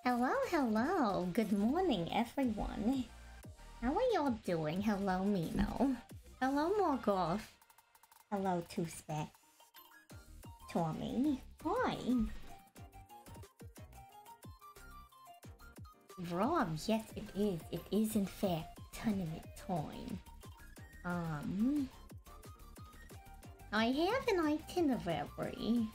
Hello, hello. Good morning, everyone. How are y'all doing? Hello, Mino. Hello, Morgoth. Hello, Two-Spec. Tommy. Hi. Rob, yes it is. It is in fact tournament time. I have an itinerary.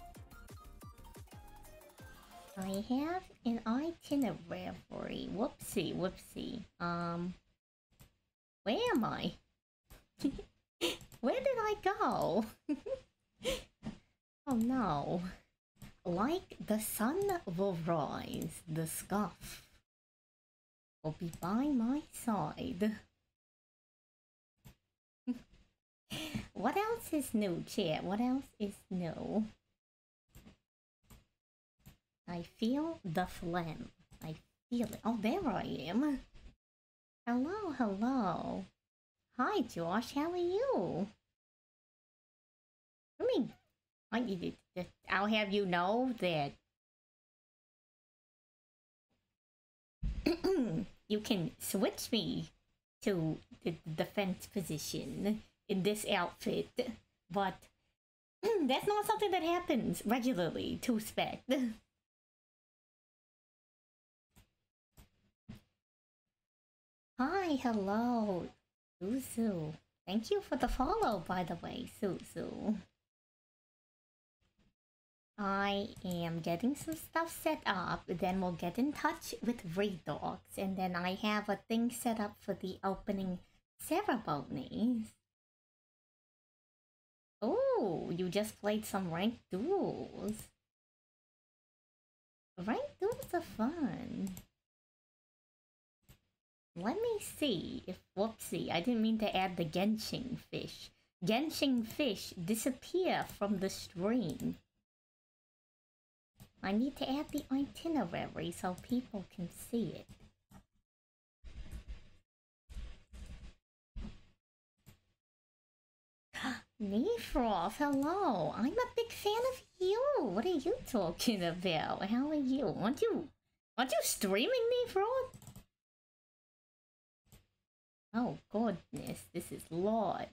Whoopsie, whoopsie. Where am I? Where did I go? Oh no. Like the sun will rise, the scuff will be by my side. What else is new, chat? What else is new? I feel the phlegm. I feel it. Oh, there I am. Hello, hello. Hi, Josh. How are you? I'll have you know that you can switch me to the defense position in this outfit, but that's not something that happens regularly to Spec. Hi, hello, Suzu. Thank you for the follow, by the way, Suzu. I am getting some stuff set up, then we'll get in touch with Redox, and then I have a thing set up for the opening ceremonies. Oh, you just played some ranked duels. Ranked duels are fun. Let me see if... Whoopsie, I didn't mean to add the Genshin fish. Genshin fish disappear from the stream. I need to add the itinerary so people can see it. Nefroth, hello. I'm a big fan of you. What are you talking about? How are you? Aren't you streaming, Nefroth? Oh goodness, this is large.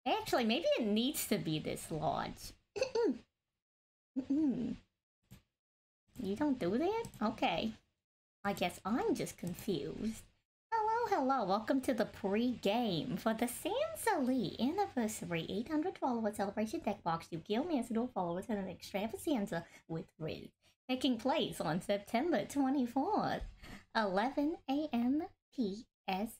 Actually, maybe it needs to be this large. You don't do that? Okay. I guess I'm just confused. Hello, hello. Welcome to the pre-game for the SenTTV Anniversary 800 follower celebration deck box Yu-Gi-Oh! Master followers and an Extrava-San-za with Rizz, taking place on September 24th, 11 AM PST.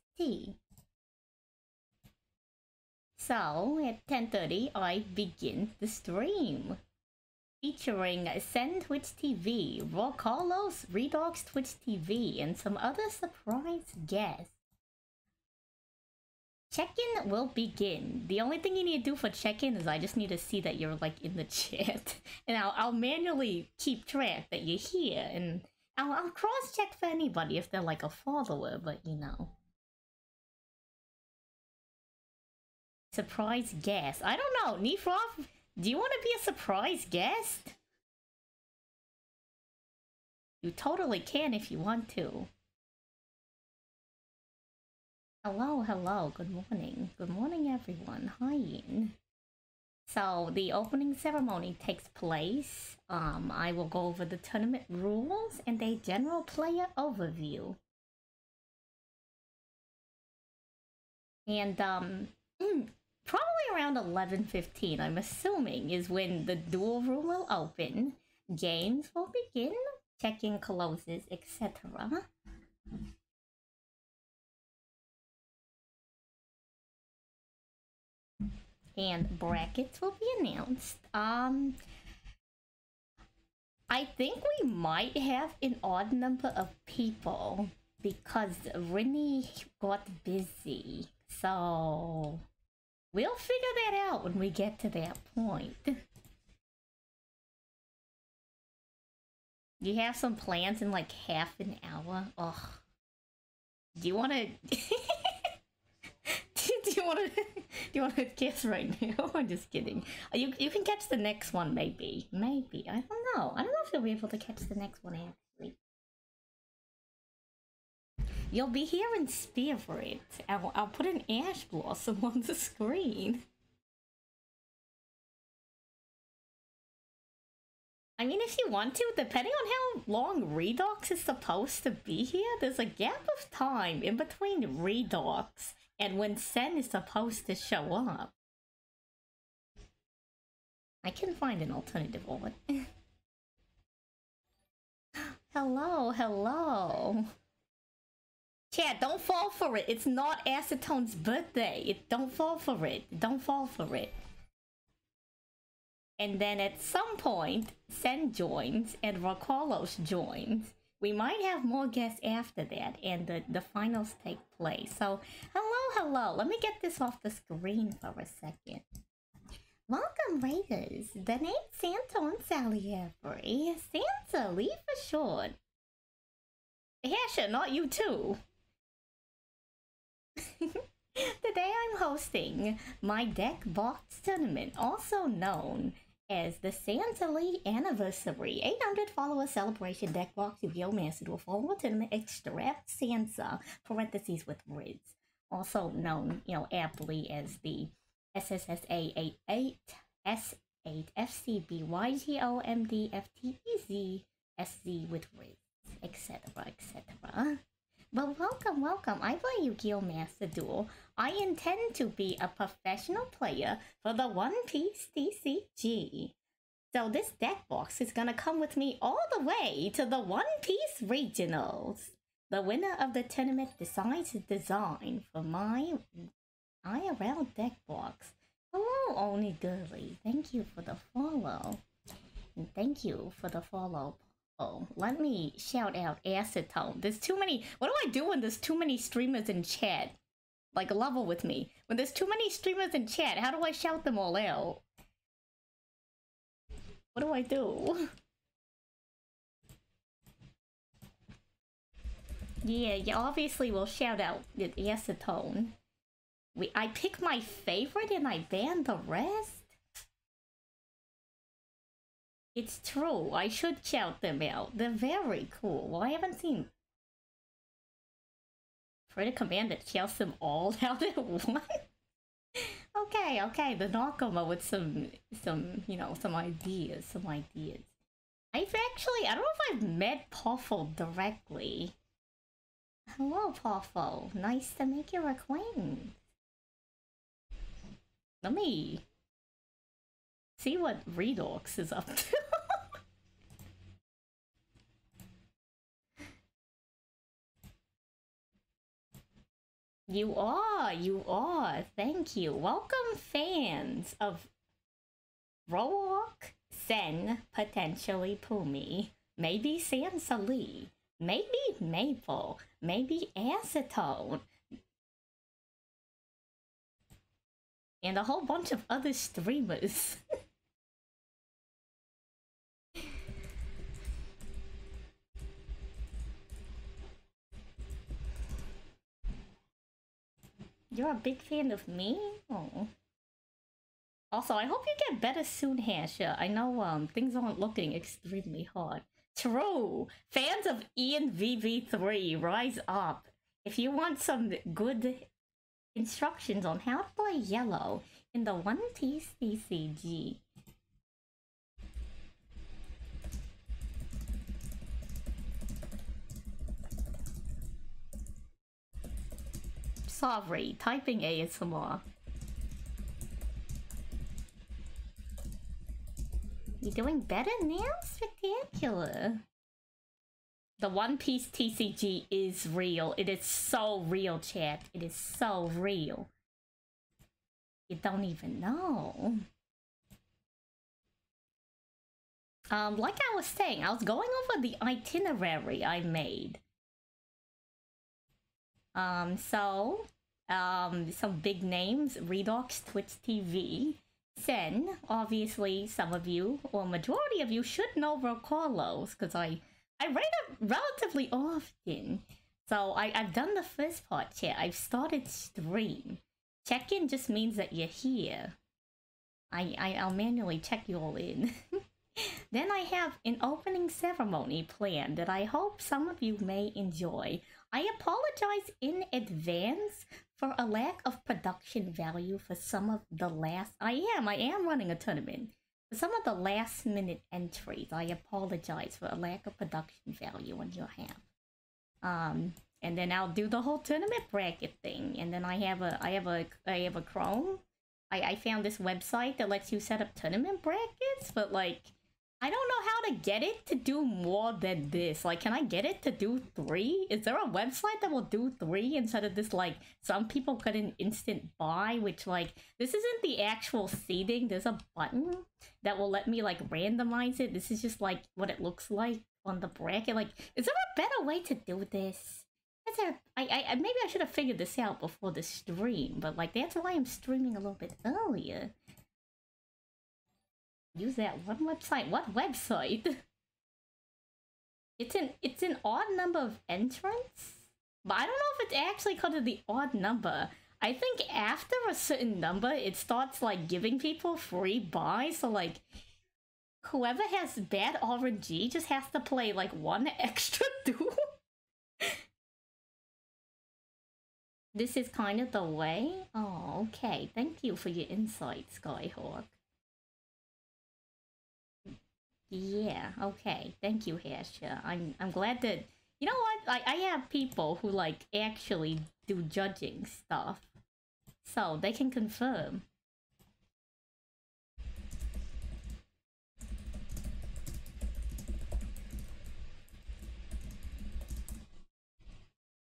So, at 10:30, I begin the stream. Featuring SenTTV, Roarkallos, Redox Twitch TV, and some other surprise guests. Check-in will begin. The only thing you need to do for check-in is I just need to see that you're like in the chat. And I'll manually keep track that you're here, and I'll cross-check for anybody if they're like a follower, but you know. Surprise guest. I don't know, Nefroth, do you want to be a surprise guest? You totally can if you want to. Hello, hello, good morning. Good morning, everyone. Hi, Ian. So, the opening ceremony takes place. I will go over the tournament rules and a general player overview. And, probably around 11:15, I'm assuming, is when the duel room will open. Games will begin, check-in closes, etc. And brackets will be announced. I think we might have an odd number of people because Rinny got busy. So we'll figure that out when we get to that point. You have some plans in like half an hour? Ugh. Do you want to... do you want to guess right now? I'm just kidding. You can catch the next one, maybe. Maybe. I don't know. I don't know if you'll be able to catch the next one, actually. You'll be here in spirit. I'll put an ash blossom on the screen. I mean, if you want to, depending on how long Redox is supposed to be here, there's a gap of time in between Redox and when Sen is supposed to show up. I can find an alternative one. Hello, hello. Chat, don't fall for it. It's not Acetone's birthday. Don't fall for it. Don't fall for it. And then at some point, Sen joins and Roarkallos joins. We might have more guests after that, and the finals take place. So, hello. Let me get this off the screen for a second. Welcome, Raiders. The name's Anniver-Salie Every. SenTTV for short. Hasha, not you too. Today I'm hosting my deck box tournament, also known as the SenTTV Anniver-Salie 800 follower celebration deck box Yu-Gi-Oh! Master Duel follower tournament Extrava-San-za parentheses with Rizz, also known, aptly as the SSSA 88 S8 FCB YGOMD FTEZ SZ with Rizz, etc. etc. But welcome. I play Yu-Gi-Oh! Master Duel. I intend to be a professional player for the One Piece TCG. So this deck box is gonna come with me all the way to the One Piece Regionals. The winner of the tournament decides the design for my IRL deck box. Hello, Oni Girly. Thank you for the follow. And thank you for the follow. Oh, let me shout out Acetone. There's too many. What do I do when there's too many streamers in chat? Like, level with me. When there's too many streamers in chat, how do I shout them all out? What do I do? Yeah, obviously we'll shout out Acetone. I pick my favorite and I ban the rest? It's true, I should shout them out. They're very cool. Well, I haven't seen Fred Command that shouts them all out at once. Okay, the Nakama with some ideas, I've actually, I don't know if I've met Poffo directly. Hello, Poffo. Nice to make your acquaintance. Let me see what Redox is up to. You are. Thank you. Welcome, fans of Roark, Sen, potentially Pumi, maybe SenTTV, maybe Maple, maybe Acetone, and a whole bunch of other streamers. You're a big fan of me? Oh. Also, I hope you get better soon, Hasha. I know things aren't looking extremely hard. True! Fans of Ian VV3, rise up. If you want some good instructions on how to play yellow in the One Piece TCG. Sorry, typing ASMR. You're doing better now? Spectacular. The One Piece TCG is real. It is so real, chat. It is so real. You don't even know. Like I was saying, I was going over the itinerary I made. Some big names, Redox, Twitch TV, Sen, obviously some of you, or majority of you should know Roarkallos, because I rate it relatively often. So I've done the first part, chat. I've started stream. Check-in just means that you're here. I'll manually check you all in. Then I have an opening ceremony planned that I hope some of you may enjoy. I apologize in advance for a lack of production value for some of the last... I am running a tournament. For some of the last minute entries, I apologize for a lack of production value on your half. And then I'll do the whole tournament bracket thing. And then I have a Chrome. I found this website that lets you set up tournament brackets, but like, I don't know how to get it to do more than this. Like, can I get it to do 3? Is there a website that will do 3 instead of this, like, some people get an instant buy, which, like, this isn't the actual seeding. There's a button that will let me, like, randomize it. This is just, like, what it looks like on the bracket. Like, is there a better way to do this? Maybe I should have figured this out before the stream, but, like, that's why I'm streaming a little bit earlier. Use that one website. What website? It's an odd number of entrants, but I don't know if it's actually because of the odd number. I think after a certain number, it starts like giving people free buys. So like, whoever has bad RNG just has to play like one extra duel. This is kind of the way. Oh, okay. Thank you for your insight, Skyhawk. Yeah, okay. Thank you, Hasha. I'm glad that... You know what? I have people who, like, actually do judging stuff. So, they can confirm.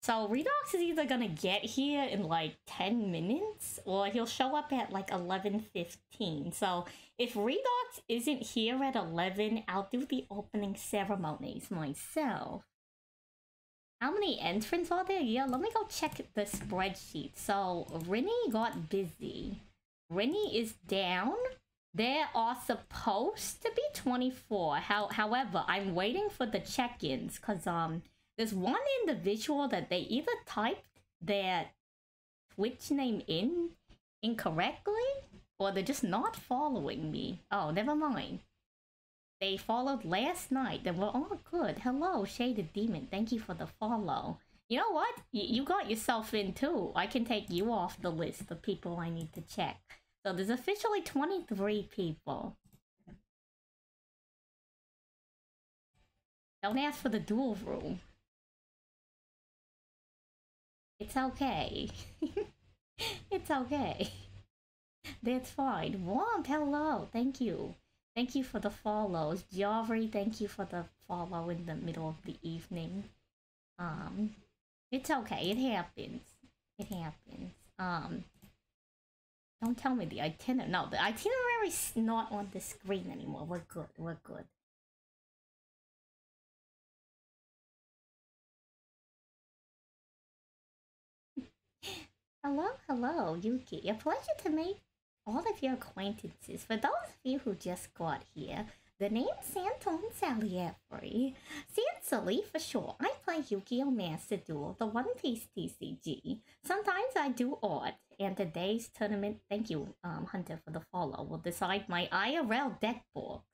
So, Redox is either gonna get here in, like, 10 minutes, or he'll show up at, like, 11:15. So, if Redox isn't here at 11, I'll do the opening ceremonies myself. How many entrants are there? Yeah, let me go check the spreadsheet. So, Rinny got busy. Rinny is down. There are supposed to be 24. However, I'm waiting for the check-ins, because, there's one individual that they either typed their Twitch name incorrectly, or they're just not following me. Oh, never mind. They followed last night. They were all good. Hello, Shaded Demon. Thank you for the follow. You know what? You got yourself in too. I can take you off the list of people I need to check. So there's officially 23 people. Don't ask for the duel room. It's okay. It's okay. That's fine. Womp, hello. Thank you. Thank you for the follows. Jovry, thank you for the follow in the middle of the evening. It's okay. It happens. It happens. Don't tell me the itinerary. No, the itinerary's not on the screen anymore. We're good. We're good. Hello, Yuki. A pleasure to meet all of your acquaintances. For those of you who just got here, the name's SenTTV. SenTTV for sure. I play Yu-Gi-Oh! Master Duel, the one-piece TCG. Sometimes I do art, and today's tournament, thank you, Hunter, for the follow, will decide my IRL deck box.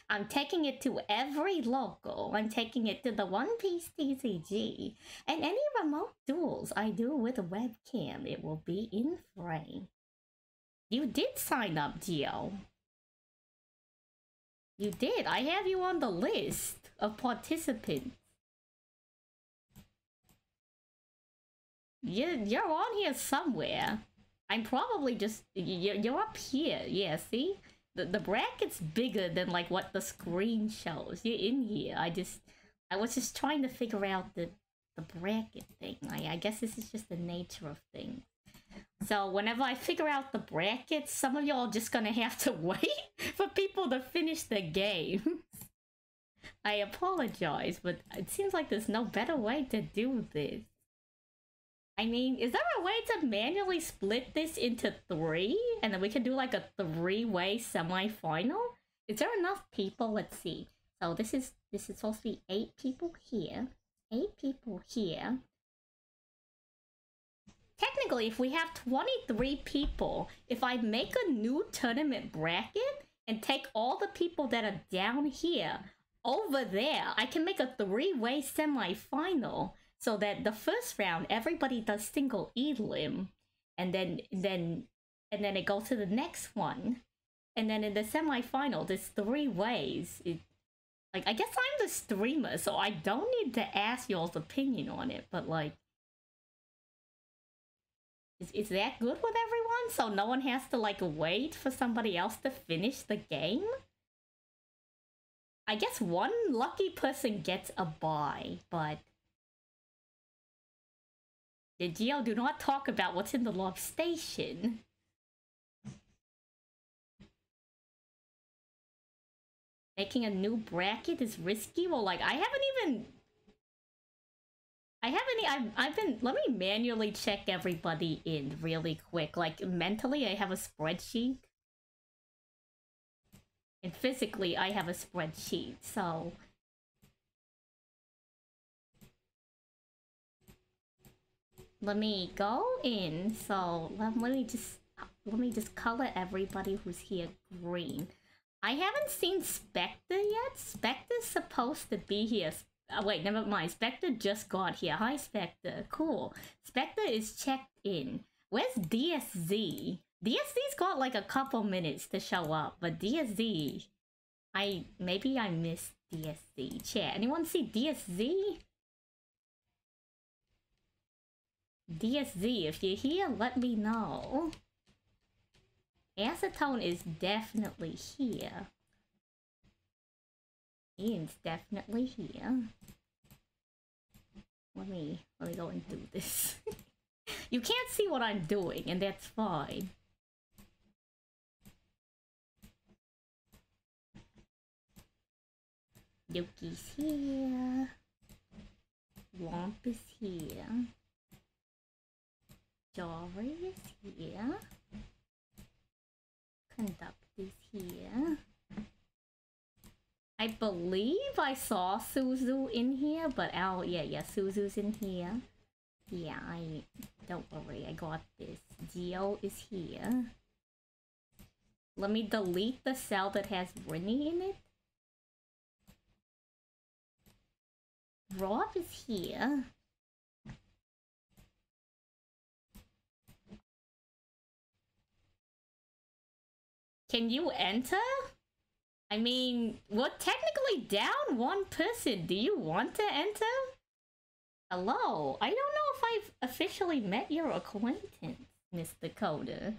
I'm taking it to every local. I'm taking it to the One Piece TCG. And any remote duels I do with a webcam, it will be in frame. You did sign up, Gio. You did. I have you on the list of participants. You're on here somewhere. I'm probably just... You're up here. Yeah, see? The bracket's bigger than like what the screen shows. You're in here. I was just trying to figure out the bracket thing. I guess this is just the nature of things. So whenever I figure out the brackets, some of y'all just gonna have to wait for people to finish the games. I apologize, but it seems like there's no better way to do this. I mean, is there a way to manually split this into 3? And then we can do like a 3-way semi-final? Is there enough people? Let's see. So this is supposed to be 8 people here. 8 people here. Technically, if we have 23 people, if I make a new tournament bracket and take all the people that are down here over there, I can make a 3-way semi-final. so that the first round everybody does single elim, and then it goes to the next one, and then in the semifinal there's 3 ways. Like, I guess I'm the streamer, so I don't need to ask y'all's opinion on it, but like, is that good with everyone? So no one has to like wait for somebody else to finish the game? I guess one lucky person gets a bye, but the Geo, do not talk about what's in the love station. Making a new bracket is risky. Well, like, I've been, let me manually check everybody in really quick. Like, mentally, I have a spreadsheet. And physically, I have a spreadsheet, so... Let me go in, so let me just color everybody who's here green. I haven't seen Spectre yet. Spectre's supposed to be here. Oh, wait, never mind. Spectre just got here. Hi, Spectre. Cool. Spectre is checked in. Where's DSZ? DSZ's got like a couple minutes to show up, but DSZ... maybe I missed DSZ. Chat, anyone see DSZ? DSZ, if you're here, let me know. Acetone is definitely here. Ian's definitely here. Let me go and do this. You can't see what I'm doing, and that's fine. Yuki's here. Womp is here. Jory is here. Conduct is here. I believe I saw Suzu in here, but yeah, Suzu's in here. Yeah, don't worry, I got this. Geo is here. Let me delete the cell that has Winnie in it. Rob is here. Can you enter? I mean, we're technically down 1 person. Do you want to enter? Hello? I don't know if I've officially met your acquaintance, Miss Dakota.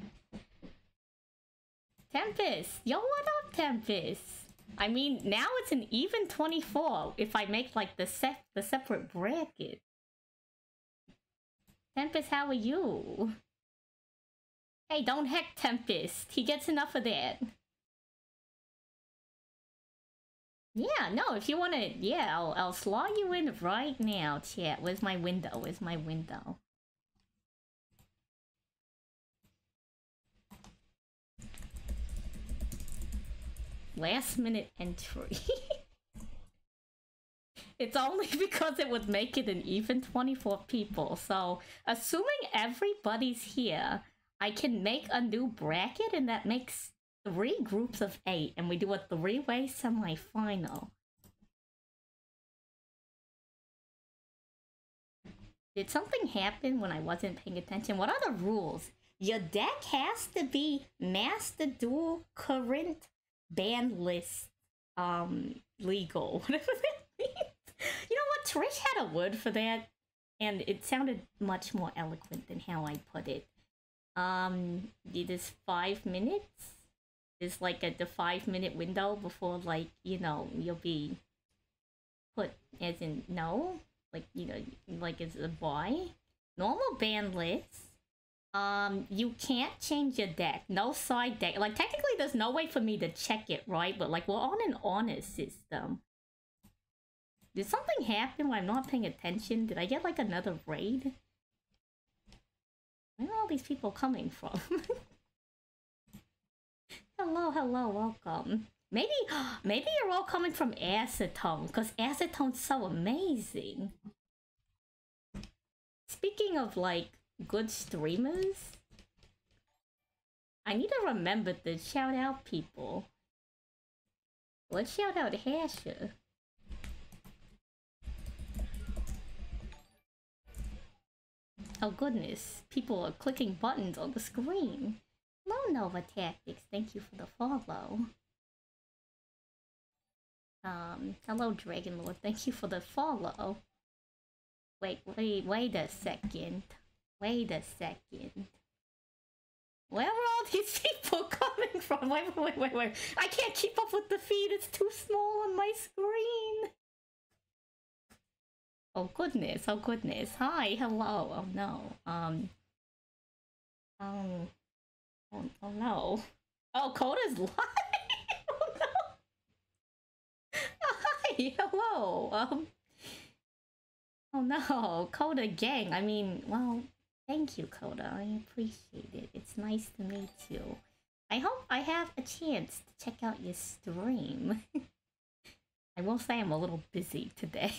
Tempest! Yo, what up, Tempest? I mean, now it's an even 24 if I make, like, the separate bracket. Tempest, how are you? Hey, don't heck Tempest. He gets enough of that. Yeah, no, if you want to... Yeah, I'll slot you in right now, chat. Where's my window? Where's my window? Last minute entry. It's only because it would make it an even 24 people. So, assuming everybody's here, I can make a new bracket, and that makes 3 groups of 8, and we do a 3-way semi-final. Did something happen when I wasn't paying attention? What are the rules? Your deck has to be Master Duel Current Ban List legal. Whatever that means. You know what? Trish had a word for that, and it sounded much more eloquent than how I put it. It is 5 minutes. It's like the 5-minute window before, like, you know, you'll be put as in no, like, you know, like as a boy. Normal ban list. You can't change your deck. No side deck. Like, technically there's no way for me to check it, right? But like, we're on an honest system. Did something happen when I'm not paying attention? Did I get like another raid? Where are all these people coming from? Hello, welcome. Maybe you're all coming from Acetone, because Acetone's so amazing. Speaking of, like, good streamers, I need to remember to shout out people. Let's shout out Hasher. Oh goodness, people are clicking buttons on the screen. Hello Nova Tactics, thank you for the follow. Hello Dragon Lord, thank you for the follow. Wait a second. Wait a second. Where are all these people coming from? Wait. I can't keep up with the feed, it's too small on my screen. Oh goodness, oh goodness. Hi, hello. Oh no. Oh no. Oh, Coda's live. Oh no. Hi, hello. Oh no, Coda gang. I mean, well, thank you, Coda. I appreciate it. It's nice to meet you. I hope I have a chance to check out your stream. I will say I'm a little busy today.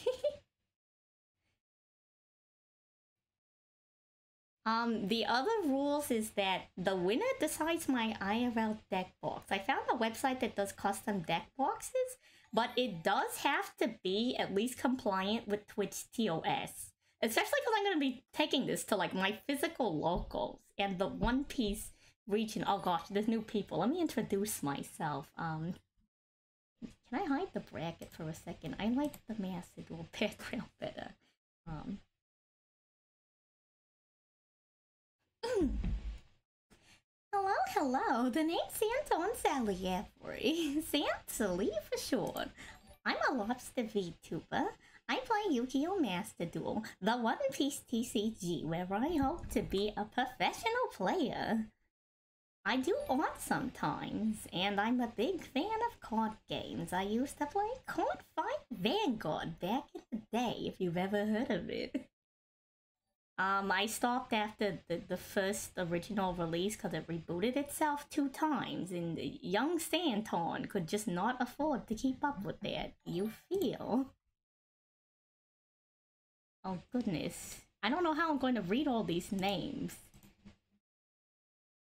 The other rules is that the winner decides my IRL deck box. I found a website that does custom deck boxes, but it does have to be at least compliant with Twitch TOS. Especially because I'm going to be taking this to like my physical locals and the One Piece region. Oh gosh, there's new people. Let me introduce myself. Can I hide the bracket for a second? I like the Master Duel background better. Hello, the name's Anniver-Salie every. SenTTV for short. I'm a lobster VTuber. I play Yu-Gi-Oh! Master Duel, the One Piece TCG, where I hope to be a professional player. I do art sometimes, and I'm a big fan of card games. I used to play Card Fight Vanguard back in the day, if you've ever heard of it. I stopped after the first original release because it rebooted itself 2 times, and young Santon could just not afford to keep up with that. You feel? Oh goodness. I don't know how I'm going to read all these names.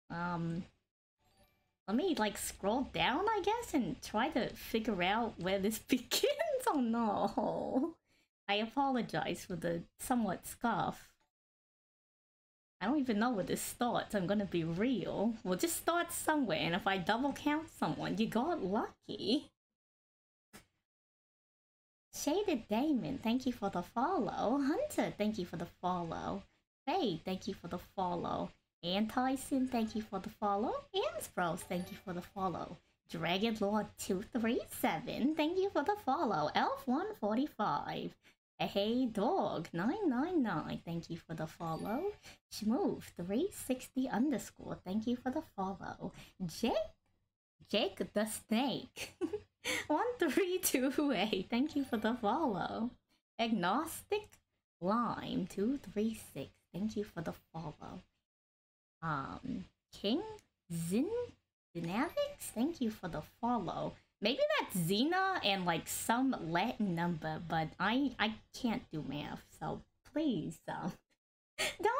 Let me like scroll down, I guess, and try to figure out where this begins. Oh no. I apologize for the somewhat scuff. I don't even know where this starts. I'm gonna be real. We'll just start somewhere, and if I double count someone, you got lucky. Shaded Damon, thank you for the follow. Hunter, thank you for the follow. Faye, thank you for the follow. Antyson, thank you for the follow. Amsbros, thank you for the follow. Dragon Lord 237, thank you for the follow. Elf145. Hey Dog 999, thank you for the follow. Schmoove 360 underscore, thank you for the follow. Jake the Snake 1328, thank you for the follow. Agnostic Lime 236, thank you for the follow. King Dynamics, thank you for the follow. Maybe that's Xena and like some Latin number, but I can't do math, so please don't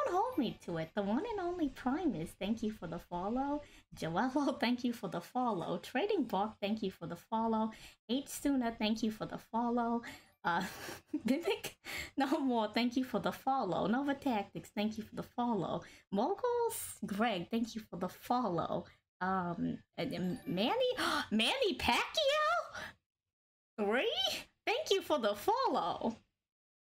hold me to it. The one and only Primus, thank you for the follow. Joello, thank you for the follow. Trading Buck, thank you for the follow. H Suna, thank you for the follow. Mimic No More, thank you for the follow. Nova Tactics, thank you for the follow. Moguls Greg, thank you for the follow. Manny Pacquiao 3, thank you for the follow.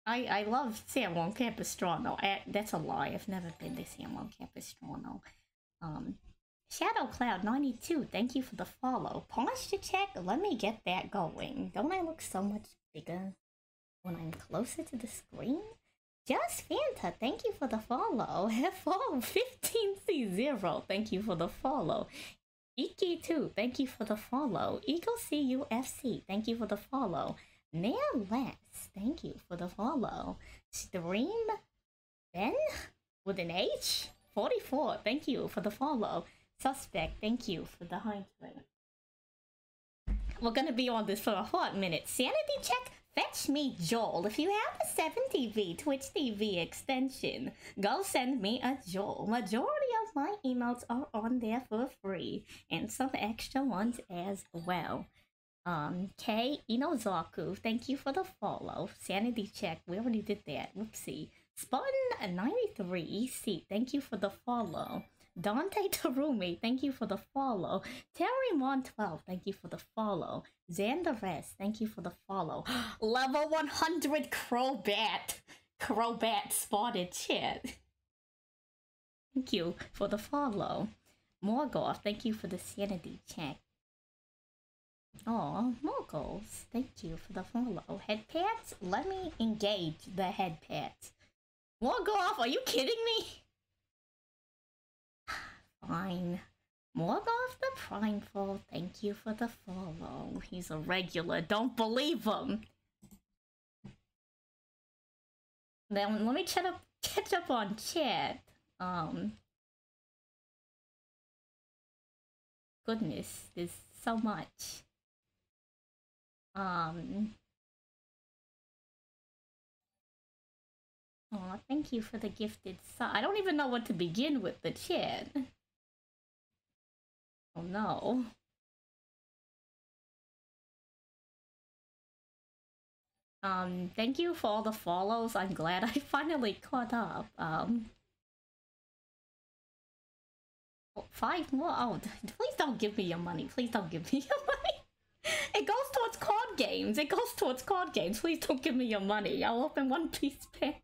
I love San Juan Capistrano. That's a lie. I've never been to San Juan Capistrano. Shadow Cloud 92, thank you for the follow. Posture check, let me get that going. Don't I look so much bigger when I'm closer to the screen? Just Fanta, thank you for the follow. FO15C0, thank you for the follow. Iki2, thank you for the follow. Eagle CUFC, thank you for the follow. Nairless, thank you for the follow. Stream Ben with an H 44, thank you for the follow. Suspect, thank you for the hydrate. We're gonna be on this for a hot minute. Sanity check. Fetch me Joel. If you have a SenTTV Twitch TV extension, go send me a Joel. Majority of my emails are on there for free, and some extra ones as well. K Inozaku, thank you for the follow. Sanity check, we already did that. Whoopsie. Spun93 EC, thank you for the follow. Dante Tarumi, thank you for the follow. Terrymon12, thank you for the follow. Xanderess, thank you for the follow. Level 100 Crobat. Crobat spotted chat. Thank you for the follow. Morgoth, thank you for the sanity check. Aw, Morgos, thank you for the follow. Headpads, let me engage the headpads. Morgoth, are you kidding me? Fine. Morgoth the Primeful, thank you for the follow. He's a regular, don't believe him. Then let me catch up on chat. Goodness, there's so much. Aw, thank you for the gifted sub. I don't even know what to begin with the chat. Oh no. Thank you for all the follows. I'm glad I finally caught up. 5 more. Oh, please don't give me your money. Please don't give me your money. It goes towards card games. It goes towards card games. Please don't give me your money. I'll open One Piece pack.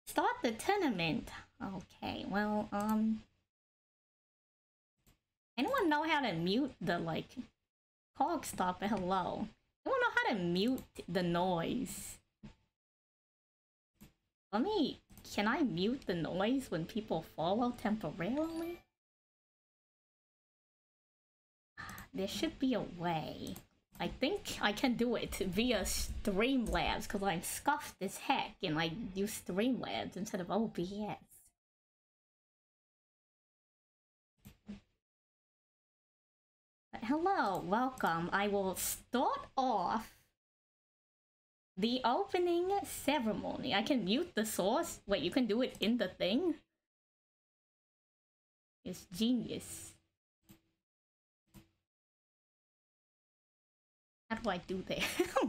Start the tournament. Okay, well, anyone know how to mute the, like, cog stopper? Hello. Anyone know how to mute the noise? Can I mute the noise when people follow temporarily? There should be a way. I think I can do it via Streamlabs because I'm scuffed as heck and I use Streamlabs instead of OBS. But hello, welcome. I will start off the opening ceremony. I can mute the source. Wait, you can do it in the thing? It's genius. How do I do that?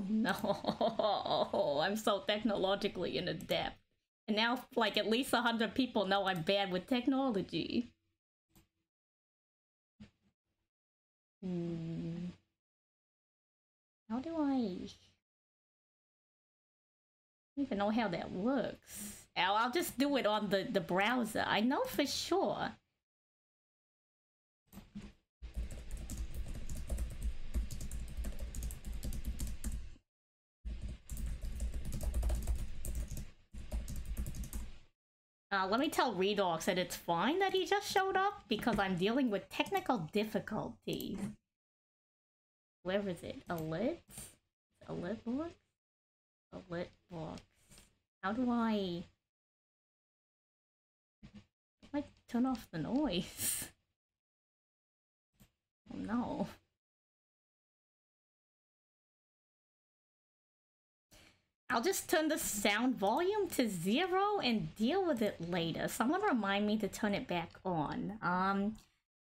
No, I'm so technologically inadept. And now, like, at least 100 people know I'm bad with technology. How do I don't even know how that works. I'll just do it on the browser. I know for sure. Let me tell Redox that it's fine that he just showed up because I'm dealing with technical difficulties. Where is it? Alert? Alert box? Alert box. How do I turn off the noise? Oh no. I'll just turn the sound volume to 0 and deal with it later. Someone remind me to turn it back on.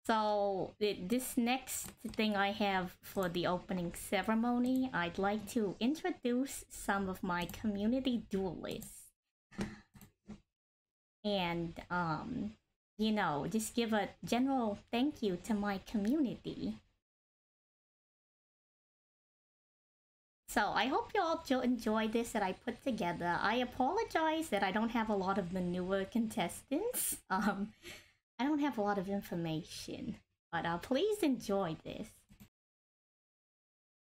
So this next thing I have for the opening ceremony, I'd like to introduce some of my community duelists. And, you know, just give a general thank you to my community. So I hope you all enjoy this that I put together. I apologize that I don't have a lot of the newer contestants. I don't have a lot of information, but please enjoy this.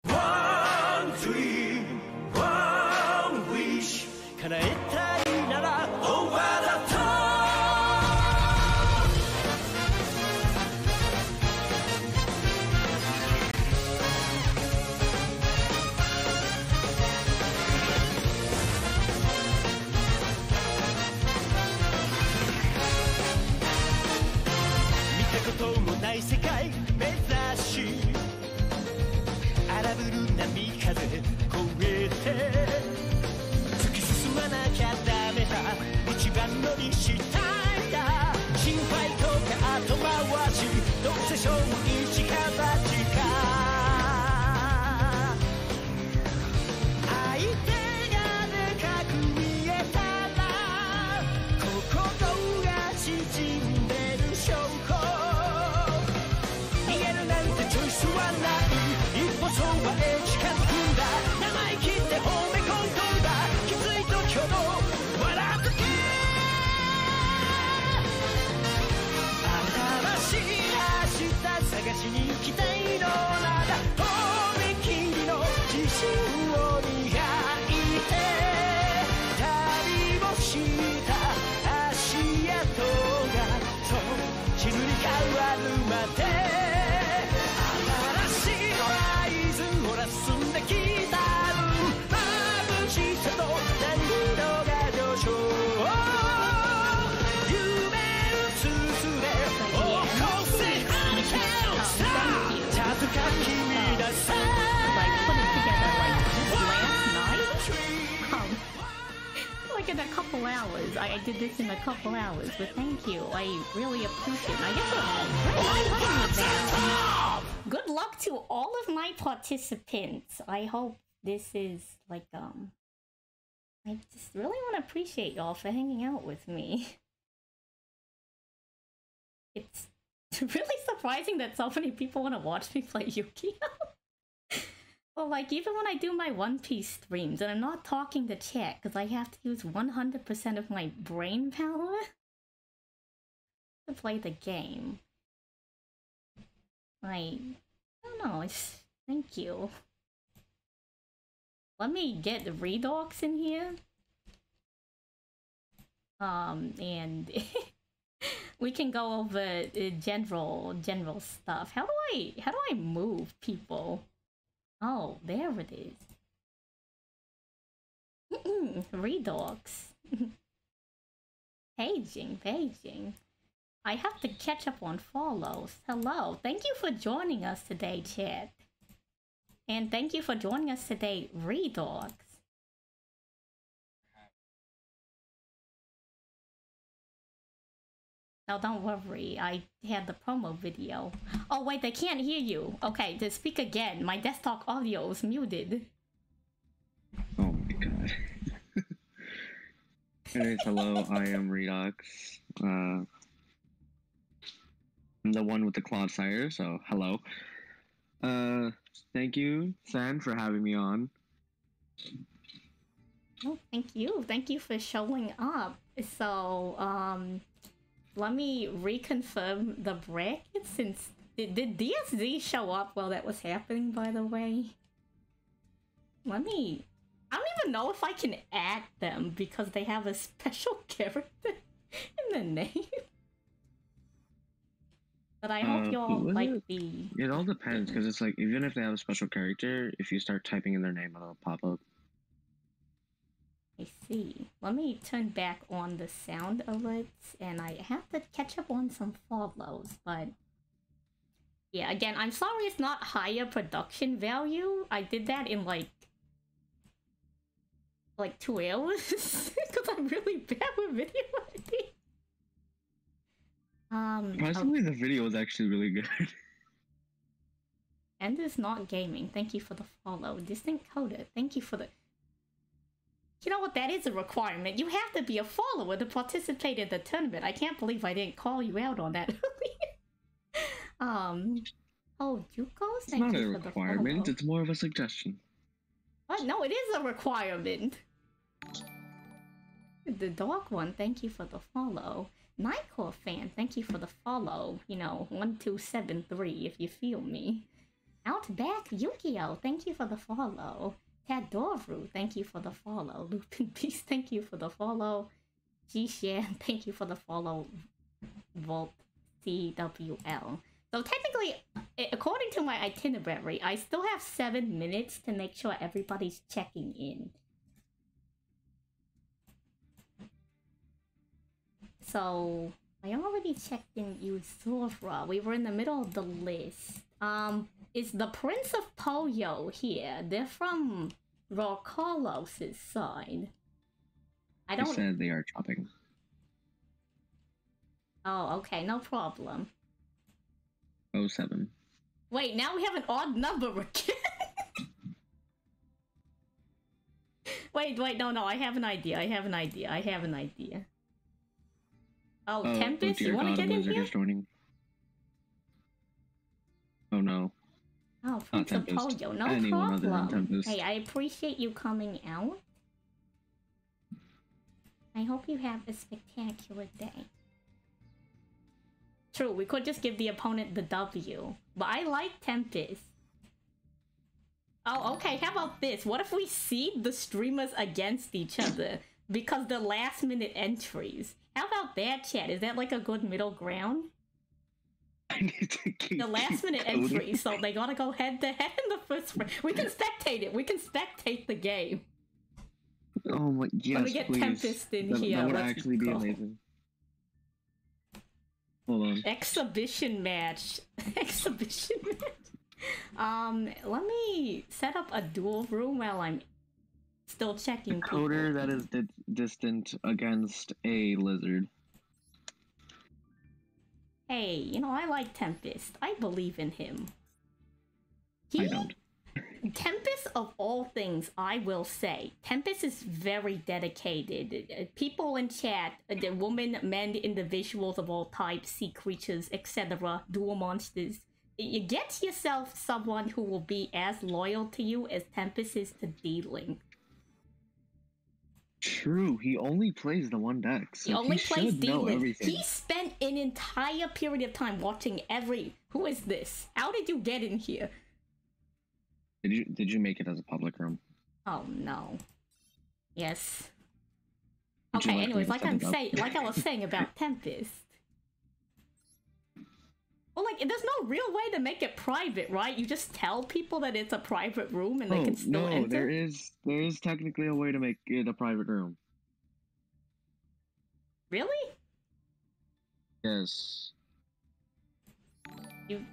One dream, one wish, 叶えたいなら over the top. こともない世界目指し荒ぶる波風越えて突き進まなきゃダメだ一番乗りしたいんだ心配とか後回しどうせ勝負一か八か相手がでか期待の中とびきりの自信を磨いて旅をした足跡がそう絹に変わるまで新しいホライズンほら進んできた分眩しさと難易度が上昇夢うつつで起こせハリケーンさあちゃんとかき乱せ Like in a couple hours. I did this in a couple hours, but thank you. I really appreciate it. I guess I'm with that. Good luck to all of my participants. I hope this is like I just really want to appreciate y'all for hanging out with me. It's really surprising that so many people want to watch me play Yu-Gi-Oh! Well, like, even when I do my One Piece streams, and I'm not talking to chat, because I have to use 100% of my brain power to play the game. I don't know, thank you. Let me get the Redox in here. And we can go over general stuff. How do I move people? Oh, there it is. Redox. Paging. I have to catch up on follows. Hello, thank you for joining us today, chat. And thank you for joining us today, Redox. No, don't worry. I had the promo video. Oh, wait, they can't hear you. Okay, to speak again. My desktop audio is muted. Oh my god. Anyways, hello, I am Redox. I'm the one with the clawed sire, so hello. Thank you, San, for having me on. Oh, thank you. Thank you for showing up. So, let me reconfirm the bracket since... Did DSZ show up while that was happening, by the way? Let me... I don't even know if I can add them because they have a special character in the name. But I hope y'all like the... It all depends, because it's like, even if they have a special character, if you start typing in their name, it'll pop up. I see. Let me turn back on the sound alerts, and I have to catch up on some follows, but... Yeah, again, I'm sorry it's not higher production value. I did that in like 2 hours, because I'm really bad with video editing. Surprisingly, the video was actually really good. And is not gaming. Thank you for the follow. Distinct Coder. Thank you for the... You know what? That is a requirement. You have to be a follower to participate in the tournament. I can't believe I didn't call you out on that earlier. Oh, Jukos? It's not a requirement. It's more of a suggestion. What? No, it is a requirement. The dog one, thank you for the follow. Nightcore fan, thank you for the follow. You know, 1273 if you feel me. Outback Yu-Gi-Oh, thank you for the follow. Tadoru, thank you for the follow. Lupin Beast, thank you for the follow. G-Shan, thank you for the follow. Volt CWL. So technically, according to my itinerary, I still have 7 minutes to make sure everybody's checking in. So, I already checked in Uzura. We were in the middle of the list. Is the Prince of Poyo here? They're from Roarkallos' side. I don't... They said they are chopping. Oh, okay, no problem. 07. Wait, now we have an odd number again. Wait, no, I have an idea. Oh, Tempest, you want to get in here? Oh no. Oh, Prince of Poyo, no problem. Hey, I appreciate you coming out. I hope you have a spectacular day. True, we could just give the opponent the W. But I like Tempest. Oh, okay, how about this? What if we seed the streamers against each other? Because the last minute entries. How about that, chat? Is that like a good middle ground? I need to keep The last minute entries, so they gotta go head to head in the first round. We can spectate it. We can spectate the game. Oh my, yes, Let me get please. Tempest in here. That would Let's actually be go. amazing. Hold on. Exhibition match. Exhibition match. Let me set up a duel room while I'm still checking Coder people. that is distant against a lizard. Hey, you know, I like Tempest. I believe in him. I don't. Tempest, of all things, I will say, Tempest is very dedicated. People in chat, the women, men, individuals of all types, sea creatures, etc., dual monsters, you get yourself someone who will be as loyal to you as Tempest is to D-Link. True, he only plays the one deck, so He only plays should know D-Link. everything. He spent an entire period of time watching every... Who is this? How did you get in here? Did you make it as a public room? Oh no. Yes. Would you Okay, like me anyways, to like set it up? I was saying about Tempest. Well, like, there's no real way to make it private, right? You just tell people that it's a private room and they can still enter? there is technically a way to make it a private room. Really? Yes.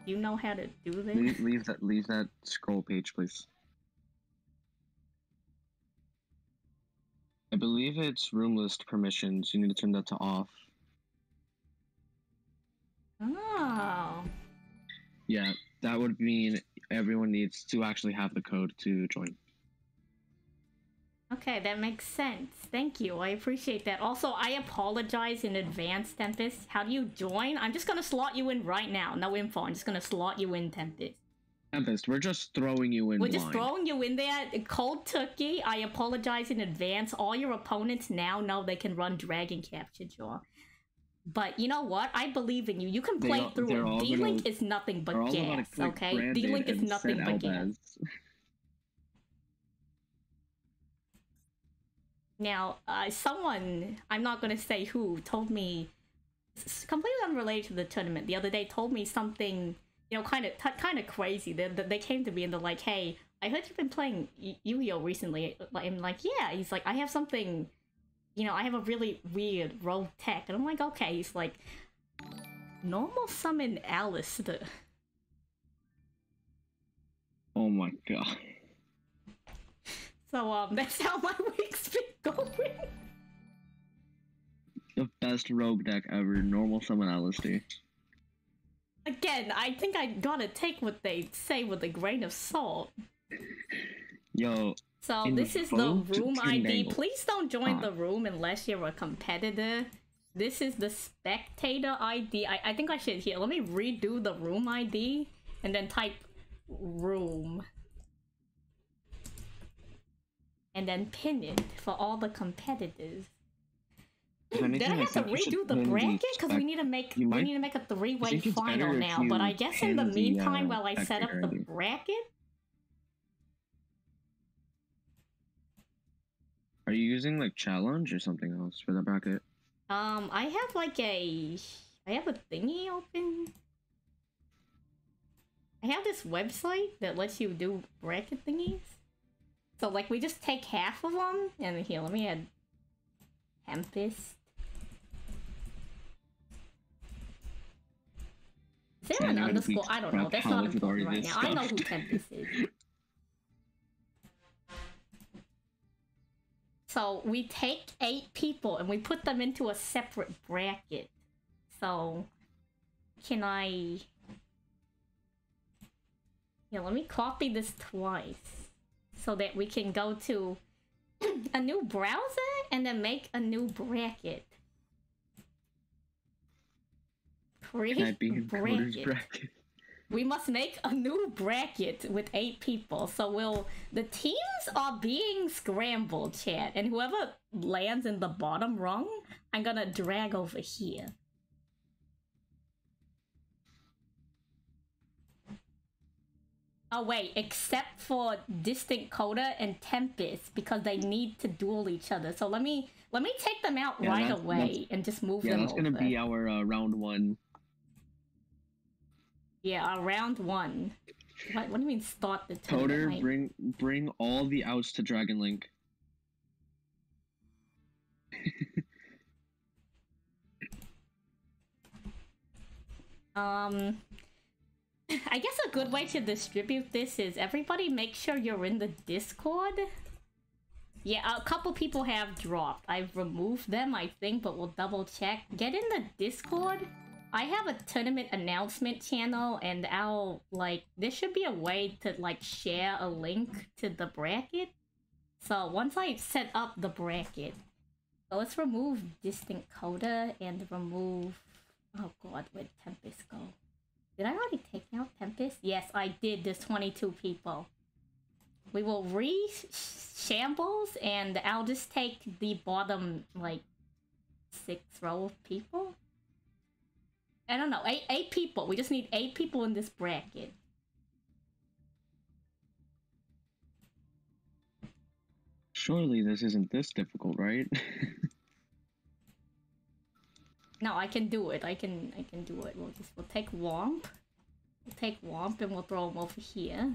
You know how to do this? Leave that scroll page, please. I believe it's room list permissions. You need to turn that to off. Oh. Yeah, that would mean everyone needs to actually have the code to join. Okay, that makes sense. Thank you. I appreciate that. Also, I apologize in advance, Tempest. How do you join? I'm just gonna slot you in right now. No info. I'm just gonna slot you in, Tempest. Tempest, we're just throwing you in We're just blind. throwing you in there. Cold turkey. I apologize in advance. All your opponents now know they can run Dragon Capture Jaw. But you know what? I believe in you. You can play through it. D-Link is nothing but gas, okay? D-Link is nothing but gas. Now, someone, I'm not going to say who, told me, completely unrelated to the tournament, the other day told me something, you know, kind of crazy. They came to me and they're like, hey, I heard you've been playing Yu-Gi-Oh! Recently. I'm like, yeah. He's like, I have something, you know, I have a really weird rogue tech. And I'm like, okay. He's like, normal summon Alistair. Oh my god. So, that's how my week's been going. The best rogue deck ever, normal summon Alistair. Again, I think I gotta take what they say with a grain of salt. Yo. So, this is the room ID. Please don't join the room unless you're a competitor. This is the spectator ID. I think I should, here, let me redo the room ID and then type room. And then pin it for all the competitors. Did I have to redo the bracket? Because we need to make a three-way final now. But I guess in the meantime, while I set up the bracket. Are you using like challenge or something else for the bracket? I have like I have a thingy open. I have this website that lets you do bracket thingies. So, like, we just take half of them, and here, let me add Tempest. Is there an underscore? I don't know, that's not important right now. I know who Tempest is. So, we take 8 people, and we put them into a separate bracket. So, can I... Yeah, let me copy this twice. So that we can go to a new browser and then make a new bracket. Create bracket. We must make a new bracket with 8 people. So the teams are being scrambled, chat. And whoever lands in the bottom rung, I'm gonna drag over here. Oh wait, except for Distant Coda and Tempest, because they need to duel each other. So let me take them out right away and just move them over. Yeah, that's gonna be our round 1. Yeah, our round 1. What do you mean start the tournament? Coder, bring all the outs to Dragon Link. I guess a good way to distribute this is everybody make sure you're in the Discord. Yeah, a couple people have dropped. I've removed them, I think, but we'll double check. Get in the Discord. I have a tournament announcement channel, and I'll, like, there should be a way to, like, share a link to the bracket. So once I set up the bracket, so let's remove Distant Coda and remove... Oh god, where'd Tempest go? Did I already take out Tempest? Yes, I did. There's 22 people. We will re-shambles, and I'll just take the bottom, like, 6 row of people? I don't know, 8 people. We just need 8 people in this bracket. Surely this isn't this difficult, right? No, I can do it. I can do it. We'll take Womp. We'll take Womp and we'll throw him over here.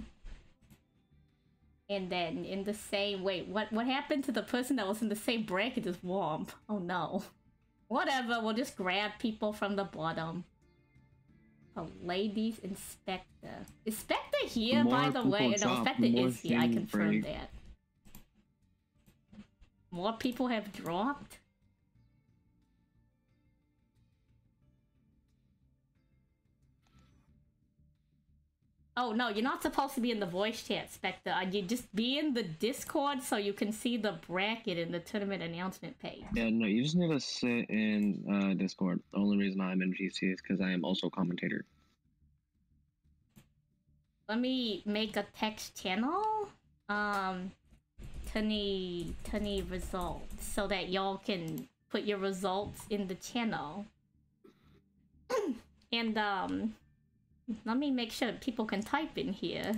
And then in the same... Wait, what happened to the person that was in the same bracket as Womp? Oh no. Whatever, we'll just grab people from the bottom. Oh, Ladies Inspector. Is Spectre here, by the way? No, Spectre is here. I confirmed that. More people have dropped? Oh no, you're not supposed to be in the voice chat, Spectre. You just be in the Discord so you can see the bracket in the tournament announcement page. Yeah, no, you just need to sit in Discord. The only reason I'm in GC is because I am also a commentator. Let me make a text channel. Tunny results, so that y'all can put your results in the channel. And let me make sure people can type in here.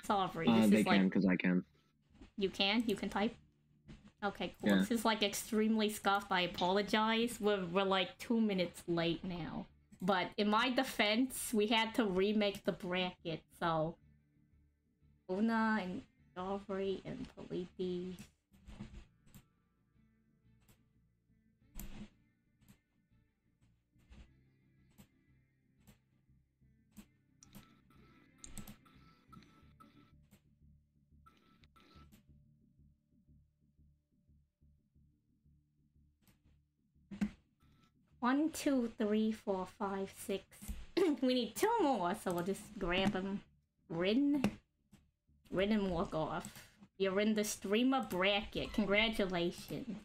Sorry, this they is can, because I can. You can? You can type? Okay, cool. Yeah. This is like extremely scuffed. I apologize. We're like 2 minutes late now. But in my defense, we had to remake the bracket, so... Una and Joffrey and Politis. One, 2, 3, 4, 5, 6. We need 2 more, so we'll just grab them. Rin and walk off. You're in the streamer bracket. Congratulations.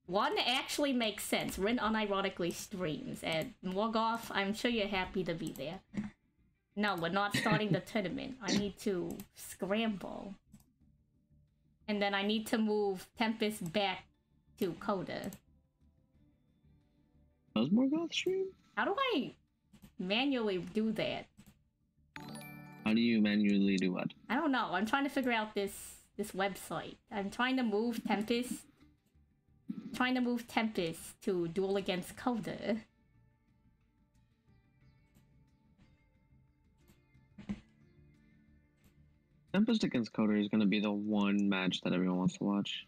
1 actually makes sense. Rin unironically streams. And Morgoth, I'm sure you're happy to be there. No, we're not starting the tournament. I need to scramble. And then I need to move Tempest back to Coda. Does Morgoth stream? How do I manually do that? How do you manually do what? I don't know. I'm trying to figure out this website. I'm trying to move Tempest. Trying to move Tempest to Duel against Coda. Tempest against Coder is going to be the one match that everyone wants to watch.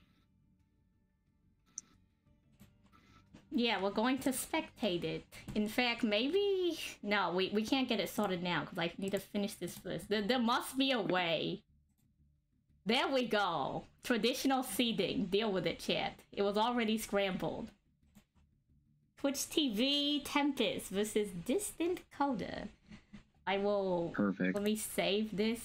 Yeah, we're going to spectate it. In fact, maybe... No, we can't get it sorted now, because I need to finish this first. There must be a way. There we go. Traditional seeding. Deal with it, chat. It was already scrambled. Twitch TV Tempest versus Distant Coda. I will... Perfect. Let me save this.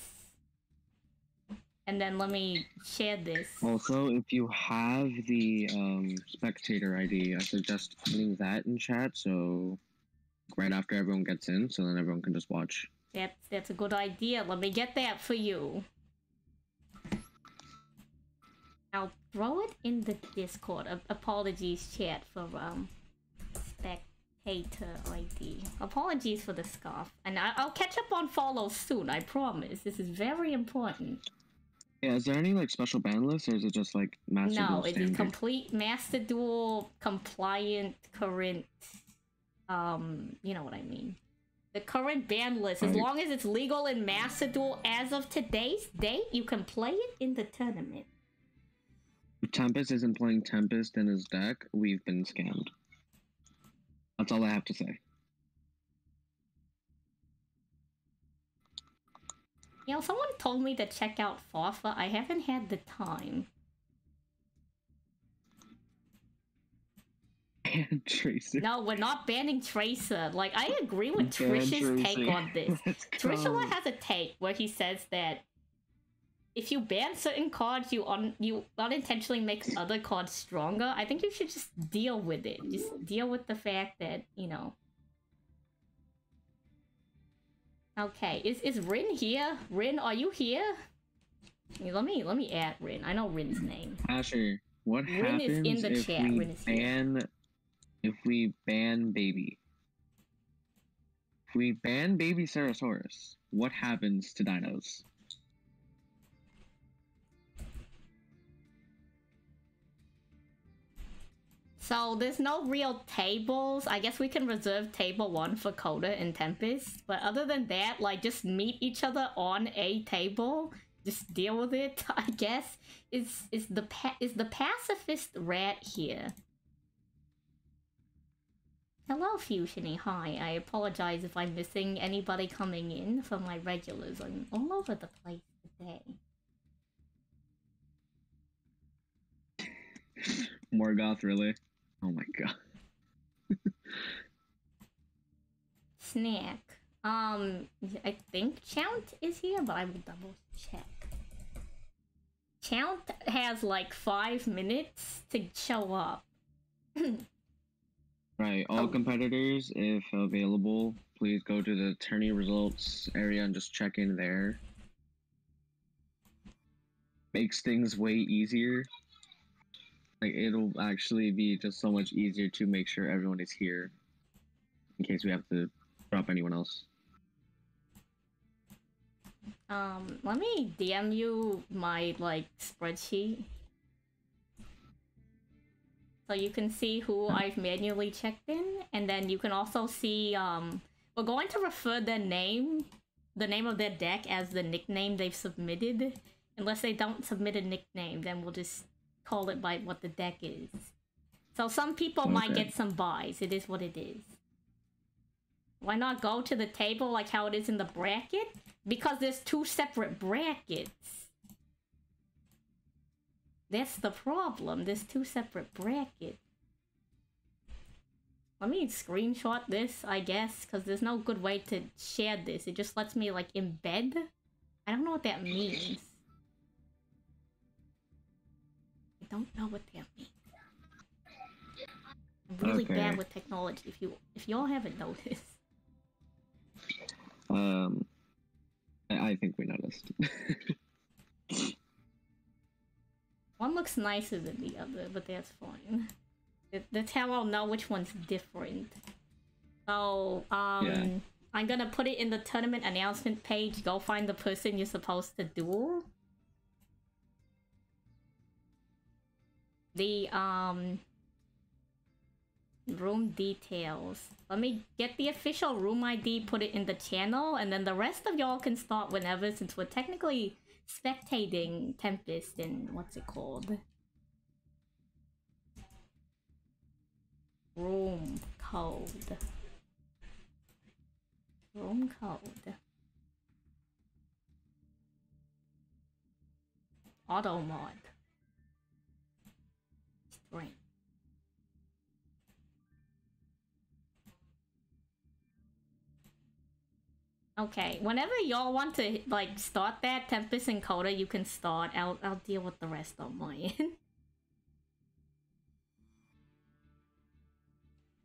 And then let me share this. Also, if you have the spectator ID, I suggest putting that in chat, so right after everyone gets in, so then everyone can just watch. That's a good idea. Let me get that for you. I'll throw it in the Discord. Apologies, chat, for spectating. Hater ID. Apologies for the scoff. And I'll catch up on follows soon, I promise. This is very important. Yeah, is there any like special ban lists, or is it just like Master Duel No, it standard? is complete Master Duel compliant current. You know what I mean. The current ban list, as long as it's legal in Master Duel as of today's date, you can play it in the tournament. If Tempest isn't playing Tempest in his deck, we've been scammed. That's all I have to say. You know, someone told me to check out Fafa. I haven't had the time. Ban Tracer. No, we're not banning Tracer. Like, I agree with Trish's take on this. Trishula has a take where he says that if you ban certain cards, you unintentionally make other cards stronger. I think you should just deal with it. Just deal with the fact that, you know. Okay, is Rin here? Rin, are you here? Let me add Rin. I know Rin's name. Asher, what Rin happens is in the if chat. we Rin is here. if we ban Baby? If we ban Baby Ceratosaurus, what happens to dinos? So there's no real tables. I guess we can reserve table 1 for Coda and Tempest. But other than that, like, just meet each other on a table. Just deal with it, I guess. Is the pacifist rat here? Hello, Fusiony. Hi. I apologize if I'm missing anybody coming in from my regulars. I'm all over the place today. Morgoth, really? Oh my god. Snack. I think Chount is here, but I will double check. Chount has like 5 minutes to show up. Right, all competitors, if available, please go to the tourney results area and just check in there. Makes things way easier. Like, it'll actually be just so much easier to make sure everyone is here in case we have to drop anyone else. Let me DM you my, like, spreadsheet. So you can see who I've manually checked in, and then you can also see, we're going to refer the name of their deck as the nickname they've submitted. Unless they don't submit a nickname, then we'll just call it by what the deck is. So some people might get some buys. It is what it is. Why not go to the table like how it is in the bracket? Because there's 2 separate brackets. That's the problem. There's 2 separate brackets. Let me screenshot this, I guess, because there's no good way to share this. It just lets me, like, embed. I don't know what that means. I don't know what that means. I'm really bad with technology, if y'all haven't noticed. I think we noticed. One looks nicer than the other, but that's fine. That's how I'll know which one's different. So, I'm gonna put it in the tournament announcement page. Go find the person you're supposed to duel. The, room details. Let me get the official room ID, put it in the channel, and then the rest of y'all can start whenever, since we're technically spectating Tempest and what's it called? Room code. Room code. Auto mod. String. Okay, whenever y'all want to, like, start that, Tempest and Coda, you can start. I'll deal with the rest on my end.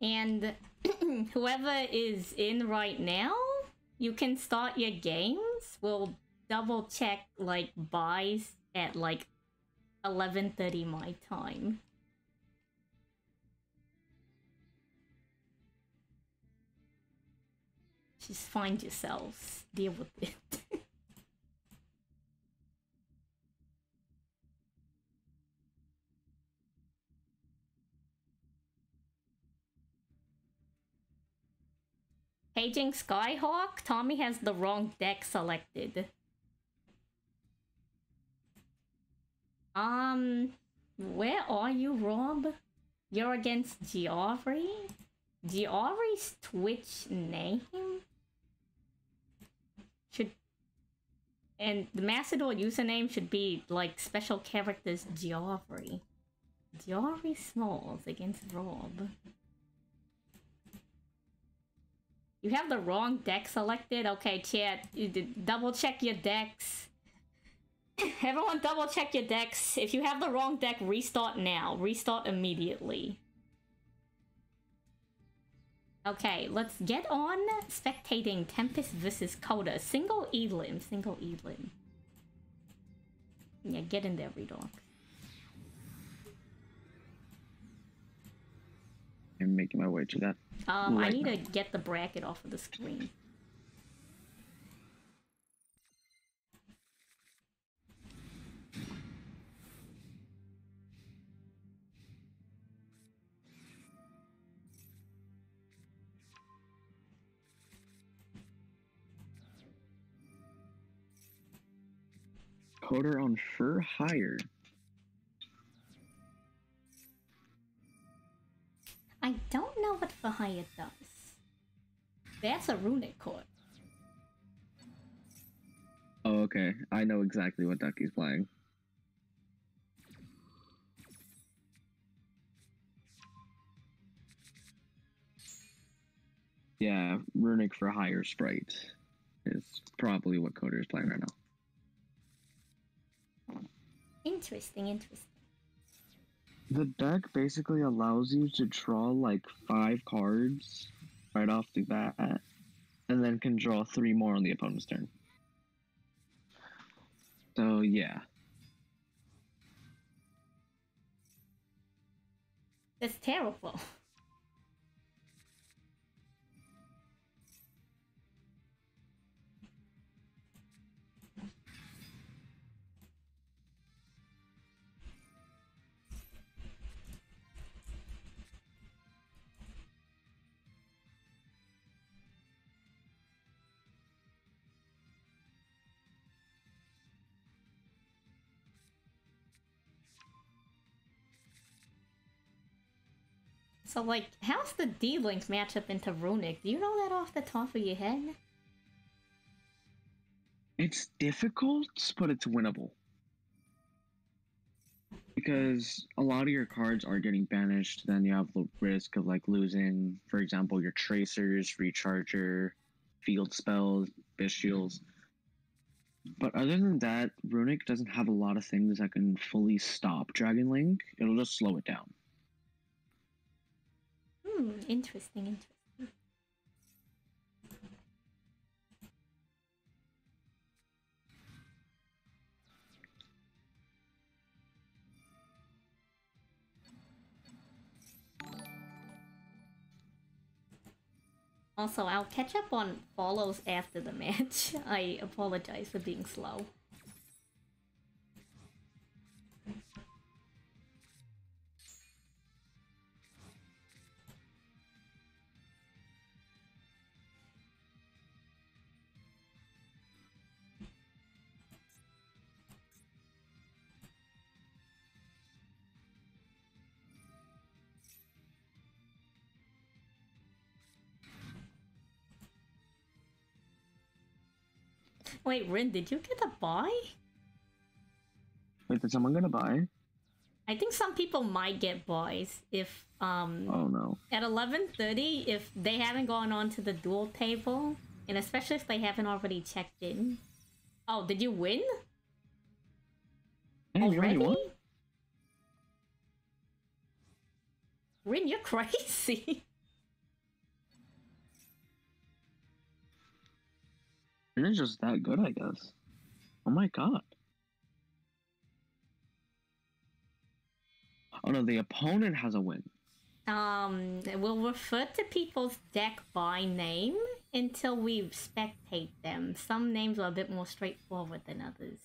And whoever is in right now, you can start your games. We'll double check, like, buys at, like, 11:30 my time. Just find yourselves. Deal with it. Paging Skyhawk? Tommy has the wrong deck selected. Where are you, Rob? You're against Giorgi? Giorgi's Twitch name? And the Macedor username should be, like, special characters Giorgi. Giorgi Smalls against Rob. You have the wrong deck selected? Okay, chat, double check your decks. Everyone double check your decks. If you have the wrong deck, restart now. Restart immediately. Okay, let's get on spectating Tempest versus Coda. Single Elim, single Elim. Yeah, get in there, Redog. I'm making my way to that. I need to get the bracket off of the screen. Coder on Fur Hire. I don't know what Fahaya does. That's a runic court. Oh, okay. I know exactly what deck he's playing. Yeah, Runic for Hire Sprite is probably what Coder is playing right now. Interesting, interesting. The deck basically allows you to draw like 5 cards right off the bat, and then can draw 3 more on the opponent's turn. So yeah. That's terrible. So, like, how's the D-Link matchup into Runic? Do you know that off the top of your head? It's difficult, but it's winnable. Because a lot of your cards are getting banished, then you have the risk of, like, losing, for example, your Tracers, Recharger, Field Spells, Bestials. But other than that, Runic doesn't have a lot of things that can fully stop Dragon Link. It'll just slow it down. Interesting, interesting. Also, I'll catch up on follows after the match. I apologize for being slow. Wait, Rin, did you get a buy? Wait, is someone gonna buy? I think some people might get buys if, Oh no. at 11:30, if they haven't gone on to the duel table, and especially if they haven't already checked in. Oh, did you win? Hey, you already won? Rin, you're crazy. You're just that good, I guess. Oh my god. Oh no, the opponent has a win. We'll refer to people's deck by name until we spectate them. Some names are a bit more straightforward than others.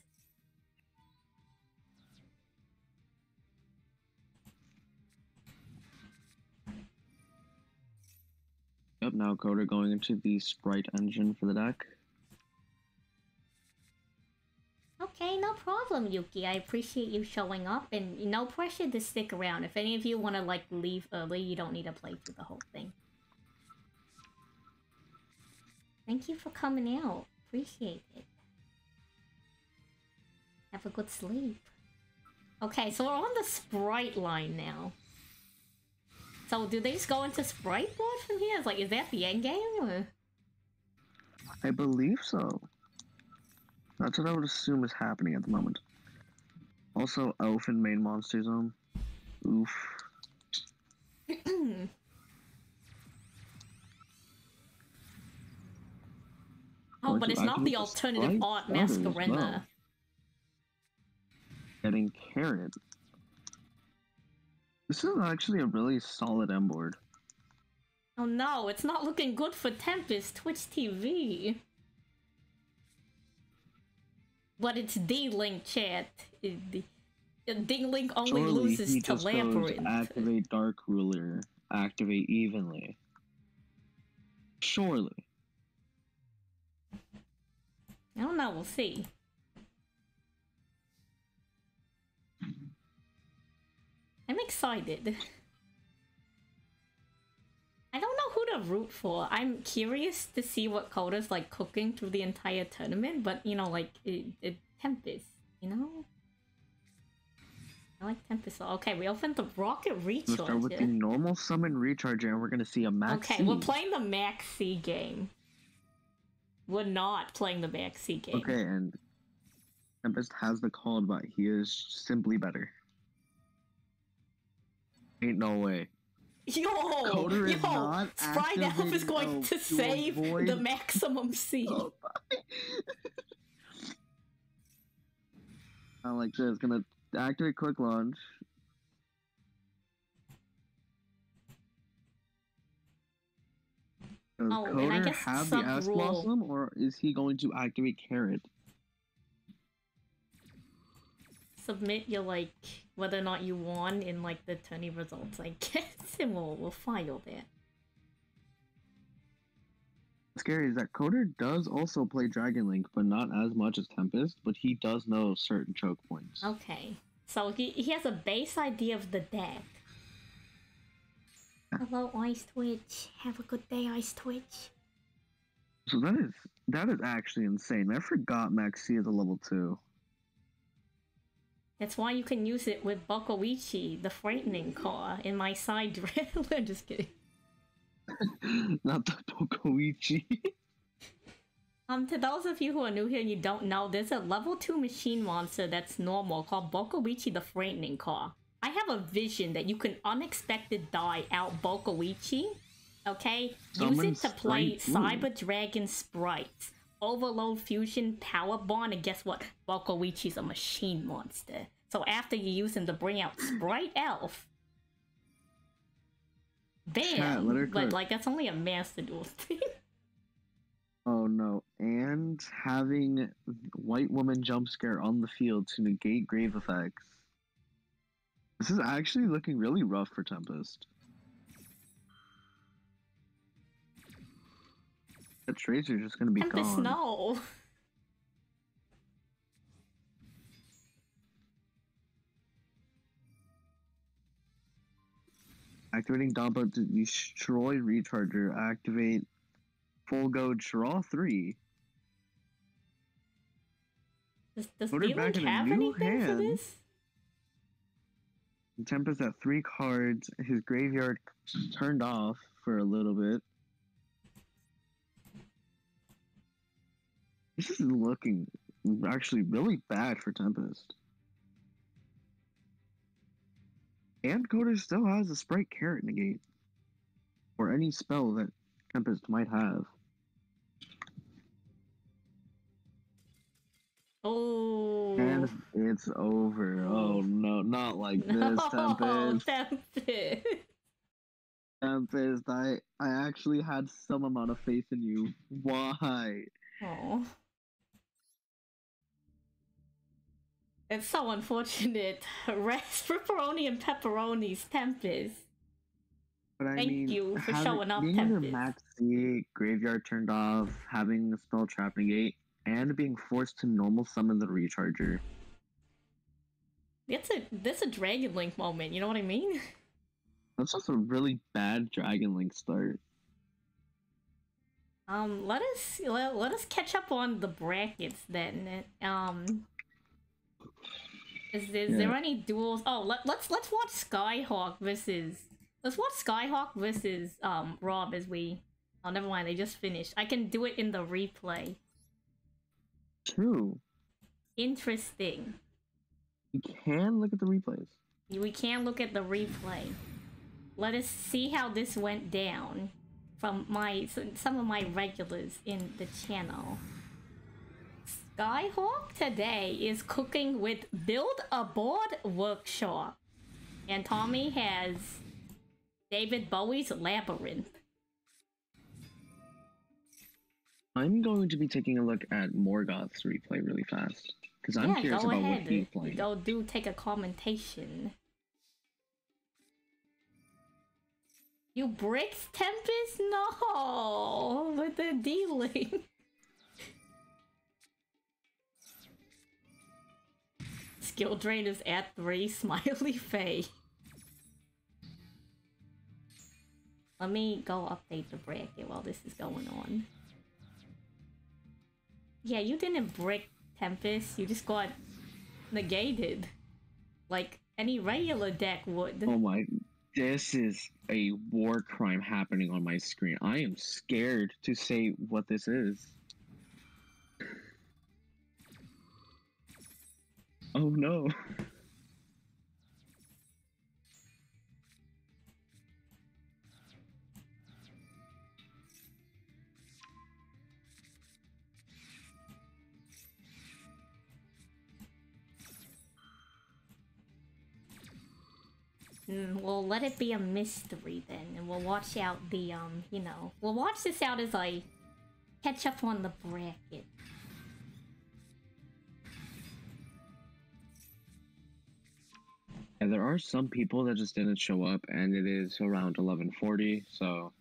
Yep, now Coder going into the sprite engine for the deck. Okay, no problem, Yuki. I appreciate you showing up, and no pressure to stick around. If any of you want to, like, leave early, you don't need to play through the whole thing. Thank you for coming out. Appreciate it. Have a good sleep. Okay, so we're on the sprite line now. So do they just go into sprite board from here? It's like, is that the end game? Or? I believe so. That's what I would assume is happening at the moment. Also, Elf in main monster zone. Oof. Oh, but it's not the alternative art Masquerena. Well. Getting Carrot. This is actually a really solid M board. Oh no, it's not looking good for Tempest TwitchTV. But it's D-Link, chat. D-Link only Surely loses to Labyrinth. Activate Dark Ruler. Activate evenly. Surely. I don't know, we'll see. I'm excited. I don't know who to root for. I'm curious to see what Coda's like cooking through the entire tournament, but you know, like Tempest, you know? I like Tempest. Okay, we opened the Rocket Recharger. Let's start with the normal summon Recharger, and we're gonna see a Max Okay, C. we're playing the Max C game. We're not playing the Max C game. Okay, and Tempest has the called, but he is simply better. Ain't no way. Yo! Coder is not Sprite Elf is going to save the maximum C. Oh, I like this. Gonna activate quick launch. Does Coder have the S Blossom, or is he going to activate Carrot? Submit your, like, whether or not you won in, like, the tourney results, I guess, and we'll file that. What's scary is that Coder does also play Dragon Link, but not as much as Tempest, but he does know certain choke points. Okay. So he has a base idea of the deck. Hello, Ice Twitch. Have a good day, Ice Twitch. So that is actually insane. I forgot Maxi is a level 2. That's why you can use it with Bokoichi, the frightening car, in my side drill. I'm just kidding. Not the Bokoichi. To those of you who are new here and you don't know, there's a level 2 machine monster that's normal called Bokoichi the Frightening Car. I have a vision that you can unexpected die out Bokoichi, okay? Use it to play Cyber Dragon Sprites. Overload Fusion, Power Bond, and guess what? Bokoichi's a machine monster. So after you use him to bring out Sprite Elf, bam! But like that's only a Master Duel thing. Oh no, and having White Woman jump scare on the field to negate grave effects. This is actually looking really rough for Tempest. That Tracer's just gonna be Tempest, gone. no. Activating Dumpa to destroy Recharger. Activate Full Go Draw 3. Does D-Link have anything for this? Tempest at 3 cards. His graveyard turned off for a little bit. This is looking actually really bad for Tempest. And Coder still has a Sprite Carrot negate. Or any spell that Tempest might have. Oh. And it's over. Oh no, not like this, Tempest. Tempest. Tempest, I actually had some amount of faith in you. Why? Oh. It's so unfortunate. Rest pepperoni and pepperoni's Tempest. But I Thank mean, you for showing up, being in your Tempest. max C, graveyard turned off, having the spell trap negate, and being forced to normal summon the recharger. That's a Dragon Link moment, you know what I mean? That's just a really bad Dragon Link start. Let us catch up on the brackets then. Is there any duels? Oh, let's watch Skyhawk versus. Let's watch Skyhawk versus Rob as we. Oh, never mind. They just finished. I can do it in the replay. True. Interesting. You can look at the replays. We can look at the replay. Let us see how this went down from some of my regulars in the channel. Skyhawk today is cooking with Build a Board Workshop. And Tommy has David Bowie's Labyrinth. I'm going to be taking a look at Morgoth's replay really fast. Because I'm curious about what he's playing. Go do take a commentation. You bricked Tempest? No! With the D-Link. Skill drain is at 3, smiley face. Let me go update the bracket while this is going on. Yeah, you didn't brick Tempest, you just got negated. Like any regular deck would. Oh my, this is a war crime happening on my screen. I am scared to say what this is. Oh no. Well, let it be a mystery then, and we'll watch out the, you know, we'll watch this out as I catch up on the bracket. And there are some people that just didn't show up, and it is around 11:40, so...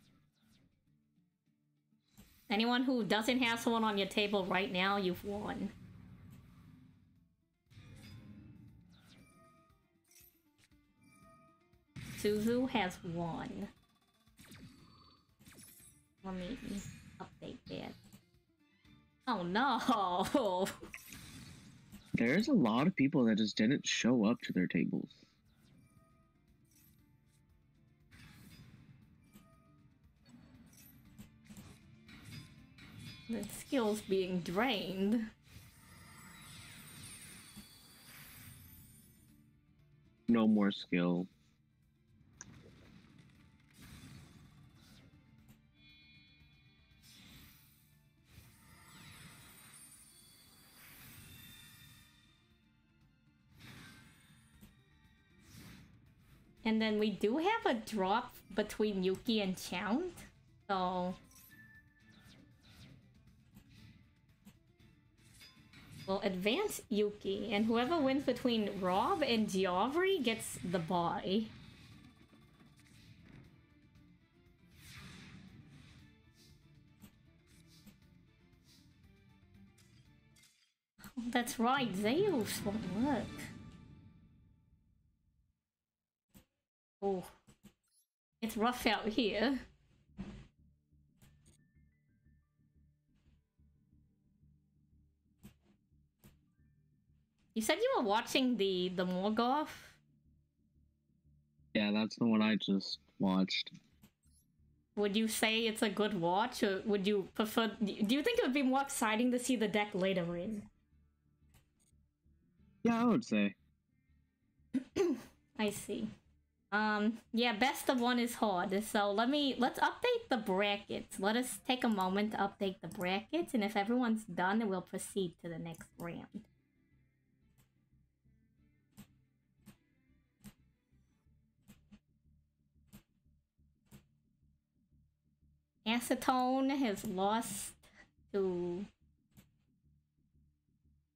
Anyone who doesn't have someone on your table right now, you've won. Suzu has won. Let me update that. Oh no! There's a lot of people that just didn't show up to their tables. The skill's being drained. No more skill. And then we do have a drop between Yuki and Chount, so... We'll advance Yuki, and whoever wins between Rob and Giovri gets the bye. Oh, that's right, Zeus won't work. Oh, it's rough out here. You said you were watching the Morgoth? Yeah, that's the one I just watched. Would you say it's a good watch, or would you prefer... Do you think it would be more exciting to see the deck later in? Yeah, I would say. I see. Yeah, best of one is hard, so let's update the brackets. Let us take a moment to update the brackets, and if everyone's done, then we'll proceed to the next round. Acetone has lost to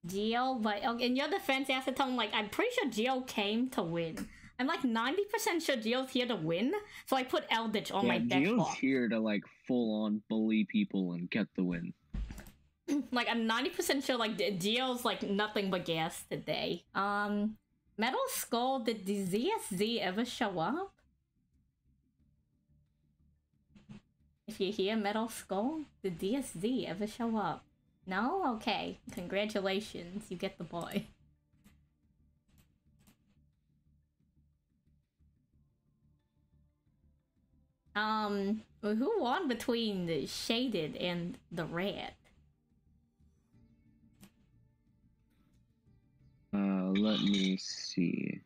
Geo, but in your defense, Acetone, like, I'm pretty sure Geo came to win. I'm like 90% sure Geo's here to win, so I put Eldritch on my deck. Geo's here to like full on bully people and get the win. Like, I'm 90% sure like Geo's like nothing but gas today. Metal Skull, did the ZSZ ever show up? If you hear Metal Skull, did DSZ ever show up? No? Okay. Congratulations, you get the boy. Who won between the Shaded and the Rat? Let me see.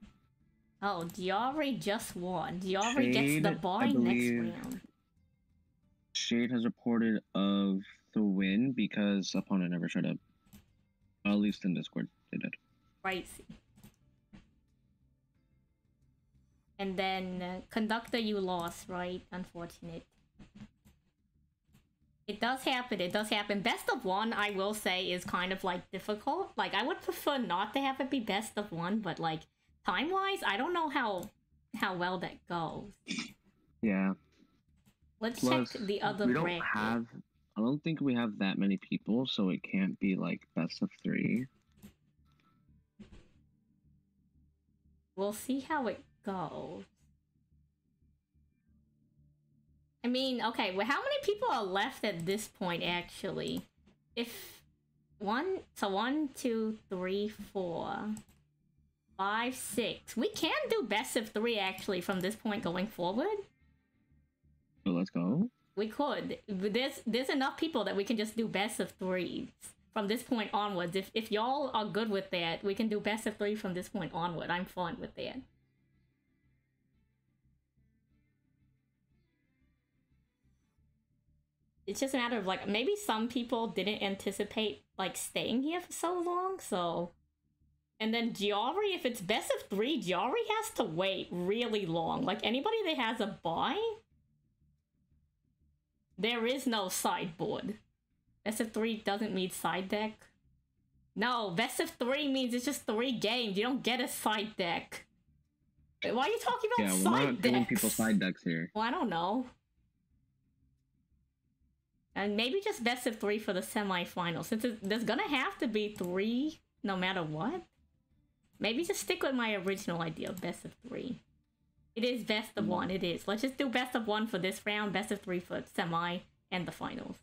Oh, Diori just won. Diori gets the boy next round. Shade has reported of the win because opponent never showed up. At least in Discord, they did. Crazy. And then, Conductor, you lost, right? Unfortunate. It does happen, it does happen. Best of one, I will say, is kind of, like, difficult. Like, I would prefer not to have it be best of one, but, like, time-wise, I don't know how well that goes. Yeah. Let's check the other bracket. I don't think we have that many people, so it can't be, like, best of 3. We'll see how it goes. I mean, okay, well, how many people are left at this point, actually? If... 1, 2, 3, 4... 5, 6. We can do best of 3, actually, from this point going forward. So let's go. We could. There's enough people that we can just do best of 3s from this point onwards. If y'all are good with that, we can do best of 3 from this point onward. I'm fine with that. It's just a matter of, like, maybe some people didn't anticipate, like, staying here for so long, so... And then Giori, if it's best of 3, Giori has to wait really long. Like, anybody that has a buy, there is no sideboard. Best of 3 doesn't mean side deck. No, best of 3 means it's just 3 games. You don't get a side deck. Why are you talking about side decks? Yeah, we're not giving people side decks here. Well, I don't know. And maybe just best of 3 for the semifinals, since there's gonna have to be 3 no matter what. Maybe just stick with my original idea of best of 3. It is best of 1, it is. Let's just do best of 1 for this round, best of 3 for semi and the finals.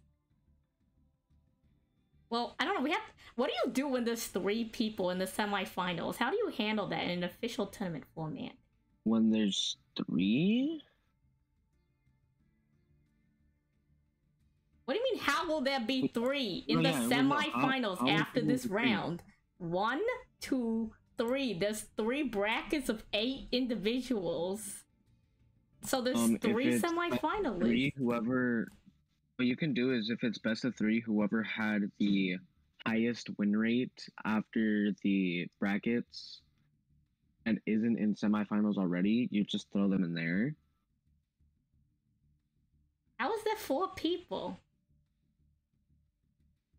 Well, I don't know, what do you do when there's 3 people in the semifinals? How do you handle that in an official tournament format? When there's 3? What do you mean, how will there be 3 in the semifinals after this round? 1, 2, 3. There's 3 brackets of 8 individuals. So there's 3 semifinalists. What you can do is, if it's best of 3, whoever had the highest win rate after the brackets and isn't in semifinals already, you just throw them in there. How is there 4 people?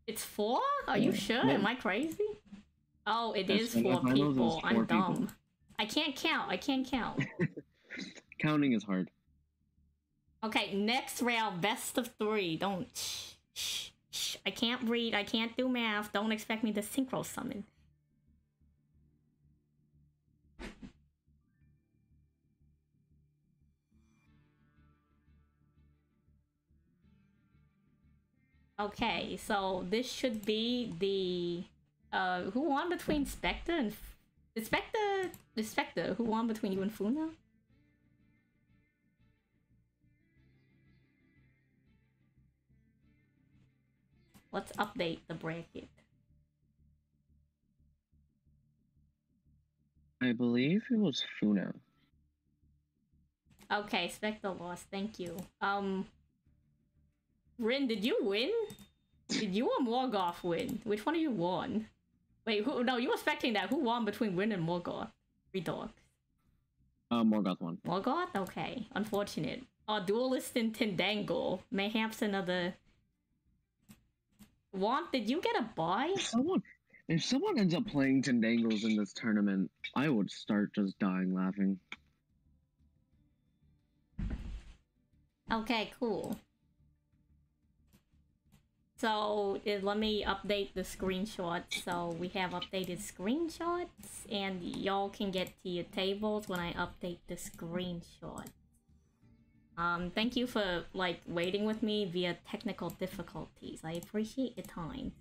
It's 4? Are you sure? Am I crazy? Oh, it is 4 people. I'm dumb. I can't count. I can't count. Counting is hard. Okay, next round, best of 3. Don't... Shh. I can't read. I can't do math. Don't expect me to synchro summon. Okay, so this should be the... who won between Spectre and... The Spectre, who won between you and Funa? Let's update the bracket. I believe it was Funa. Okay, Spectre lost, thank you. Rin, did you win? Did you or Morgoth win? Which one of you won? Wait, who? No, you were expecting that. Who won between Rin and Morgoth? 3 dogs. Morgoth won. Morgoth? Okay. Unfortunate. Duelist in Tendangle. Mayhaps another... Want, did you get a buy? If someone ends up playing Tendangles in this tournament, I would start just dying laughing. Okay, cool. So, let me update the screenshots. So, we have updated screenshots, and y'all can get to your tables when I update the screenshot. Thank you for, like, waiting with me via technical difficulties. I appreciate your time.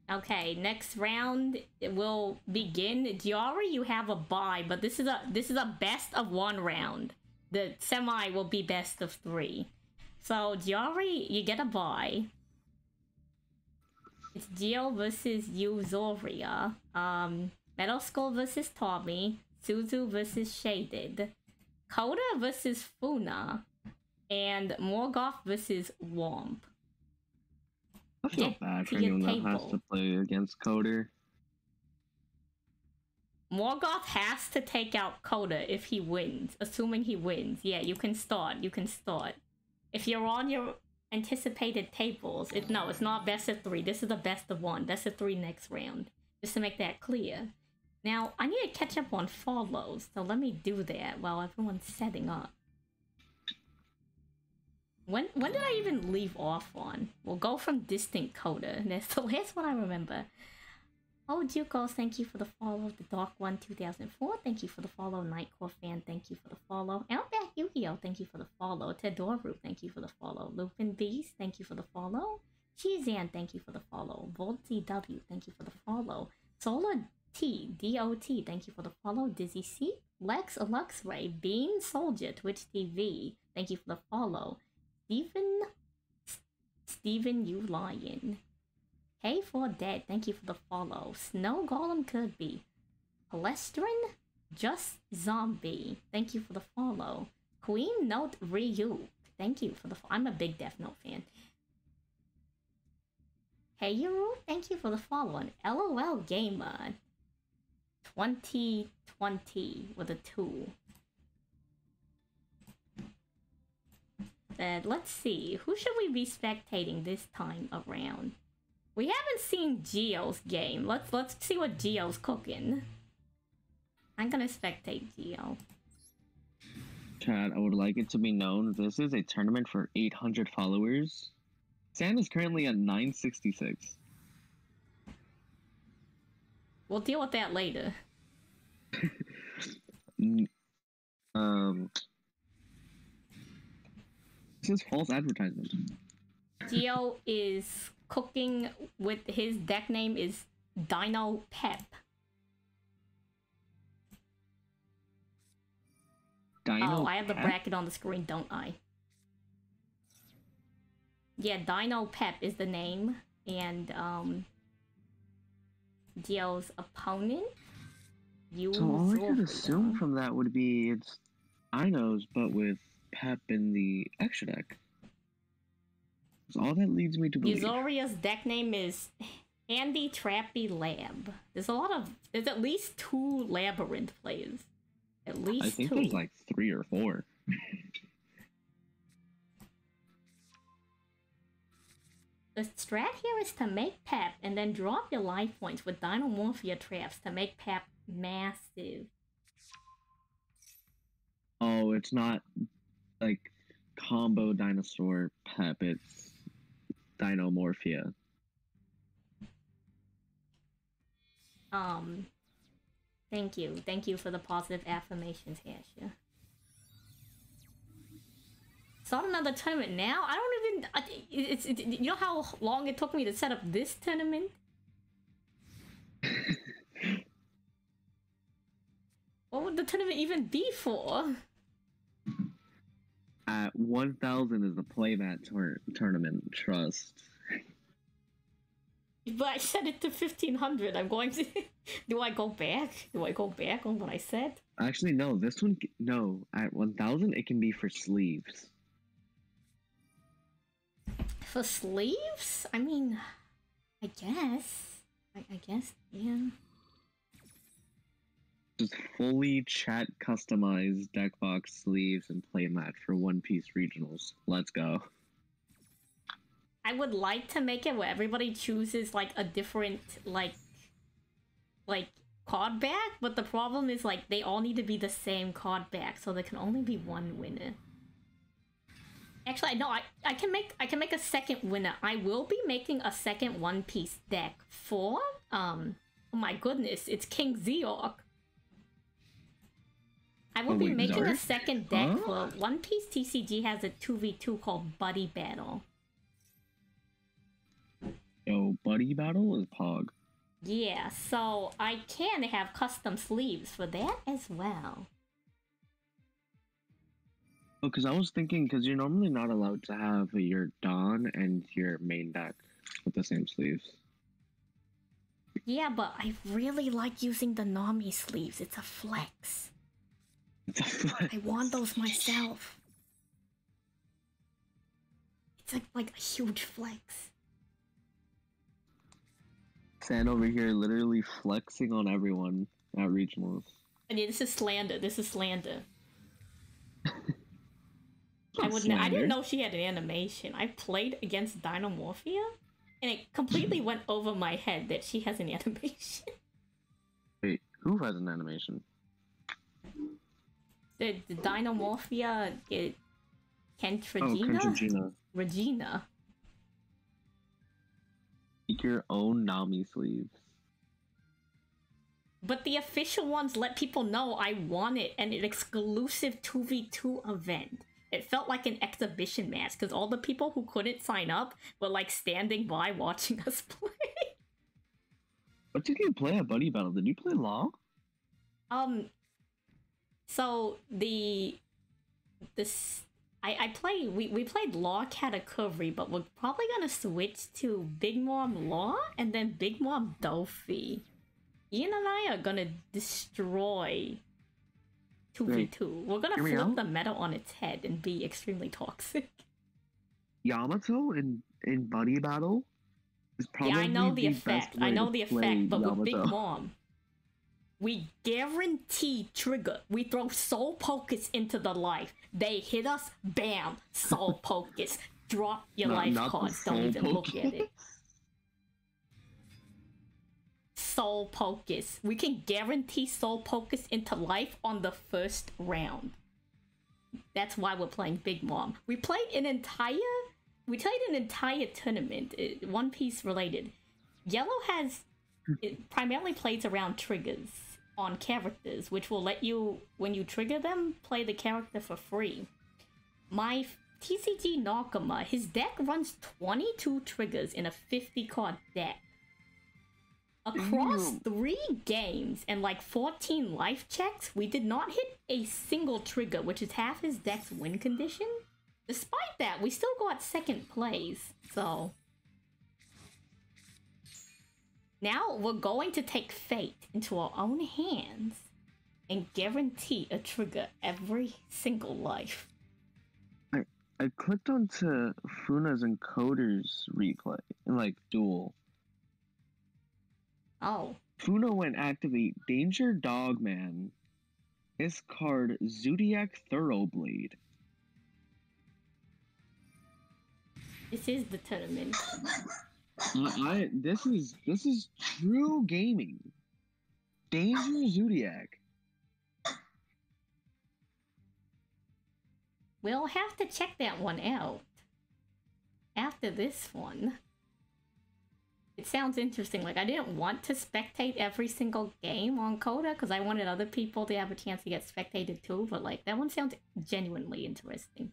Okay, next round will begin. Diari, you have a bye, but this is a best of 1 round. The semi will be best of 3. So Diari, you get a bye. It's Gio versus Yuzoria. Metal Skull versus Tommy. Suzu versus Shaded. Koda versus Funa. And Morgoth versus Womp. I feel bad for anyone that has to play against Coder. Morgoth has to take out Coda if he wins, assuming he wins. Yeah, you can start. You can start. If you're on your anticipated tables, no, it's not best of 3. This is the best of 1. Best of 3 next round. Just to make that clear. Now, I need to catch up on follows, so let me do that while everyone's setting up. When did I even leave off on? We'll go from Distant Coda. That's the last one I remember. Oh, Jukos, thank you for the follow. The Dark One 2004, thank you for the follow. Nightcore Fan, thank you for the follow. Outback Yu-Gi-Oh, thank you for the follow. Tedoru, thank you for the follow. Lupin Beast, thank you for the follow. Chizan, thank you for the follow. Volty W, thank you for the follow. Solar T, DOT, thank you for the follow. Dizzy C, Lex Luxray, Bean Soldier, Twitch TV, thank you for the follow. Steven U Lion. K4 Dead, thank you for the follow. Snow Golem Kirby. Palestrin, Just Zombie, thank you for the follow. Queen Note Ryu, thank you for the follow. I'm a big Death Note fan. Hey Yuru, thank you for the follow. And LOL Gamer 2020 with a 2. Let's see, who should we be spectating this time around? We haven't seen Gio's game. Let's see what Gio's cooking. I'm gonna spectate Gio. Chad, I would like it to be known this is a tournament for 800 followers. San is currently at 966. We'll deal with that later. This is false advertisement. Gio is cooking with his deck name is Dino Pep. Dino I have the Pep? bracket on the screen, don't I? Yeah, Dino Pep is the name, and Gio's opponent. So all I could assume from that would be it's Dinos, but with Pep in the extra deck. That's all that leads me to believe. Yuzoria's deck name is Handy Trappy Lab. There's at least 2 Labyrinth players. At least 2. I think there's like 3 or 4. The strat here is to make Pep and then drop your life points with Dinomorphia traps to make Pep massive. Oh, it's not like combo dinosaur Pep, it's Dinomorphia. Thank you. Thank you for the positive affirmations, Asha. Start another tournament now? I don't even... you know how long it took me to set up this tournament? What would the tournament even be for? At 1,000 is the playmat tournament, trust. But I set it to 1,500. I'm going to... Do I go back? Do I go back on what I said? Actually, no. This one... No. At 1,000, it can be for sleeves. For sleeves? I mean... I guess. I guess, yeah. Just fully chat customized deck box sleeves and playmat for One Piece regionals. Let's go. I would like to make it where everybody chooses like a different like card back, but the problem is like they all need to be the same card back, so there can only be one winner. Actually, no, I can make a second winner. I will be making a second One Piece deck for oh my goodness, it's King Zeok. I will be making a second deck for One Piece TCG has a 2v2 called Buddy Battle. Yo, Buddy Battle is Pog. Yeah, so I can have custom sleeves for that as well. Oh, because I was thinking, because you're normally not allowed to have your Dawn and your main deck with the same sleeves. Yeah, but I really like using the Nami sleeves. It's a flex. It's a flex. I want those myself. It's like a huge flex. Sand over here literally flexing on everyone at regionals. And yeah, this is slander. This is slander. I didn't know she had an animation. I played against Dynamorphia, and it completely went over my head that she has an animation. Wait, who has an animation? The Dynamorphia, Kentragina? Regina. Regina. Make your own Nami sleeves. But the official ones let people know I want it, and an exclusive 2v2 event. It felt like an exhibition match, because all the people who couldn't sign up were like standing by watching us play. What did you play at Buddy Battle? Did you play Law? So we played Law Katakuri, but we're probably gonna switch to Big Mom Law and then Big Mom Dofi. Ian and I are gonna destroy 2v2. We're gonna flip the meta on its head and be extremely toxic. Yamato in Buddy Battle is probably I know the effect. But Yamato. with Big Mom, we guarantee trigger. We throw Soul Pocus into the life. They hit us, bam, Soul Pocus. Drop your life cards. Don't even look at it. Soul Pocus. We can guarantee Soul Pocus into life on the first round. That's why we're playing Big Mom. We played an entire tournament, One Piece related. Yellow it primarily plays around triggers on characters, which will let you, when you trigger them, play the character for free. My TCG Nakama, his deck runs 22 triggers in a 50-card deck. Across 3 games and like 14 life checks, we did not hit a single trigger, which is half his deck's win condition. Despite that, we still got second place, so... Now we're going to take fate into our own hands and guarantee a trigger every single life. I clicked onto Funa's encoder's replay in like Duel. Oh. Funa went activate Danger Dogman. Discard Zodiac Thoroughblade. This is the tournament. This is true gaming. Danger Zodiac. We'll have to check that one out after this one. It sounds interesting. Like, I didn't want to spectate every single game on Coda because I wanted other people to have a chance to get spectated too, but like, that one sounds genuinely interesting.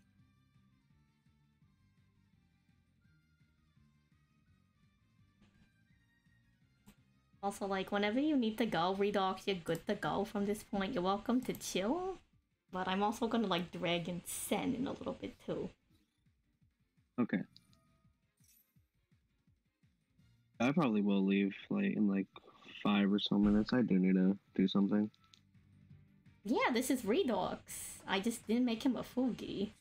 Also, like, whenever you need to go, Redox, you're good to go from this point. You're welcome to chill. But I'm also gonna, like, drag and send in a little bit, too. Okay. I probably will leave, like, in, like, 5 or so minutes. I do need to do something. Yeah, this is Redox. I just didn't make him a Fugi.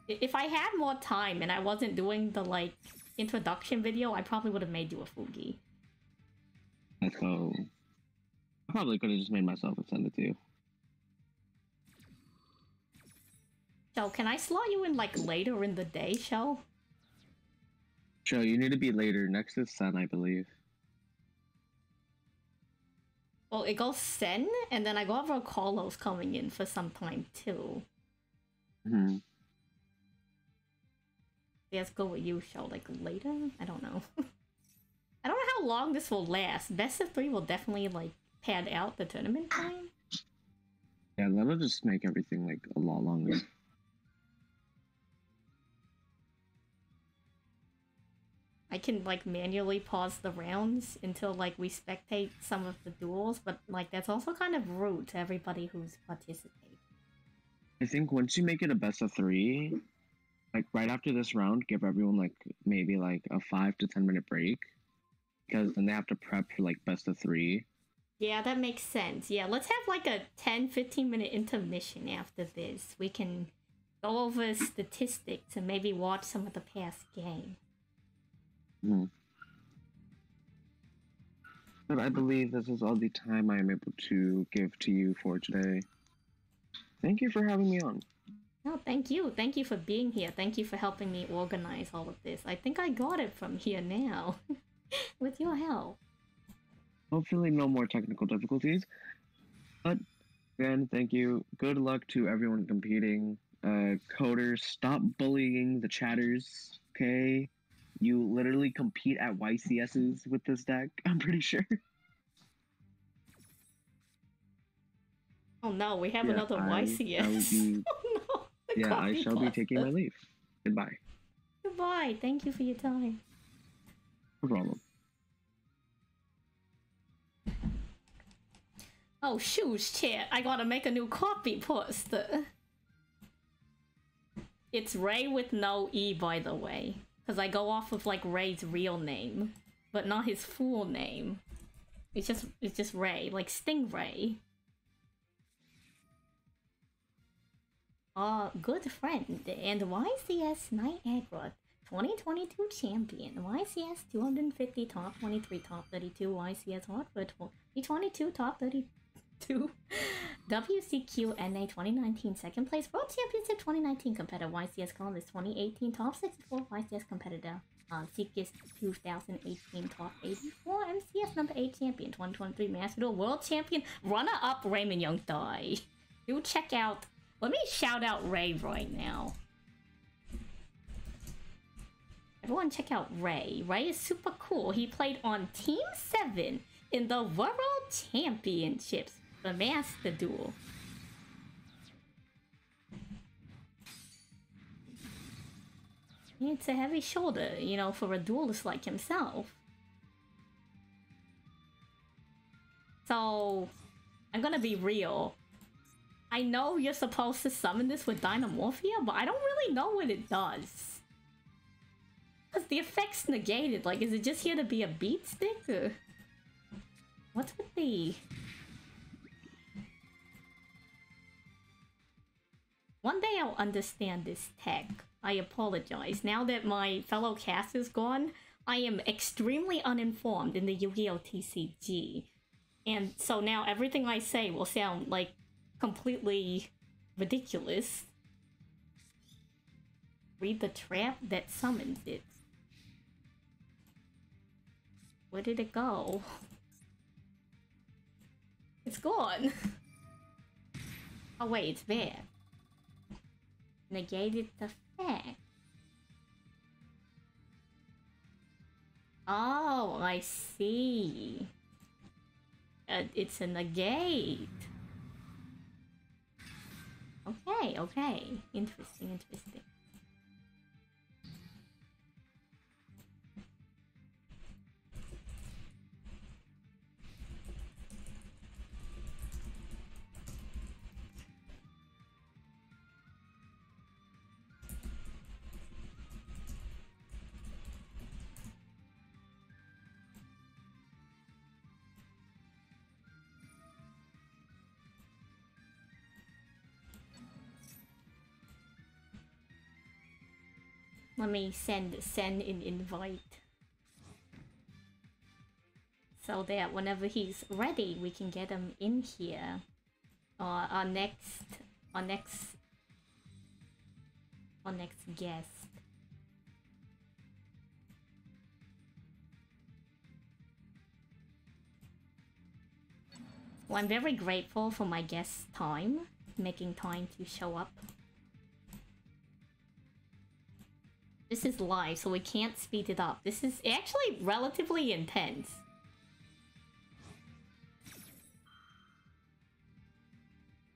If I had more time and I wasn't doing the, like, introduction video, I probably would have made you a Fugi. Let's go. I probably could have just made myself and send it to you. So can I slot you in like later in the day, Show? Joe, you need to be later. Next is Sen, I believe. Well, it goes Sen, and then I got Roarkallos coming in for some time too. Hmm. Let's go with you, Show. Like later? I don't know. I don't know how long this will last. Best of 3 will definitely like pad out the tournament time. Yeah, that'll just make everything like a lot longer. I can like manually pause the rounds until like we spectate some of the duels, but like that's also kind of rude to everybody who's participating. I think once you make it a best of 3, like right after this round, give everyone like maybe like a 5 to 10 minute break, because then they have to prep for like best of 3. Yeah, that makes sense. Yeah, let's have like a 10-15 minute intermission after this. We can go over statistics and maybe watch some of the past game. Hmm. But I believe this is all the time I am able to give to you for today. Thank you for having me on. No, thank you. Thank you for being here. Thank you for helping me organize all of this. I think I got it from here now. With your help. Hopefully no more technical difficulties. But again, thank you. Good luck to everyone competing. Coders, stop bullying the chatters, okay? You literally compete at YCSs with this deck, I'm pretty sure. Oh no, we have another YCS. Oh no, I shall be taking my leave. Goodbye. Goodbye. Thank you for your time. No problem. Oh, shoes, chat. I gotta make a new copy post. It's Ray with no E, by the way. Because I go off of, like, Ray's real name. But not his full name. It's just Ray. Like, Stingray. Good friend. And YCS Niagara 2022 champion. YCS 250 top 23 top 32. YCS Hartford 2022 top 32. WCQ NA 2019 second place. World Championship 2019 competitor. YCS Columbus 2018 top 64. YCS competitor. Seekis 2018 top 84. MCS number 8 champion. 2023 Master Duel World Champion. Runner up Raymond Young Thai. Do check out. Let me shout out Ray right now. Everyone check out Ray. Ray is super cool. He played on Team 7 in the World Championships. The Master Duel. It's a heavy shoulder, you know, for a duelist like himself. So, I'm gonna be real. I know you're supposed to summon this with Dynamorphia, but I don't really know what it does. Because the effect's negated. Like, is it just here to be a beat stick? Or... What's with the... One day I'll understand this tech. I apologize. Now that my fellow cast is gone, I am extremely uninformed in the Yu-Gi-Oh! TCG. And so now everything I say will sound like completely ridiculous. Read the trap that summons it. Where did it go? It's gone. Oh wait, it's there. Negated the fact. Oh, I see. It's a negate. Okay, okay. Interesting, interesting. Let me send an invite. so that whenever he's ready, we can get him in here. Our next guest. Well, I'm very grateful for my guest's time, making time to show up. This is live, so we can't speed it up. This is actually relatively intense.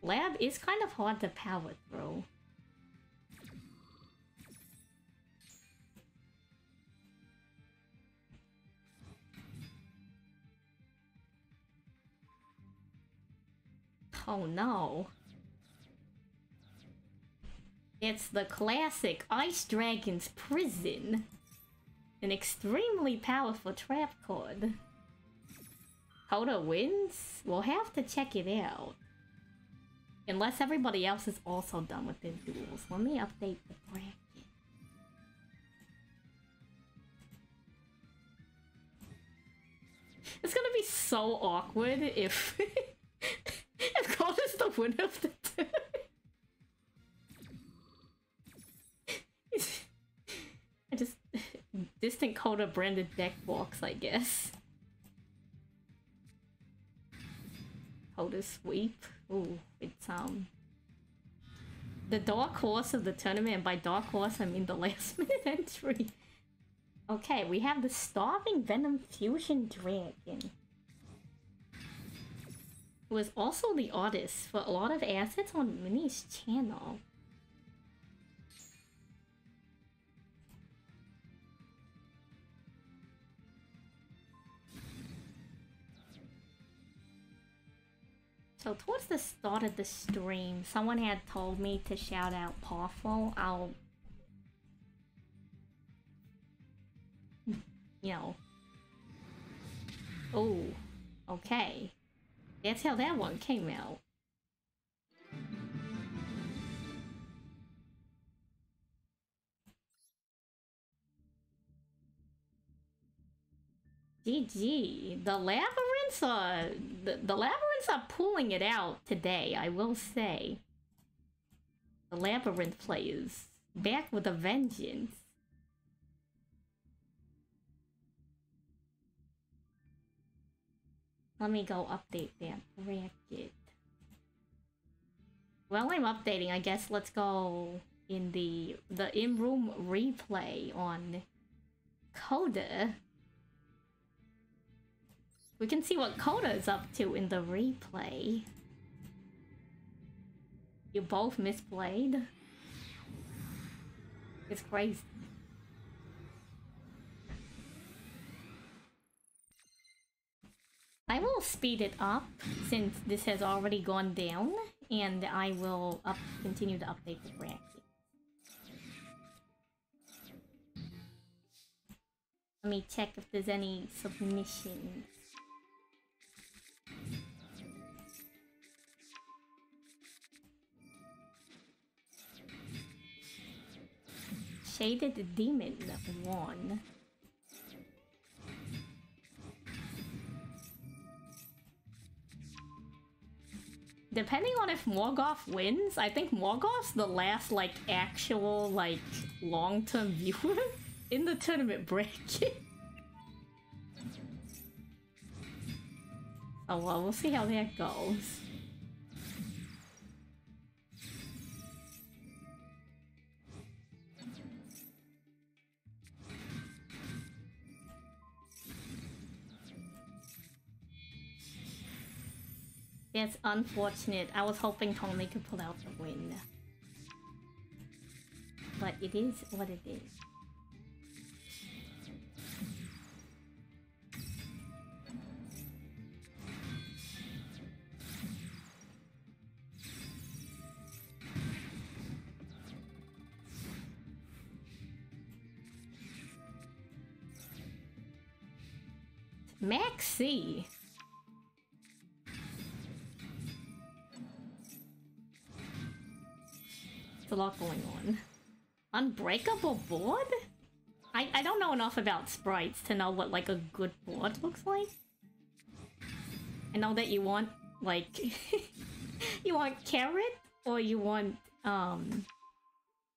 Lab is kind of hard to power through. Oh no. It's the classic Ice Dragon's Prison. An extremely powerful trap card. Coda wins? We'll have to check it out. Unless everybody else is also done with their duels. Let me update the bracket. It's gonna be so awkward if... if Coda's the winner of the tournament. I just... distant Coda branded deck box, I guess. Coda sweep. Ooh, it's the dark horse of the tournament, and by dark horse I mean the last minute entry. Okay, we have the Starving Venom Fusion Dragon, who is also the artist for a lot of assets on Minnie's channel. So towards the start of the stream, someone had told me to shout out Pawful. I'll... you know... Oh, okay. That's how that one came out. GG. The labyrinths are... The labyrinths are pulling it out today, I will say. The labyrinth players. Back with a vengeance. Let me go update that bracket. While I'm updating, I guess let's go in the in-room replay on Coda. We can see what Coda is up to in the replay. You both misplayed. It's crazy. I will speed it up since this has already gone down, and I will continue to update the bracket. Let me check if there's any submissions. Shaded Demon won. Depending on if Morgoth wins, I think Morgoth's the last, like, actual, like, long-term viewer in the tournament bracket. Oh well, we'll see how that goes. It's unfortunate. I was hoping Tommy could pull out the win. But it is what it is. Maxi. There's a lot going on. Unbreakable board? I don't know enough about sprites to know what, like, a good board looks like. I know that you want, like... you want carrot, or you want,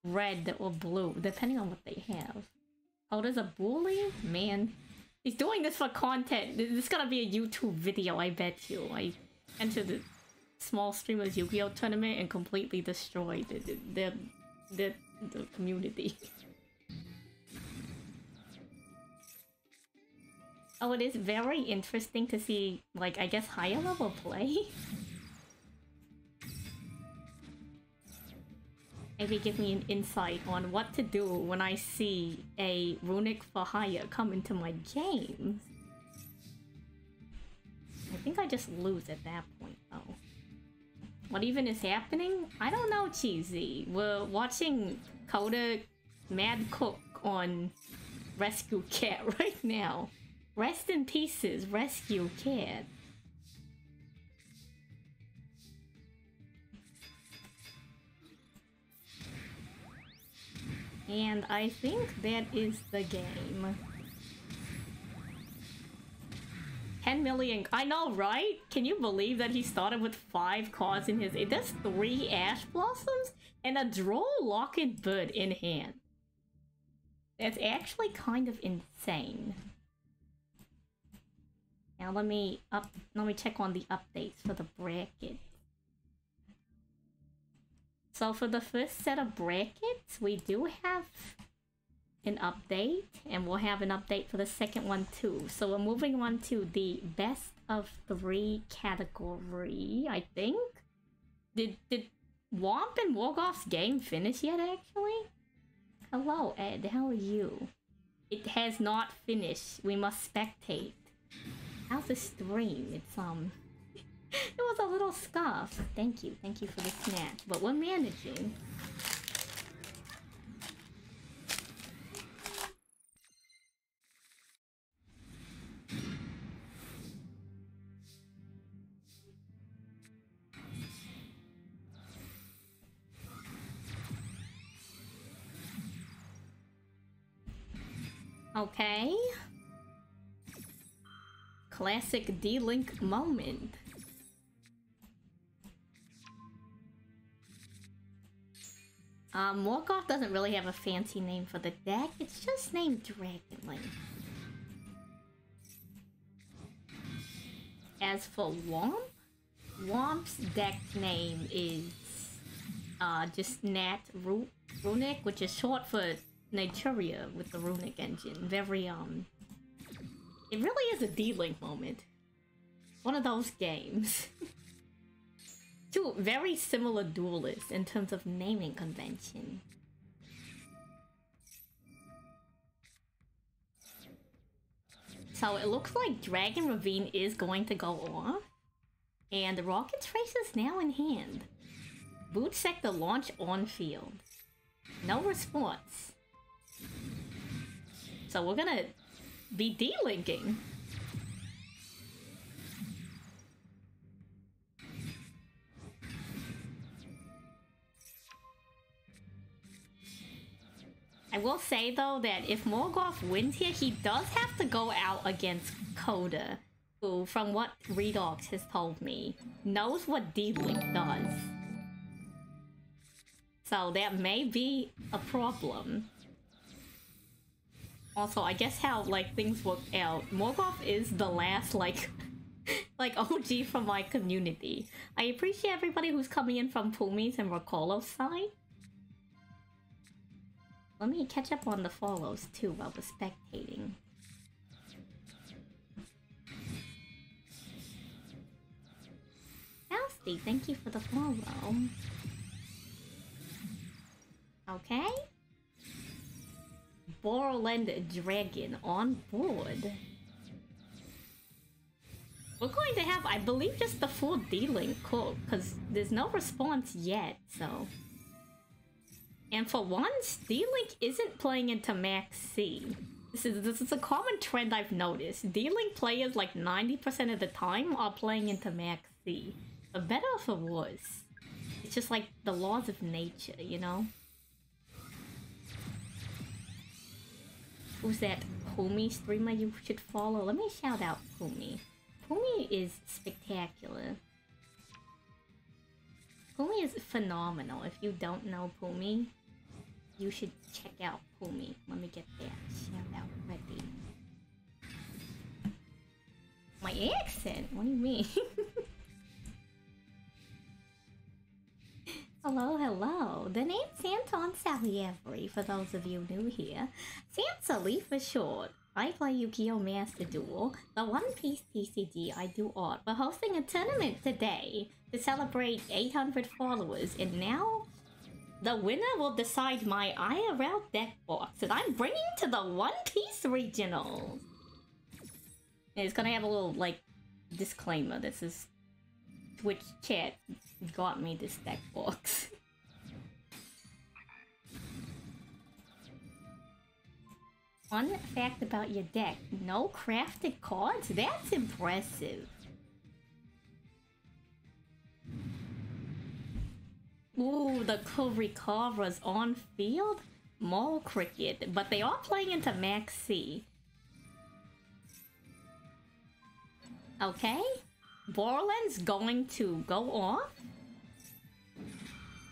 red or blue, depending on what they have. Oh, there's a bully? Man. He's doing this for content. This is gonna be a YouTube video, I bet you. I entered the small streamers Yu-Gi-Oh tournament and completely destroyed the community. Oh, it is very interesting to see, like, I guess higher level play. Maybe give me an insight on what to do when I see a runic for hire come into my games. I think I just lose at that point, though. What even is happening? I don't know, Cheesy. We're watching Coda Mad Cook on Rescue Cat right now. Rest in pieces, Rescue Cat. And I think that is the game. 10 million. I know, right? Can you believe that he started with 5 cards in his... It does 3 Ash Blossoms and a Droll Locket Bird in hand. That's actually kind of insane. Now let me check on the updates for the bracket. So for the first set of brackets, we do have an update, and we'll have an update for the second one too. So we're moving on to the best of 3 category, I think. Did Womp and Morgoth's game finish yet, actually? Hello, Ed, how are you? It has not finished. We must spectate. How's the stream? It's, it was a little scuff. Thank you for the snack. But we're managing. Okay. Classic D-Link moment. Morgoth doesn't really have a fancy name for the deck. It's just named Dragonlink. As for Womp, Womp's deck name is just Nat Runic, which is short for Naturia with the Runic engine. Very it really is a D-Link moment. One of those games. Two very similar duelists in terms of naming convention. So it looks like Dragon Ravine is going to go off. And the Rocket's Race is now in hand. Boot Sector launch on field. No response. So we're gonna be D-linking. I will say though that if Morgoth wins here, he does have to go out against Coda, who, from what Redox has told me, knows what D-Link does. So that may be a problem. Also, I guess how, like, things worked out. Morgoth is the last, like OG from my community. I appreciate everybody who's coming in from Pumi's and Roarkallos' side. Let me catch up on the follows, too, while we're spectating. Alsty, thank you for the follow. Okay. Borland Dragon on board. We're going to have, I believe, just the full D-Link cook, because there's no response yet, so... And for once, D-Link isn't playing into Max C. This is a common trend I've noticed. D-Link players, like 90% of the time, are playing into Max C. For better or for worse. It's just like the laws of nature, you know? Who's that Pumi streamer you should follow? Let me shout out Pumi. Pumi is spectacular. Pumi is phenomenal. If you don't know Pumi, you should check out Pumi. Let me get that shout out ready. My accent? What do you mean? Hello, hello. The name's Anniver-Salie, for those of you new here. SenTTV for short. I play Yu-Gi-Oh! Master Duel, the One Piece TCG I do art. We're hosting a tournament today to celebrate 800 followers, and now the winner will decide my IRL deck box that I'm bringing to the One Piece Regionals. And it's gonna have a little, like, disclaimer. This is Twitch chat got me this deck box. Fun fact about your deck, no crafted cards? That's impressive. Ooh, the Kurikaras on field? Mole Cricket, but they are playing into Max C. Okay, Borland's going to go off.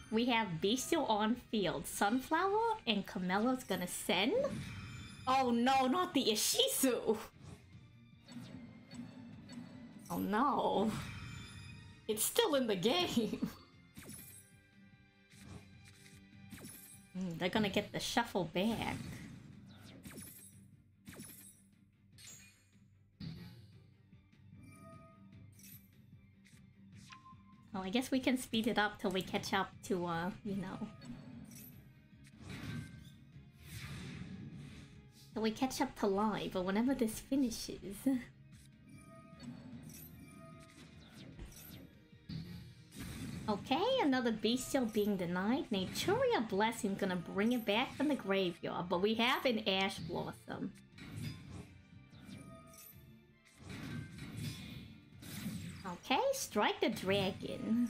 We have Bestial on field, Sunflower, and Camella's gonna send. Oh no, not the Ishizu! Oh no. It's still in the game. They're gonna get the shuffle back. Oh, I guess we can speed it up till we catch up to, you know. Till we catch up to live, or whenever this finishes. Okay, another Bestial being denied. Naturia Blessing's gonna bring it back from the graveyard, but we have an Ash Blossom. Okay, strike the dragon.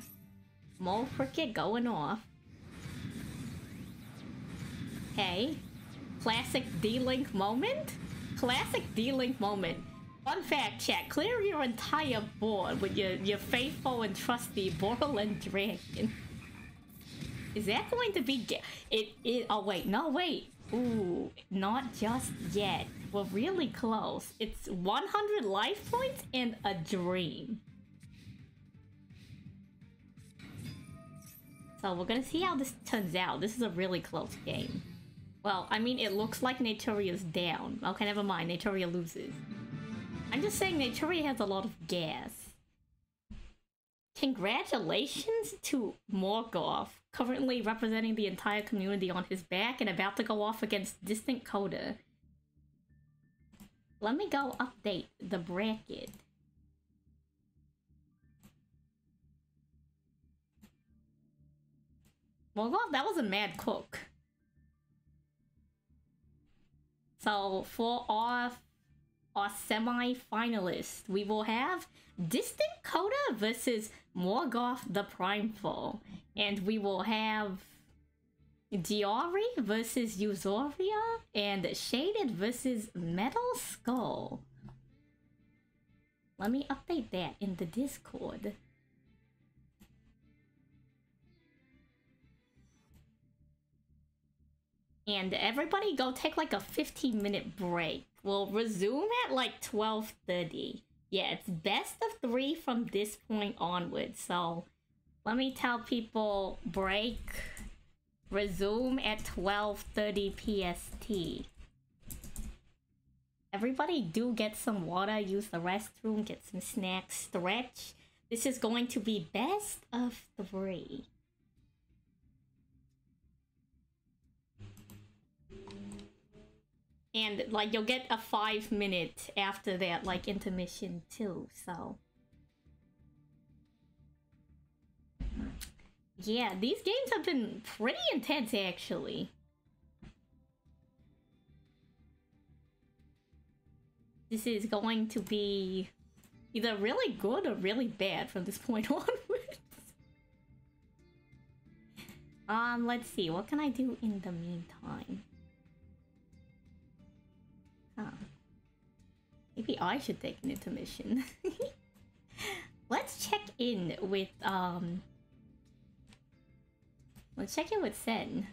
Mole Cricket going off. Okay. Classic D-Link moment? Classic D-Link moment. Fun fact, chat. Clear your entire board with your faithful and trusty Borland Dragon. Is that going to be... oh, wait. No, wait. Ooh, not just yet. We're really close. It's 100 life points and a dream. So we're gonna see how this turns out. This is a really close game. Well, I mean, it looks like Naturia's down. Okay, never mind. Naturia loses. I'm just saying Naturia has a lot of gas. Congratulations to Morgoth, currently representing the entire community on his back and about to go off against Distant Coda. Let me go update the bracket. Morgoth, that was a mad cook. So for our semi-finalists, we will have Distant Coda versus Morgoth the Primeful. And we will have Diori versus Euzoria and Shaded versus Metal Skull. Let me update that in the Discord. And everybody go take like a 15-minute break. We'll resume at like 12:30. Yeah, it's best of 3 from this point onwards. So let me tell people break. Resume at 12:30 PST. Everybody do get some water, use the restroom, get some snacks, stretch. This is going to be best of 3. And, like, you'll get a 5-minute after that, like, intermission, too, so... Yeah, these games have been pretty intense, actually. This is going to be either really good or really bad from this point onwards. Let's see, what can I do in the meantime? Huh. Maybe I should take an intermission. Let's check in with let's check in with Sen.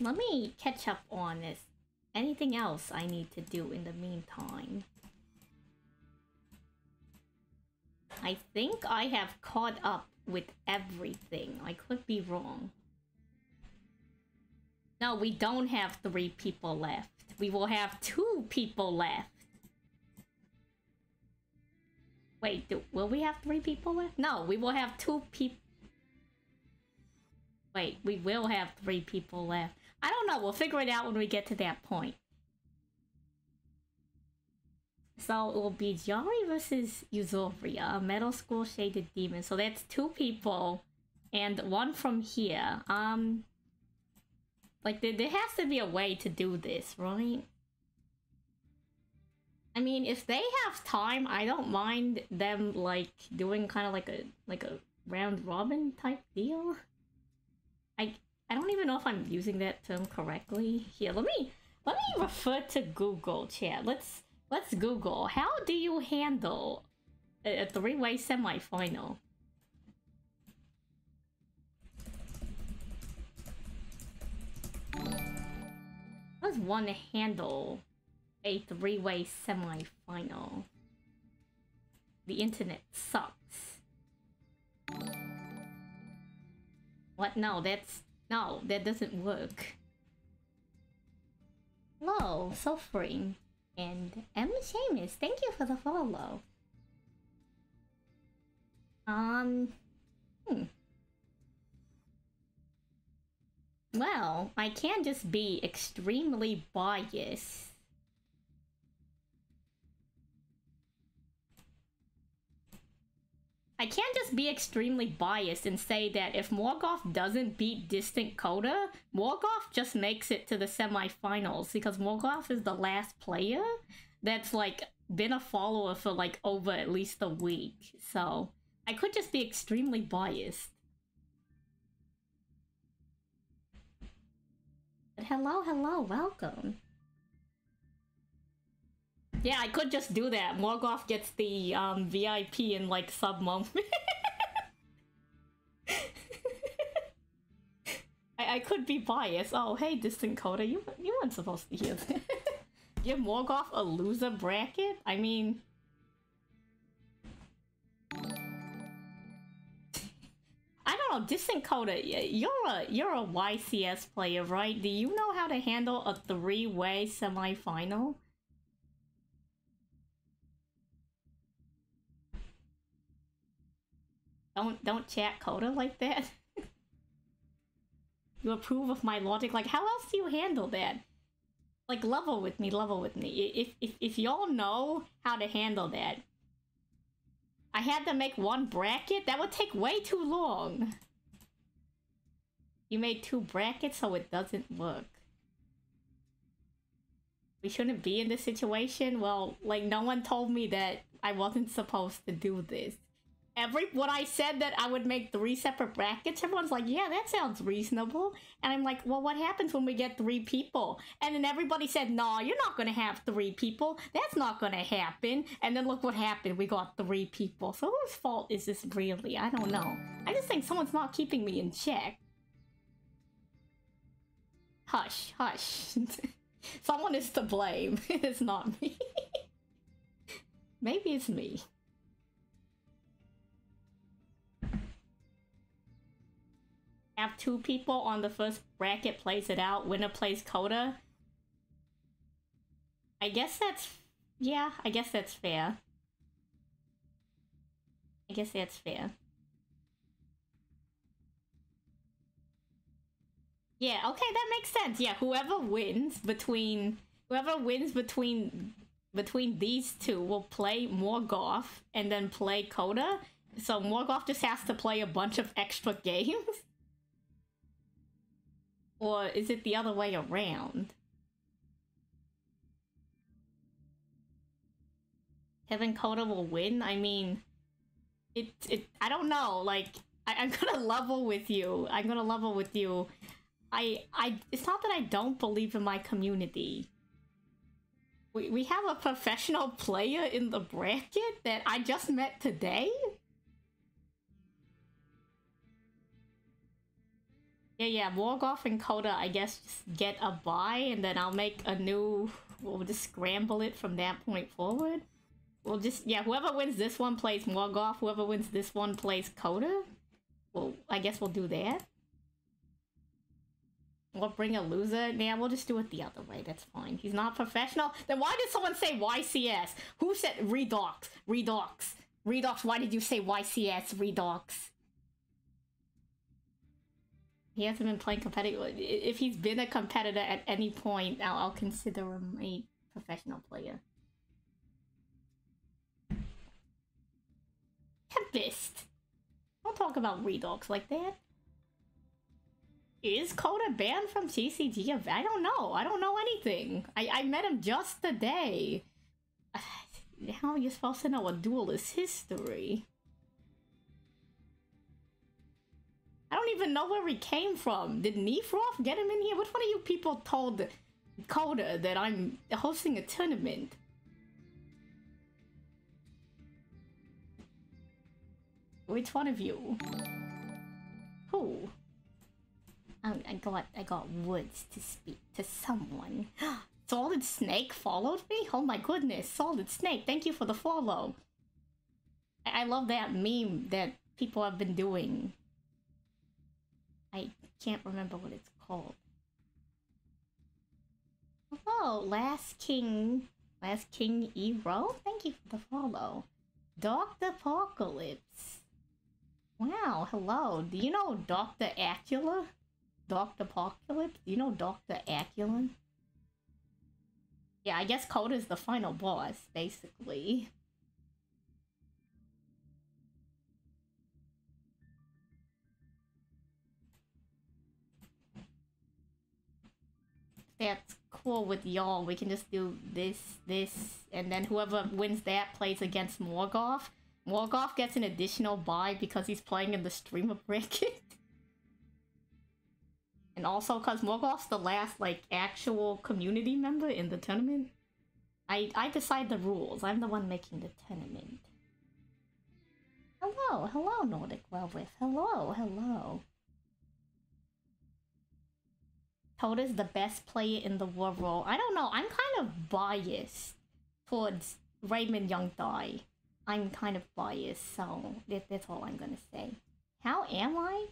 Let me catch up on this. Anything else I need to do in the meantime? I think I have caught up with everything. I could be wrong. No, we don't have 3 people left. We will have 2 people left. Wait, will we have 3 people left? No, we will have 2 people. Wait, we will have 3 people left. I don't know, we'll figure it out when we get to that point. So it will be Jari versus Euphoria, a Metal School Shaded Demon. So that's 2 people and 1 from here. Like there has to be a way to do this, right? I mean, if they have time, I don't mind them like doing kind of like a round robin type deal. I don't even know if I'm using that term correctly. Here, let me refer to Google chat. Let's Google. How do you handle a 3-way semifinal? How does one handle a 3-way semifinal? The internet sucks. What? No, that doesn't work. Hello, Suffering. And M. Seamus, thank you for the follow. Well, I can't just be extremely biased. I can't just be extremely biased and say that if Morgoth doesn't beat Distant Coda, Morgoth just makes it to the semifinals because Morgoth is the last player that's like been a follower for like over at least a week. So I could just be extremely biased. But hello, welcome. Yeah, I could just do that. Morgoth gets the VIP in like sub-moment. I could be biased. Oh, hey, Distant Coda, you weren't supposed to hear that. Give Morgoth a loser bracket? I mean... I don't know, Distant Coda, you're a YCS player, right? Do you know how to handle a 3-way semi-final? Don't chat Coda like that. You approve of my logic? Like, how else do you handle that? Like, level with me. If y'all know how to handle that. I had to make 1 bracket? That would take way too long. You made 2 brackets so it doesn't work. We shouldn't be in this situation? Well, like, no one told me that I wasn't supposed to do this. When I said that I would make 3 separate brackets, everyone's like, yeah, that sounds reasonable. And I'm like, well, what happens when we get 3 people? And then everybody said, no, you're not gonna have 3 people. That's not gonna happen. And then look what happened. We got 3 people. So whose fault is this really? I don't know. I just think someone's not keeping me in check. Hush, hush. Someone is to blame. It's not me. Maybe it's me. Have 2 people on the first bracket plays it out, winner plays Coda. I guess that's... yeah, I guess that's fair. I guess that's fair. Yeah, okay, that makes sense. Yeah, whoever wins between Whoever wins between these two will play Morgoth and then play Coda. So Morgoth just has to play a bunch of extra games. Or is it the other way around? Kevin Coda will win? I mean, I don't know. Like, I'm gonna level with you. I'm gonna level with you. It's not that I don't believe in my community. We have a professional player in the bracket that I just met today? Yeah, Morgoth and Coda, I guess, just get a buy, and then I'll make a new... We'll just scramble it from that point forward. We'll just... Yeah, whoever wins this one plays Morgoth, whoever wins this one plays Coda. Well, I guess we'll do that. We'll bring a loser. Yeah, we'll just do it the other way. That's fine. He's not professional. Then why did someone say YCS? Who said Redox? Redox. Redox, why did you say YCS? Redox. He hasn't been playing competitive. If he's been a competitor at any point, I'll consider him a professional player. Tempest! Don't talk about Redox like that. Is Coda banned from CCG? I don't know. I don't know anything. I met him just today. How are you supposed to know a duelist history? I don't even know where he came from. Did Nefroth get him in here? Which one of you people told Coda that I'm hosting a tournament? Which one of you? Who? I got Woods to speak to someone. Solid Snake followed me? Oh my goodness, Solid Snake, thank you for the follow. I love that meme that people have been doing. I can't remember what it's called. Hello, Last King Ero? Thank you for the follow. Dr. Apocalypse. Wow, hello. Do you know Dr. Acula? Dr. Apocalypse? Do you know Dr. Aculin? Yeah, I guess Coda's the final boss, basically. That's cool with y'all. We can just do this, and then whoever wins that plays against Morgoth. Morgoth gets an additional buy because he's playing in the streamer bracket. And also because Morgoth's the last, like, actual community member in the tournament. I decide the rules. I'm the one making the tournament. Hello, Nordic Wellwith. Hello. Coda's the best player in the world. I don't know. I'm kind of biased towards Raymond Youngthai. I'm kind of biased, so that's all I'm gonna say. How am I?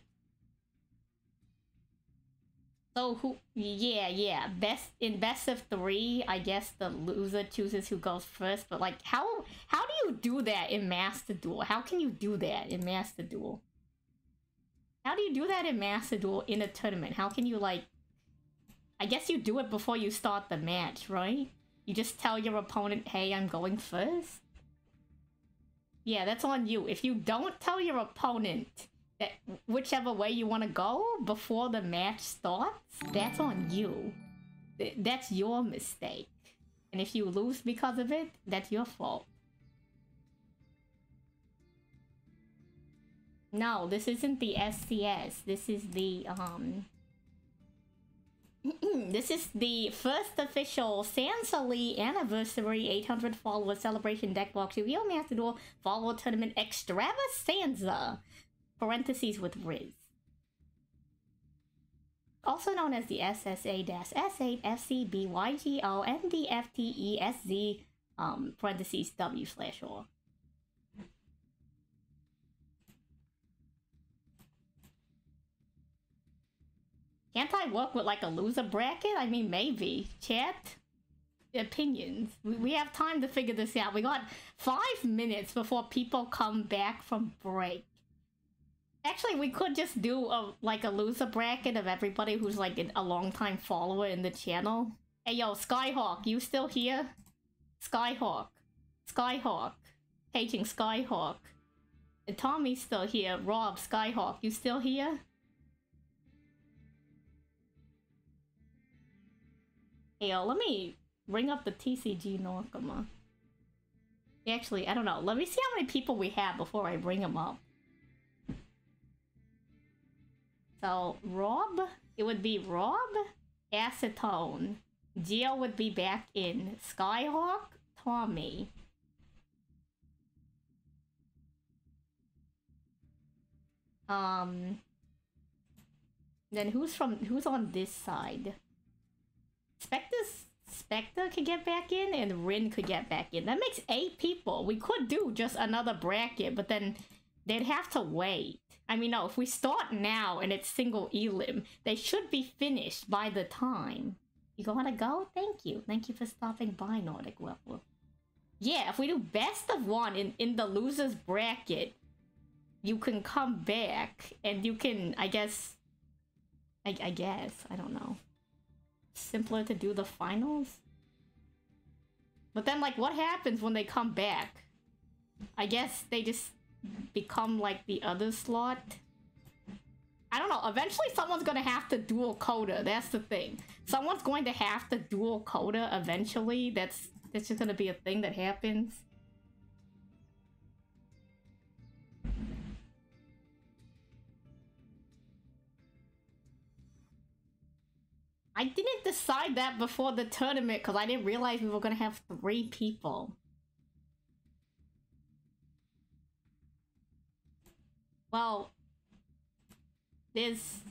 So who? Yeah. Best of 3. I guess the loser chooses who goes first. But like, how do you do that in Master Duel? How can you do that in Master Duel? How do you do that in Master Duel in a tournament? How can you, like? I guess you do it before you start the match, right? You just tell your opponent, hey, I'm going first. Yeah, that's on you. If you don't tell your opponent that whichever way you want to go before the match starts, that's on you. That's your mistake. And if you lose because of it, that's your fault. No, this isn't the SCS. This is the, this is the first official SenTTV Anniversary 800 follower celebration deck box Yu-Gi-Oh! Master Duel follower tournament Extrava-San-za, parentheses with Rizz. Also known as the SSA-S8FCBYGO-NDFTESZ, parentheses W/O. Can't I work with like a loser bracket? I mean, maybe. Chat? Opinions. We have time to figure this out. We got 5 minutes before people come back from break. Actually, we could just do a loser bracket of everybody who's like a long-time follower in the channel. Hey yo, Skyhawk, you still here? Skyhawk. Skyhawk. Paging Skyhawk. And Tommy's still here. Rob, Skyhawk, you still here? Hey yo, let me bring up the TCG Norkama. Actually, I don't know. Let me see how many people we have before I bring them up. So, Rob, it would be Rob, Acetone. Gio would be back in. Skyhawk, Tommy. Then who's on this side? Spectre could get back in, and Rin could get back in. That makes 8 people. We could do just another bracket, but then they'd have to wait. I mean, no, if we start now and it's single elim, they should be finished by the time. You wanna go? Thank you. Thank you for stopping by, Nordic Level. Yeah, if we do best of one in the loser's bracket, you can come back and you can, I guess, I don't know. Simpler to do the finals? But then, like, what happens when they come back? I guess they just become like the other slot. I don't know. Eventually someone's gonna have to dual coda. That's the thing. Someone's going to have to dual coda eventually. That's just gonna be a thing that happens. I didn't decide that before the tournament because I didn't realize we were gonna have 3 people. Well, there's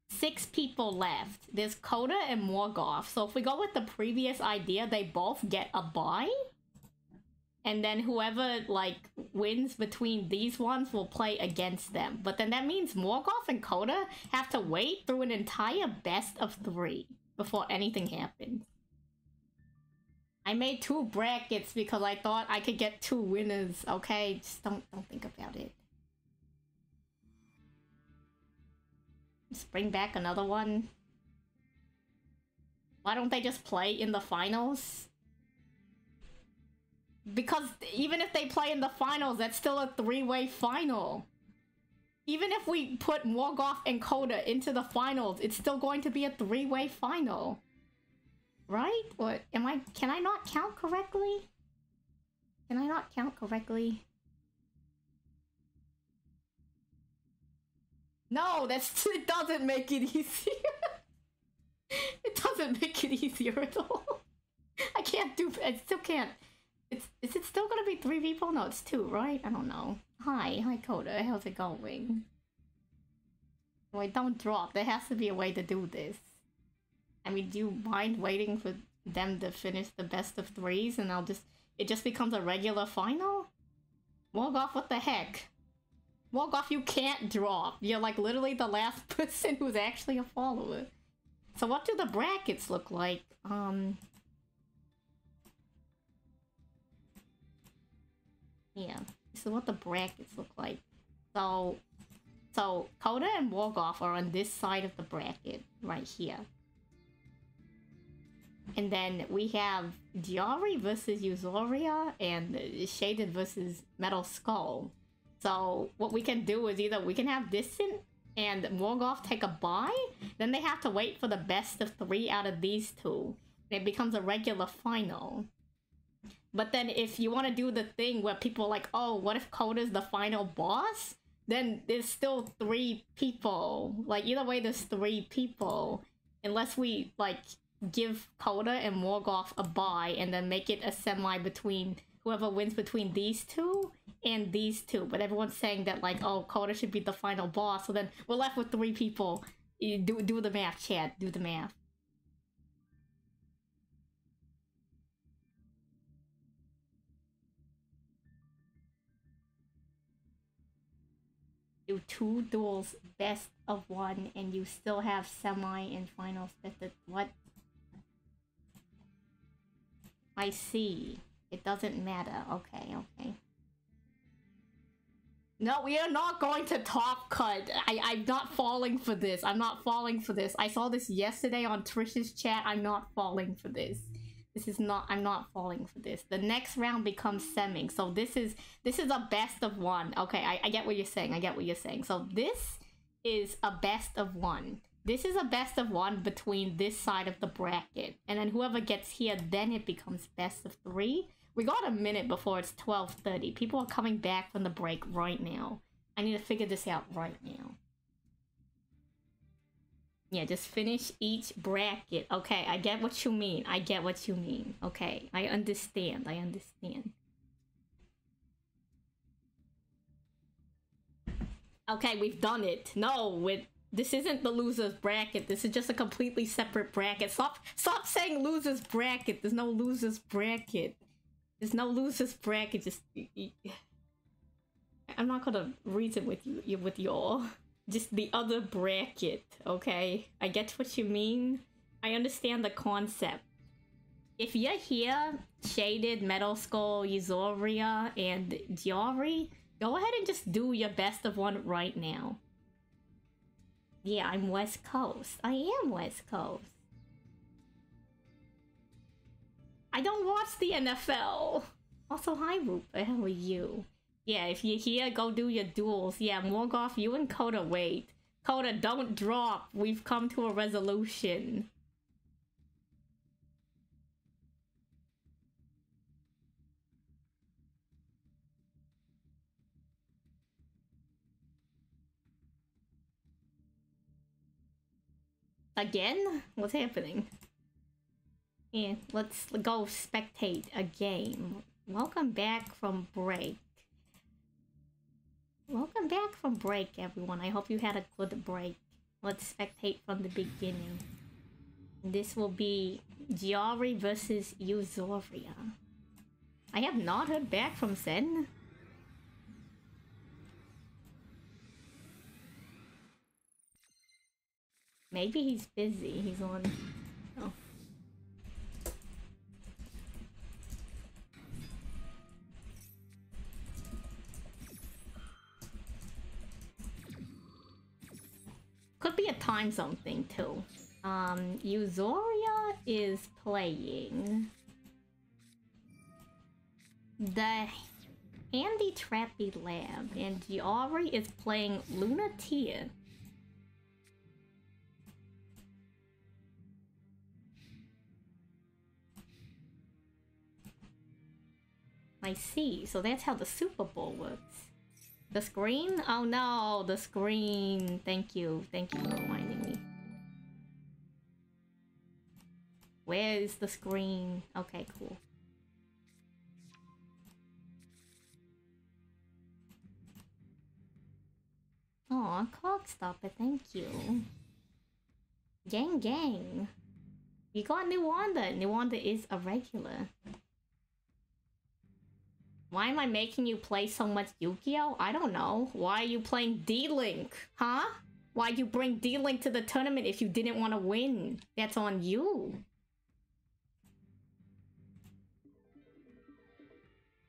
6 people left. There's Coda and Morgoth. So if we go with the previous idea, they both get a bye. And then whoever, like, wins between these ones will play against them. But then that means Morgoth and Coda have to wait through an entire best of 3 before anything happens. I made 2 brackets because I thought I could get 2 winners. Okay, just don't think about it. Just bring back another one. Why don't they just play in the finals? Because even if they play in the finals, that's still a 3-way final. Even if we put Morgoth and Coda into the finals, it's still going to be a 3-way final. Right? Or can I not count correctly? Can I not count correctly? No, it doesn't make it easier. It doesn't make it easier at all. I still can't. Is it still gonna be 3 people? No, it's 2, right? I don't know. Hi Coda, how's it going? Wait, don't drop. There has to be a way to do this. I mean, do you mind waiting for them to finish the best of 3s and it just becomes a regular final? Morgoth, what the heck? Morgoth, you can't drop. You're like literally the last person who's actually a follower. So what do the brackets look like? Yeah, this is what the brackets look like. So Coda and Morgoth are on this side of the bracket, right here. And then we have Diari versus Euzoria and Shaded versus Metal Skull. So what we can do is either we can have Distant and Morgoth take a bye, then they have to wait for the best of 3 out of these 2. And it becomes a regular final. But then if you want to do the thing where people are like, oh, what if Coda's the final boss? Then there's still 3 people. Like, either way, there's 3 people. Unless we, like, give Coda and Morgoth a bye and then make it a semi between whoever wins between these 2 and these 2. But everyone's saying that, like, oh, Coda should be the final boss. So then we're left with 3 people. Do the math, Chad. Do the math. Do 2 duels best of 1 and you still have semi and finals what? I see. It doesn't matter. Okay. No, we are not going to top cut. I'm not falling for this. I'm not falling for this. I saw this yesterday on Trish's chat. I'm not falling for this. This is not. I'm not falling for this. The next round becomes semming. So this is a best of one. Okay, I get what you're saying. I get what you're saying. So this is a best of one. This is a best of one between this side of the bracket, and then whoever gets here, then it becomes best of three. We got a minute before it's 12:30. People are coming back from the break right now. I need to figure this out right now. Yeah, just finish each bracket. Okay, I get what you mean. I get what you mean. Okay, I understand. I understand. Okay, we've done it. No, this isn't the loser's bracket. This is just a completely separate bracket. Stop saying loser's bracket. There's no loser's bracket. There's no loser's bracket. Just I'm not gonna reason with you with y'all. Just the other bracket, okay? I get what you mean. I understand the concept. If you're here, Shaded, Metal Skull, Yuzoria, and Diori, go ahead and just do your best of one right now. Yeah, I'm West Coast. I am West Coast. I don't watch the NFL. Also, hi, Rupert. How are you? Yeah, if you're here, go do your duels. Yeah, Morgoth, you and Coda wait. Coda, don't drop. We've come to a resolution. Again? What's happening? Yeah, let's go spectate a game. Welcome back from break. Welcome back from break, everyone. I hope you had a good break. Let's spectate from the beginning. This will be Diori versus Yuzoria. I have not heard back from Sen. Maybe he's busy. He's on... Oh. Could be a time zone thing too. Yuzoria is playing the Handy Trappy Lab, and Diori is playing Lunatia. I see, so that's how the Super Bowl works. The screen? Oh no, the screen. Thank you for reminding me. Where is the screen? Okay, cool. Aw, Clockstopper, thank you. Gang gang. You got Nuwanda. Nuwanda is a regular. Why am I making you play so much Yu-Gi-Oh? I don't know. Why are you playing D-Link? Huh? Why'd you bring D-Link to the tournament if you didn't want to win? That's on you.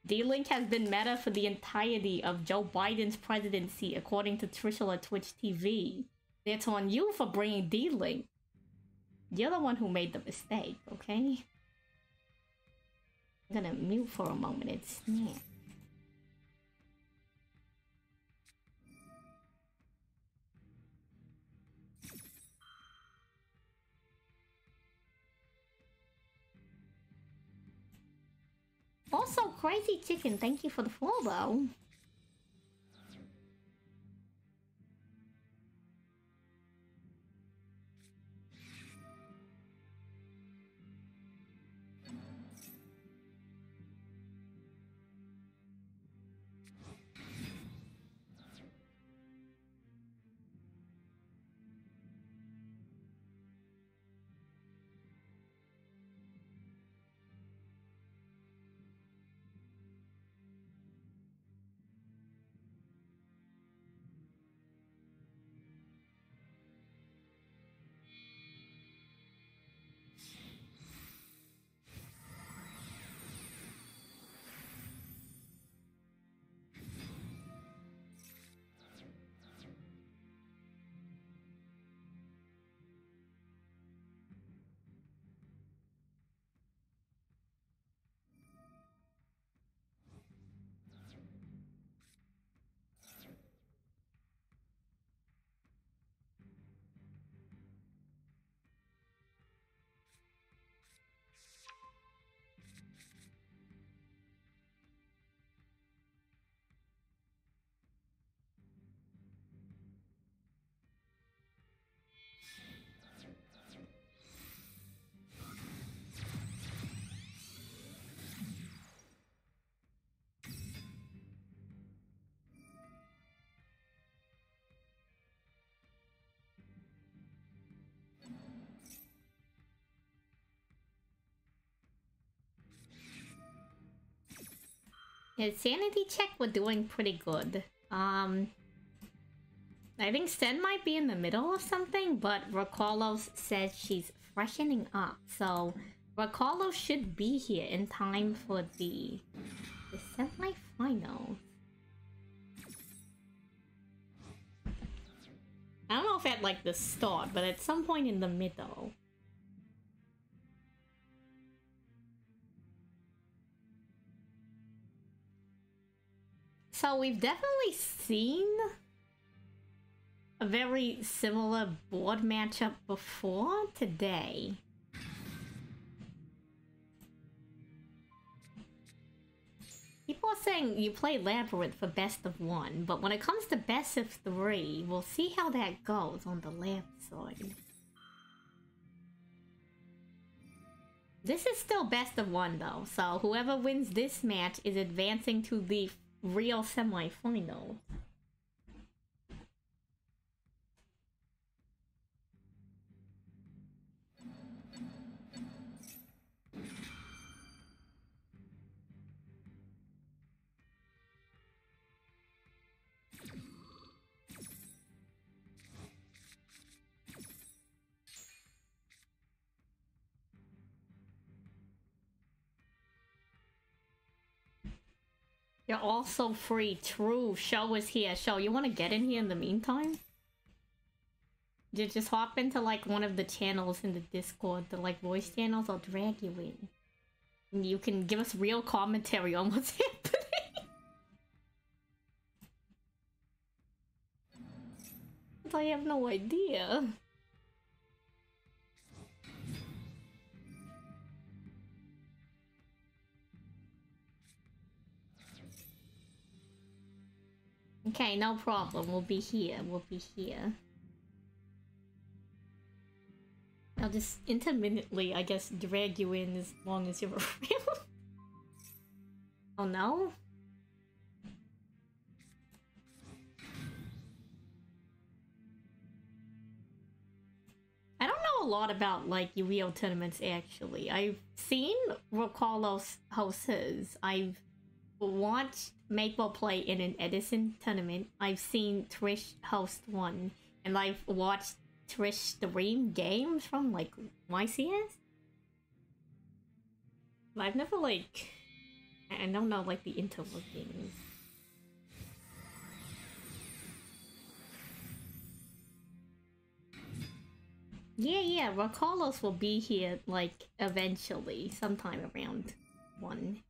D-Link has been meta for the entirety of Joe Biden's presidency, according to Trishula Twitch TV. That's on you for bringing D-Link. You're the one who made the mistake, okay? I'm gonna mute for a moment. It's snap. Also, Crazy Chicken, thank you for the follow. Yeah, sanity check, we're doing pretty good. I think Sen might be in the middle of something, but Roarkallos says she's freshening up. So Roarkallos should be here in time for the semi-finals. I don't know if at like the start, but at some point in the middle. So we've definitely seen a very similar board matchup before today. People are saying you play Labyrinth for best of 1, but when it comes to best of 3, we'll see how that goes on the lab side. This is still best of 1 though, so whoever wins this match is advancing to the real semi-final. You're also free. True. Show is here. Show, you want to get in here in the meantime? You just hop into like one of the channels in the Discord, the like voice channels. I'll drag you in. And you can give us real commentary on what's happening. I have no idea. Okay, no problem. We'll be here. We'll be here. I'll just intermittently, I guess, drag you in as long as you're around. Oh no? I don't know a lot about, like, Yu-Gi-Oh! Tournaments, actually. I've seen Roarkallos host his. I've watched Maple play in an Edison tournament. I've seen Trish host one. And I've watched Trish stream games from, like, YCS. But I've never, like... I don't know, like, the interworkings. Yeah, Roarkallos will be here, like, eventually, sometime around 1.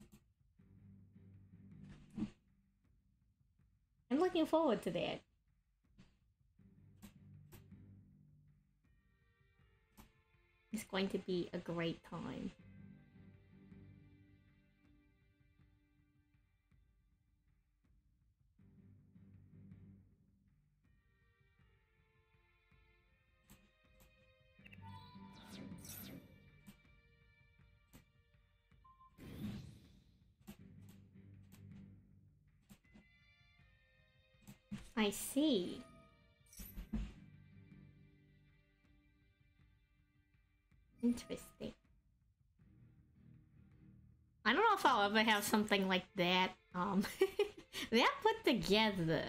I'm looking forward to that. It's going to be a great time. I see. Interesting. I don't know if I'll ever have something like that, that put together.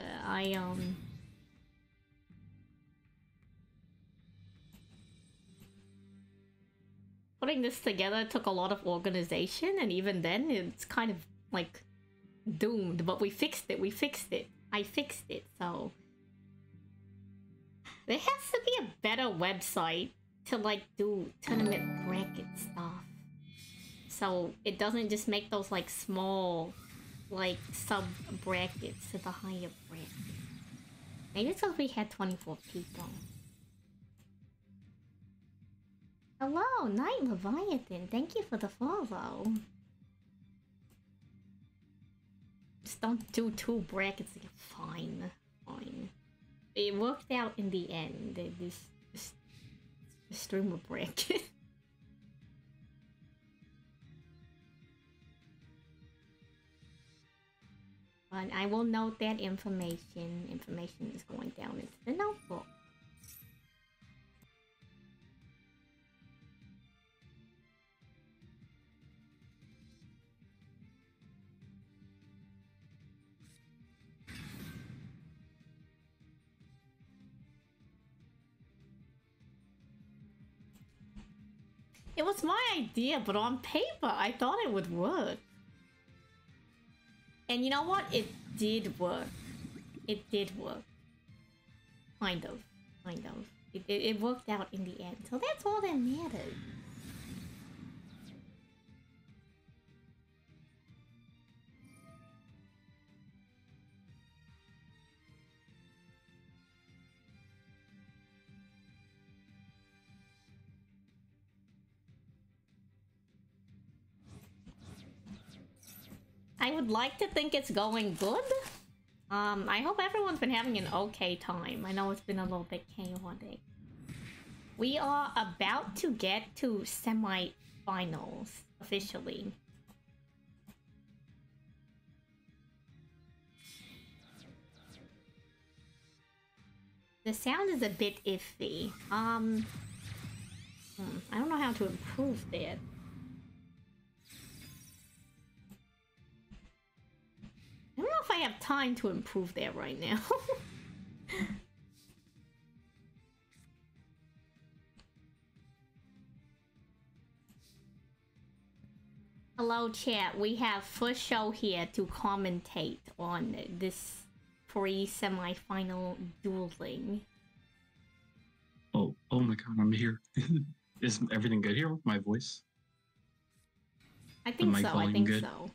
Putting this together took a lot of organization, and even then, it's kind of, like, doomed, but we fixed it, I fixed it, so... There has to be a better website to, like, do tournament bracket stuff. So it doesn't just make those, like, small, like, sub-brackets to the higher bracket. Maybe it's because we had 24 people. Hello, Night Leviathan. Thank you for the follow. Just don't do 2 brackets again. Fine. It worked out in the end. This streamer bracket. But I will note that information. Information is going down into the notebook. It was my idea, but on paper, I thought it would work. And you know what? It did work. It did work. Kind of. Kind of. It worked out in the end. So that's all that mattered. I would like to think it's going good. I hope everyone's been having an okay time. I know it's been a little bit chaotic. We are about to get to semi-finals, officially. The sound is a bit iffy. I don't know how to improve that. I don't know if I have time to improve that right now. Hello chat, we have first show here to commentate on this pre-semi-final dueling. Oh my god, I'm here. Is everything good here with my voice? I think so, I think so.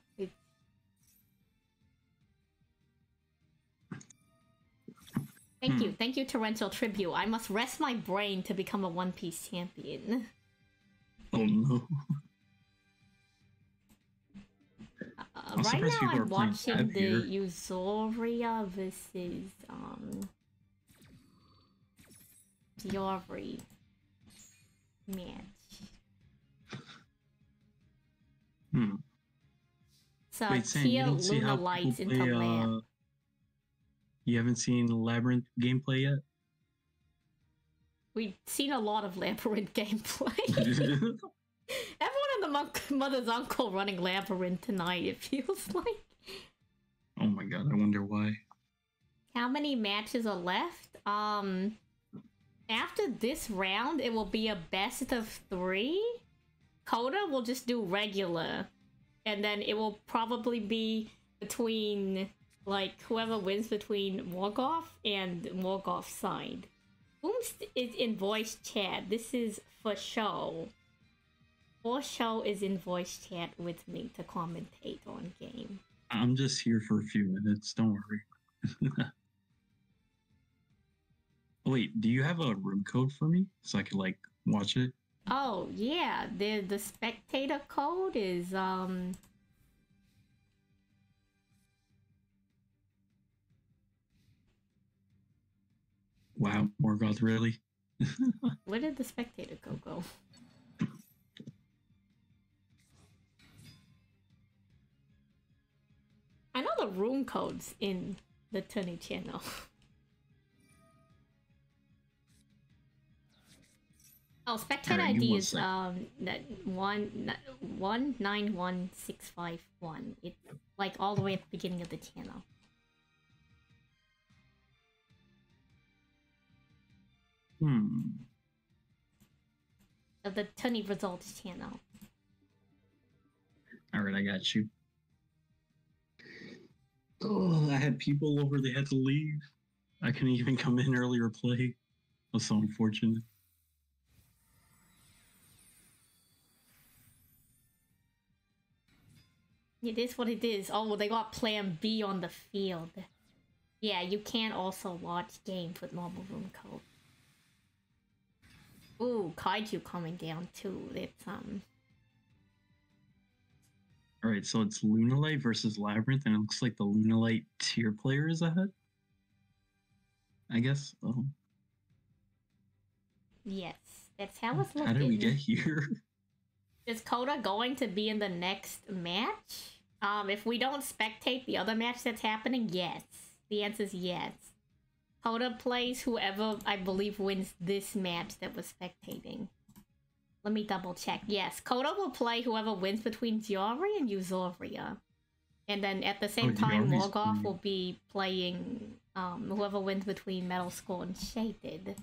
Thank you, Torrential Tribute. I must rest my brain to become a One Piece champion. Oh no. Right now I'm watching the Euphoria versus Diori match. So wait, Sam, you didn't see how lights people into play, lamp. You haven't seen Labyrinth gameplay yet? We've seen a lot of Labyrinth gameplay. Everyone and the mother's uncle running Labyrinth tonight, it feels like. Oh my god, I wonder why. How many matches are left? After this round, it will be a best of 3. Coda will just do regular. And then it will probably be between, like, whoever wins between Morgoth and Morgoth's side. Whomst is in voice chat. This is for show. For show is in voice chat with me to commentate on game. I'm just here for a few minutes, don't worry. Wait, do you have a room code for me so I can, like, watch it? Oh, yeah. The spectator code is, Wow, Morgoth, really? where did the spectator code go? I know the room code's in the Tony channel. Oh, spectator Alright, ID is 191651. It's like all the way at the beginning of the channel. Of the Tony results channel. Alright, I got you. Oh, I had people over, they had to leave. I couldn't even come in early or play. It was so unfortunate. It is what it is. Oh, well, they got plan B on the field. Yeah, you can also watch games with normal room code. Ooh, Kaiju coming down too. It's Alright, so it's Lunalight versus Labyrinth, and it looks like the Lunalight tier player is ahead? I guess. Oh. Yes, that's how it's looking. How did we get here? Is Coda going to be in the next match? If we don't spectate the other match that's happening, yes. The answer is yes. Coda plays whoever, I believe, wins this match that we're spectating. Let me double check. Yes, Coda will play whoever wins between Diori and Euphoria. And then at the same time, Morgoth will be playing whoever wins between Metal Skull and Shaded.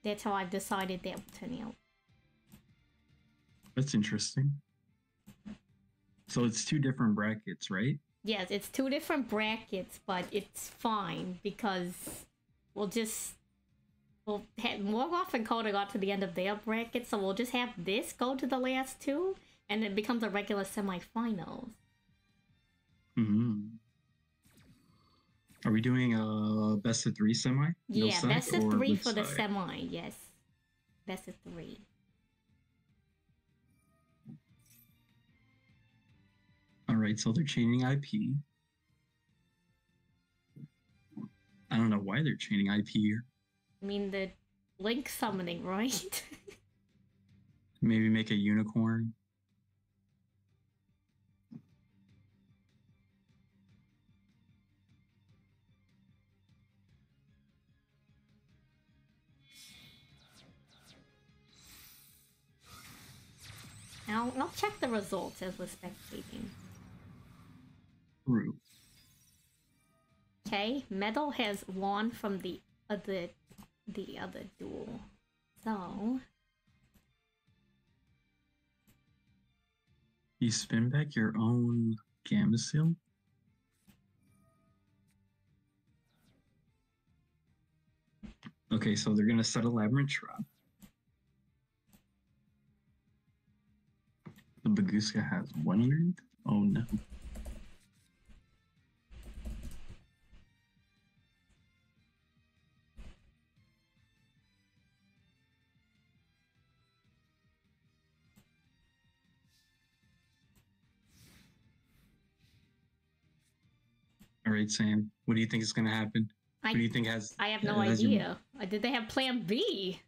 that's how I've decided that will turn out. That's interesting. So it's 2 different brackets, right? Yes, it's 2 different brackets, but it's fine because we'll have Morgoth and Coda got to the end of their bracket, so we'll just have this go to the last 2, and it becomes a regular semifinals. Are we doing a best of 3 semi? Yeah, no best of 3 for the side? semi, yes. Best of 3. Alright, so they're chaining IP. I don't know why they're chaining IP here. I mean, the link summoning, right? Maybe make a unicorn. I'll check the results as we're spectating. True. Okay, Metal has won from the other duel. So You spin back your own Gamma Seal? Okay, so they're gonna set a Labyrinth Trap. The Baguska has 100? Oh no. Alright, Sam, what do you think is gonna happen? What do you think has... I have no idea. Did they have plan B?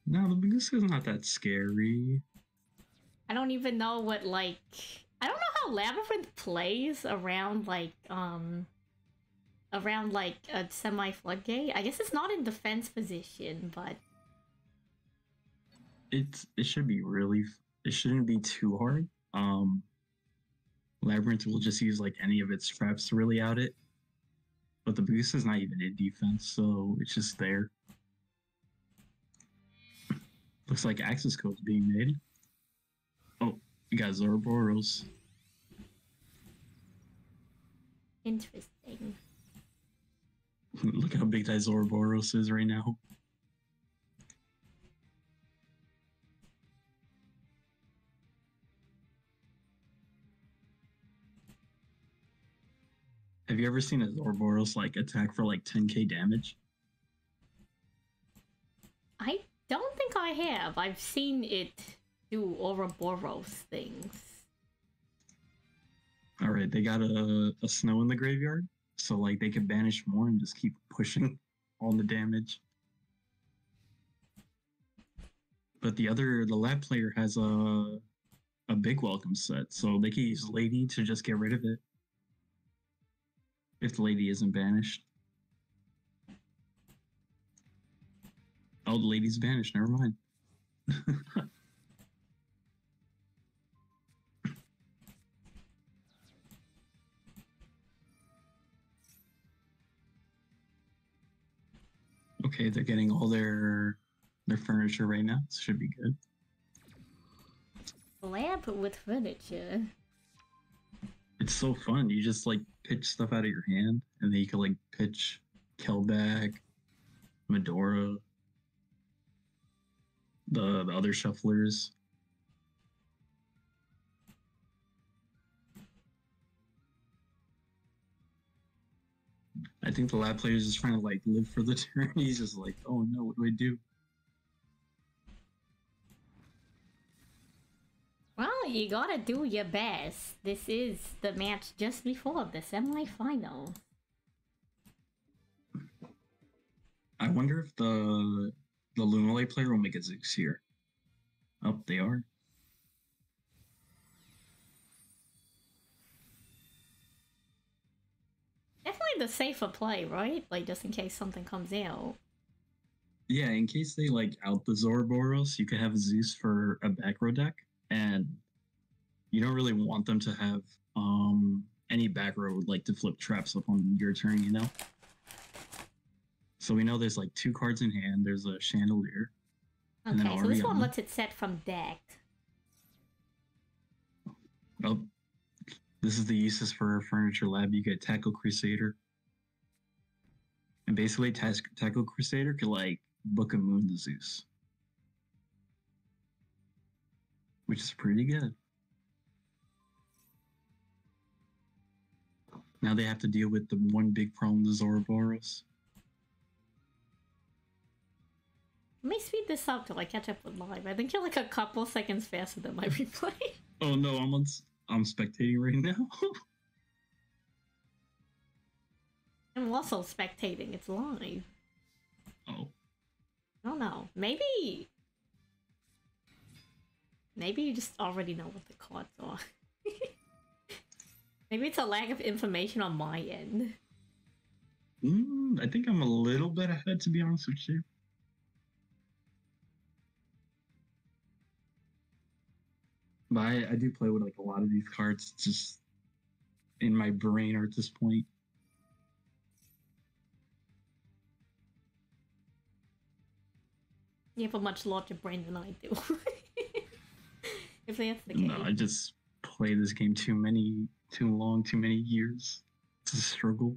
No, the Baguska's not that scary. I don't even know what, like... I don't know how Labyrinth plays around, like, around, like, a semi-floodgate. I guess it's not in defense position, but... It should be really... It shouldn't be too hard. Labyrinth will just use, like, any of its traps to really out it. But the Baguska's not even in defense, so it's just there. Looks like access code's being made. Oh, we got Zoroboros. Interesting. Look how big that Zoroboros is right now. Have you ever seen a Zoroboros like attack for like 10k damage? I don't think I have. I've seen it do Ouroboros things. Alright, they got a snow in the graveyard, so like they can banish more and just keep pushing all the damage. But the lab player has a big welcome set, so they can use Lady to just get rid of it. If the Lady isn't banished. Oh, the Lady's banished, never mind. Okay, they're getting all their furniture right now. This should be good. Lab with furniture. It's so fun. You just like pitch stuff out of your hand, and then you can like pitch Kelbag, Medora, the other shufflers. I think the lab player is just trying to like live for the turn. He's just like, oh no, what do I do? Well, you gotta do your best. This is the match just before the semi-final. I wonder if the Lunalite player will make a Zeus here. Oh, they are. Definitely the safer play, right? Like, just in case something comes out. Yeah, in case they like out the Zoroboros, you could have a Zeus for a back row deck, and you don't really want them to have any back row like to flip traps up on your turn, you know? So we know there's like 2 cards in hand. There's a Chandelier. And then Okay, so this one Ariana. lets it set from deck. Oh, this is the uses for Furniture Lab. You get Tackle Crusader. And basically, Tackle Crusader could like Book of Moon to Zeus. Which is pretty good. Now they have to deal with the one big problem, the Zoroboros. Let me speed this up till I catch up with live. I think you're like a couple seconds faster than my replay. Oh no, I'm spectating right now. I'm also spectating. It's live. Oh. I don't know. Maybe you just already know what the cards are. Maybe it's a lack of information on my end. I think I'm a little bit ahead, to be honest with you. But I do play with like a lot of these cards just in my brain at this point. You have a much larger brain than I do. If that's the case. No, I just play this game too long, too many years. It's a struggle.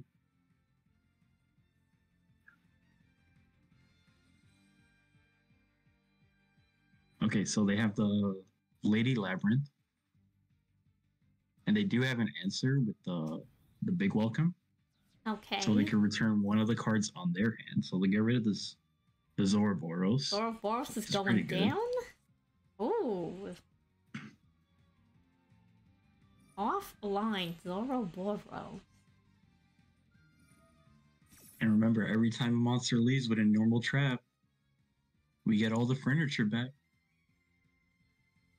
Okay, so they have the Lady Labyrinth. And they do have an answer with the big welcome. Okay. So they can return one of the cards on their hand. So they get rid of the Zoroboros. Zoroboros is going down? Ooh. Offline Zoroboros. And remember, every time a monster leaves with a normal trap, we get all the furniture back.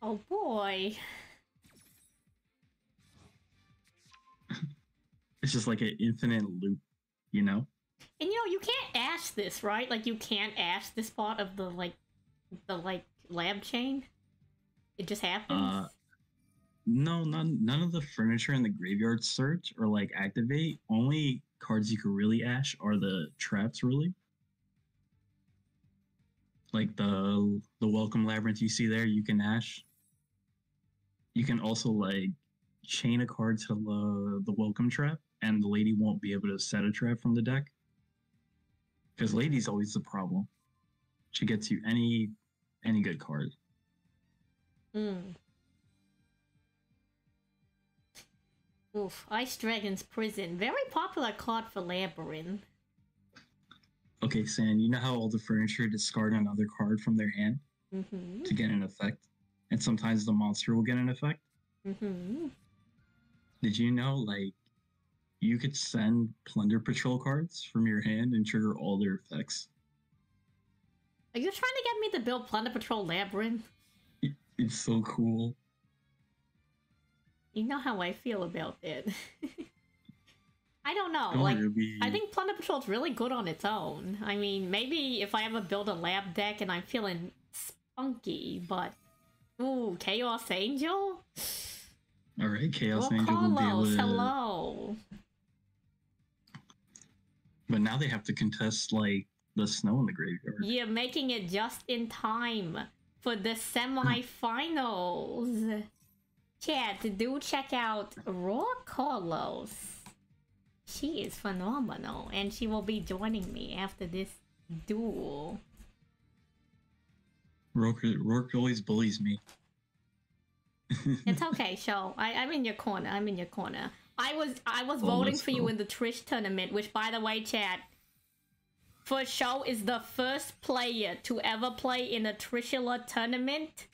Oh boy. It's just like an infinite loop, you know? And you know, you can't ash this, right? Like, you can't ash this part of the lab chain? It just happens? No, none of the furniture in the graveyard search or like activate. Only cards you can really ash are the traps, really. Like the Welcome Labyrinth you see there, you can ash. You can also like chain a card to the Welcome trap, and the lady won't be able to set a trap from the deck. Because lady's always the problem. She gets you any good card. Oof, Ice Dragon's Prison. Very popular card for Labyrinth. Okay, San, you know how all the furniture discard another card from their hand to get an effect? And sometimes the monster will get an effect? Did you know, like, you could send Plunder Patrol cards from your hand and trigger all their effects? Are you trying to get me to build Plunder Patrol Labyrinth? It's so cool. You know how I feel about it. I don't know. Don't like, really... I think Plunder Patrol's really good on its own. I mean, maybe if I ever build a lab deck and I'm feeling spunky, but... Ooh, Chaos Angel? Alright, Chaos Angel will be able to... hello! But now they have to contest, like, the snow in the graveyard. You're making it just in time for the semi-finals. Chat, do check out Roarkallos. She is phenomenal, and she will be joining me after this duel. Rourke always bullies me. It's okay, Show. I'm in your corner. I'm in your corner. I was voting for you in the Trish tournament, which, by the way, chat, for Show is the first player to ever play in a Trishula tournament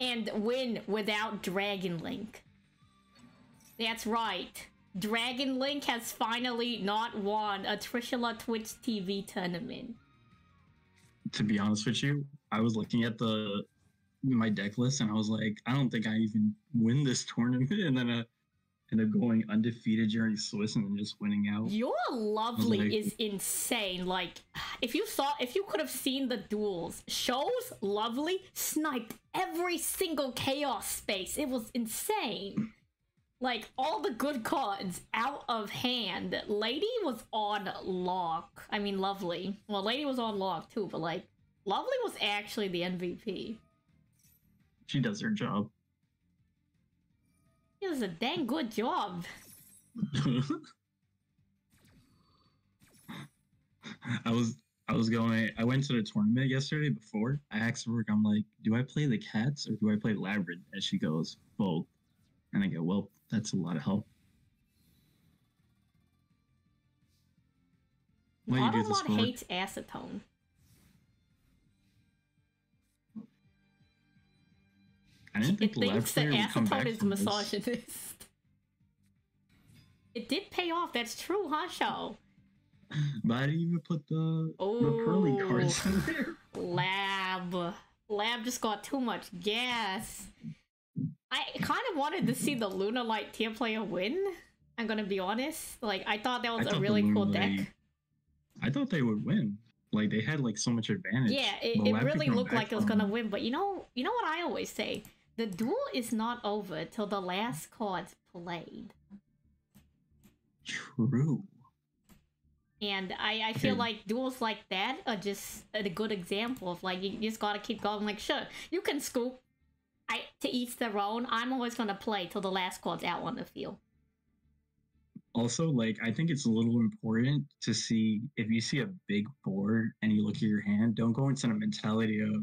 and win without Dragon Link. That's right. Dragon Link has finally not won a Trishula Twitch TV tournament. To be honest with you, I was looking at my deck list and I was like, I don't think I even win this tournament, and then I end up going undefeated during Swiss and then just winning out. Your lovely is insane. Like, if you could have seen the duels, Show's lovely sniped every single chaos space. It was insane. Like, all the good cards out of hand. Lady was on lock. I mean, Lovely. Well, Lady was on lock too, but like, Lovely was actually the MVP. She does her job. It was a dang good job. I went to the tournament yesterday before. I asked her, I'm like, do I play the cats or do I play Labyrinth? And she goes, both. And I go, well, that's a lot of help. Why do you do this Automod hates acetone. I didn't think It thinks that acetone is from this. misogynist. It did pay off, that's true, huh, Show? But I didn't even put the pearly cards in there. Lab just got too much gas. I kind of wanted to see the Lunar Light tier player win. I'm gonna be honest. Like, I thought that was a really cool deck. I thought they would win. Like, they had like so much advantage. Yeah, it really looked like it was gonna win. But you know what I always say? The duel is not over till the last card's played. True. And I feel like duels like that are just a good example of, like, you just gotta keep going. Like, sure, you can scoop. To each their own. I'm always gonna play till the last card's out on the field. Also, like, I think it's a little important to see, if you see a big board and you look at your hand, don't go into the mentality of,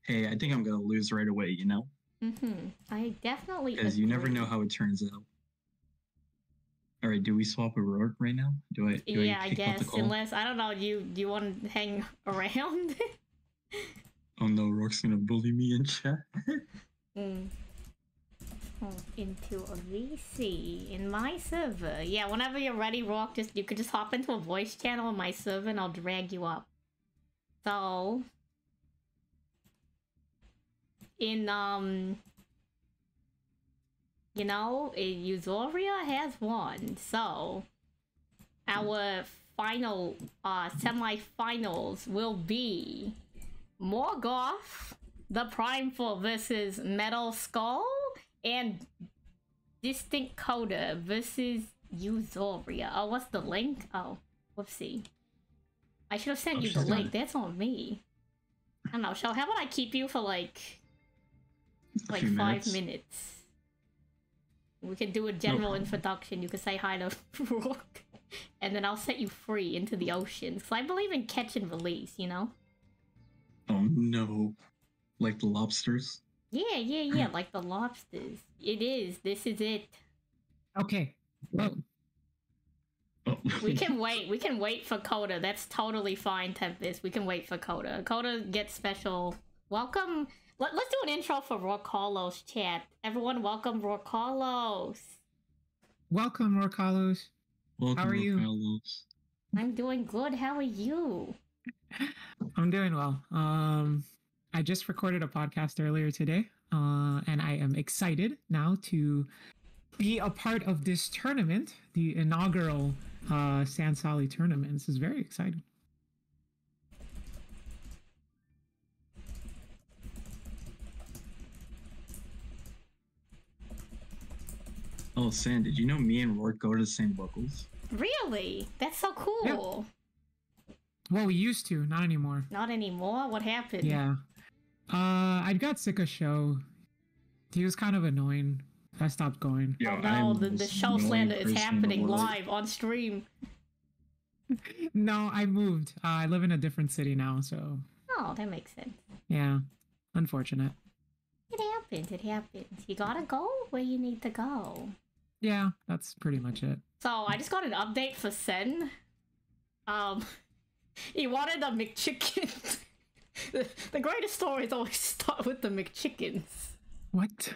hey, I think I'm gonna lose right away, you know? I definitely Because you never know how it turns out. All right, do we swap a Rourke right now? Yeah, I guess. Unless, I don't know, do you want to hang around? Oh no, Rourke's gonna bully me in chat. Into a VC in my server. Yeah, whenever you're ready, Rourke, you could just hop into a voice channel in my server and I'll drag you up. So, in you know, Euphoria has won, so our final semi-finals will be Morgoth, the Primeval versus Metal Skull, and Distinct Coda versus Euphoria. Oh, what's the link? Oh, whoopsie. I should have sent you the link. That's on me. I don't know. So how about I keep you for like 5 minutes? We can do a general introduction. You can say hi to Rourke, and then I'll set you free into the ocean. Because I believe in catch and release, you know? Oh no. Like the lobsters? Yeah, like the lobsters. It is. This is it. Okay. Well. Oh. We can wait for Coda. That's totally fine, Tempest. We can wait for Coda. Coda gets special. Welcome. Let's do an intro for Roarkallos chat. Everyone, welcome Roarkallos. Welcome, Roarkallos. Welcome, how are you? Roarkallos. I'm doing good. How are you? I'm doing well. I just recorded a podcast earlier today, and I am excited now to be a part of this tournament, the inaugural Anniver-Salie tournament. This is very exciting. Oh, San, did you know me and Rourke go to the same locals? Really? That's so cool. Yeah. Well, we used to, not anymore. Not anymore? What happened? Yeah. I got sick of Show. He was kind of annoying. I stopped going. Oh no, the show slander is happening live on stream. No, I moved. I live in a different city now, so... Oh, that makes sense. Yeah. Unfortunate. It happens, it happens. You gotta go where you need to go. Yeah, that's pretty much it. So, I just got an update for Sen. He wanted a McChicken. The greatest stories always start with the McChickens. What?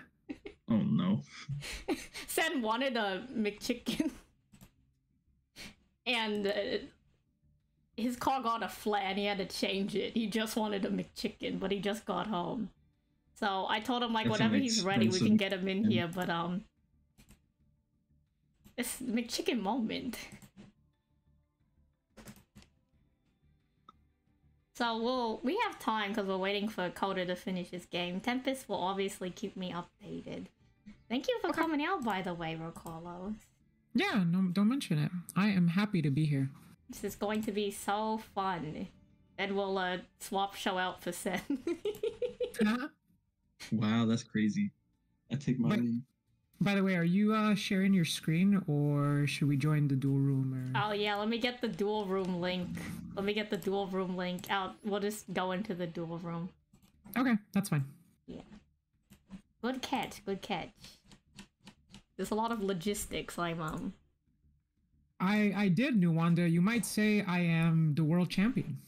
Oh no. Sen wanted a McChicken. And his car got a flat and he had to change it. He just wanted a McChicken, but he just got home. So I told him, like, That's whenever he's ready, we can get him in here, but it's McChicken moment. So we have time because we're waiting for Coda to finish his game. Tempest will obviously keep me updated. Thank you for coming out, by the way, Roarkallos. Yeah, no, don't mention it. I am happy to be here. This is going to be so fun. Then we'll swap show out for Sen. Wow, that's crazy. I take my lead. By the way, are you sharing your screen, or should we join the dual room? Or... Oh yeah, let me get the dual room link. Out. We'll just go into the dual room. Okay, that's fine. Yeah. Good catch. There's a lot of logistics. I did, Nuwanda. You might say I am the world champion.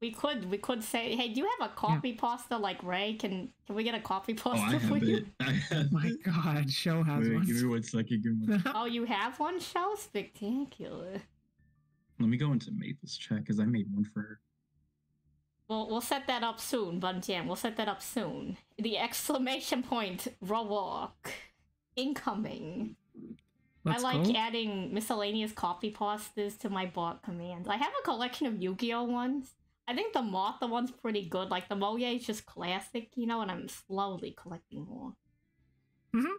We could say, hey, do you have a copy pasta like Ray? Can we get a copy pasta for you? I have My God, Show has one. Give me 1 second. Give me one. Oh, you have one, Show? Spectacular. Let me go into Maple's chat because I made one for her. We'll set that up soon, Bunjam. We'll set that up soon. The exclamation point, Roark. Incoming. Let's I like go. adding miscellaneous copy pastas to my bot commands. I have a collection of Yu-Gi-Oh ones. I think the Martha one's pretty good. Like, the Moye is just classic, you know, and I'm slowly collecting more. Mm-hmm.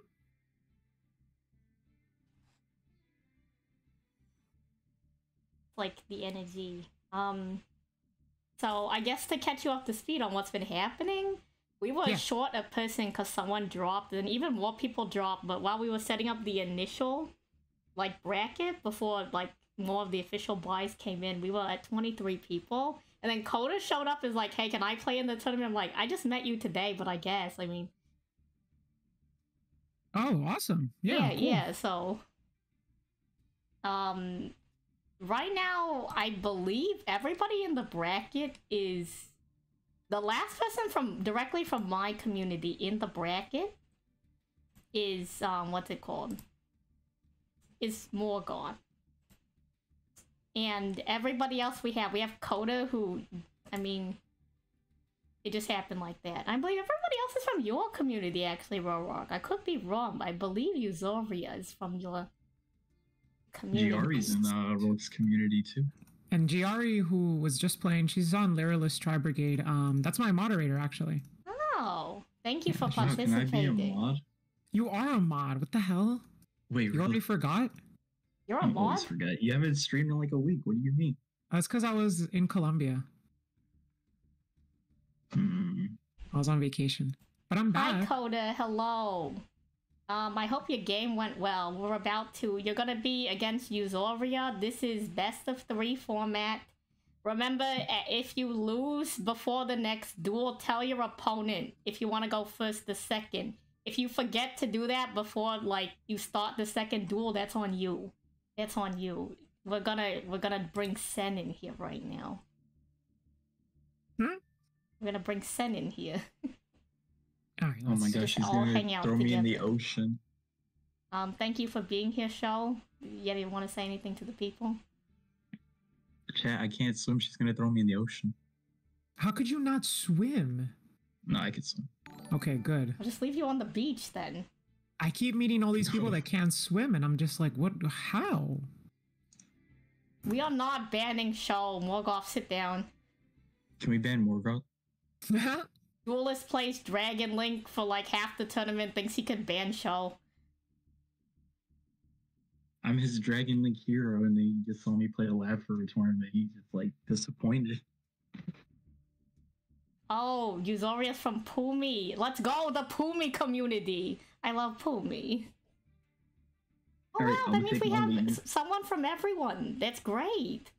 Like, the energy. So, I guess to catch you up to speed on what's been happening, we were short a person because someone dropped, and even more people dropped, but while we were setting up the initial, like, bracket before, like, more of the official buys came in, we were at 23 people. And then Coda showed up as like, hey, can I play in the tournament? I'm like, I just met you today, but I guess, I mean... Oh, awesome. Yeah, cool. Yeah, so... Right now, I believe everybody in the bracket is... The last person directly from my community in the bracket is, what's it called? Is Morgoth. And everybody else we have Coda, who, I mean, it just happened like that. I believe everybody else is from your community, actually, Roark. I could be wrong, but I believe Uzoria is from your community. Giari's in Roark's community, too. And Giari, who was just playing, she's on Lyrillist Tri Brigade. That's my moderator, actually. Oh, thank you for Can participating. I be a mod? You are a mod. What the hell? Wait, you already forgot? You're a I mod? always forget. You haven't streamed in like a week. What do you mean? That's because I was in Colombia. I was on vacation. But I'm back. Hi, Coda. Hello. I hope your game went well. You're gonna be against Uzoria. This is best of 3 format. Remember, if you lose before the next duel, tell your opponent if you want to go first or second. If you forget to do that before, like, you start the second duel, that's on you. That's on you. We're gonna bring Sen in here right now. We're gonna bring Sen in here. All right, Oh my gosh, she's gonna throw me in the ocean. Thank you for being here, Show. Yeah, do you want to say anything to the people? Chat, I can't swim. She's gonna throw me in the ocean. How could you not swim? No, I can swim. Okay, good. I'll just leave you on the beach then. I keep meeting all these people that can't swim, and I'm just like, what? How? We are not banning Show. Morgoth, sit down. Can we ban Morgoth? Duelist plays Dragon Link for like half the tournament, thinks he could ban Show. I'm his Dragon Link hero, and then he just saw me play a lab for a tournament. He's just like disappointed. Oh, Uzoria's from Pumi. Let's go, the Pumi community. I love Pumi. Oh Right, wow, that means we have someone from everyone. That's great.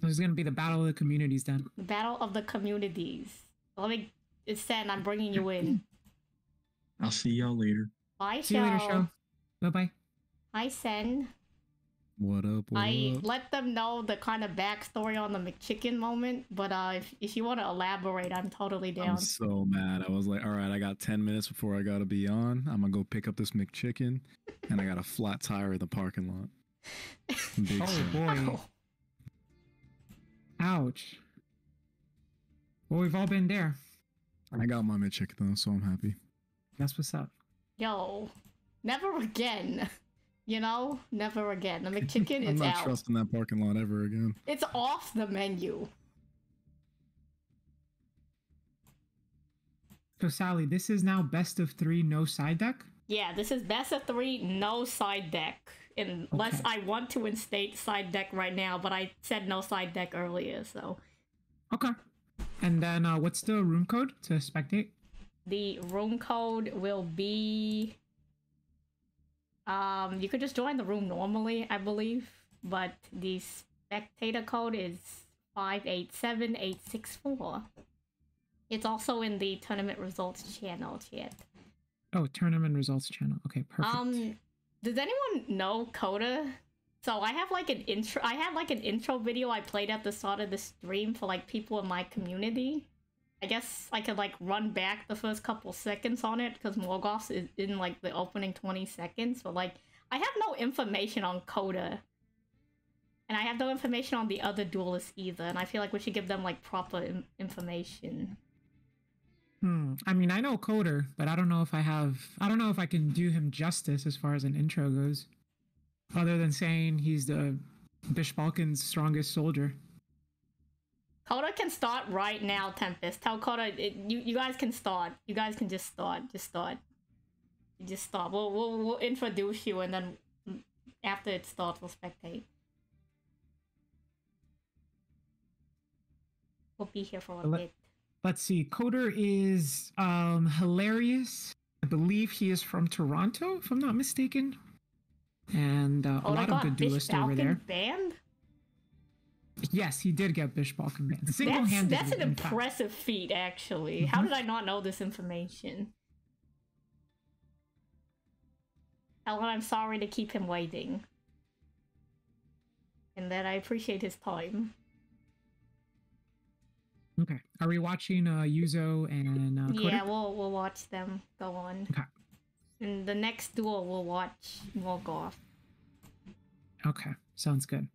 This is gonna be the battle of the communities then. The battle of the communities. Let me... It's Sen, I'm bringing you in. I'll see y'all later. Bye, See you later, Show. Bye-bye. Hi, Sen. What up? I let them know the kind of backstory on the McChicken moment, but if you want to elaborate, I'm totally down. I'm so mad. I was like, all right, I got 10 minutes before I gotta be on. I'm gonna go pick up this McChicken, and I got a flat tire in the parking lot. Big Oh sad. boy. Oh. Ouch. Well, we've all been there. I got my McChicken though, so I'm happy. That's what's up. Yo, never again. You know, never again. The McChicken I'm is not out. trusting that parking lot ever again. It's off the menu. So Sally, this is now best of 3, no side deck? Yeah, this is best of 3, no side deck. Unless I want to instate side deck right now, but I said no side deck earlier, so. Okay. And then what's the room code to spectate? The room code will be... you could just join the room normally, I believe. But the spectator code is 587864. It's also in the tournament results channel chat. Oh, tournament results channel. Okay, perfect. Does anyone know Coda? So I have like an intro. I had like an intro video I played at the start of the stream for like people in my community. I guess I could like run back the first couple seconds on it because Morgoth's is in like the opening 20 seconds. But like I have no information on Coda. And I have no information on the other duelists either. And I feel like we should give them like proper information. I mean, I know Coder, but I don't know if I can do him justice as far as an intro goes. Other than saying he's the Bishbalkan's strongest soldier. Coda can start right now, Tempest. Tell Coda, you guys can start. You guys can just start. Just start. Just start. We'll introduce you, and then after it starts, we'll spectate. We'll be here for a bit. Let's see. Coder is hilarious. I believe he is from Toronto, if I'm not mistaken. And a lot of good duelists over there. Banned? Yes, he did get Bishbalkan banned. Single-handedly. That's an impressive feat, actually. How did I not know this information? Helen, I'm sorry to keep him waiting. And that I appreciate his time. Okay. Are we watching Yuzo and Coder? Yeah, we'll watch them go on. Okay. And the next duel we'll watch Morgoth. Okay. Sounds good.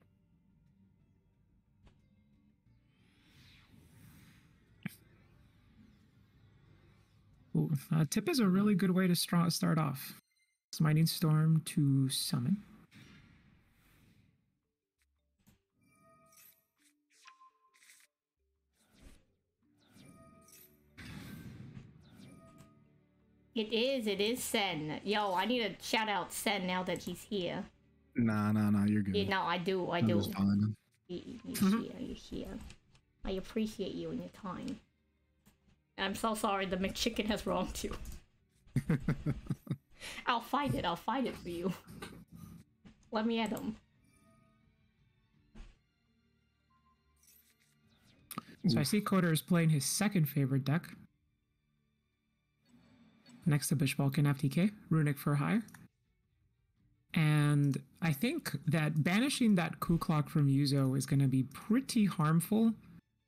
Ooh, tip is a really good way to start off. Smiting Storm to summon. It is Sen. Yo, I need to shout out Sen now that he's here. Nah, you're good. Yeah, no, I do. You're fine. You're here. I appreciate you and your time. I'm so sorry the McChicken has wronged you. I'll fight it for you. Let me at him. So I see Coder is playing his second favorite deck. Next to Bishbalkan FTK, Runic for hire. And I think that banishing that Coup Clock from Yuzo is going to be pretty harmful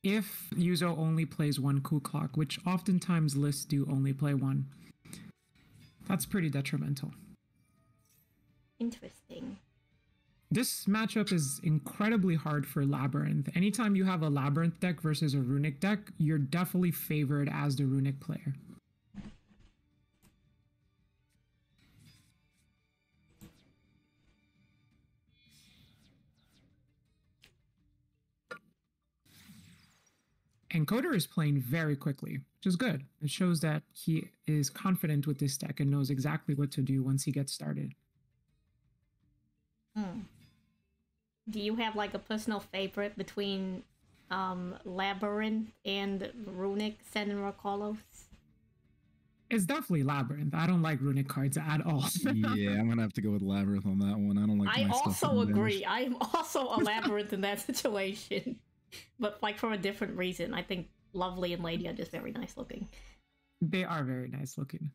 if Yuzo only plays one Coup Clock, which oftentimes lists do only play one. That's pretty detrimental. Interesting. This matchup is incredibly hard for Labyrinth. Anytime you have a Labyrinth deck versus a Runic deck, you're definitely favored as the Runic player. And Coder is playing very quickly, which is good. It shows that he is confident with this deck and knows exactly what to do once he gets started. Do you have like a personal favorite between Labyrinth and Runic, Sen and Roarkallos? It's definitely Labyrinth. I don't like Runic cards at all. Yeah, I'm gonna have to go with Labyrinth on that one. I don't like. I also agree. I am also a Labyrinth in that situation. But like for a different reason. I think Lovely and Lady are just very nice looking. They are very nice looking.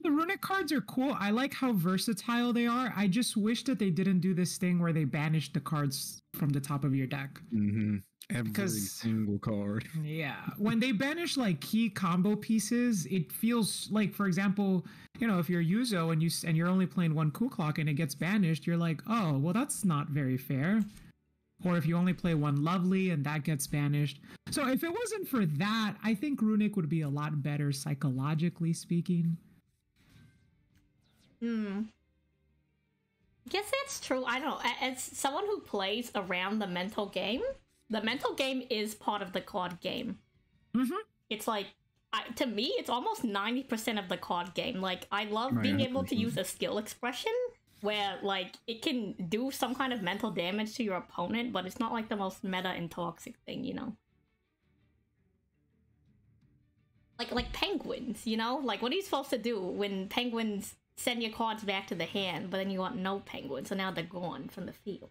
The Runic cards are cool. I like how versatile they are. I just wish that they didn't do this thing where they banished the cards from the top of your deck. Mm-hmm. Every single card. Yeah. When they banish like key combo pieces, it feels like, for example, you know, if you're Yuzo and you're only playing one Coup Clock and it gets banished, you're like, oh, well, that's not very fair. Or if you only play one Lovely and that gets banished. So if it wasn't for that, I think Runic would be a lot better psychologically speaking. I guess that's true. I don't know. As someone who plays around the mental game is part of the card game. Mm-hmm. It's like to me, it's almost 90% of the card game. Like, I love Right, being able to 100%. use a skill expression where, like, it can do some kind of mental damage to your opponent, but it's not, like, the most meta and toxic thing, you know? Like penguins, you know? Like, what are you supposed to do when penguins send your cards back to the hand, but then you want no penguins, so now they're gone from the field?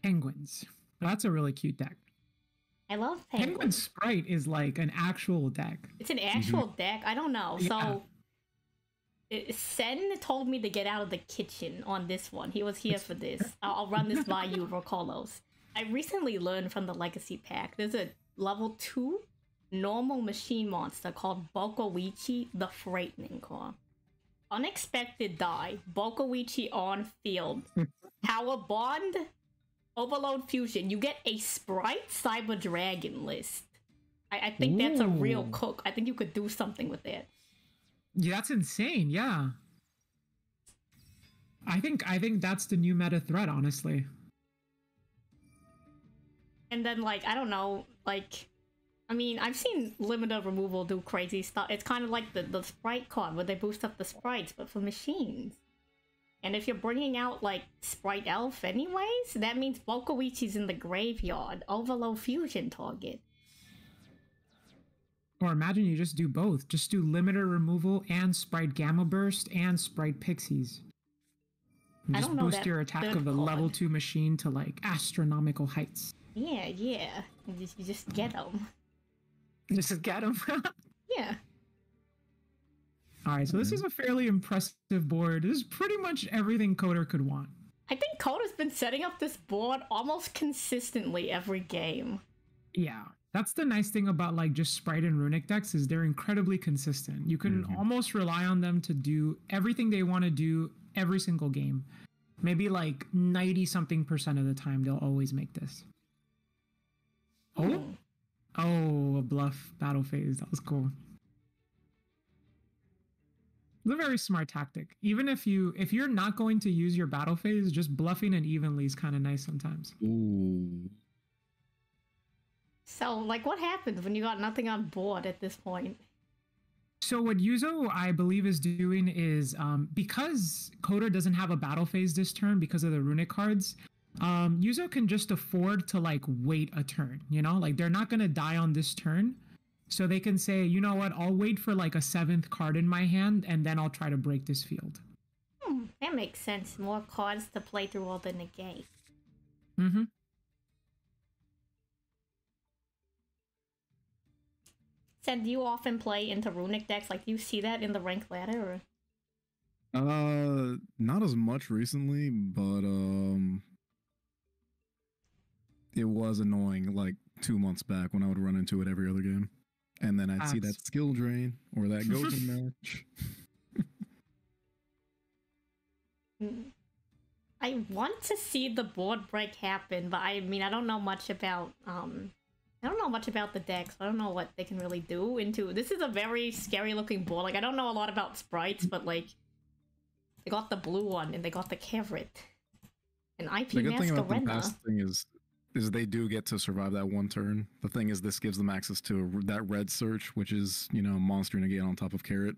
Penguins. That's a really cute deck. I love Penguin penguins. Sprite is like an actual deck. It's an actual deck? I don't know. Yeah. So, Sen told me to get out of the kitchen on this one. He was here for this. I'll run this by you, Roarkallos. I recently learned from the Legacy Pack, there's a level 2 normal machine monster called Bokowichi the Frightening Car. Unexpected die, Bokowichi on field. Power Bond, Overload Fusion. You get a Sprite Cyber Dragon list. I think that's a real Ooh. cook. I think you could do something with that. Yeah, that's insane. Yeah. I think that's the new meta threat, honestly. And then, like, I don't know, like, I mean, I've seen limited removal do crazy stuff. It's kind of like the Sprite card where they boost up the sprites, but for machines. And if you're bringing out, like, Sprite Elf anyways, that means Bokowichi's in the graveyard. Overload Fusion target. Or imagine you just do both. Just do limiter removal and Sprite Gamma Burst and Sprite Pixies. And I just don't know boost that your attack third of the level card. 2 machine to like astronomical heights. Yeah. You just get them. Just get them. Yeah. Alright, so this is a fairly impressive board. This is pretty much everything Coder could want. I think Coda's been setting up this board almost consistently every game. Yeah. That's the nice thing about like just Sprite and Runic decks is they're incredibly consistent. You can almost rely on them to do everything they want to do every single game. Maybe like 90-something% of the time they'll always make this. Oh? Oh, a bluff battle phase. That was cool. It's a very smart tactic. Even if you're not going to use your battle phase, just bluffing it evenly is kind of nice sometimes. Ooh. So, like, what happens when you got nothing on board at this point? So what Yuzo, I believe, is doing is, because Coder doesn't have a battle phase this turn because of the runic cards, Yuzo can just afford to, like, wait a turn, you know? Like, they're not going to die on this turn, so they can say, you know what, I'll wait for, like, a 7th card in my hand, and then I'll try to break this field. That makes sense. More cards to play through all the negate. Mm-hmm. Said, do you often play into runic decks? Like, do you see that in the rank ladder? Or? Not as much recently, but it was annoying like 2 months back when I would run into it every other game, and then I'd see that skill drain or that Goten match. I want to see the board break happen, but I mean, I don't know much about the decks. I don't know what they can really do into. This is a very scary looking board. Like, I don't know a lot about sprites, but like, they got the blue one and they got the carrot. And IP The good thing about the Masquerena. past thing is they do get to survive that one turn. The thing is, this gives them access to that red search, which is, you know, monster negate on top of carrot.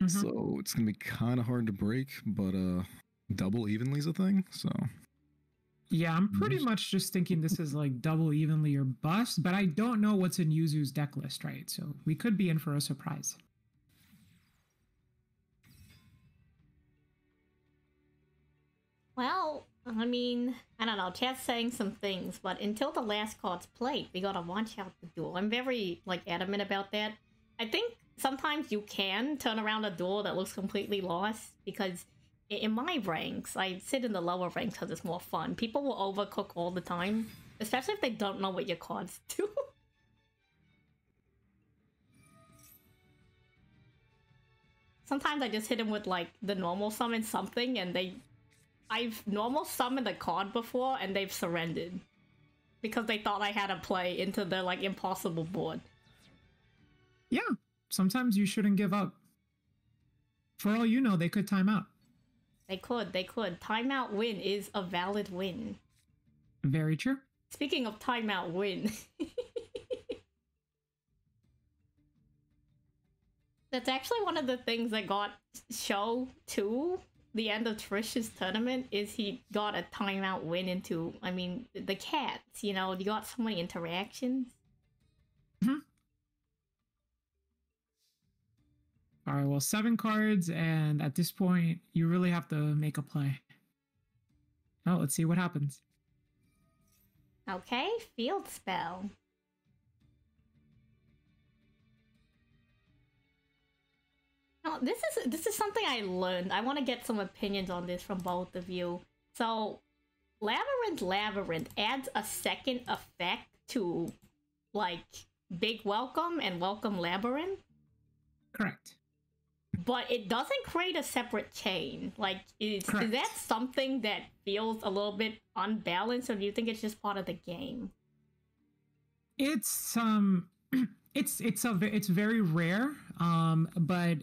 So it's gonna be kind of hard to break, but double evenly is a thing. So Yeah, I'm pretty much just thinking this is like double evenly or bust, but I don't know what's in Yuzu's deck list, right? So we could be in for a surprise. Well, I mean, I don't know. Chat's saying some things, but until the last card's played, we gotta watch out the duel. I'm very, like, adamant about that. I think sometimes you can turn around a duel that looks completely lost, because in my ranks, I sit in the lower ranks because it's more fun. People will overcook all the time, especially if they don't know what your cards do. Sometimes I just hit them with, like, the normal summon something, and I've normal summoned a card before, and they've surrendered. Because they thought I had a play into their, like, impossible board. Yeah, sometimes you shouldn't give up. For all you know, they could time out. They could. Timeout win is a valid win. Very true. Speaking of timeout win, That's actually one of the things that got Show to the end of Trish's tournament is he got a timeout win into, I mean, the cats, you know, you got so many interactions. All right, well, 7 cards, and at this point, you really have to make a play. Oh, let's see what happens. Okay, field spell. Now, this is something I learned. I want to get some opinions on this from both of you. So, Labyrinth adds a second effect to, like, Big Welcome and Welcome Labyrinth. Correct. But it doesn't create a separate chain. Like, is that something that feels a little bit unbalanced, or do you think it's just part of the game? It's it's very rare, but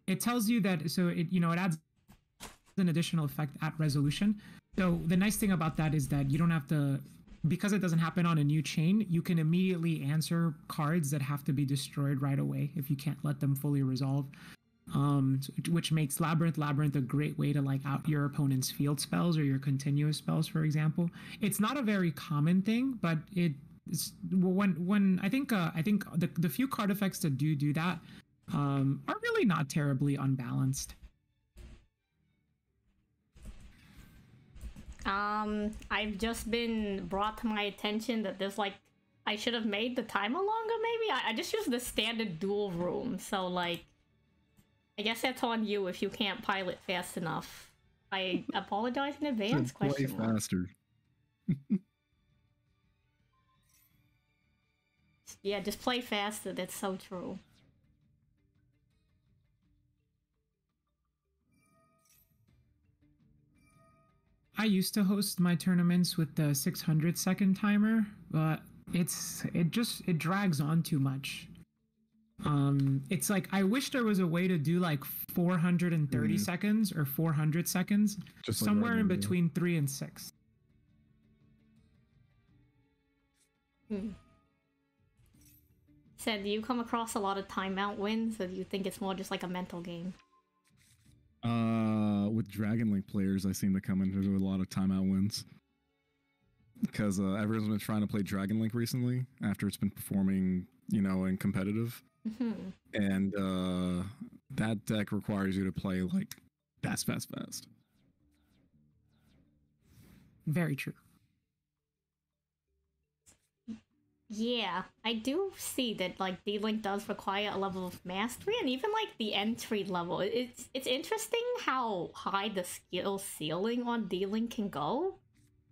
it tells you that, so it adds an additional effect at resolution. So the nice thing about that is that you don't have to, because it doesn't happen on a new chain, you can immediately answer cards that have to be destroyed right away if you can't let them fully resolve. Which makes Labyrinth a great way to like out your opponent's field spells or your continuous spells, for example. It's not a very common thing, but it's when I think the few card effects that do that are really not terribly unbalanced. I've just been brought to my attention that there's like, I should have made the timer longer maybe? I just used the standard duel room, so like, I guess that's on you if you can't pilot fast enough. I apologize in advance. Play faster. Yeah, just play faster. That's so true. I used to host my tournaments with the 600-second timer, but it drags on too much. It's like, I wish there was a way to do like 430 seconds or 400 seconds, just somewhere like in between 3 and 6. Said, do you come across a lot of timeout wins, or do you think it's more just like a mental game? With Dragon Link players, I seem to come into a lot of timeout wins. Because everyone's been trying to play Dragon Link recently after it's been performing, in competitive. And that deck requires you to play like fast. Very true. Yeah, I do see that like D-Link does require a level of mastery, and even like the entry level. It's interesting how high the skill ceiling on D-Link can go.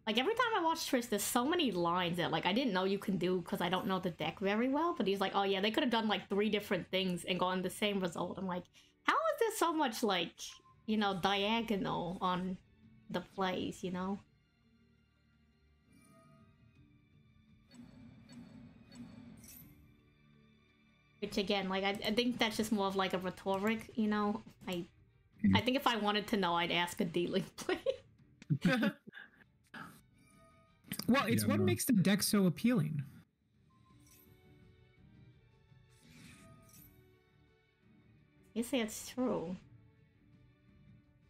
Like, every time I watch Trish, there's so many lines that, like, I didn't know you can do because I don't know the deck very well. But he's like, oh, yeah, they could have done, like, 3 different things and gotten the same result. I'm like, how is there so much, like, diagonal on the plays, Which, again, like, I think that's just more of, like, a rhetoric, I think if I wanted to know, I'd ask a D-Link player. Well, it's what makes the deck so appealing. You say it's true.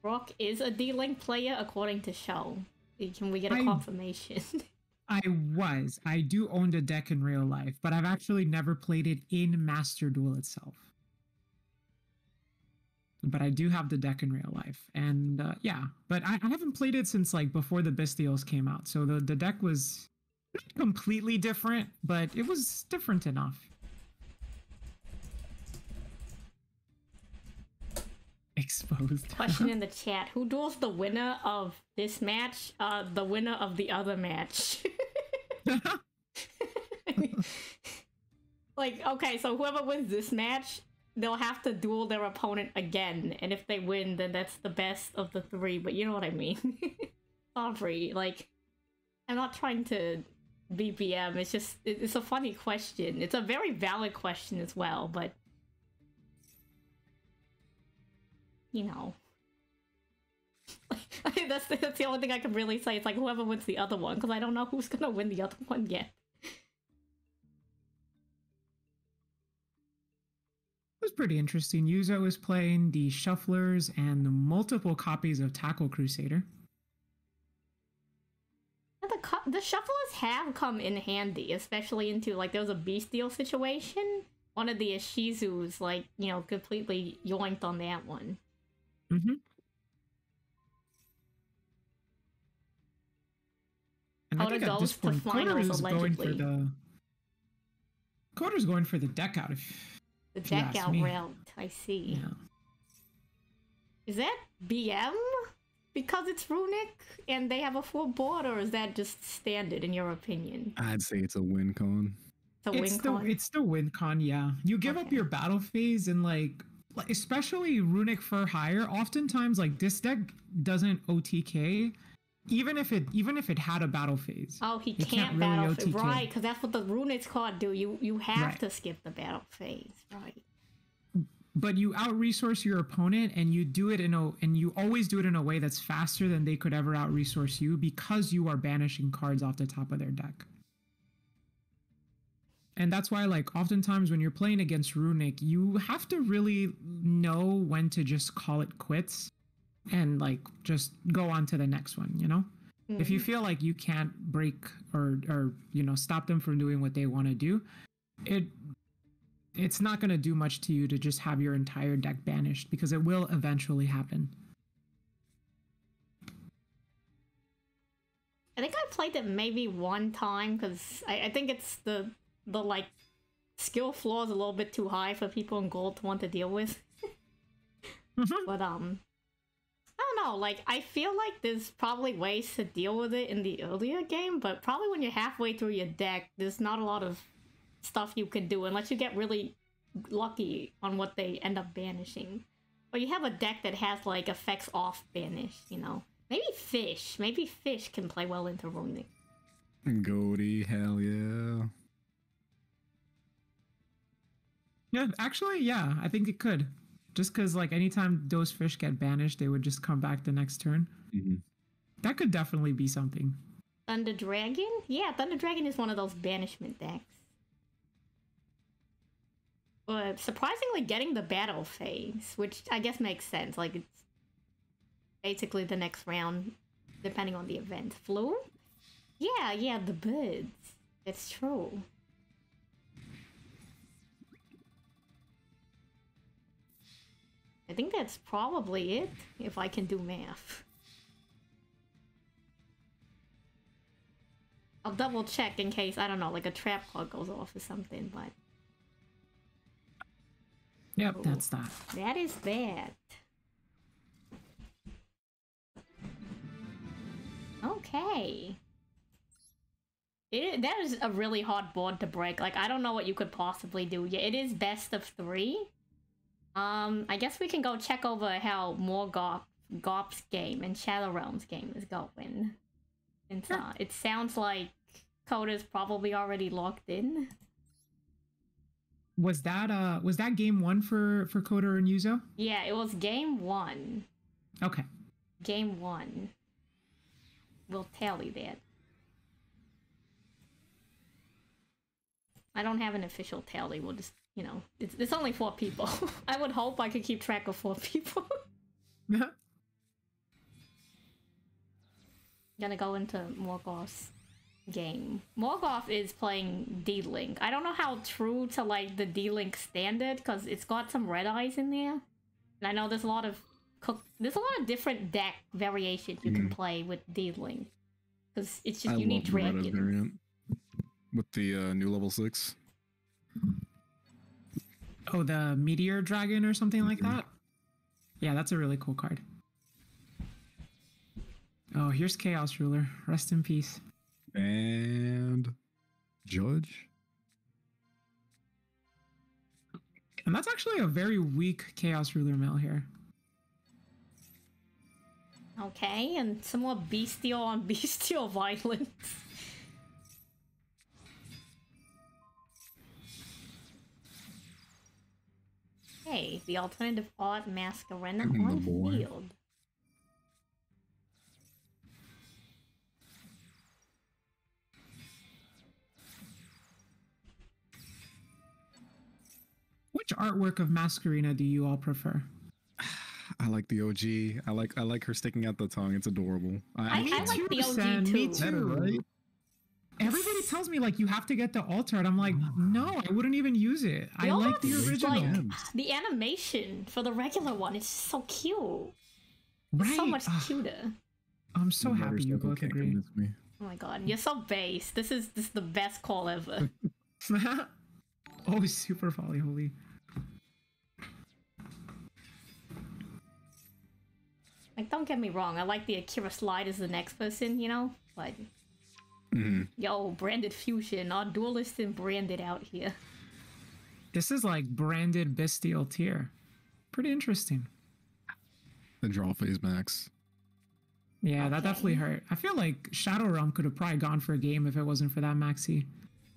Brock is a D-Link player according to Show. Can we get a confirmation? I do own the deck in real life, but I've actually never played it in Master Duel itself. But I do have the deck in real life, and yeah, but I haven't played it since like before the Bestials came out, so the deck was not completely different, but it was different enough. Exposed. Question in the chat: who duels the winner of this match? The winner of the other match. Like, okay, so whoever wins this match, they'll have to duel their opponent again, and if they win, then that's the best of the 3, but you know what I mean. Sorry, like, I'm not trying to BBM, it's just, it's a funny question. It's a very valid question as well, but, that's the only thing I can really say. It's like, whoever wins the other one, because I don't know who's gonna win the other one yet. It was pretty interesting. Yuzo is playing the Shufflers and multiple copies of Tackle Crusader. The Shufflers have come in handy, especially into, like, there was a Bestial situation. One of the Ishizus, like, you know, completely yoinked on that one. Mm-hmm. And I think at this point, Coder's going for the deck out. The deck out route, I see. Yeah. Is that BM? Because it's Runic and they have a full board, or is that just standard in your opinion? I'd say it's a win con. It's the win con, yeah. You give up your battle phase and like especially Runic for hire, oftentimes like this deck doesn't OTK. Even if it had a battle phase. Oh, he can't really battle phase. Right, because that's what the Runic card do. You have to skip the battle phase. Right. But you out-resource your opponent, and you always do it in a way that's faster than they could ever out-resource you, because you are banishing cards off the top of their deck. And that's why, like, oftentimes when you're playing against Runic, you have to really know when to just call it quits and, like, just go on to the next one, you know? Mm-hmm. If you feel like you can't break or you know, stop them from doing what they want to do, it's not going to do much to you to just have your entire deck banished, because it will eventually happen. I think I played it maybe one time, because I think it's the like skill floor is a little bit too high for people in gold to want to deal with. Mm-hmm. But I don't know, like, I feel like there's probably ways to deal with it in the earlier game, but probably when you're halfway through your deck, there's not a lot of stuff you can do unless you get really lucky on what they end up banishing. But you have a deck that has like effects off banish, you know. Maybe Fish can play well into Runic. Goaty, hell yeah. Yeah, actually, yeah, I think it could. Just because, like, anytime those fish get banished, they would just come back the next turn. Mm-hmm. That could definitely be something. Thunder Dragon? Yeah, Thunder Dragon is one of those banishment decks. But surprisingly getting the battle phase, which I guess makes sense. Like, it's basically the next round, depending on the event. Flu? Yeah, the birds. It's true. I think that's probably it, if I can do math. I'll double check in case, I don't know, like a trap card goes off or something, but... Yep, that's that. That is that. Okay. That is a really hard board to break. Like, I don't know what you could possibly do. Yeah, it is best of 3. I guess we can go check over how Morgoth's game and Shadow Realm's game is going. And it sounds like Coda's probably already locked in. Was that game 1 for Coda and Yuzo? Yeah, it was game 1. Okay. Game 1. We'll tally that. I don't have an official tally. We'll just, you know, it's only 4 people. I would hope I could keep track of 4 people. Gonna go into Morgoth's game. Morgoth is playing D-Link. I don't know how true to, like, the D-Link standard, because it's got some red eyes in there. And I know there's a lot of different deck variations you can play with D-Link. Because it's just, you need dragons. Variant with the new level 6. Oh, the Meteor Dragon or something like that? Yeah, that's a really cool card. Oh, here's Chaos Ruler. Rest in peace. And Judge. And that's actually a very weak Chaos Ruler mill here. Okay, and some more bestial on bestial violence. Hey, the alternative art Masquerade on field. Which artwork of Masquerena do you all prefer? I like the OG. I like her sticking out the tongue. It's adorable. I like the OG Sen, too. me too. Better, right? Everybody tells me like you have to get the altar, and I'm like, no, I wouldn't even use it. I They all like the have, original. like, the animation for the regular one is so cute. Right? So much cuter. I'm so happy you both agree. Me. Oh my god, you're so base. This is the best call ever. Oh, super folly holy. Like, don't get me wrong, I like the Akira slide as the next person, you know? But yo, branded fusion, our duelist and branded out here. This is like branded bestial tier. Pretty interesting. The draw phase max. Yeah, that Okay. definitely hurt. I feel like Shadow Realm could have probably gone for a game if it wasn't for that maxi.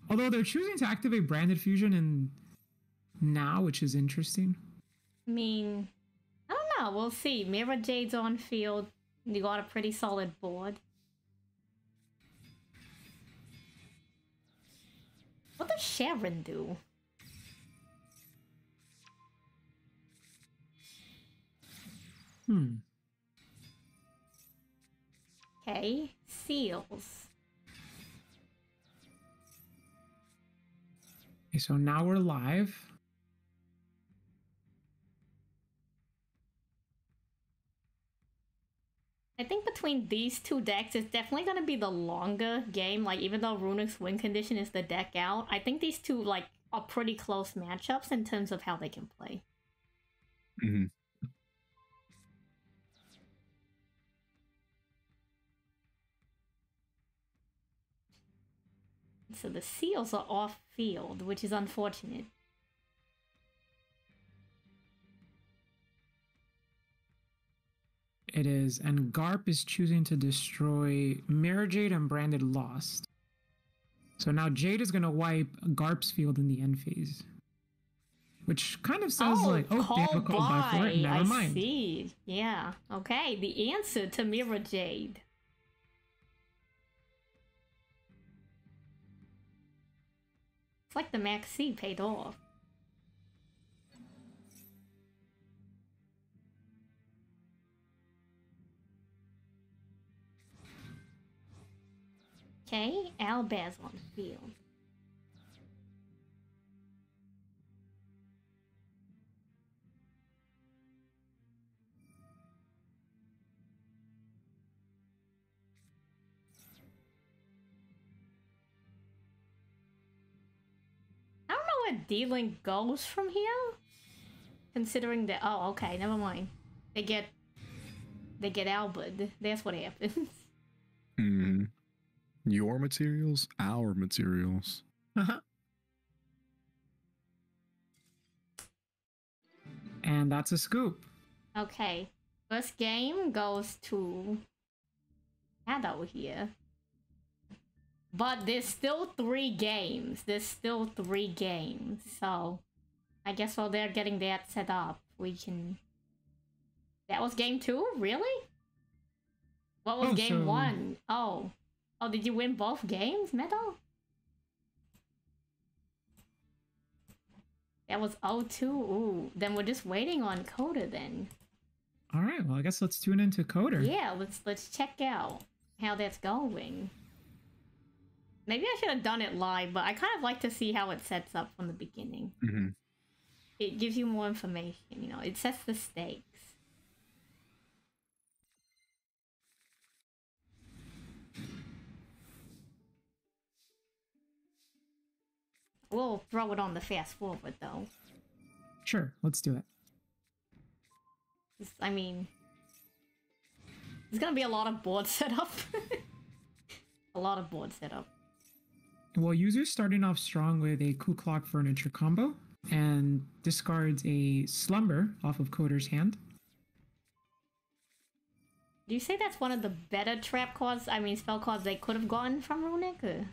Although they're choosing to activate branded fusion in now, which is interesting. I mean, I don't know, we'll see. Mirror Jade's on field. You got a pretty solid board. What does Sharon do? Okay, seals. Okay, so now we're live. I think between these two decks, it's definitely going to be the longer game. Like, even though Runic's win condition is the deck out, I think these two, like, are pretty close matchups in terms of how they can play. So the seals are off field, which is unfortunate. It is, and Garp is choosing to destroy Mirror Jade and Branded Lost. So now Jade is going to wipe Garp's field in the end phase. Which kind of says like, oh, they have a call by for it, never mind. I see. Yeah. Okay, the answer to Mirror Jade. It's like the Max C paid off. Okay, Albaz on field. I don't know where D-Link goes from here. Considering that, oh, okay, never mind. They get Albud. That's what happens. Your materials, our materials. And that's a scoop. Okay, first game goes to Shadow here. But there's still 3 games. So I guess while they're getting that set up, we can... That was game 2? Really? What was game 1? Oh, did you win both games, Metal? That was 0-2. Ooh, then we're just waiting on Coda then. All right, well, I guess let's tune into Coder. Yeah, let's check out how that's going. Maybe I should have done it live, but I kind of like to see how it sets up from the beginning. It gives you more information, you know, it sets the stakes. We'll throw it on the fast forward though. Sure, let's do it. I mean, there's gonna be a lot of board setup. A lot of board setup. Well, user's starting off strong with a Ku Klok Furniture combo and discards a Slumber off of Coder's hand. Do you say that's one of the better trap cards, I mean spell cards they could have gotten from Runic? Or?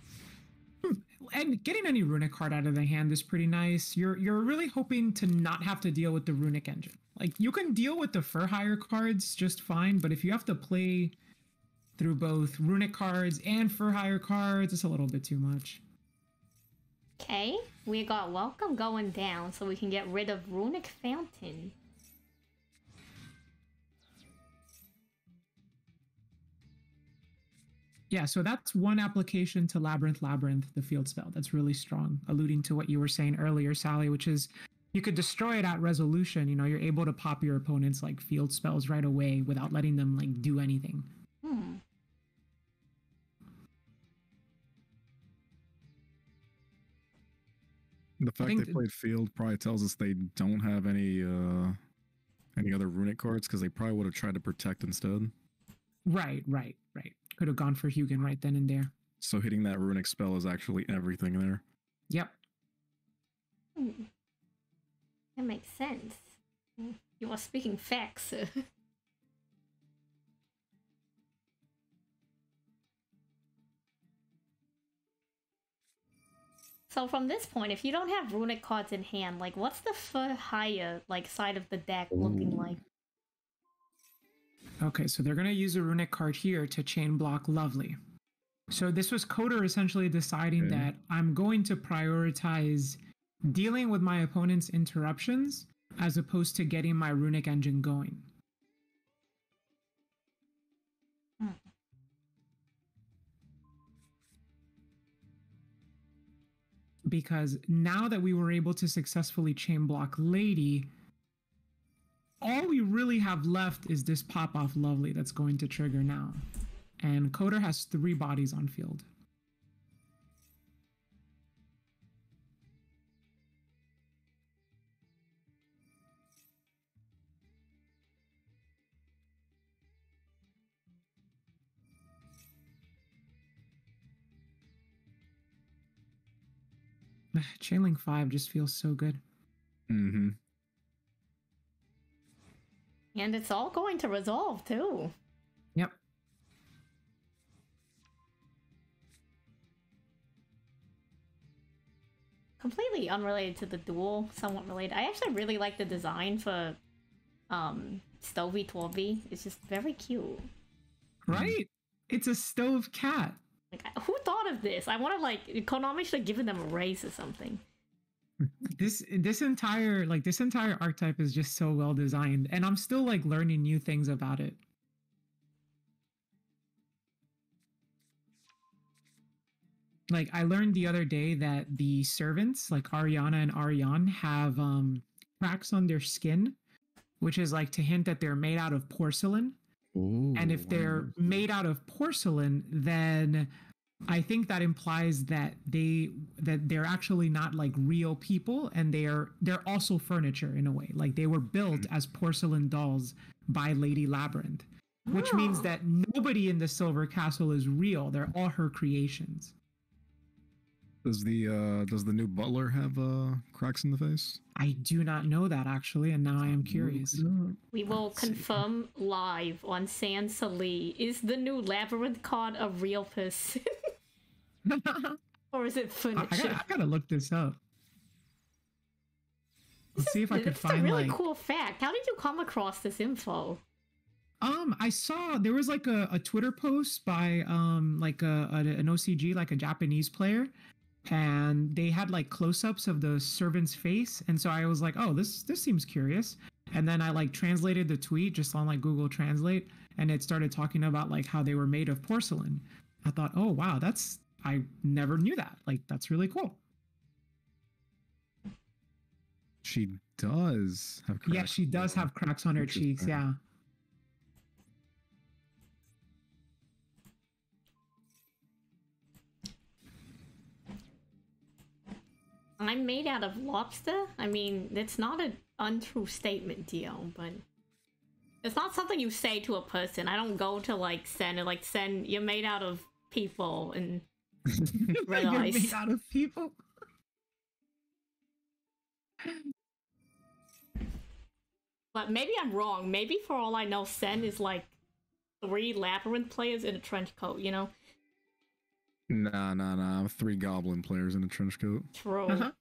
And getting any Runic card out of the hand is pretty nice. You're really hoping to not have to deal with the Runic engine. Like, you can deal with the Fur Hire cards just fine, but if you have to play through both Runic cards and Fur Hire cards, it's a little bit too much. Okay, we got welcome going down so we can get rid of Runic Fountain. Yeah, so that's one application to Labyrinth, the field spell. That's really strong, alluding to what you were saying earlier, Sally, which is you could destroy it at resolution. You know, you're able to pop your opponent's like field spells right away without letting them like do anything. The fact they played field probably tells us they don't have any other runic cards because they probably would have tried to protect instead. Right. Could have gone for Hugin right then and there. So hitting that runic spell is actually everything there. Yep. That makes sense. You are speaking facts. So from this point, if you don't have runic cards in hand, like what's the higher like side of the deck looking like? Okay, so they're going to use a runic card here to chain block Lovely. So this was Coder essentially deciding that I'm going to prioritize dealing with my opponent's interruptions as opposed to getting my runic engine going. Because now that we were able to successfully chain block Lady, all we really have left is this pop-off Lovely that's going to trigger now. And Coder has 3 bodies on field. Chainlink 5 just feels so good. Mm-hmm. And it's all going to resolve too. Yep. Completely unrelated to the duel, somewhat related. I actually really like the design for Stovey Torby. It's just very cute. Right? It's a stove cat. Like, who thought of this? I want to like Konami should have given them a raise or something. This entire archetype is just so well designed, and I'm still like learning new things about it. Like I learned the other day that the servants, like Ariana and Ariane, have cracks on their skin, which is like to hint that they're made out of porcelain. Ooh, and if they're made out of porcelain, then I think that implies that they're actually not like real people, and they're also furniture in a way. Like they were built as porcelain dolls by Lady Labyrinth, which means that nobody in the Silver Castle is real. They're all her creations. Does the new butler have cracks in the face? I do not know that actually, and now I am curious. We will confirm live on SenTTV. Is the new Labyrinth card a real person? Or is it furniture? I gotta look this up. Let's see if I could find a really cool fact. How did you come across this info? I saw there was like a Twitter post by like an OCG, like a Japanese player, and they had like close-ups of the servant's face, and so I was like, oh, this seems curious. And then I like translated the tweet just on like Google Translate, and it started talking about like how they were made of porcelain. I thought, oh wow, I never knew that. Like that's really cool. She does have cracks. Yeah, she does have cracks on her cheeks. Yeah. I'm made out of lobster? I mean, it's not an untrue statement, Dio, but it's not something you say to a person. I don't go to like Sen and like, Sen, you're made out of people and red You're eyes. made out of people. But maybe I'm wrong. Maybe for all I know, Sen is like 3 Labyrinth players in a trench coat, you know? Nah. 3 goblin players in a trench coat. True.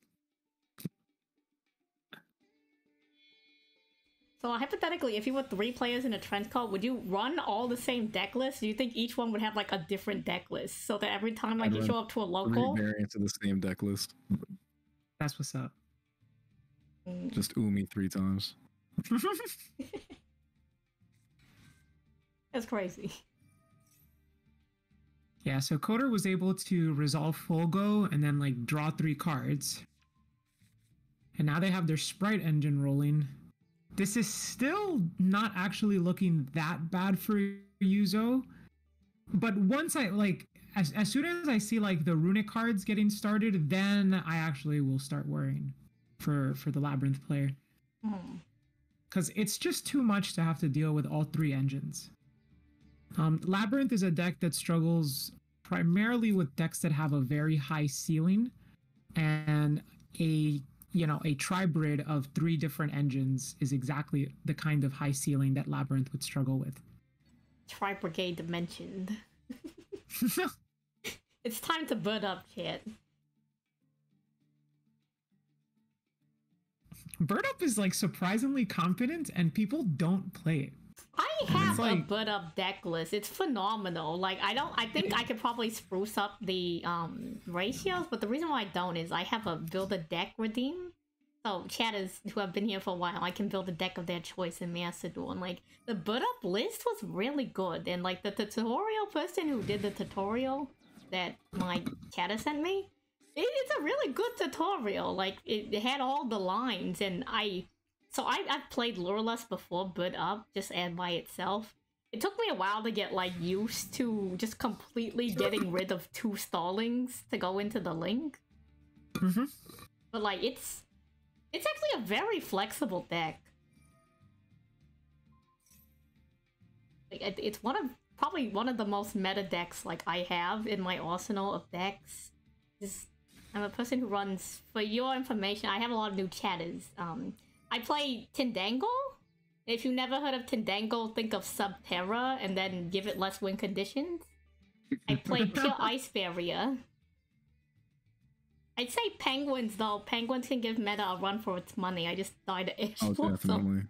So hypothetically, if you were 3 players in a trench coat, would you run all the same deck list? Do you think each one would have like a different deck list so that every time like you show up to a local, 3 variants of the same deck list? That's what's up. Just Umi 3 times. That's crazy. Yeah, so Coder was able to resolve Fulgo and then like draw 3 cards. And now they have their sprite engine rolling. This is still not actually looking that bad for Yuzo. But once I like, as soon as I see like the runic cards getting started, then I actually will start worrying for the Labyrinth player. Because it's just too much to have to deal with all 3 engines. Labyrinth is a deck that struggles primarily with decks that have a very high ceiling and a tribrid of 3 different engines is exactly the kind of high ceiling that Labyrinth would struggle with. Tri-Brigade mentioned. It's time to bird up, chat. Bird Up is like surprisingly confident and people don't play it. I have a bird up deck list. It's phenomenal. Like I think I could probably spruce up the ratios, but the reason why I don't is I have a build a deck redeem. So chatters who have been here for a while, I can build a deck of their choice in Master Duel. And like the bird up list was really good. And like the tutorial person who did the tutorial that my chatter sent me, it's a really good tutorial. Like it had all the lines, and I've played Lurelust before bird up just and by itself. It took me a while to get like used to just completely getting rid of 2 stallings to go into the link. But like it's actually a very flexible deck. Like, it's probably one of the most meta decks like I have in my arsenal of decks. I'm a person who runs, for your information, I have a lot of new chatters. I play Tindangle. If you've never heard of Tindangle, think of Subterra and then give it less win conditions. I play Pure Ice Barrier. I'd say Penguins, though. Penguins can give meta a run for its money. I just died at Ash. Oh, definitely.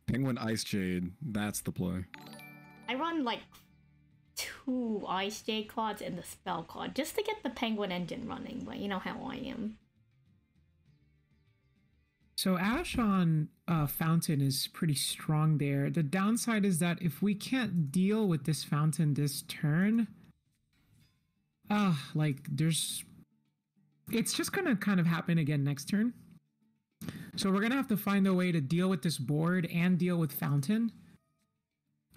Penguin Ice Jade, that's the play. I run like 2 Ice Jade cards and the spell card just to get the Penguin engine running, but you know how I am. So Ash on Fountain is pretty strong there. The downside is that if we can't deal with this Fountain this turn, it's just gonna kind of happen again next turn. So we're gonna have to find a way to deal with this board and deal with Fountain.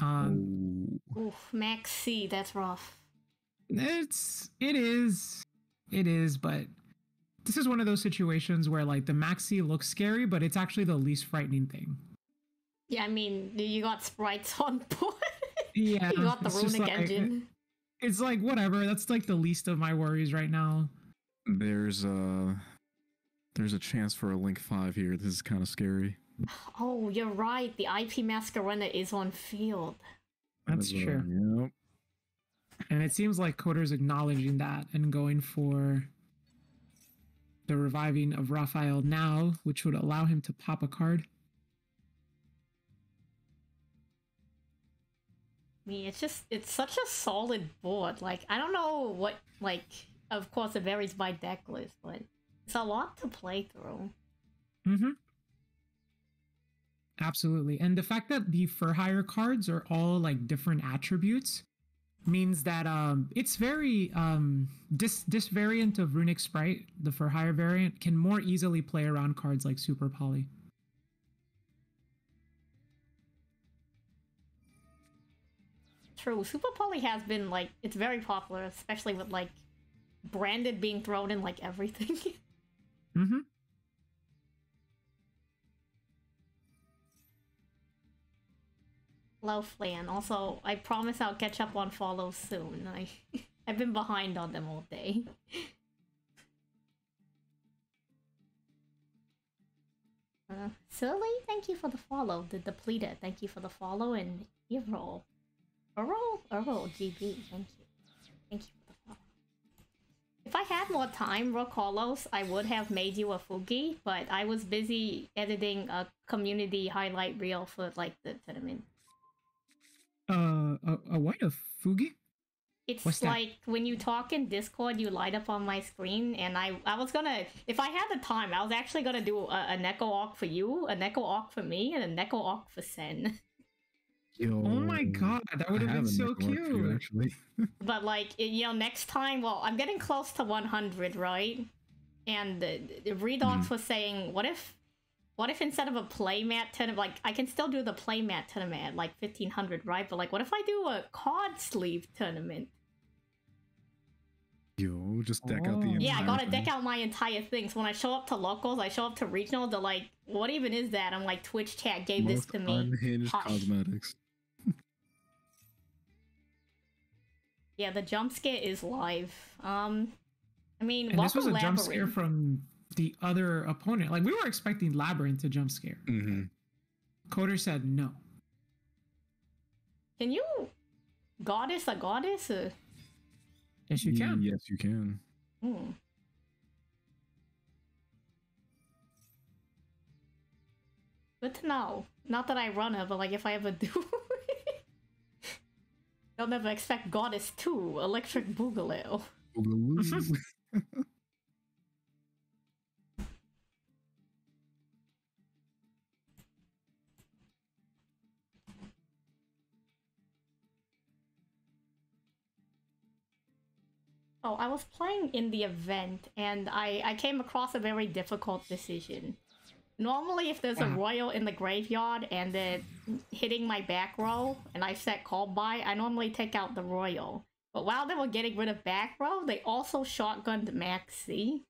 Oof, Max C, that's rough. It is, but this is one of those situations where like the Maxi looks scary, but it's actually the least frightening thing. Yeah, I mean, you got sprites on board. Yeah, you got the runic engine. It's like whatever. That's like the least of my worries right now. There's a chance for a Link 5 here. This is kind of scary. Oh, you're right. The IP Masquerena is on field. That's true. Yep. And it seems like Coder's acknowledging that and going for the reviving of Raphael now, which would allow him to pop a card. I mean, it's such a solid board. Like, I don't know what, like, of course it varies by deck list, but it's a lot to play through. Absolutely. And the fact that the for hire cards are all like different attributes means that it's very this variant of Runic Sprite, the for hire variant, can more easily play around cards like Super Poly. True. Super Poly has been like, it's very popular, especially with like branded being thrown in like everything. Hello, Flan. Also, I promise I'll catch up on follows soon. I've been behind on them all day. Silly, thank you for the follow. The Depleted, thank you for the follow. And Earl. Earl GB, thank you. Thank you for the follow. If I had more time, Roarkallos, I would have made you a Fugi, but I was busy editing a community highlight reel for like the tournament. A what? A Fugi? It's like when you talk in Discord, you light up on my screen, and I was gonna, if I had the time, I was actually gonna do a Neko Awk for you, a Neko Awk for me, and a Neko Awk for Sen. Yo, oh my god, that would have been so cute. You, actually. But like, you know, next time, well, I'm getting close to 100, right? And Redox was saying, what if instead of a playmat tournament, like, I can still do the playmat tournament at like 1500, right? But like, what if I do a card sleeve tournament? Yo, just deck out the entire Yeah, I gotta thing. deck out my entire thing. So when I show up to locals, I show up to regional, they're like, what even is that? I'm like, Twitch chat gave this to me. Unhinged cosmetics. Yeah, the jump scare is live. I mean, and this was a jump scare from the other opponent. Like, we were expecting Labyrinth to jump scare. Coder said no. Can you goddess a goddess? Yes, you can. Yes, you can. Good to know. Not that I run her, but like if I ever do. They'll never expect Goddess 2, Electric Boogaloo. Oh, I was playing in the event, and I came across a very difficult decision. Normally, if there's a royal in the graveyard and they're hitting my back row, and I set call by, I normally take out the royal. But while they were getting rid of back row, they also shotgunned Maxi.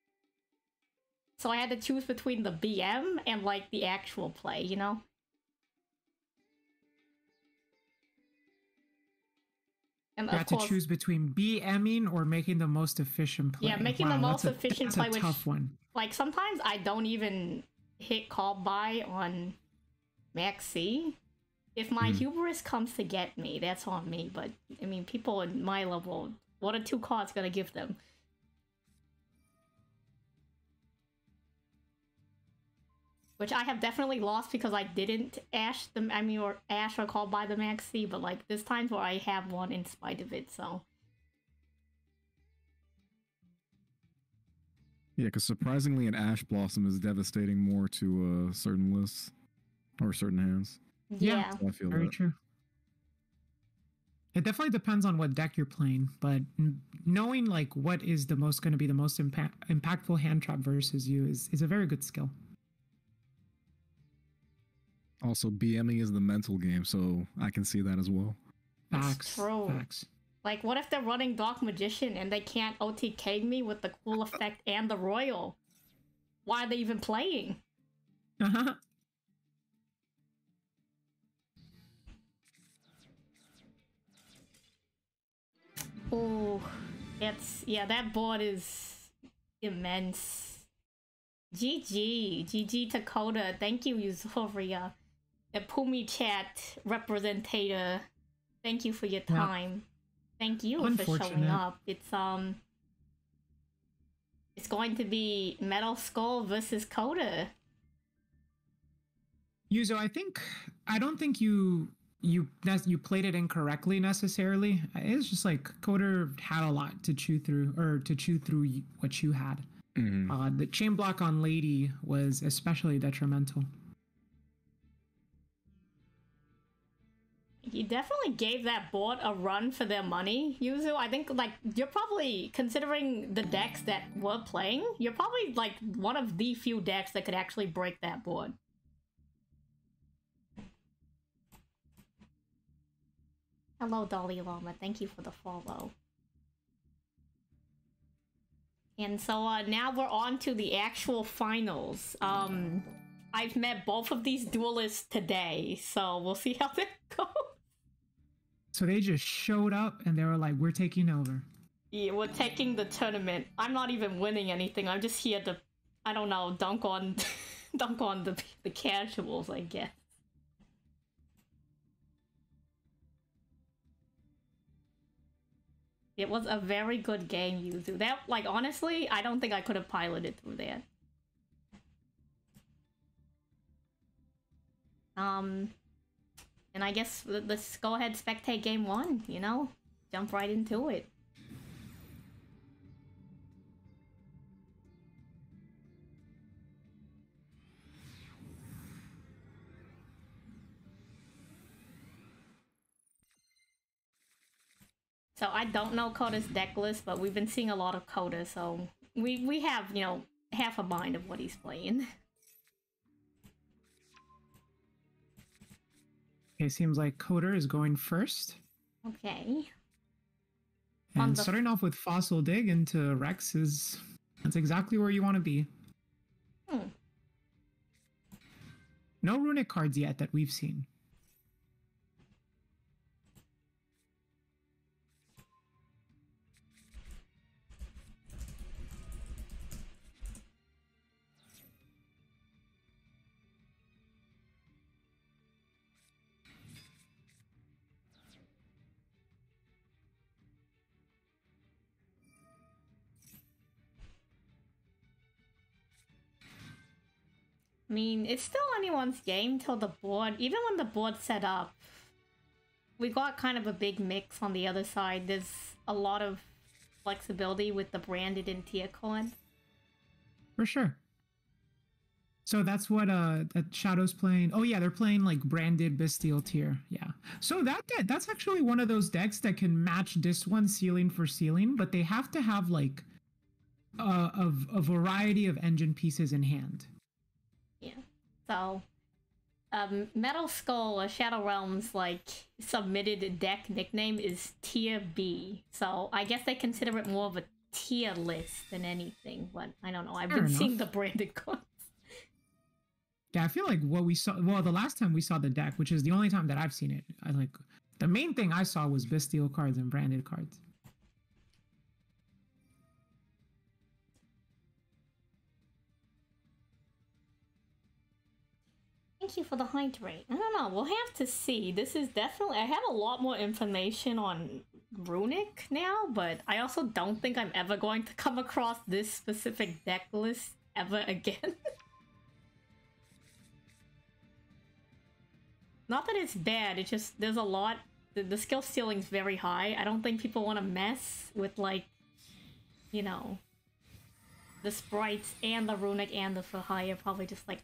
So I had to choose between the BM and, like, the actual play, you know? And you had to choose between BMing or making the most efficient play. Yeah, making the most efficient play. That's a tough one. Like, sometimes I don't even hit call by on Maxi. If my hubris comes to get me, that's on me. But, I mean, people in my level, what are 2 cards gonna give them? Which I have definitely lost because I didn't ash or call by the Maxi, but like there's times where I have one in spite of it, so. Yeah, because surprisingly an Ash Blossom is devastating more to certain lists or certain hands. Yeah, so I feel very true. It definitely depends on what deck you're playing, but knowing like what is the most going to be the most impactful hand trap versus you is a very good skill. Also, BMing is the mental game, so I can see that as well. Facts. True. Facts. Like, what if they're running Dark Magician and they can't OTK me with the cool effect and the Royal? Why are they even playing? Oh, yeah, that board is immense. GG to Coda. Thank you, Euphoria. The Pumi chat representator. Thank you for your time. Thank you for showing up. It's going to be Metal Skull versus Coda. Yuzo, I don't think you played it incorrectly necessarily. It's just like Coder had a lot to chew through what you had. The chain block on Lady was especially detrimental. You definitely gave that board a run for their money, Yuzu. I think, like, you're probably, considering the decks that we're playing, you're probably, like, one of the few decks that could actually break that board. Hello, Dolly Llama. Thank you for the follow. And so, now we're on to the actual finals. I've met both of these duelists today, so we'll see how that goes. So they just showed up and they were like, we're taking over. Yeah, we're taking the tournament. I'm not even winning anything. I'm just here to, I don't know, dunk on the casuals, I guess. It was a very good game, Yuzu. That, like, honestly, I don't think I could have piloted through that. And I guess let's go ahead spectate game 1, you know? Jump right into it. So I don't know Coda's deck list, but we've been seeing a lot of Coda, so we have, you know, half a mind of what he's playing. Okay, seems like Coder is going first. Okay. And starting off with Fossil Dig into Rex that's exactly where you want to be. No runic cards yet that we've seen. I mean, it's still anyone's game till the board. Even when the board's set up, we got kind of a big mix on the other side. There's a lot of flexibility with the branded and tier card. For sure. So that's what that Shadow's playing. Oh yeah, they're playing like branded Bestial tier. Yeah. So that's actually one of those decks that can match this one ceiling for ceiling, but they have to have like a variety of engine pieces in hand. Yeah. So, Metal Skull, Shadow Realm's like submitted deck nickname is Tier B. So I guess they consider it more of a tier list than anything. But I don't know. I've been seeing the branded cards. Yeah, I feel like what we saw. Well, the last time we saw the deck, which is the only time that I've seen it, the main thing I saw was Bestial cards and branded cards. Thank you for the hydrate. I don't know. We'll have to see. This is definitely... I have a lot more information on Runic now, but I also don't think I'm ever going to come across this specific deck list ever again. Not that it's bad, it's just there's a lot... The skill ceiling's very high. I don't think people want to mess with, like, you know, the sprites and the Runic and the for hire. Probably just, like...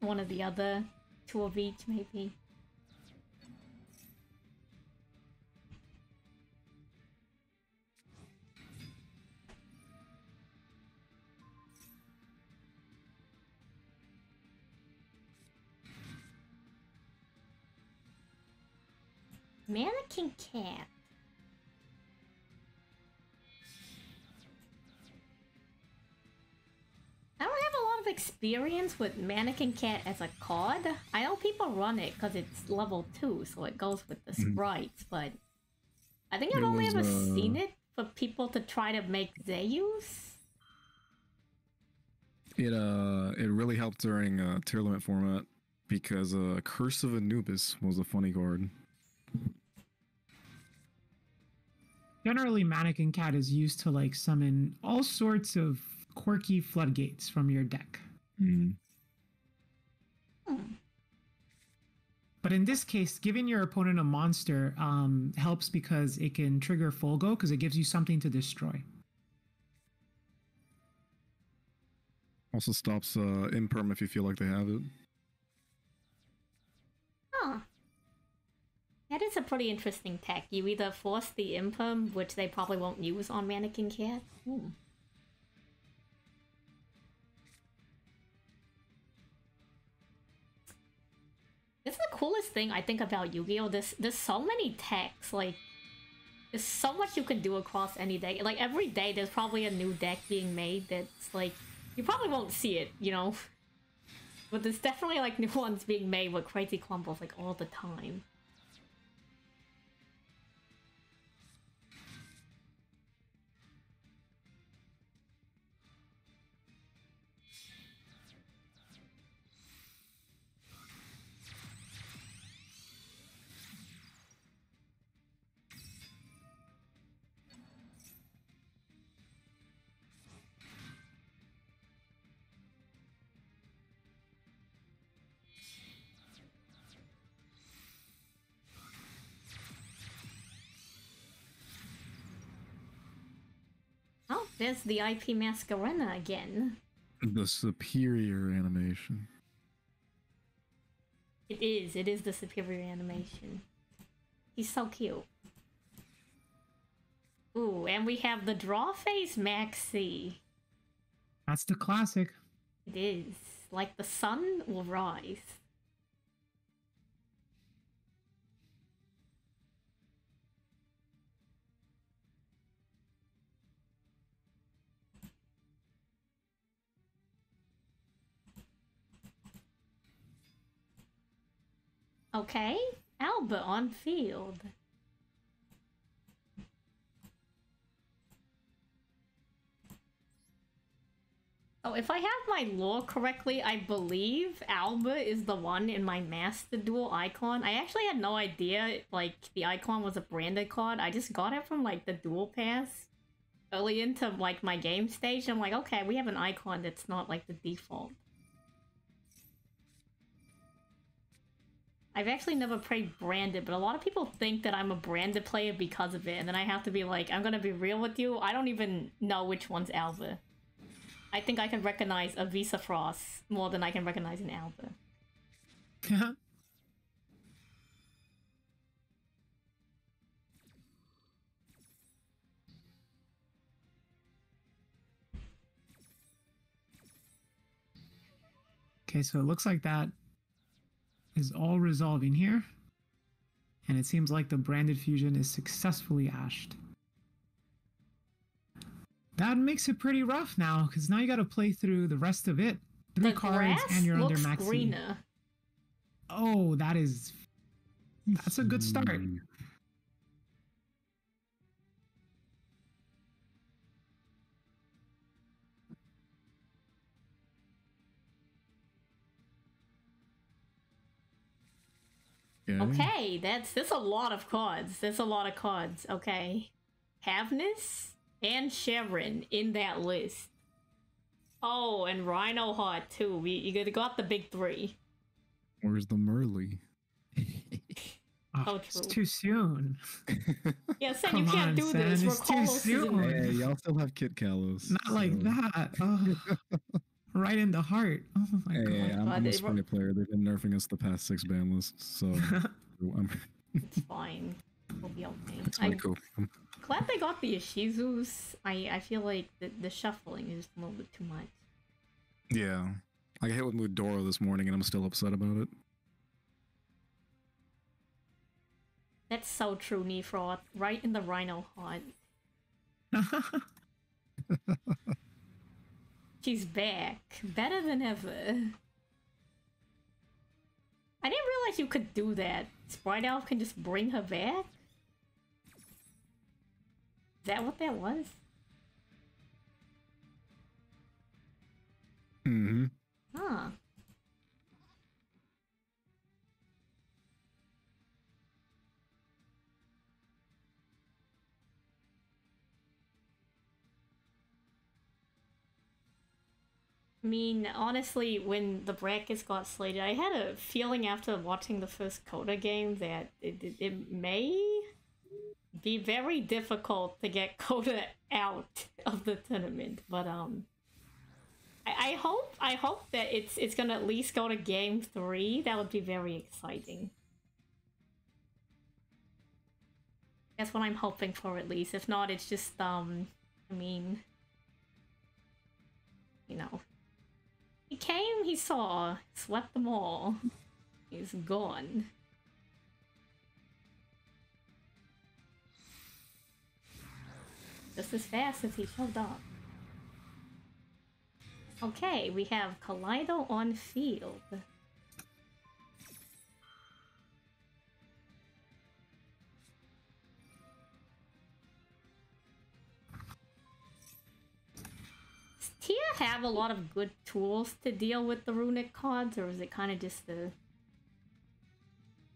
one of the other, 2 of each, maybe. Mannequin Cat. I don't have a lot of experience with Mannequin Cat as a card. I know people run it because it's level 2, so it goes with the sprites, but I think I've only ever seen it for people to try to make Zeus. It really helped during tier limit format because Curse of Anubis was a funny card. Generally, Mannequin Cat is used to like summon all sorts of quirky floodgates from your deck. But in this case, giving your opponent a monster helps because it can trigger Folgo because it gives you something to destroy. Also stops imperm if you feel like they have it. Huh. That is a pretty interesting tech. You either force the imperm, which they probably won't use on Mannequin Cat. This is the coolest thing I think about Yu-Gi-Oh! There's so many techs, like, there's so much you can do across any deck. Like, every day there's probably a new deck being made that's, like, you probably won't see it, you know? But there's definitely, like, new ones being made with crazy combos, like, all the time. there's the IP Mascarena again. The superior animation. It is the superior animation. He's so cute. Ooh, and we have the Draw Face Maxi. That's the classic. It is. Like the sun will rise. Okay, Alba on field. Oh, if I have my lore correctly, I believe Alba is the one in my Master Duel icon. I actually had no idea, like, the icon was a branded card. I just got it from, like, the Duel Pass early into, like, my game stage. I'm like, okay, we have an icon that's not, like, the default. I've actually never played branded, but a lot of people think that I'm a branded player because of it, and then I have to be like, I'm gonna be real with you, I don't even know which one's Alba. I think I can recognize a Visa Frost more than I can recognize an Alba. Okay, so it looks like that is all resolving here. And it seems like the branded fusion is successfully ashed. That makes it pretty rough now, because now you got to play through the rest of it. Three cards and you're under maxi. Greener. Oh, that's a good start. Okay, that's a lot of cards. That's a lot of cards. Okay. Havness and Sharon in that list. Oh, and Rhino Heart too. You got the big three. Where's the Merly? Oh, it's too soon. Yeah, Sen, you can't do this. It's too soon. Hey, y'all still have Kit Kalos. Not so. Like that. Oh. Right in the heart. Oh my god. I'm a spy player. They've been nerfing us the past 6 ban lists, so it's fine. We'll be okay. It's really cool. Glad they got the Ishizus. I feel like the shuffling is a little bit too much. Yeah. I got hit with Mudora this morning and I'm still upset about it. That's so true, Nefroth. Right in the Rhino Heart. She's back. Better than ever. I didn't realize you could do that. Sprite Elf can just bring her back? Is that what that was? Mm-hmm. Huh. I mean, honestly, when the brackets got slated, I had a feeling after watching the first Coda game that it may be very difficult to get Coda out of the tournament. But I hope that it's gonna at least go to game 3. That would be very exciting. That's what I'm hoping for, at least. If not, it's just I mean, you know. He came, he saw, swept them all. He's gone. Just as fast as he showed up. Okay, we have Kaleido on field. Tia have a lot of good tools to deal with the runic cards, or is it kind of just the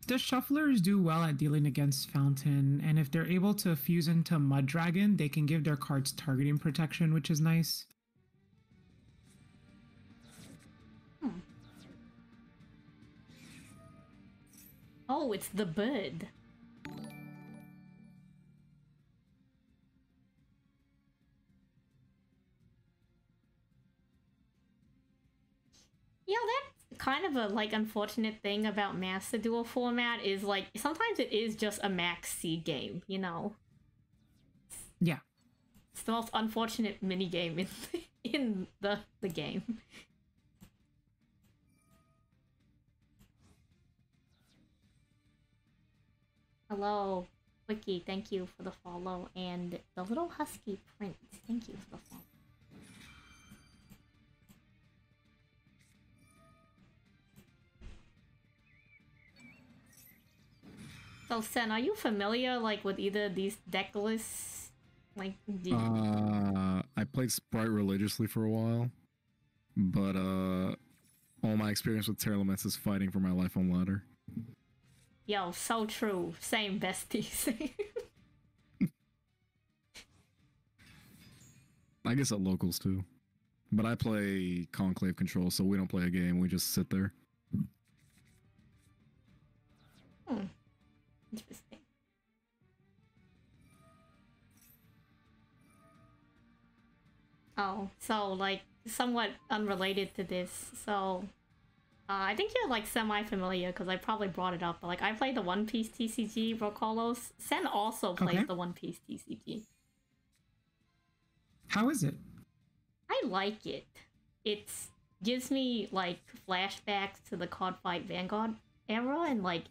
shufflers do well at dealing against Fountain, and if they're able to fuse into Mud Dragon, they can give their cards targeting protection, which is nice. Oh, it's the bird. You know, that's kind of a like unfortunate thing about Master Duel format is like sometimes it is just a max C game, you know. Yeah. It's the most unfortunate mini game in the game. Hello, Wiki, thank you for the follow, and the little husky prince, thank you for the follow. So Sen, are you familiar like with either of these deck lists? Like, I played Sprite religiously for a while, but all my experience with Terraments is fighting for my life on ladder. Yo, so true. Same besties. I guess at locals too, but I play Conclave Control, so we don't play a game. We just sit there. Interesting. Oh, so like somewhat unrelated to this. So I think you're like semi-familiar because I probably brought it up. But like I played the One Piece TCG Roarkallos. Sen also plays the One Piece TCG. How is it? I like it. It gives me like flashbacks to the Codfight Vanguard era, and like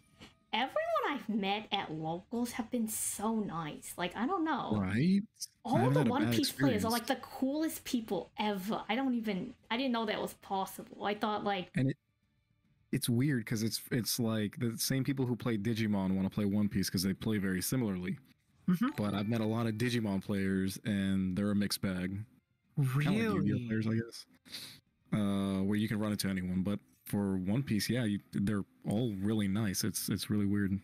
everyone I've met at locals have been so nice. Like I don't know. Right? All the One Piece players are like the coolest people ever. I didn't know that was possible. I thought like and it's weird because it's like the same people who play Digimon want to play One Piece because they play very similarly. But I've met a lot of Digimon players and they're a mixed bag. Really? Kind of like Yu-Gi-Oh players, I guess. Where you can run into anyone, but for One Piece, yeah, they're all really nice. It's really weird.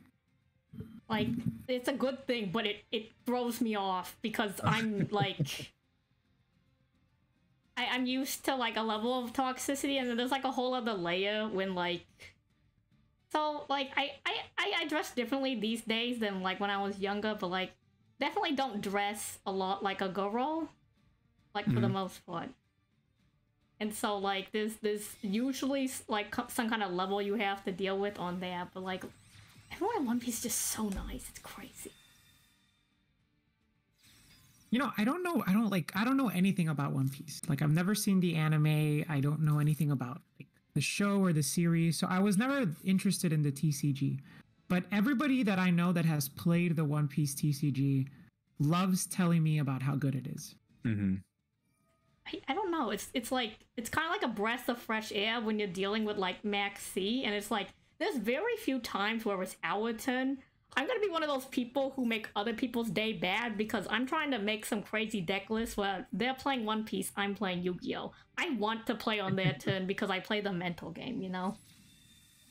Like it's a good thing, but it throws me off because I'm like I'm used to like a level of toxicity, and then there's like a whole other layer when like so like I dress differently these days than like when I was younger, but like definitely don't dress a lot like a girl, like for the most part. And so like there's usually like some kind of level you have to deal with on that, but like everyone in One Piece is just so nice. It's crazy. You know, I don't know anything about One Piece. Like I've never seen the anime. I don't know anything about like the show or the series. So I was never interested in the TCG. But everybody that I know that has played the One Piece TCG loves telling me about how good it is. I don't know. It's like it's kind of like a breath of fresh air when you're dealing with like Max C, and it's like there's very few times where it's our turn. I'm gonna be one of those people who make other people's day bad because I'm trying to make some crazy deck list where they're playing One Piece, I'm playing Yu-Gi-Oh! I want to play on their turn because I play the mental game, you know?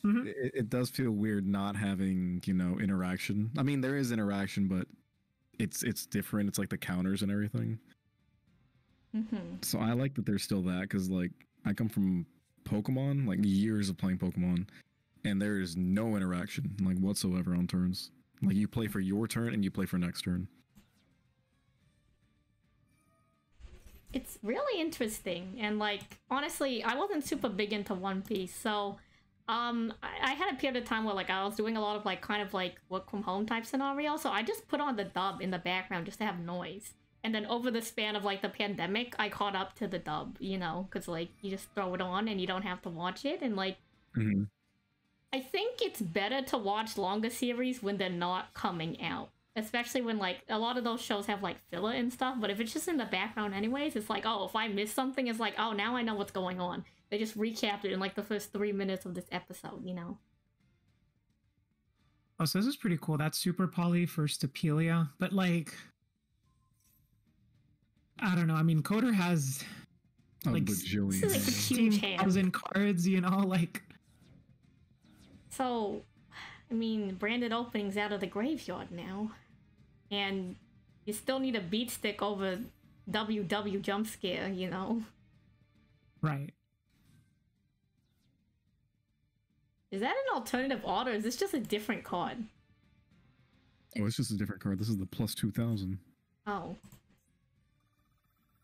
It does feel weird not having, you know, interaction. I mean, there is interaction, but it's different. It's like the counters and everything. So I like that there's still that because like I come from Pokemon, like years of playing Pokemon, and there is no interaction like whatsoever on turns. Like you play for your turn and you play for next turn. It's really interesting, and like honestly, I wasn't super big into One Piece, so I had a period of time where like I was doing a lot of like kind of like work from home type scenario, so I just put on the dub in the background just to have noise. And then over the span of like the pandemic, I caught up to the dub, you know, because like you just throw it on and you don't have to watch it, and like I think it's better to watch longer series when they're not coming out. Especially when, like, a lot of those shows have, like, filler and stuff. But if it's just in the background anyways, it's like, oh, if I miss something, it's like, oh, now I know what's going on. They just recapped it in, like, the first 3 minutes of this episode, you know? Oh, so this is pretty cool. That's Super Poly for Stapelia. But, like, I don't know. I mean, Coder has, like, bajillion. Like, a huge hand. 16,000 cards, you know? Like... So, I mean, branded openings out of the graveyard now. And you still need a beat stick over WW jump scare, you know? Right. Is that an alternative art, or is this just a different card? Oh, it's just a different card. This is the plus 2000. Oh.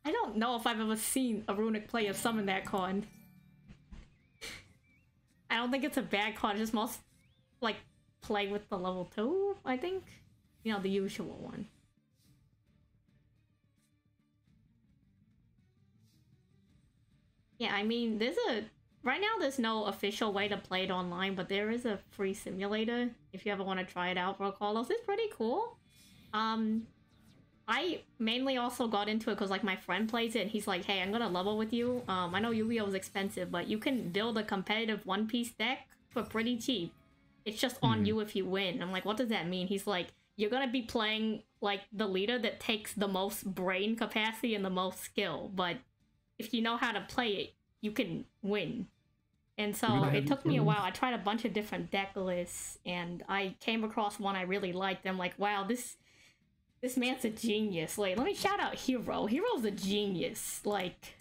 I don't know if I've ever seen a Runic player summon that card. don't think it's a bad card. Just most like play with the level 2, I think. You know, the usual one. Yeah, I mean, right now there's no official way to play it online, but there is a free simulator if you ever want to try it out. Roarkallos is pretty cool. I mainly also got into it because like my friend plays it and he's like, hey, I'm gonna level with you. I know Yu-Gi-Oh is expensive, but you can build a competitive One Piece deck for pretty cheap. It's just on you if you win. I'm like, what does that mean? He's like, you're gonna be playing like the leader that takes the most brain capacity and the most skill, but if you know how to play it, you can win. And so it took me a while. I tried a bunch of different deck lists and I came across one I really liked. I'm like, wow, this man's a genius. Like, let me shout out Hero. Hero's a genius. Like,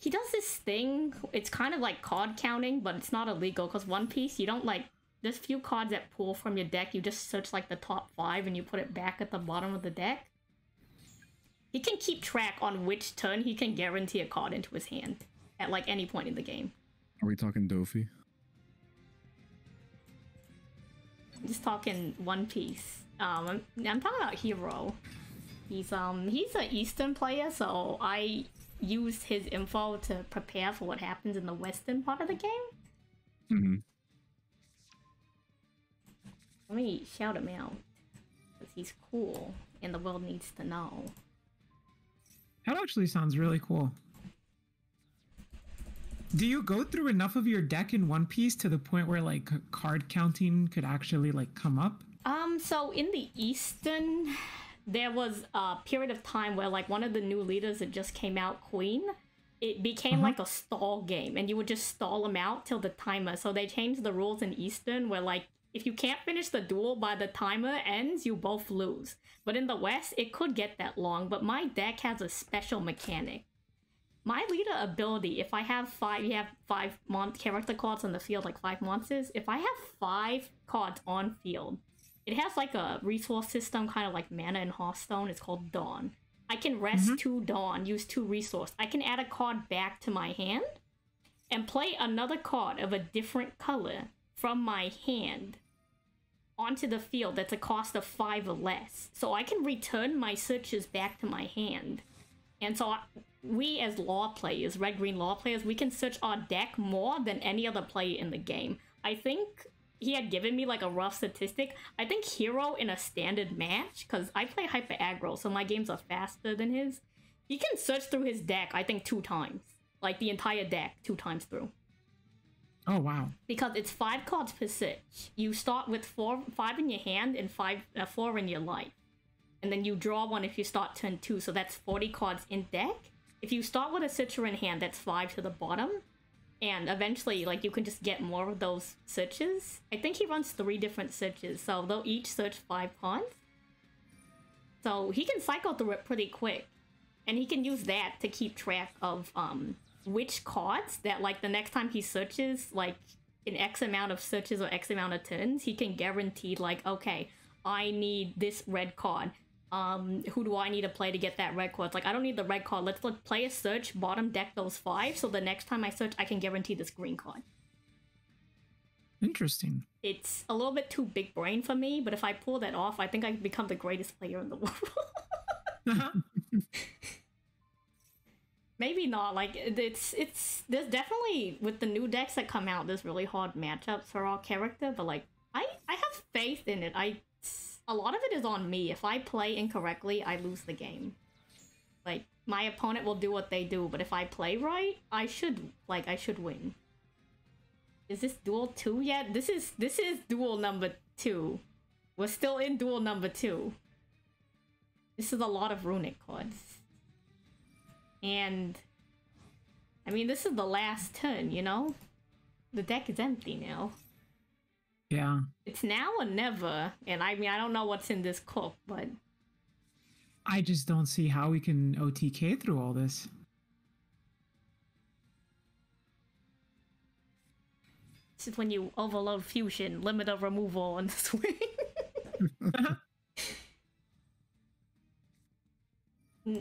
he does this thing. It's kind of like card counting, but it's not illegal because One Piece, you don't like, there's few cards that pull from your deck. You just search like the top 5 and you put it back at the bottom of the deck. He can keep track on which turn he can guarantee a card into his hand at like any point in the game. Are we talking Dofi? I'm just talking One Piece. I'm talking about Hero. He's an Eastern player, so I used his info to prepare for what happens in the Western part of the game. Mm-hmm. Let me shout him out because he's cool and the world needs to know. That actually sounds really cool. Do you go through enough of your deck in One Piece to the point where like card counting could actually like come up? So in the Eastern, there was a period of time where like one of the new leaders that just came out, Queen, it became like a stall game and you would just stall them out till the timer. So they changed the rules in Eastern where like if you can't finish the duel by the timer ends, you both lose. But in the West, it could get that long, but my deck has a special mechanic. My leader ability, if I have 5, you have 5 character cards on the field, like 5 monsters. If I have 5 cards on field, it has like a resource system, kind of like Mana and Hearthstone. It's called Dawn. I can rest 2 Dawn, use 2 resource. I can add a card back to my hand and play another card of a different color from my hand onto the field that's a cost of 5 or less. So I can return my searches back to my hand. And so we as law players, red-green law players, we can search our deck more than any other player in the game. I think he had given me like a rough statistic. I think Hero in a standard match, because I play hyper aggro, so my games are faster than his. He can search through his deck, I think 2 times. Like the entire deck, 2 times through. Oh, wow. Because it's 5 cards per search. You start with 5 in your hand and 4 in your life. And then you draw 1 if you start turn 2, so that's 40 cards in deck. If you start with a searcher in hand, that's 5 to the bottom. And eventually, like, you can just get more of those searches. I think he runs 3 different searches, so they'll each search 5 cards. So he can cycle through it pretty quick. And he can use that to keep track of which cards that, like, the next time he searches, like, in X amount of searches or X amount of turns, he can guarantee, like, okay, I need this red card. Who do I need to play to get that red card? It's like, I don't need the red card. Let's play a search, bottom deck those 5, so the next time I search, I can guarantee this green card. Interesting. It's a little bit too big brain for me, but if I pull that off, I think I can become the greatest player in the world. Maybe not. Like, there's definitely, with the new decks that come out, there's really hard matchups for our character, but like, I have faith in it. A lot of it is on me. If I play incorrectly, I lose the game. Like, my opponent will do what they do, but if I play right, I should win. Is this Duel 2 yet? This is Duel number 2. We're still in Duel number 2. This is a lot of runic cards. And, I mean, this is the last turn, you know? The deck is empty now. Yeah. It's now or never, and I mean, I don't know what's in this cook, but... I just don't see how we can OTK through all this. This is when you overload fusion, limit of removal, and swing.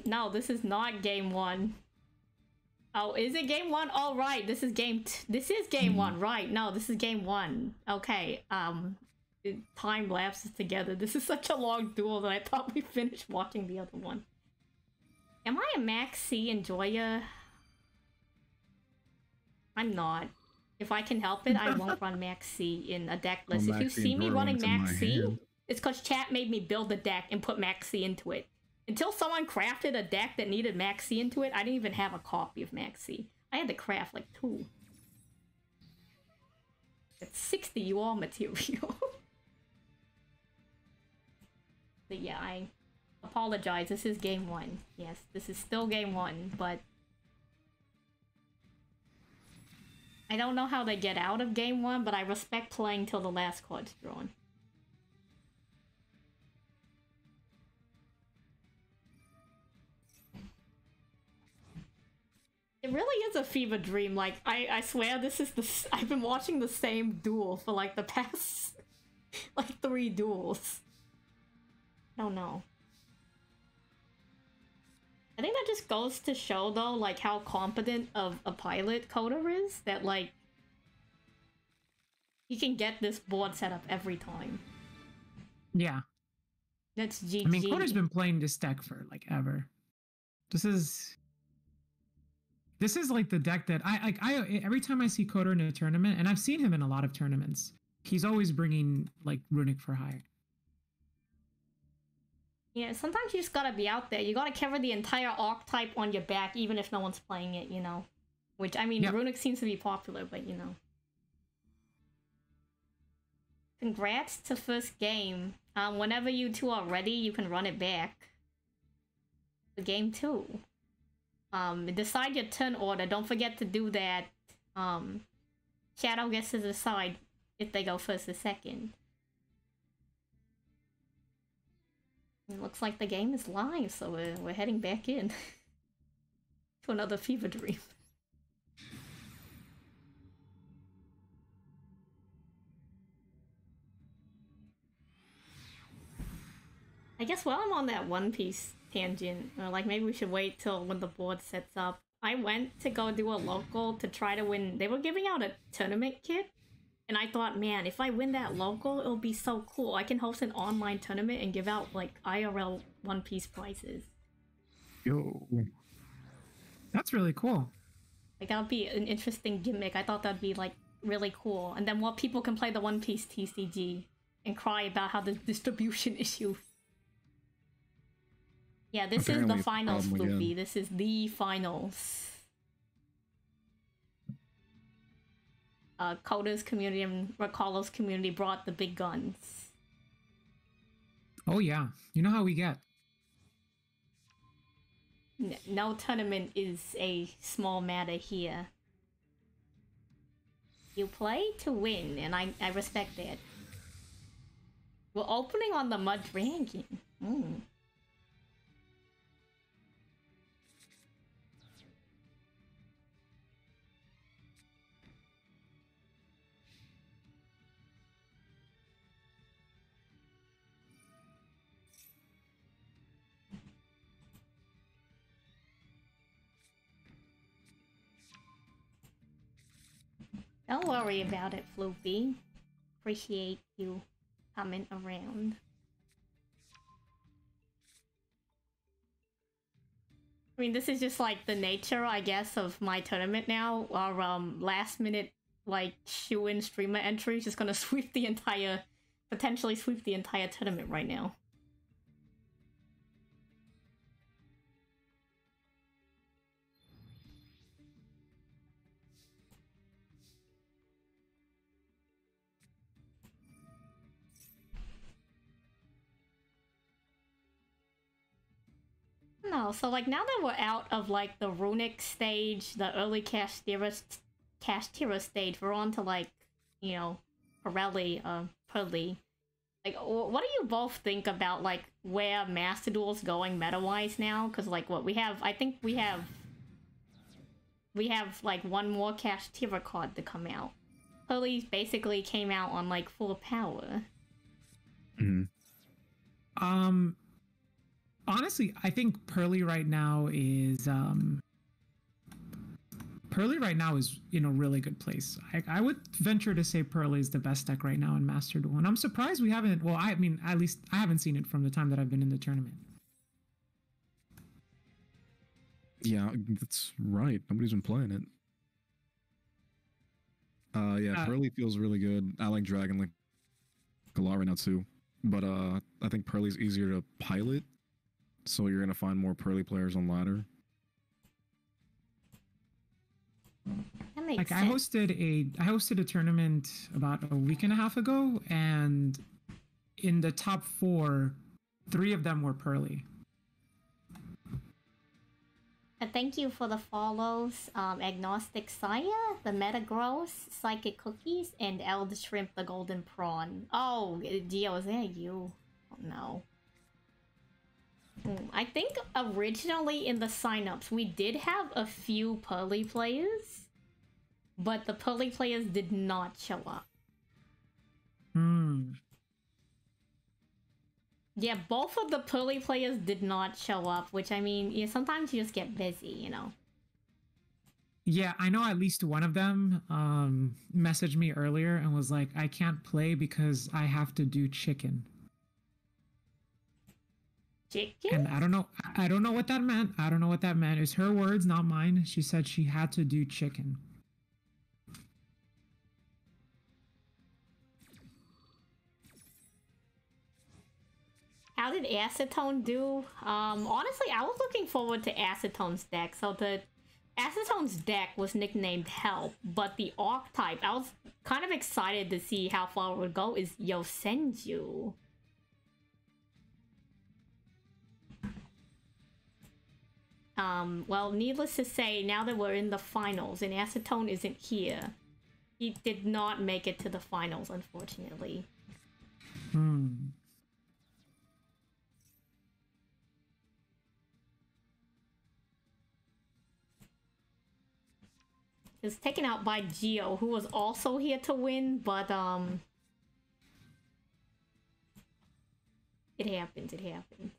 No, this is not game 1. Oh, is it game one? Oh, right. This is game one, right? No, this is game one. Okay. Time lapses together. This is such a long duel that I thought we finished watching the other one. Am I a Max C enjoyer? I'm not. If I can help it, I won't run Max C in a deck list. If you see me running Max C, it's because chat made me build a deck and put Max C into it. Until someone crafted a deck that needed Max C into it, I didn't even have a copy of Max C. I had to craft like 2. It's 60 UR material. But yeah, I apologize. This is game 1. Yes, this is still game 1, but I don't know how they get out of game 1, but I respect playing till the last card's drawn. It really is a fever dream. Like, I swear this is the... I've been watching the same duel for like the past... like 3 duels. I don't know. I think that just goes to show, though, like, how competent of a pilot Coder is. That, like, he can get this board set up every time. Yeah. That's GG. I mean, Coder's been playing this deck for, like, ever. This is like the deck that I every time I see Coder in a tournament, and I've seen him in a lot of tournaments, he's always bringing, like, Runic for hire. Yeah, sometimes you just gotta be out there. You gotta cover the entire archetype on your back, even if no one's playing it, you know? Which, I mean, yep. Runic seems to be popular, but, you know. Congrats to first game. Whenever you two are ready, you can run it back. The game 2. Decide your turn order. Don't forget to do that. Shadow gets to decide if they go first or second. It looks like the game is live, so we're heading back in to another fever dream. I guess while I'm on that One Piece tangent, like maybe we should wait till when the board sets up. I went to go do a local to try to win. They were giving out a tournament kit. And I thought, man, if I win that local, it'll be so cool. I can host an online tournament and give out, like, IRL One Piece prizes. Yo. That's really cool. Like, that would be an interesting gimmick. I thought that'd be, like, really cool. And then more people can play the One Piece TCG and cry about how the distribution issue. Yeah, this apparently is the finals, Floopy. This is the finals. Coda's community and Roarkallos community brought the big guns. Oh yeah, you know how we get. No tournament is a small matter here. You play to win, and I respect that. We're opening on the mud ranking. Don't worry about it, Floopy. Appreciate you coming around. I mean, this is just like the nature, I guess, of my tournament now. Our last minute, like, shoe-in streamer entry is just gonna sweep the entire, potentially sweep the entire tournament right now. No, so like now that we're out of like the Runic stage, the early Cashtira stage, we're on to like, you know, Pirelli, Pearly. Like, what do you both think about like where Master Duel's going meta-wise now? Because like what we have, I think we have like one more Cashtira card to come out. Pearly basically came out on like full power. Honestly, I think Pearly right now is Pearly right now is in a really good place. I would venture to say Pearly is the best deck right now in Master Duel. And I'm surprised we haven't, well, I mean, at least I haven't seen it from the time that I've been in the tournament. Yeah, that's right. Nobody's been playing it. Yeah, Pearly feels really good. I like Dragon like a lot right now too. But I think Pearly's easier to pilot. So you're gonna find more Pearly players on ladder. That makes Like sense. I hosted a tournament about a week and a half ago, and in the top 4, 3 of them were Pearly. Thank you for the follows, Agnostic Saya, the Metagross, Psychic Cookies, and Eld Shrimp the Golden Prawn. Oh, Gio, is that you? Oh no. I think originally in the signups we did have a few Pearly players, but the Pearly players did not show up. Yeah, both of the Pearly players did not show up, which I mean, yeah, sometimes you just get busy, you know. Yeah, I know at least one of them messaged me earlier and was like, I can't play because I have to do chicken. Chicken? And I don't know what that meant. I don't know what that meant. It's her words, not mine. She said she had to do chicken. How did Acetone do? Honestly, I was looking forward to Acetone's deck. So the Acetone's deck was nicknamed Help, but the archetype I was kind of excited to see how far it would go is Yosenju. Well, needless to say, now that we're in the finals and Acetone isn't here, he did not make it to the finals, unfortunately. He was taken out by Gio, who was also here to win, but it happens, it happens.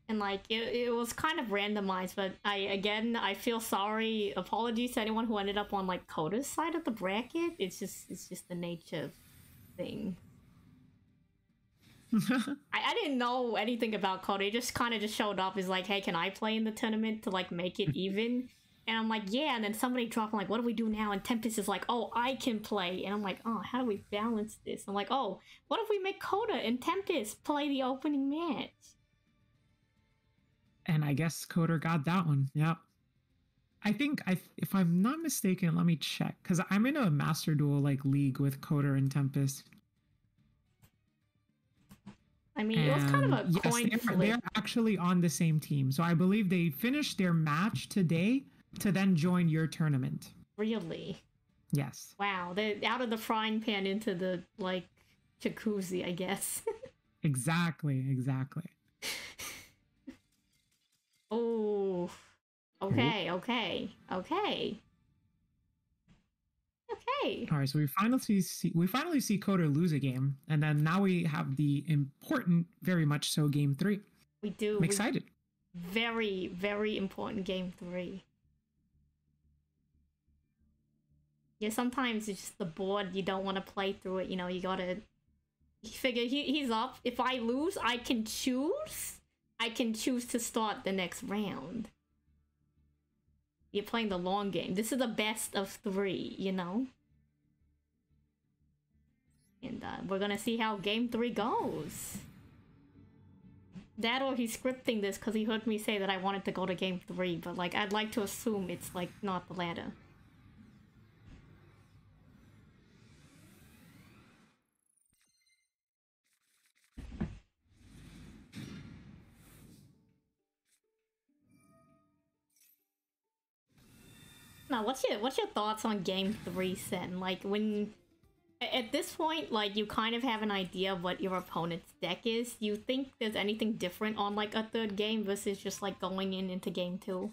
And like it was kind of randomized, but I feel sorry. Apologies to anyone who ended up on like Coda's side of the bracket. It's just the nature thing. I didn't know anything about Coda. It just kind of just showed up as like, hey, can I play in the tournament to like make it even? And I'm like, yeah. And then somebody dropped, I'm like, what do we do now? And Tempest is like, oh, I can play. And I'm like, oh, how do we balance this? I'm like, oh, what if we make Coda and Tempest play the opening match? And I guess Coder got that one. Yep. I think if I'm not mistaken, let me check, because I'm in a Master Duel like league with Coder and Tempest. I mean, it was kind of a coin flip. They're actually on the same team. So I believe they finished their match today to then join your tournament. Really? Yes. Wow, they're out of the frying pan into the like jacuzzi, I guess. Exactly. Oh, okay. All right, so we finally see Coder lose a game, and then now we have the important, very much so, game 3. We do. I'm excited. Very, very important game 3. Yeah, sometimes it's just the board. You don't want to play through it. You know, you gotta figure he's up. If I lose, I can choose to start the next round. You're playing the long game. This is the best of 3, you know? And we're gonna see how game 3 goes. That or he's scripting this because he heard me say that I wanted to go to game 3, but like I'd like to assume it's like not the latter. Now, what's your thoughts on game 3, Sen? Like, when at this point, like, you kind of have an idea of what your opponent's deck is. Do you think there's anything different on like a third game versus just like going into game 2?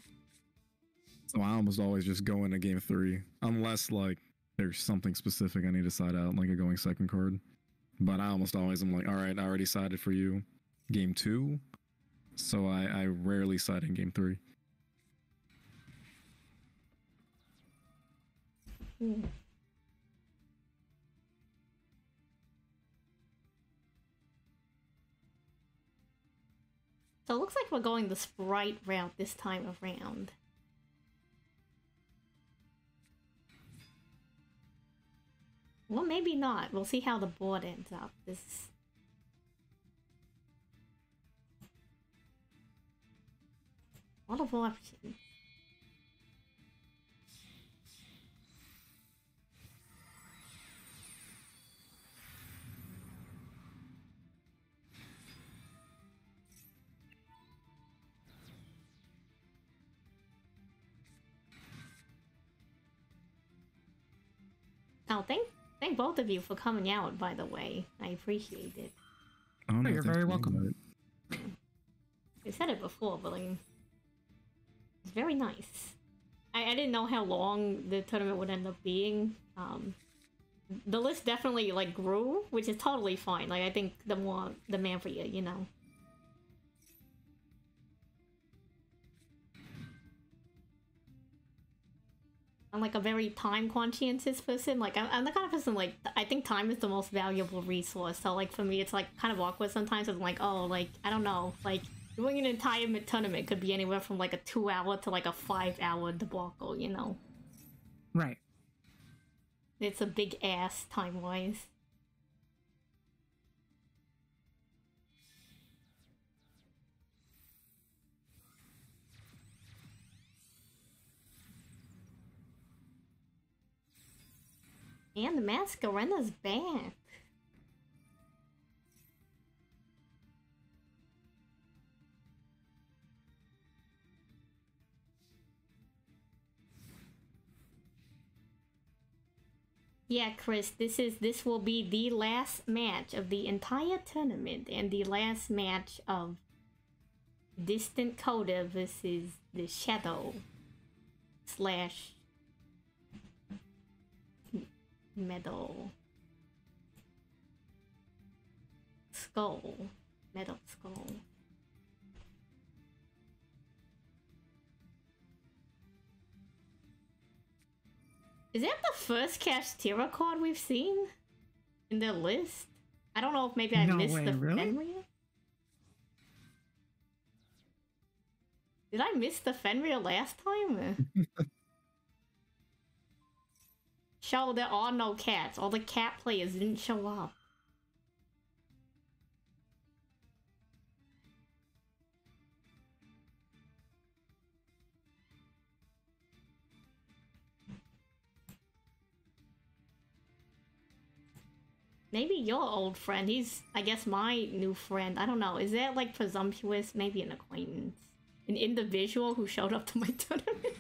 So I almost always just go into game 3, unless like there's something specific I need to side out, like a going second card. But I almost always am like, all right, I already sided for you game 2. So I rarely side in game 3. So it looks like we're going the Sprite route this time around. Well, maybe not. We'll see how the board ends up. This a lot of options. Oh, thank both of you for coming out, by the way. I appreciate it. Oh, no, you're very welcome. I said it before, but like, it's very nice. I didn't know how long the tournament would end up being. The list definitely like grew, which is totally fine. Like I think the more the man for you, you know. I'm like a very time conscientious person. Like I'm the kind of person like I think time is the most valuable resource. So like for me, it's like kind of awkward sometimes. I'm like, oh, like I don't know, like doing an entire tournament could be anywhere from like a 2-hour to like a 5-hour debacle, you know. Right. It's a big ass time wise. And the Mascarena's back. Yeah, Chris, this will be the last match of the entire tournament and the last match of Distant Coda versus the Shadow slash Metal Skull. Metal Skull. Is that the first Kashtira card we've seen in their list? I don't know if maybe I missed the Fenrir. Did I miss the Fenrir last time? Show there are no cats. All the cat players didn't show up. Maybe your old friend. He's, I guess, my new friend. I don't know. Is that, like, presumptuous? Maybe an acquaintance. An individual who showed up to my tournament?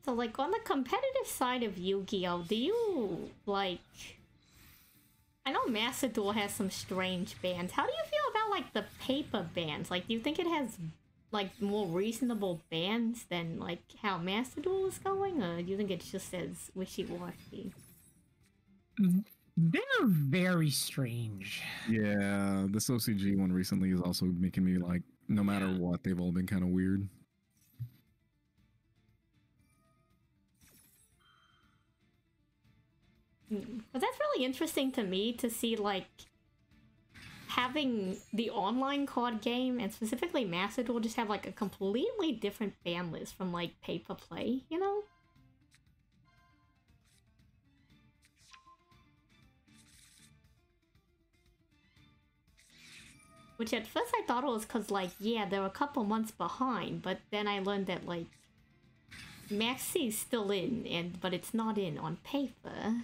So, like, on the competitive side of Yu-Gi-Oh, do you, like... I know Master Duel has some strange bans. How do you feel about, like, the paper bans? Like, do you think it has, like, more reasonable bans than, like, how Master Duel is going? Or do you think it's just as wishy-washy? They're very strange. Yeah, this OCG one recently is also making me like, no matter what, they've all been kind of weird. But that's really interesting to me to see, like, having the online card game and specifically Master Duel just have, like, a completely different ban list from, like, paper play, you know? Which at first I thought it was because, like, yeah, they're a couple months behind, but then I learned that, like, Maxi's still in, but it's not in on paper.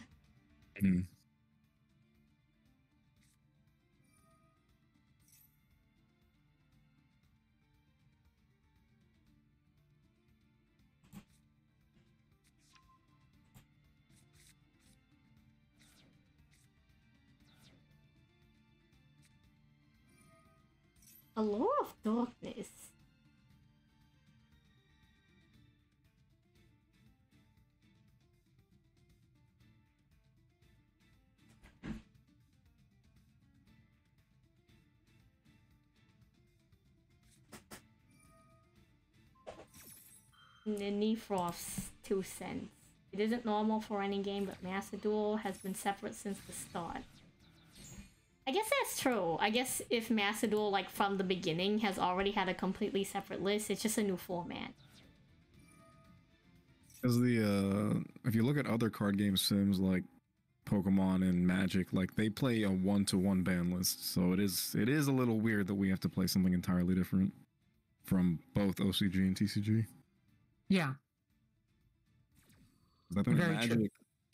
Allure of Darkness. Nifrost's 2 cents. It isn't normal for any game, but Master Duel has been separate since the start. I guess that's true. I guess if Master Duel, like, from the beginning, has already had a completely separate list, it's just a new format. Because if you look at other card game sims like Pokemon and Magic, like they play a 1-to-1 ban list, so it is a little weird that we have to play something entirely different from both OCG and TCG. Yeah. I think Very Magic, true.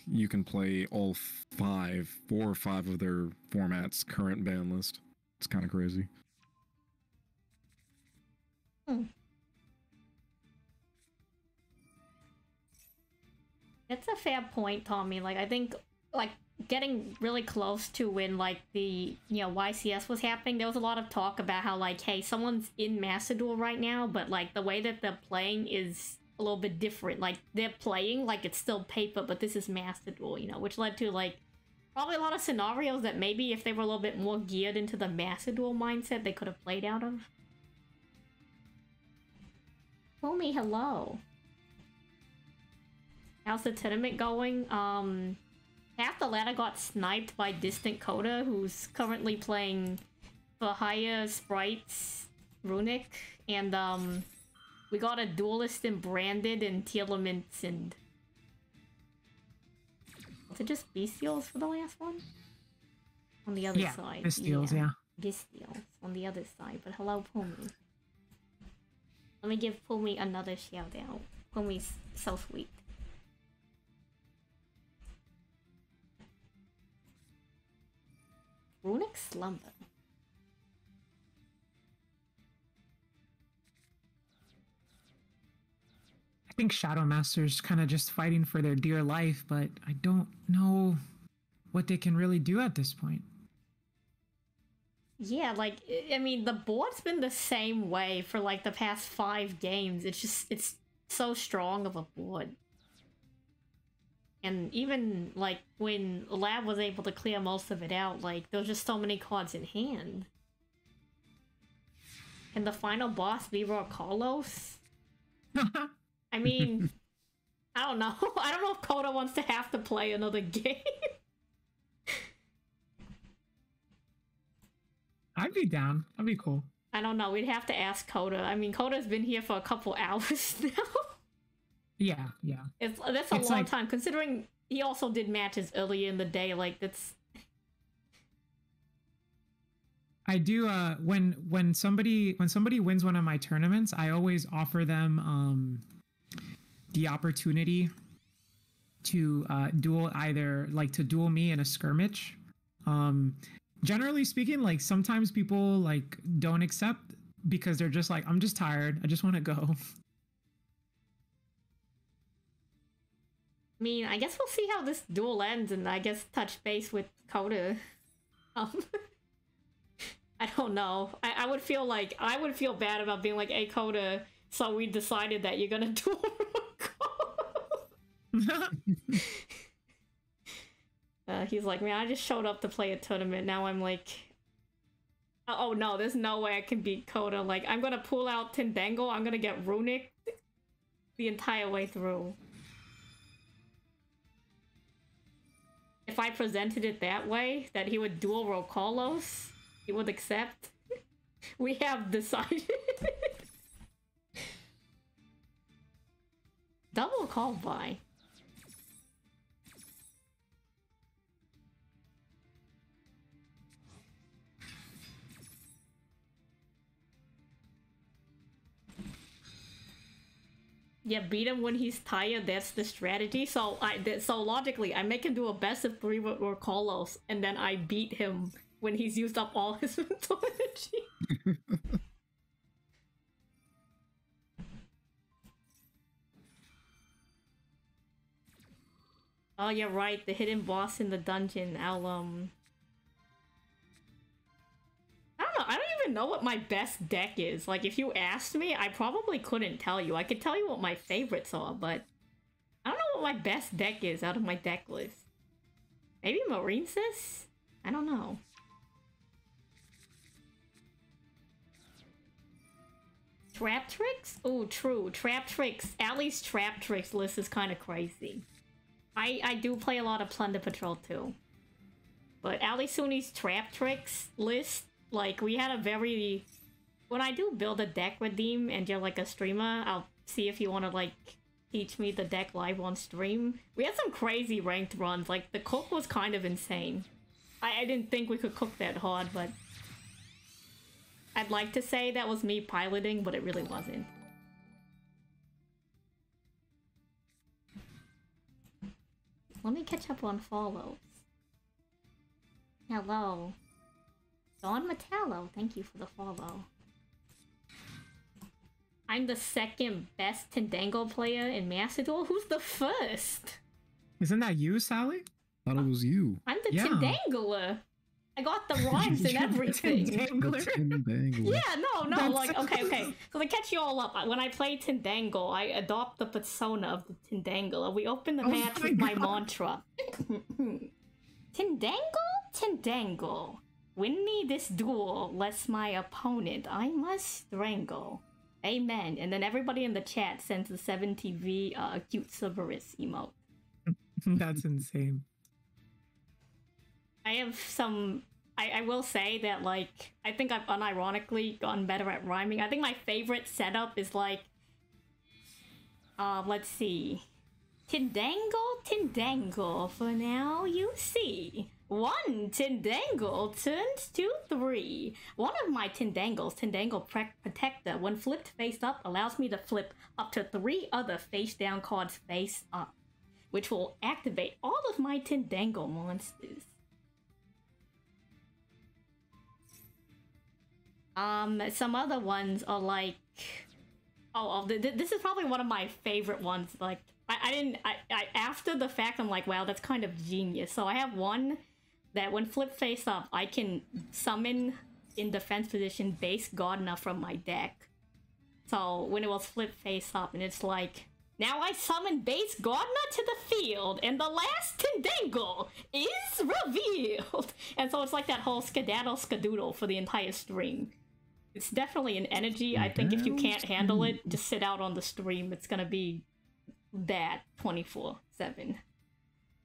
You can play all 4 or 5 of their formats current ban list. It's kind of crazy. That's a fair point, Tommy. Like, I think, like, getting really close to when, like, the, you know, YCS was happening, there was a lot of talk about how, like, hey, someone's in Master Duel right now, but, like, the way that they're playing is a little bit different. Like, they're playing like it's still paper, but this is Master Duel, you know, which led to, like, probably a lot of scenarios that maybe if they were a little bit more geared into the Master Duel mindset, they could have played out of. Homie, hello. How's the tournament going? Half the ladder got sniped by Distant Coda, who's currently playing for higher sprites, Runic, and we got a duelist and Branded and Telements and... Was it just Bestials for the last one? On the other side. Bestials, yeah. Bestials on the other side, but hello, Pumi. Let me give Pumi another shout out. Pumi's so sweet. Runic Slumber. I think Shadow Master's kind of just fighting for their dear life, but I don't know what they can really do at this point. Yeah, like, I mean, the board's been the same way for, like, the past 5 games. It's just, it's so strong of a board. And even, like, when Lab was able to clear most of it out, like, there was just so many cards in hand. And the final boss be Roarkallos? I mean, I don't know. I don't know if Coda wants to have to play another game. I'd be down. That'd be cool. I don't know. We'd have to ask Coda. I mean, Coda's been here for a couple hours now. Yeah. That's a long time, considering he also did matches earlier in the day. Like, that's... I do, when somebody wins one of my tournaments, I always offer them the opportunity to duel duel me in a skirmish. Generally speaking, like, sometimes people, like, don't accept because they're just like, I'm just tired, I just want to go. I mean, I guess we'll see how this duel ends, and I guess touch base with Coda. I don't know. I would feel bad about being like, hey, Coda, so we decided that you're gonna duel he's like, man, I just showed up to play a tournament. Now I'm like, oh no, there's no way I can beat Coda. Like, I'm gonna pull out Tendangle, I'm gonna get Runic the entire way through. If I presented it that way, that he would duel Roarkallos, he would accept. We have decided. Double call by. Yeah, beat him when he's tired, that's the strategy. So logically, I make him do a best of 3 with Roarkallos, and then I beat him when he's used up all his mental energy. Oh, you're right, the hidden boss in the dungeon, I don't know, I don't even know what my best deck is. Like, if you asked me, I probably couldn't tell you. I could tell you what my favorites are, but I don't know what my best deck is out of my deck list. Maybe Marine Sis? I don't know. Trap Tricks? Oh, true. Trap Tricks. Allie's Trap Tricks list is kind of crazy. I do play a lot of Plunder Patrol too. But Ali Suni's Trap Tricks list, like, we had a very... When I do build a deck redeem and you're like a streamer, I'll see if you want to like teach me the deck live on stream. We had some crazy ranked runs, like the cook was kind of insane. I didn't think we could cook that hard, but... I'd like to say that was me piloting, but it really wasn't. Let me catch up on follows. Hello. Dawn Metallo, thank you for the follow. I'm the second best Tendango player in Master Duel. Who's the first? Isn't that you, Sally? Thought it was you. I'm the Tendangler. I got the rhymes and everything. Yeah, no, That's like, okay. So to catch you all up, when I play Tendangle, I adopt the persona of the Tendangler. We open the match with my mantra. Tendangle. Win me this duel, lest my opponent I must strangle. Amen. And then everybody in the chat sends the SenTTV cute Cerberus emote. That's insane. I have some... I will say that, like, I think I've unironically gotten better at rhyming. I think my favorite setup is, like... let's see. Tendangle, for now you see. 1 Tendangle turns to 3. One of my Tendangles, Tendangle Protector, when flipped face up, allows me to flip up to 3 other face down cards face up, which will activate all of my Tendangle monsters. Some other ones are like... this is probably one of my favorite ones. Like, after the fact, I'm like, wow, that's kind of genius. So I have one that when flipped face up, I can summon in defense position base Gardener from my deck. So when it was flipped face up, and it's like, now I summon base Gardener to the field, and the last Tendangle is revealed. And so it's like that whole skedaddle for the entire stream. It's definitely an energy. I think if you can't handle it, just sit out on the stream. It's gonna be that 24/7.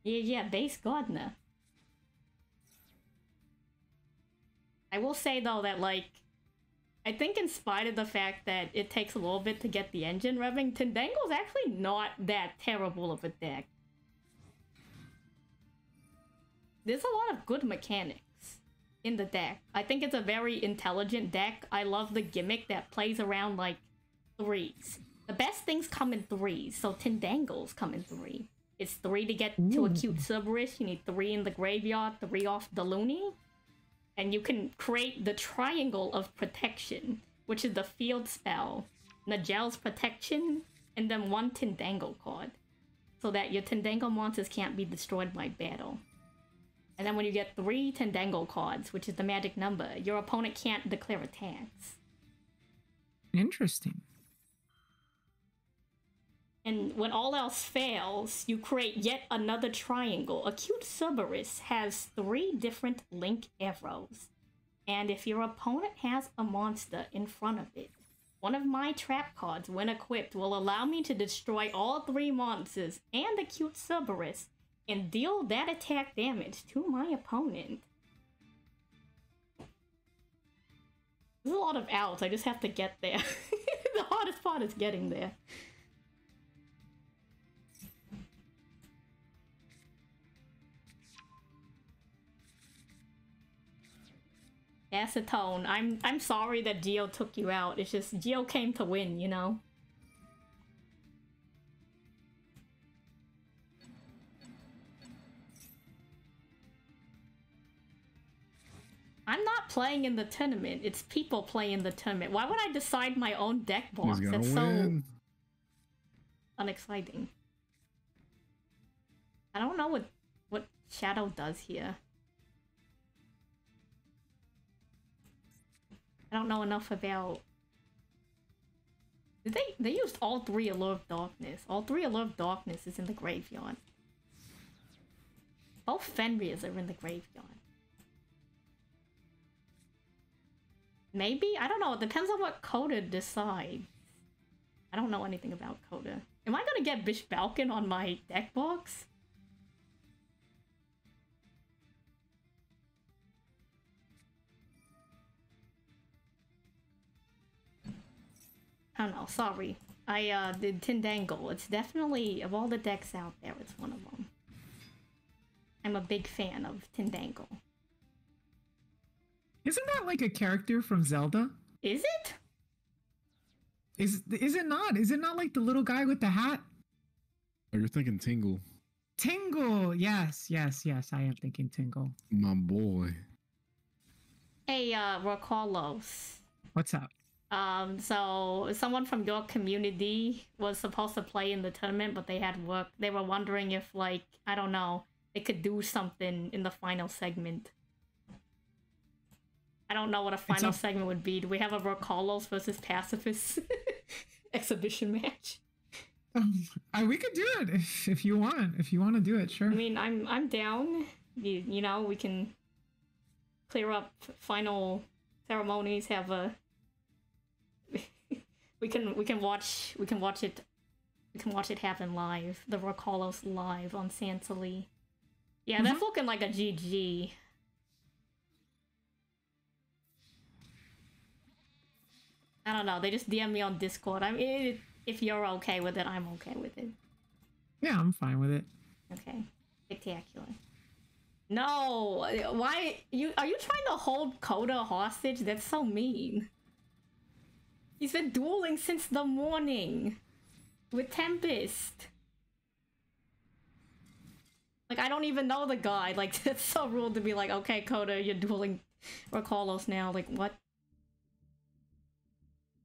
Yeah, base Gardener. I will say though that, like, I think in spite of the fact that it takes a little bit to get the engine revving, Tendangle's actually not that terrible of a deck. There's a lot of good mechanics in the deck. I think it's a very intelligent deck. I love the gimmick that plays around, like, 3s. The best things come in 3s, so Tendangles come in 3. It's 3 to get to a cute Cerberus, you need 3 in the graveyard, 3 off the Looney. And you can create the Triangle of Protection, which is the field spell, Nagel's Protection, and then 1 Tendangle card, so that your Tendangle monsters can't be destroyed by battle. And then when you get 3 Tendangle cards, which is the magic number, your opponent can't declare attacks. Interesting. And when all else fails, you create yet another triangle. A cute Cerberus has 3 different link arrows. And if your opponent has a monster in front of it, one of my trap cards, when equipped, will allow me to destroy all 3 monsters and the cute Cerberus and deal that attack damage to my opponent. There's a lot of outs, I just have to get there. The hardest part is getting there. Acetone, I'm sorry that Geo took you out. It's just Geo came to win, you know? I'm not playing in the tournament. It's people playing in the tournament. Why would I decide my own deck box? That's win. So unexciting. I don't know what Shadow does here. I don't know enough about... Did they used all 3 Allure of Darkness. All 3 Allure of Darkness is in the graveyard. Both Fenrirs are in the graveyard. Maybe? I don't know. It depends on what Coda decides. I don't know anything about Coda. Am I gonna get Bish Balkan on my deck box? I don't know, sorry. I did Tindangle. It's definitely, of all the decks out there, it's one of them. I'm a big fan of Tindangle. Isn't that like a character from Zelda? Is it? Is it not? Is it not like the little guy with the hat? Oh, you're thinking Tingle. Tingle! Yes, yes, yes, I am thinking Tingle. My boy. Hey, Roarkallos. What's up? So someone from your community was supposed to play in the tournament, but they had work. They were wondering if, like, I don't know, they could do something in the final segment. I don't know what a final segment would be. Do we have a Roarkallos versus Pacifist exhibition match? We could do it if you want. If you want to do it, sure. I mean, I'm down. You know, we can clear up final ceremonies. Have a we can watch it happen live. The Roarkallos live on Anniver-Salie. Yeah, that's looking like a GG. I don't know. They just DM me on Discord. I mean, if you're okay with it, I'm okay with it. Yeah, I'm fine with it. Okay. Spectacular. No! Why? Are you trying to hold Coda hostage? That's so mean. He's been dueling since the morning. With Tempest. Like, I don't even know the guy. Like, it's so rude to be like, okay, Coda, you're dueling Roarkallos now. Like, what?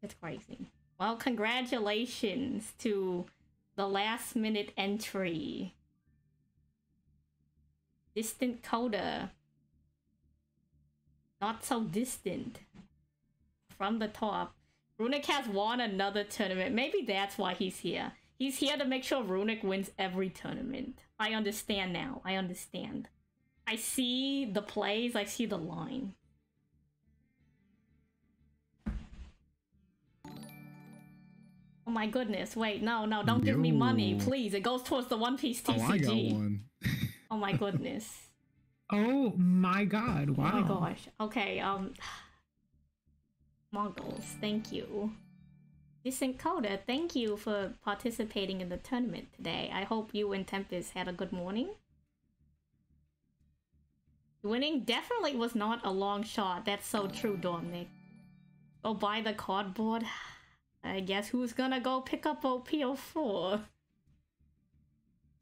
It's crazy. Well, congratulations to the last minute entry. Distant Coda. Not so distant. From the top. Runic has won another tournament. Maybe that's why he's here. He's here to make sure Runic wins every tournament. I understand now. I understand. I see the plays. I see the line. Oh my goodness, wait, no, don't give me money, please. It goes towards the One Piece TCG. Oh, I got one. Oh my goodness. Oh my god, wow. Oh my gosh. Okay, Mongols, thank you. Distant Coda, thank you for participating in the tournament today. I hope you and Tempest had a good morning. Winning definitely was not a long shot. That's so true, Dominic. Go buy the cardboard. I guess who's gonna go pick up OP04?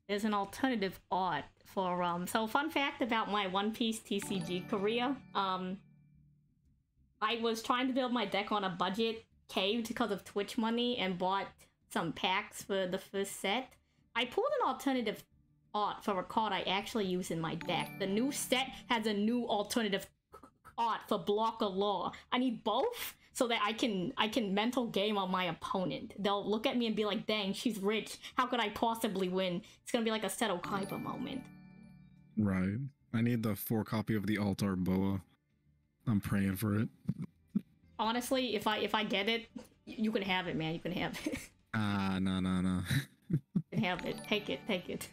There's an alternative art for, so fun fact about my One Piece TCG career. I was trying to build my deck on a budget, caved because of Twitch money, and bought some packs for the first set. I pulled an alternative art for a card I actually use in my deck. The new set has a new alternative art for Blocker Law. I need both so that I can mental game on my opponent. They'll look at me and be like, dang, she's rich. How could I possibly win? It's gonna be like a Seto Kaiba moment. Right. I need the 4 copy of the Altar Boa. I'm praying for it. Honestly, if I get it, you can have it, man. You can have it. No. You can have it. Take it.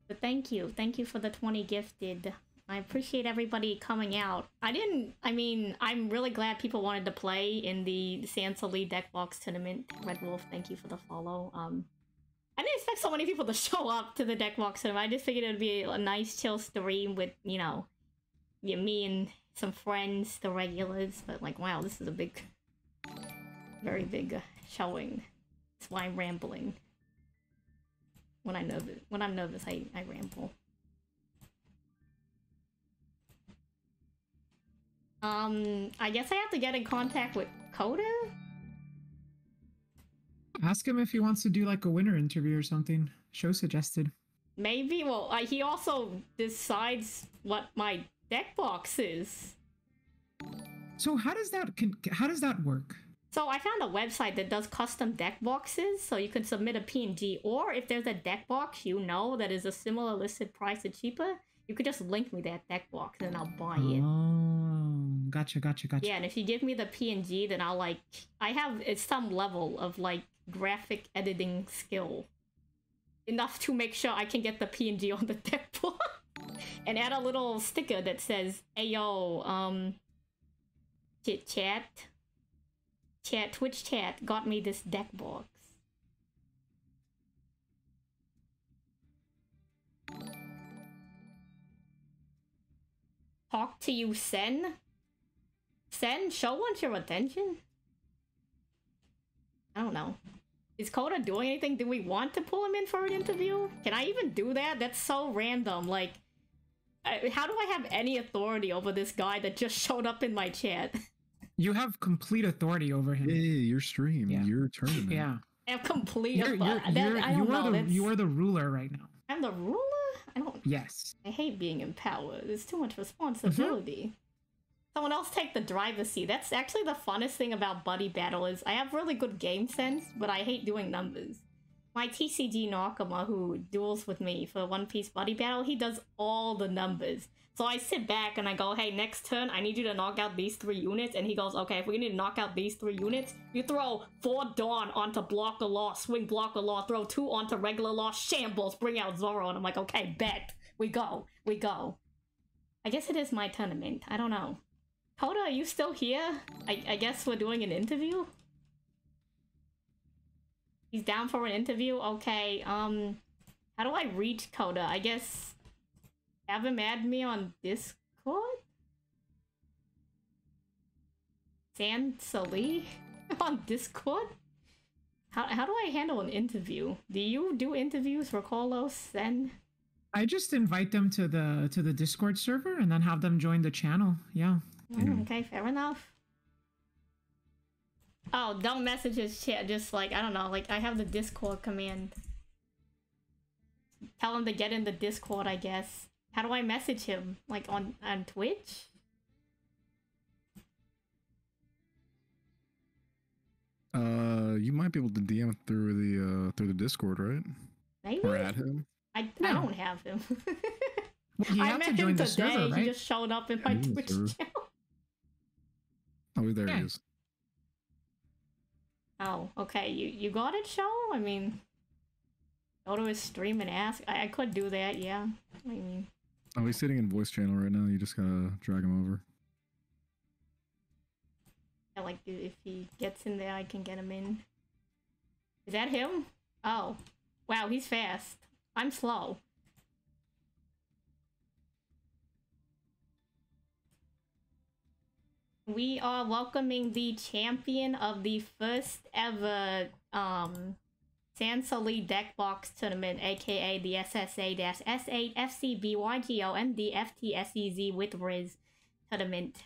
But thank you for the 20 gifted. I appreciate everybody coming out. I'm really glad people wanted to play in the Anniver-Salie deck box tournament. Red Wolf, thank you for the follow. I didn't expect so many people to show up to the deck box tournament. I just figured it would be a nice chill stream with, you know, me and some friends, the regulars. But like, wow, this is a big, very big showing. That's why I'm rambling. When I'm nervous, I ramble. I guess I have to get in contact with Coda? Ask him if he wants to do like a winner interview or something. Show suggested. Maybe. Well, he also decides what my deck box is. So how does that work? So I found a website that does custom deck boxes, so you can submit a PNG, or if there's a deck box that is a similar listed price or cheaper, you could just link me that deck box and I'll buy it. Oh, gotcha. Yeah, and if you give me the PNG, then I'll I have some level of graphic editing skill. Enough to make sure I can get the PNG on the deck box. And add a little sticker that says, "Hey yo, Twitch chat got me this deck box." Talk to you, Sen? Sen, show wants your attention? I don't know. Is Coda doing anything? Do we want to pull him in for an interview? Can I even do that? That's so random. How do I have any authority over this guy that just showed up in my chat? You have complete authority over him. Yeah, your stream, your tournament. Yeah. I have complete You are the ruler right now. I'm the ruler? I don't... Yes. I hate being in power. There's too much responsibility. Someone else take the driver's seat. That's actually the funnest thing about Buddy Battle is I have really good game sense, but I hate doing numbers. My TCG Nakama, who duels with me for One Piece Buddy Battle, he does all the numbers. So I sit back and I go, hey, next turn, I need you to knock out these 3 units. And he goes, okay, if we need to knock out these 3 units, you throw 4 Dawn onto Blocker Law, swing Blocker Law, throw 2 onto Regular Law, Shambles, bring out Zoro. And I'm like, okay, bet. We go. I guess it is my tournament. I don't know. Coda, are you still here? I guess we're doing an interview? He's down for an interview? Okay, how do I reach Coda? I guess... have him add me on Discord? SenTTV? On Discord? How do I handle an interview? Do you do interviews, Roarkallos, Sen? I just invite them to the Discord server and then have them join the channel. Yeah. Okay, fair enough. Oh, don't message his chat, just I don't know, I have the Discord command. Tell him to get in the Discord, I guess. How do I message him? On Twitch? You might be able to DM through the Discord, right? Maybe. Or add him. I don't have him. Well, I met him today. Server, right? He just showed up in my Twitch channel. Oh, there he is. Oh, okay. You got it, show? I mean, go to his stream and ask. I could do that, yeah. I mean... Oh, he's sitting in voice channel right now. You just gotta drag him over. Yeah, if he gets in there, I can get him in. Is that him? Oh. Wow, he's fast. I'm slow. We are welcoming the champion of the first ever Anniver-Salie deck box tournament, aka the SSA-S8 FCBYGO and the FTSEZ with Rizz tournament,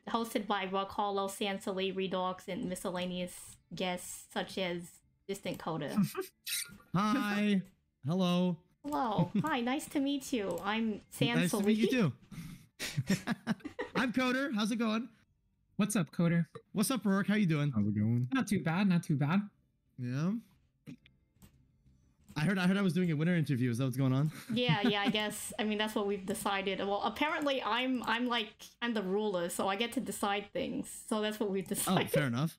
hosted by Roarkallos, Anniver-Salie, Redox, and miscellaneous guests such as Distant Coda. Hi. Hello. Hello. Hi, nice to meet you. I'm Anniver-Salie. Nice to meet you too. I'm Coder. How's it going? What's up, Coder? What's up, Rourke? How you doing? How's it going? Not too bad, not too bad. Yeah. I heard I was doing a winter interview. Is that what's going on? Yeah, I guess. I mean, that's what we've decided. Well, apparently I'm the ruler, so I get to decide things. So that's what we've decided. Oh, fair enough.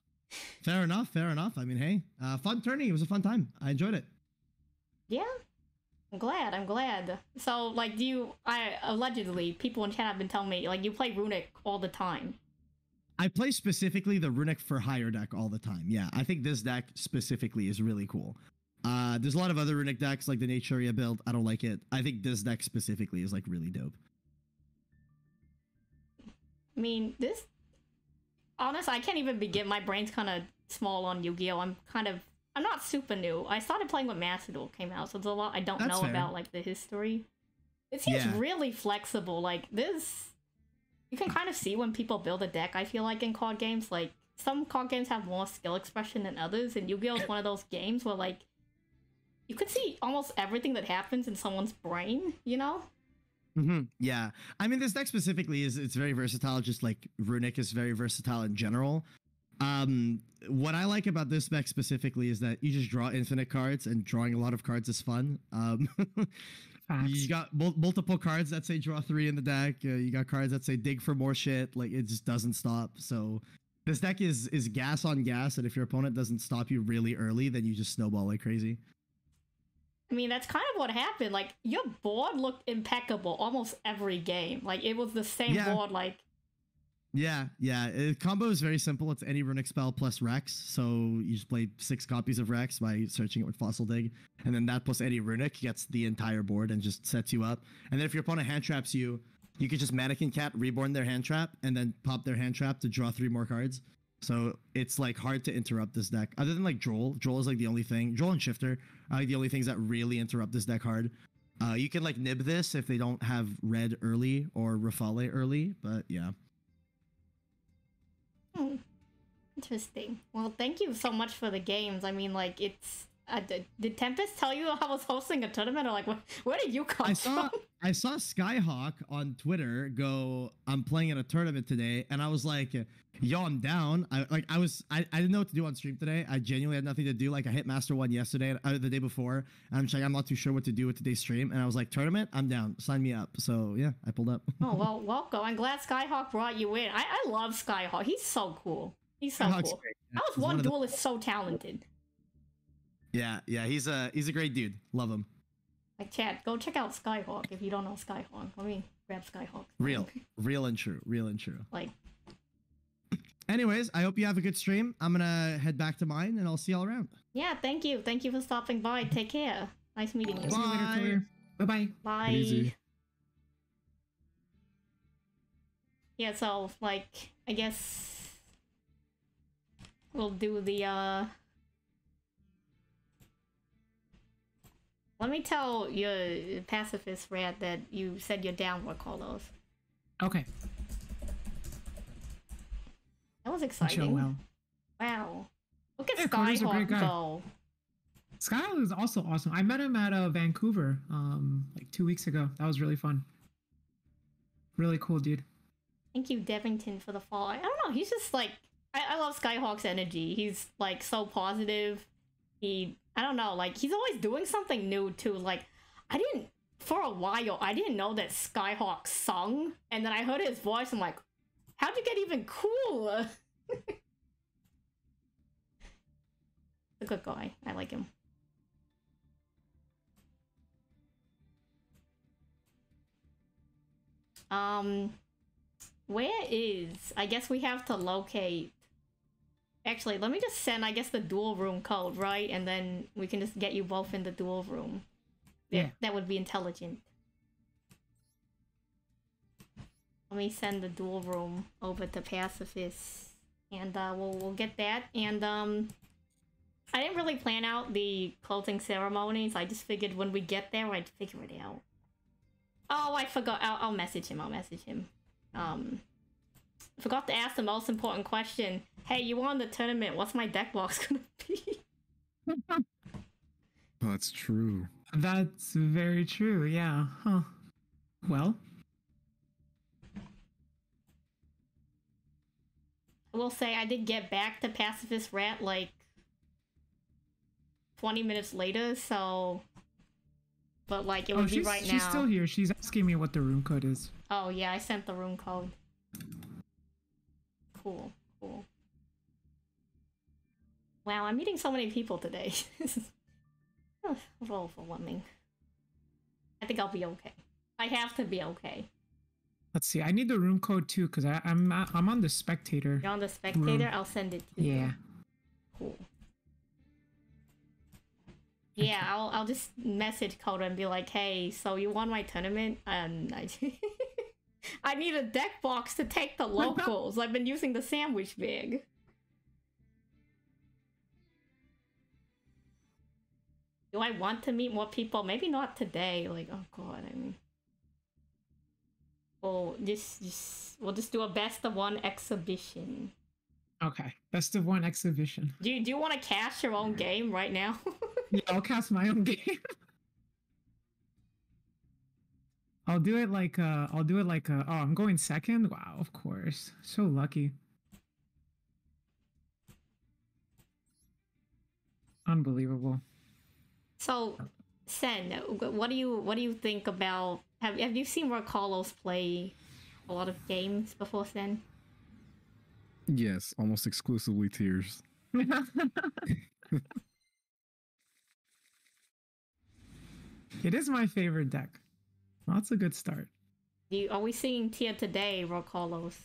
Fair enough. I mean, hey, fun tourney. It was a fun time. I enjoyed it. Yeah. I'm glad. So, allegedly, people in chat have been telling me, you play Runic all the time. I play specifically the Runic for Hire deck all the time. Yeah, I think this deck specifically is really cool. There's a lot of other Runic decks, like the Naturia build. I don't like it. I think this deck specifically is, really dope. I mean, honestly, I can't even begin. My brain's kind of small on Yu-Gi-Oh! I'm not super new. I started playing when Master Duel came out, so there's a lot I don't know about, the history. It seems really flexible. You can kind of see when people build a deck, I feel in card games. Some card games have more skill expression than others, and Yu-Gi-Oh! Is one of those games where, you could see almost everything that happens in someone's brain, you know? Yeah, I mean, this deck specifically it's very versatile. Just like Runic is very versatile in general. What I like about this deck specifically is that you just draw infinite cards, and drawing a lot of cards is fun. You got multiple cards that say draw 3 in the deck. You got cards that say dig for more shit. Like, it just doesn't stop. So this deck is gas on gas, and if your opponent doesn't stop you really early, then you just snowball like crazy. I mean, that's kind of what happened. Like, your board looked impeccable almost every game. Like, it was the same board, like... Yeah. Combo is very simple. It's any Runic spell plus Rex. So you just play 6 copies of Rex by searching it with Fossil Dig. And then that plus any Runic gets the entire board and just sets you up. And then if your opponent hand traps you, you can just Mannequin Cat, Reborn their hand trap, and then pop their hand trap to draw 3 more cards. So it's like hard to interrupt this deck. Other than like Droll. Droll is like the only thing. Droll and Shifter are like the only things that really interrupt this deck hard. You can like nib this if they don't have red early or Rafale early, but yeah. Interesting. Well, thank you so much for the games. I mean, like, it's... did Tempest tell you I was hosting a tournament, or like, where did you come from? I saw Skyhawk on Twitter go, I'm playing in a tournament today, and I was like, yo, I'm down. I didn't know what to do on stream today. I genuinely had nothing to do. Like, I hit Master 1 yesterday, the day before, and I'm just like, I'm not too sure what to do with today's stream, and I was like, tournament? I'm down. Sign me up. So yeah, I pulled up. Oh, well, welcome. I'm glad Skyhawk brought you in. I love Skyhawk. He's so cool. He's so Skyhawk's cool. great. I was one duel is so talented. Yeah, he's a great dude. Love him. Like, chat, go check out Skyhawk if you don't know Skyhawk. Let me grab Skyhawk. Real and true. Like, anyways, I hope you have a good stream. I'm gonna head back to mine, and I'll see y'all around. yeah, thank you for stopping by. Take care. Nice meeting you. See you later, Claire. Bye-bye. Bye. Easy. Yeah, so, like, I guess we'll do the, let me tell your pacifist rat that you said you're down with Roarkallos. Okay. That was exciting. Chill well. Wow. Look at Carter's a great Skyhawk guy. go. Skyhawk is also awesome. I met him at Vancouver like 2 weeks ago. That was really fun. Really cool dude. Thank you, Devington, for the follow. I don't know, he's just like, I love Skyhawk's energy. He's like so positive. I don't know, like, he's always doing something new too. Like, for a while, I didn't know that Skyhawk sung, and then I heard his voice, I'm like, how'd you get even cooler? A good guy. I like him. Where is... I guess we have to locate... Actually, let me just send, I guess, the dual room code, right? And then we can just get you both in the dual room. Yeah. That would be intelligent. Let me send the dual room over to Pacifist. And we'll get that. And I didn't really plan out the closing ceremonies. I just figured when we get there, I'd figure it out. Oh, I forgot. I'll message him. Forgot to ask the most important question. Hey, you won the tournament. What's my deck box gonna be? Oh, that's true. That's very true, yeah. Huh. Well. I will say I did get back to Pacifist Rat like 20 minutes later, so... But like, it would be right now. She's still here. She's asking me what the room code is. Oh yeah, I sent the room code. Cool. Wow, I'm meeting so many people today. Roll for one. I think I'll be okay. I have to be okay. Let's see. I need the room code too, because I'm on the spectator. You're on the spectator? Room. I'll send it to you. Yeah. Cool. Yeah, I'll just message Coda and be like, hey, so you won my tournament? And I need a deck box to take the locals. I've been using the sandwich bag. Do I want to meet more people? Maybe not today. Like, oh god, I mean... We'll just do a best of one exhibition. Okay, best of one exhibition. Do you want to cast your own game right now? Yeah, I'll cast my own game. I'll do it like oh, I'm going second. Wow, of course. So lucky. Unbelievable. So, Sen, what do you think about? Have you seen Roarkallos play a lot of games before, Sen? Yes, almost exclusively tears. It is my favorite deck. That's a good start. Are we seeing tier today, Roarkallos?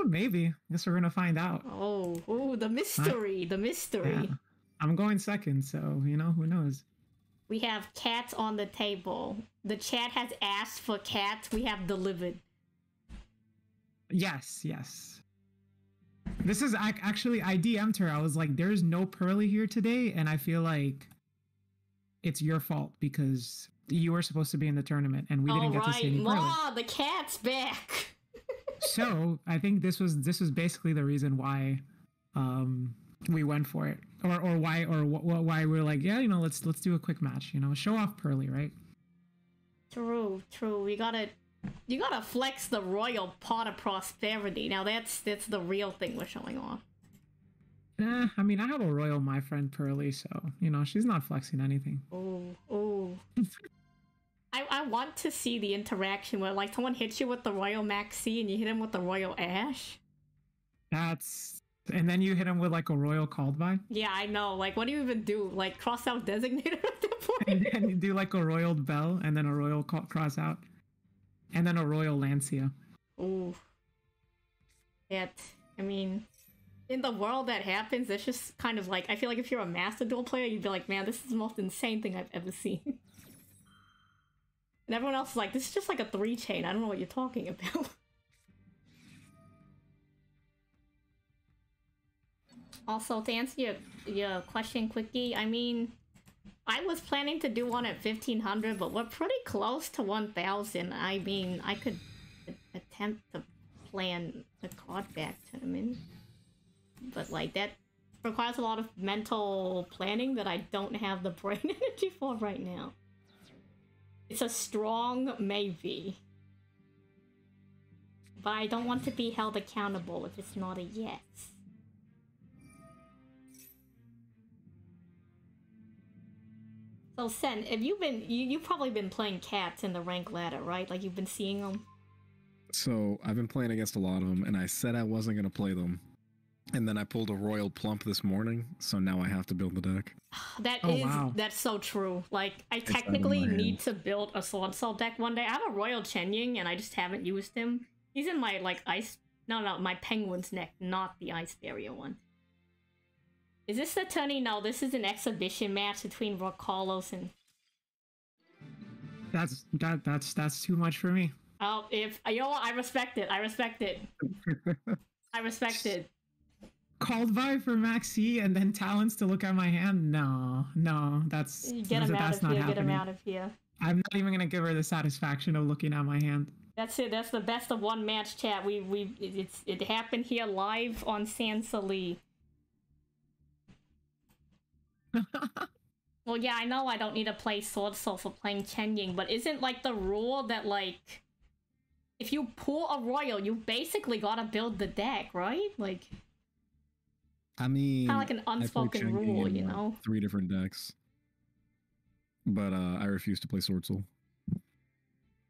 Maybe. Guess we're gonna find out. Oh, the mystery, the mystery. Yeah. I'm going second, so you know, who knows? We have cats on the table. The chat has asked for cats. We have delivered. Yes, yes. This is actually, I DM'd her. I was like, there's no Pearly here today, and I feel like it's your fault because you were supposed to be in the tournament and we didn't get to see any Pearly. Ma, the cat's back. So I think this was basically the reason why we went for it, or why we're like, yeah, you know, let's do a quick match, you know, show off Pearly, right? True. You gotta flex the royal pot of prosperity. Now that's the real thing we're showing off. I mean, I have a royal my friend Pearly, so you know she's not flexing anything. Oh. I want to see the interaction where like someone hits you with the royal Maxi and you hit him with the royal Ash. And then you hit him with like a royal called by. Yeah, I know. Like, what do you even do? Like, cross out designator at that point? And then you do like a royal bell, and then a royal cross out, and then a royal Lancia. Ooh. I mean, in the world that happens, it's just kind of like, I feel like if you're a Master Duel player, you'd be like, man, this is the most insane thing I've ever seen. And everyone else is like, this is just like a 3-chain. I don't know what you're talking about. Also, to answer your question, Quickie, I mean, I was planning to do one at 1500, but we're pretty close to 1000. I mean, I could attempt to plan the card back tournament, but like that requires a lot of mental planning that I don't have the brain energy for right now. It's a strong maybe, but I don't want to be held accountable if it's not a yes. So Sen, have you been? You've probably been playing cats in the rank ladder, right? Like you've been seeing them. So I've been playing against a lot of them, and I said I wasn't going to play them. And then I pulled a Royal Plump this morning, so now I have to build the deck. That's so true. Like, I technically need to build a Sword Soul deck one day. I have a Royal Chen Ying, and I just haven't used him. He's in my, like, my Penguin's neck, not the Ice Barrier one. Is this the tourney? No, this is an exhibition match between Roarkallos and... That's too much for me. Oh, you know what? I respect it. I respect it. Called by for Maxi and then Talons to look at my hand? No, that's get him out of here. Get him out of here. I'm not even gonna give her the satisfaction of looking at my hand. That's it. That's the best of one match chat. It happened here live on SenTTV. Well, yeah, I know I don't need to play Sword Soul for playing Chen Ying, but isn't like the rule that like if you pull a royal, you basically gotta build the deck, right? Like, I mean, kind of like an unspoken rule, you know? 3 different decks, but I refuse to play Sword Soul.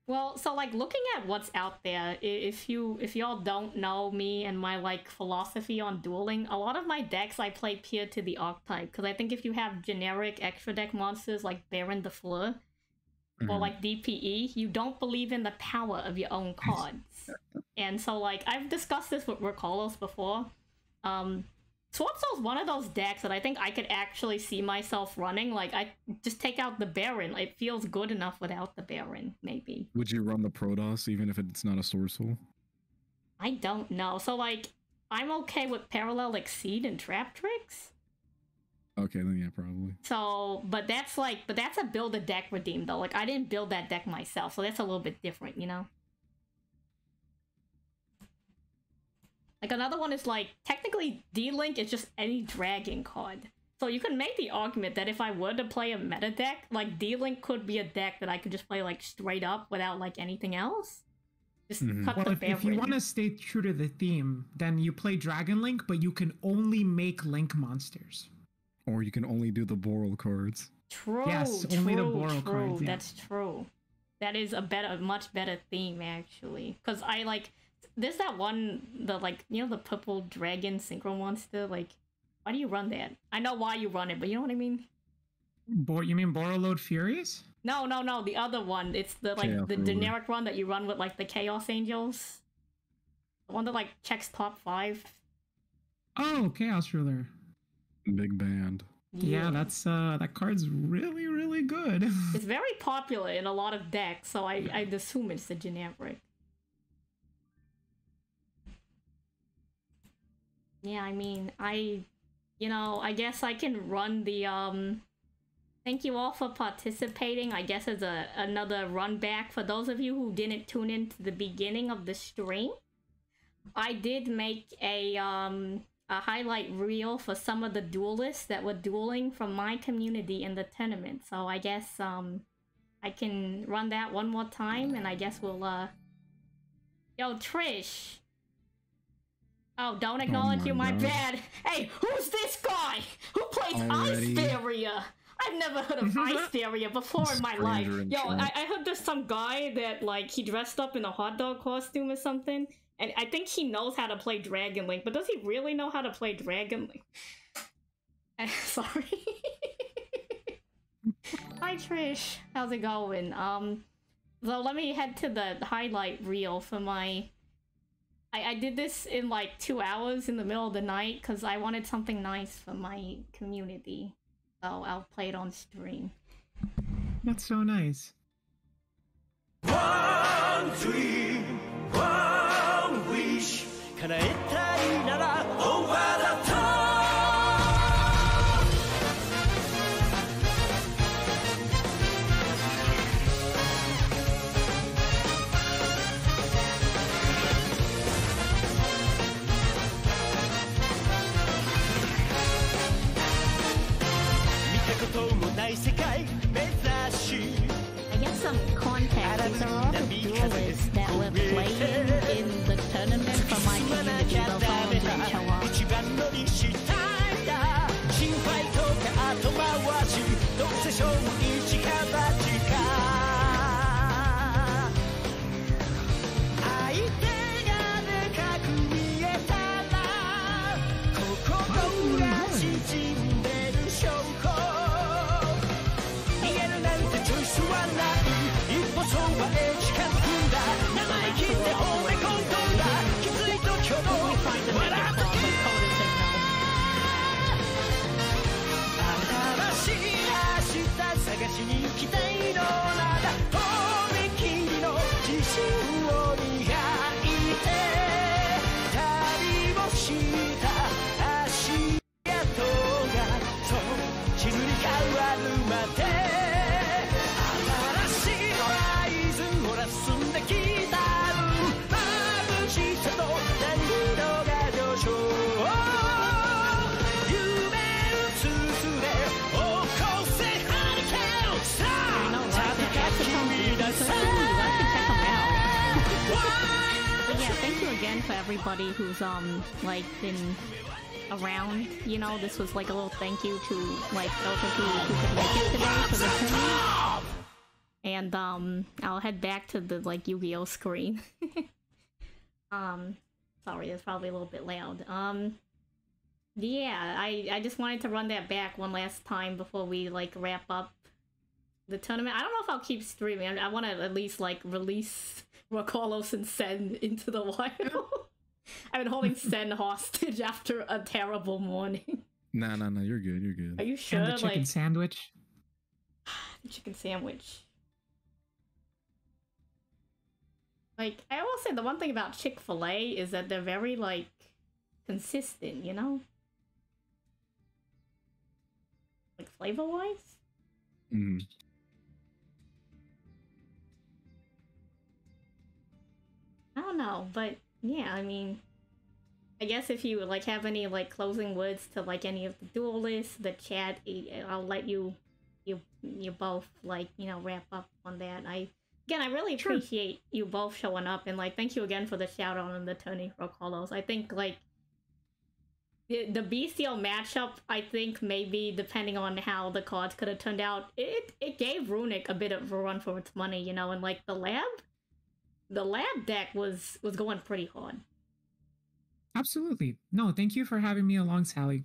Well, so like looking at what's out there, if y'all don't know me and my like philosophy on dueling, a lot of my decks I play peer to the archetype, because I think if you have generic extra deck monsters like Baron de Fleur or like DPE, you don't believe in the power of your own cards. And so like I've discussed this with Roarkallos before. Sword Soul's one of those decks that I think I could actually see myself running. Like, I just take out the Baron. It feels good enough without the Baron, maybe. Would you run the Protoss even if it's not a Sword Soul? I don't know. So, like, I'm okay with Parallel Exceed and Trap Tricks. Okay, then yeah, probably. So, but that's a build a deck redeem, though. Like, I didn't build that deck myself, so that's a little bit different, you know? Like, another one is, like, technically, D-Link is just any dragon card. So you can make the argument that if I were to play a meta deck, like D-Link could be a deck that I could just play like straight up without like anything else. Just cut Well, the if you want to stay true to the theme, then you play Dragon Link, but you can only make Link monsters. Or you can only do the Boral cards. True. Yes, only the Boral cards. Yeah. That's true. That is a much better theme actually. Cause I like there's that one the purple dragon synchro monster. Like, why do you run that? I know why you run it, but you know what I mean? You mean Borreload Furies? No, the other one. It's the the generic one that you run with like the Chaos Angels. The one that like checks top 5. Oh, Chaos Ruler. Big band. Yeah, that's that card's really, really good. It's very popular in a lot of decks, so I'd assume it's the generic. Yeah, I mean, I guess I can run the thank you all for participating. I guess as another run back for those of you who didn't tune in to the beginning of the stream. I did make a highlight reel for some of the duelists that were dueling from my community in the tournament. So I guess I can run that one more time, and I guess we'll Yo, Trish. Oh, don't acknowledge you, my bad. Hey, who's this guy? Who plays Icetheria? I've never heard of Icetheria before in my life. Yo, I heard there's some guy that, like, he dressed up in a hot dog costume or something, and I think he knows how to play Dragon Link, but does he really know how to play Dragon Link? Sorry. Hi, Trish. How's it going? So let me head to the highlight reel for my... I did this in like 2 hours in the middle of the night because I wanted something nice for my community. So I'll play it on stream. That's so nice. One dream, one wish, 叶えたいなら over the top. 見たこともない世界目指し I guess some context. These are all the duelists that were playing in the tournament for my community. They'll follow the show 一番乗りしたいんだ心配とか後回しどうせ勝負一か八か相手がでかく見えたら心が縮んでる証拠逃げるなんてチョイスはない一歩そばへ近づくんだ生意気で褒め込んだきついと挙動笑っとけ新しい明日探しに行きたいのならとびきりの自信を磨いて旅をした足跡がそう地図に変わるまで新しいホライズンほら進んできた眩しさと難易度が上昇夢うつすれ起こせハリケーンさあちゃんとか君ださ But yeah, thank you again for everybody who's like been around. You know, this was like a little thank you to like those of you who could make it today for the tournament. And I'll head back to the like Yu-Gi-Oh screen. Sorry, it's probably a little bit loud. Yeah, I just wanted to run that back one last time before we like wrap up the tournament. I don't know if I'll keep streaming. I want to at least like release Roarkallos and Sen into the wild. I've been holding Sen hostage after a terrible morning. Nah, you're good, you're good. Are you sure? And the chicken sandwich. The chicken sandwich. Like, I will say the one thing about Chick-fil-A is that they're very, like, consistent, you know? Like, flavor-wise? Mm. I don't know, but, yeah, I mean... I guess if you like have any like closing words to like any of the duelists, the chat, I'll let you both like, you know, wrap up on that. I really appreciate you both showing up, and like thank you again for the shout out on the Tony Roarkallos. I think like the bestial matchup, I think maybe depending on how the cards could have turned out, it gave Runic a bit of a run for its money, you know, and like the lab deck was going pretty hard. Absolutely. No, thank you for having me along, Sally.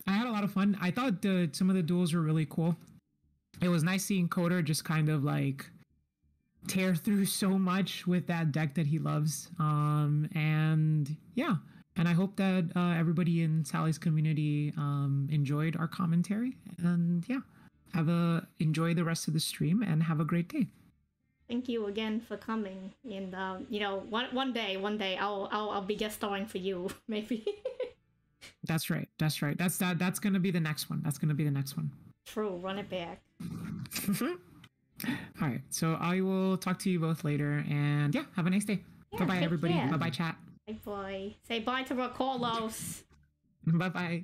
I had a lot of fun. I thought some of the duels were really cool. It was nice seeing Coder just kind of like tear through so much with that deck that he loves. And yeah, and I hope that everybody in Sally's community enjoyed our commentary. And yeah, enjoy the rest of the stream and have a great day. Thank you again for coming, and you know, one day I'll be guest starring for you, maybe. That's right. That's gonna be the next one. True, run it back. All right, so I will talk to you both later, and yeah, have a nice day. Yeah, bye everybody. Care. Bye chat. Bye bye. Say bye to Roarkallos. Bye.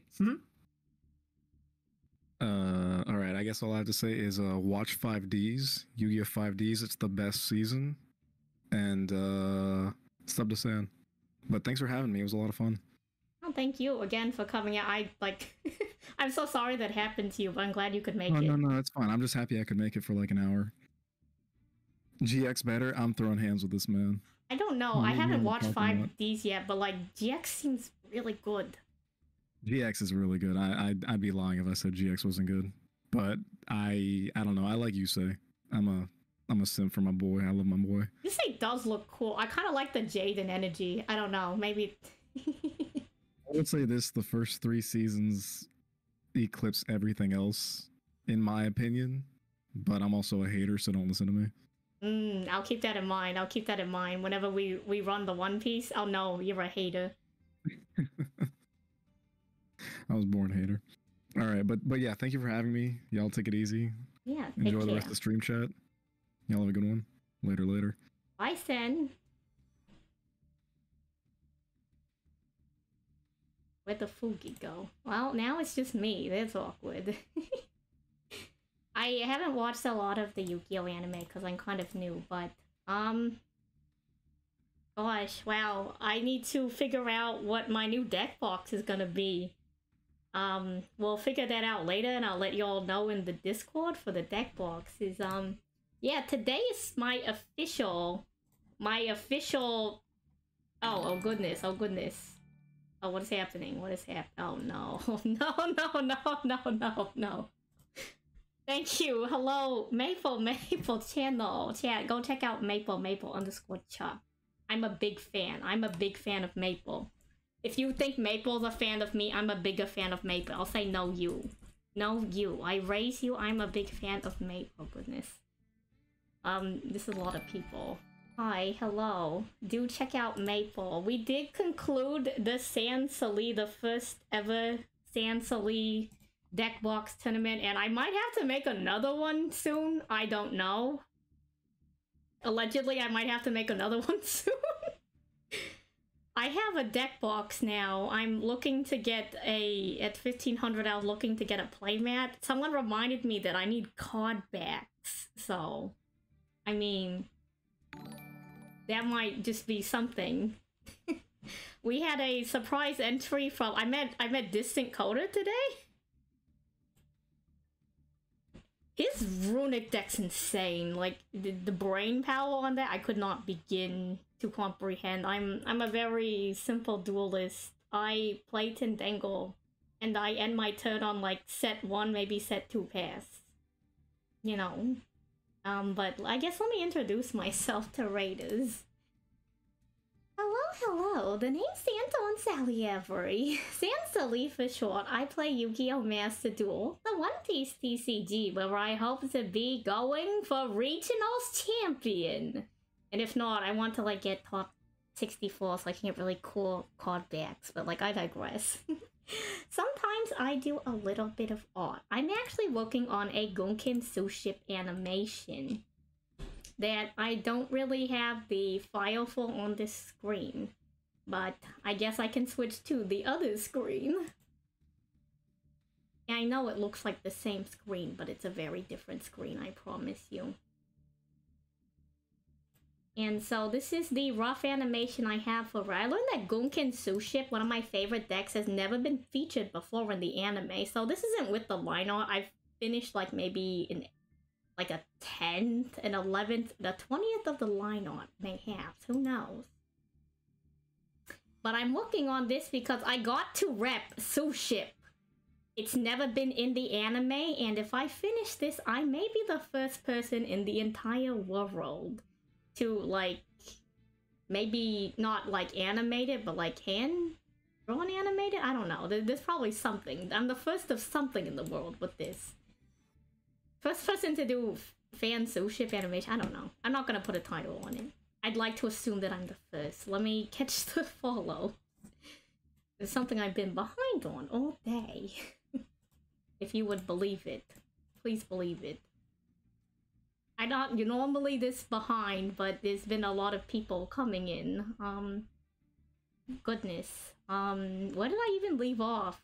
All right, I guess all I have to say is watch 5Ds, Yu-Gi-Oh! 5Ds, it's the best season, and sub to San. But thanks for having me, it was a lot of fun. Oh, thank you again for coming out. I like I'm so sorry that happened to you, but I'm glad you could make it. No, it's fine. I'm just happy I could make it for like an hour. GX better? I'm throwing hands with this man. I don't know. I haven't watched 5Ds yet, but like GX seems really good. GX is really good. I'd be lying if I said GX wasn't good. But I don't know. I like you say. I'm a simp for my boy. I love my boy. This thing does look cool. I kind of like the Jaden energy. I don't know. Maybe. I would say this: the first 3 seasons eclipse everything else, in my opinion. But I'm also a hater, so don't listen to me. I'll keep that in mind. Whenever we run the One Piece, I'll know you're a hater. I was born hater. All right, but yeah, thank you for having me. Y'all take it easy. Yeah, enjoy the rest of the stream chat. Y'all have a good one. Later. Bye, Sen. Where'd the Fugi go? Well, now it's just me. That's awkward. I haven't watched a lot of the Yu-Gi-Oh! Anime because I'm kind of new, but gosh, wow. I need to figure out what my new deck box is gonna be. We'll figure that out later, and I'll let y'all know in the Discord for the deck box. Yeah, today is my official. Oh goodness. Oh, what is happening? Oh no, no. Thank you. Hello, Maple channel. Chat, go check out Maple_chop. I'm a big fan of Maple. If you think Maple's a fan of me, I'm a bigger fan of Maple. I'll say no you. I raise you. I'm a big fan of Maple. Oh, goodness. This is a lot of people. Hi, hello. Do check out Maple. We did conclude the SenTTV, the first ever SenTTV deck box tournament, and I might have to make another one soon. I don't know. Allegedly, I might have to make another one soon. I have a deck box now. I'm looking to get at 1500, I was looking to get a playmat. Someone reminded me that I need card backs, so I mean, that might just be something. We had a surprise entry from I met Distant Coder today. His runic deck's insane. Like the brain power on that, I could not begin to comprehend. I'm a very simple duelist. I play Tendangle, and I end my turn on like set 1, maybe set 2 pass. You know. But I guess let me introduce myself to Raiders. Hello, the name's Anniver-Salie Avery. SenTTV for short. I play Yu-Gi-Oh! Master Duel, the One Piece TCG, where I hope to be going for Regionals Champion. And if not, I want to like get top 64 so I can get really cool card backs, but like I digress. Sometimes I do a little bit of art. I'm actually working on a Gunkin Suship animation that I don't really have the file for on this screen. But I guess I can switch to the other screen. I know it looks like the same screen, but it's a very different screen, I promise you. And so this is the rough animation I have for I learned that Gunkin Suship, one of my favorite decks, has never been featured before in the anime. So this isn't with the line art. I've finished like maybe in like a 10th and 11th, the 20th of the line art, mayhaps, who knows. But I'm working on this because I got to rep Suship. It's never been in the anime, and if I finish this, I may be the first person in the entire world to, like, maybe not, like, animate it, but, like, hand-drawn animate it? I don't know. There's probably something. I'm the first of something in the world with this. First person to do fan Suship animation? I don't know. I'm not gonna put a title on it. I'd like to assume that I'm the first. Let me catch the follow. It's something I've been behind on all day. If you would believe it. Please believe it. You're normally this behind, but there's been a lot of people coming in. Goodness. Where did I even leave off?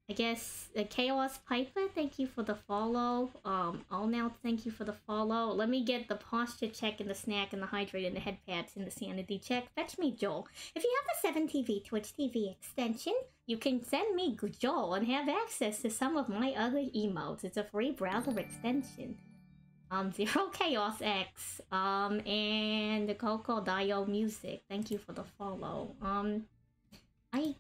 I guess Chaos Piper, thank you for the follow. All now, thank you for the follow. Let me get the posture check and the snack and the hydrate and the head pads and the sanity check. Fetch me Joel. If you have the 7TV Twitch TV extension, you can send me Joel and have access to some of my other emotes. It's a free browser extension. Zero Chaos X, and the Coco Dio Music. Thank you for the follow. I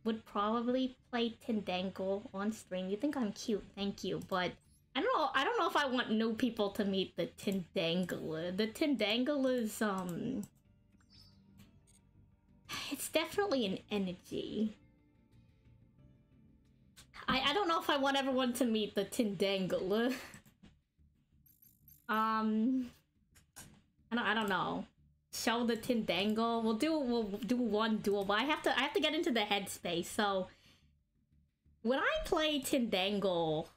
would probably play Tindangle on stream. You think I'm cute, thank you, but I don't know if I want new people to meet the Tindangler. The Tindangle is, it's definitely an energy. I don't know if I want everyone to meet the Tindangler. I don't know. Show the Tindangle. We'll do one duel, but I have to get into the headspace. So when I play Tindangle,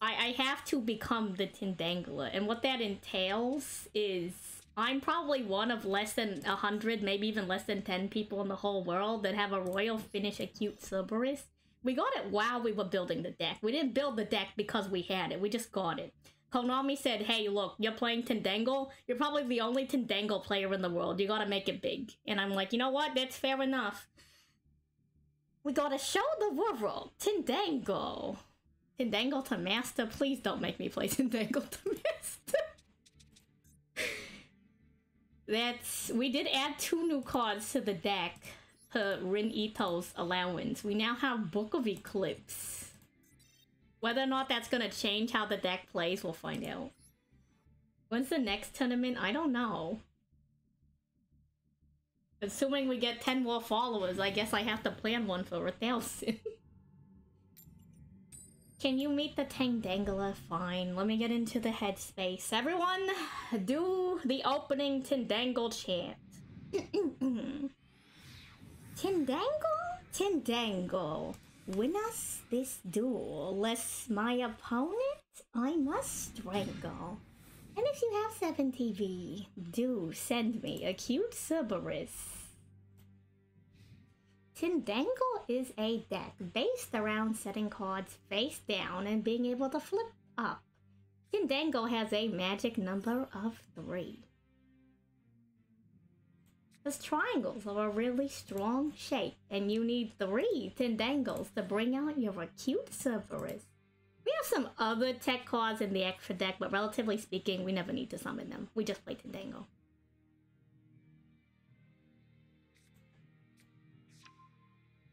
I have to become the Tindangler, and what that entails is I'm probably one of less than 100, maybe even less than 10 people in the whole world that have a Royal Finish Acute Cerberus. We got it while we were building the deck. We didn't build the deck because we had it. We just got it. Konami said, hey, look, you're playing Tindangle. You're probably the only Tindangle player in the world. You gotta make it big. And I'm like, you know what? That's fair enough. We gotta show the world. Tindangle. Tindangle to Master? Please don't make me play Tindangle to Master. We did add 2 new cards to the deck per Rin Ito's allowance. We now have Book of Eclipse. Whether or not that's gonna change how the deck plays, we'll find out. When's the next tournament? I don't know. Assuming we get 10 more followers, I guess I have to plan one for 1,000. Can you meet the Tindangler? Fine. Let me get into the headspace. Everyone, do the opening Tindangle chant. Tindangle? Tindangle. Win us this duel, lest my opponent I must strangle. And if you have 7TV, do send me a cute Cerberus. Tindangle is a deck based around setting cards face down and being able to flip up. Tindangle has a magic number of 3. Because triangles are a really strong shape, and you need 3 Tindangles to bring out your acute Cerberus. We have some other tech cards in the extra deck, but relatively speaking, we never need to summon them. We just play Tindangle.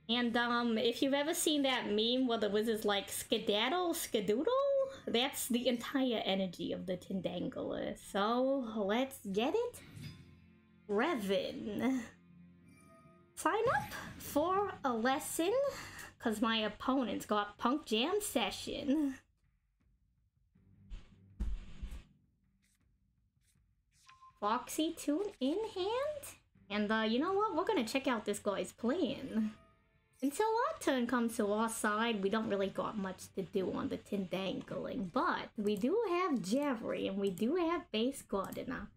And if you've ever seen that meme where the wizard's like, skedaddle, skedoodle, that's the entire energy of the Tindangler. So, let's get it. Revin. Sign up for a lesson, because my opponent's got Punk Jam Session. Foxy Tune in hand? And you know what? We're gonna check out this guy's plan. Until our turn comes to our side, we don't really got much to do on the Tindangling, but we do have Jerry and we do have Base Gardener.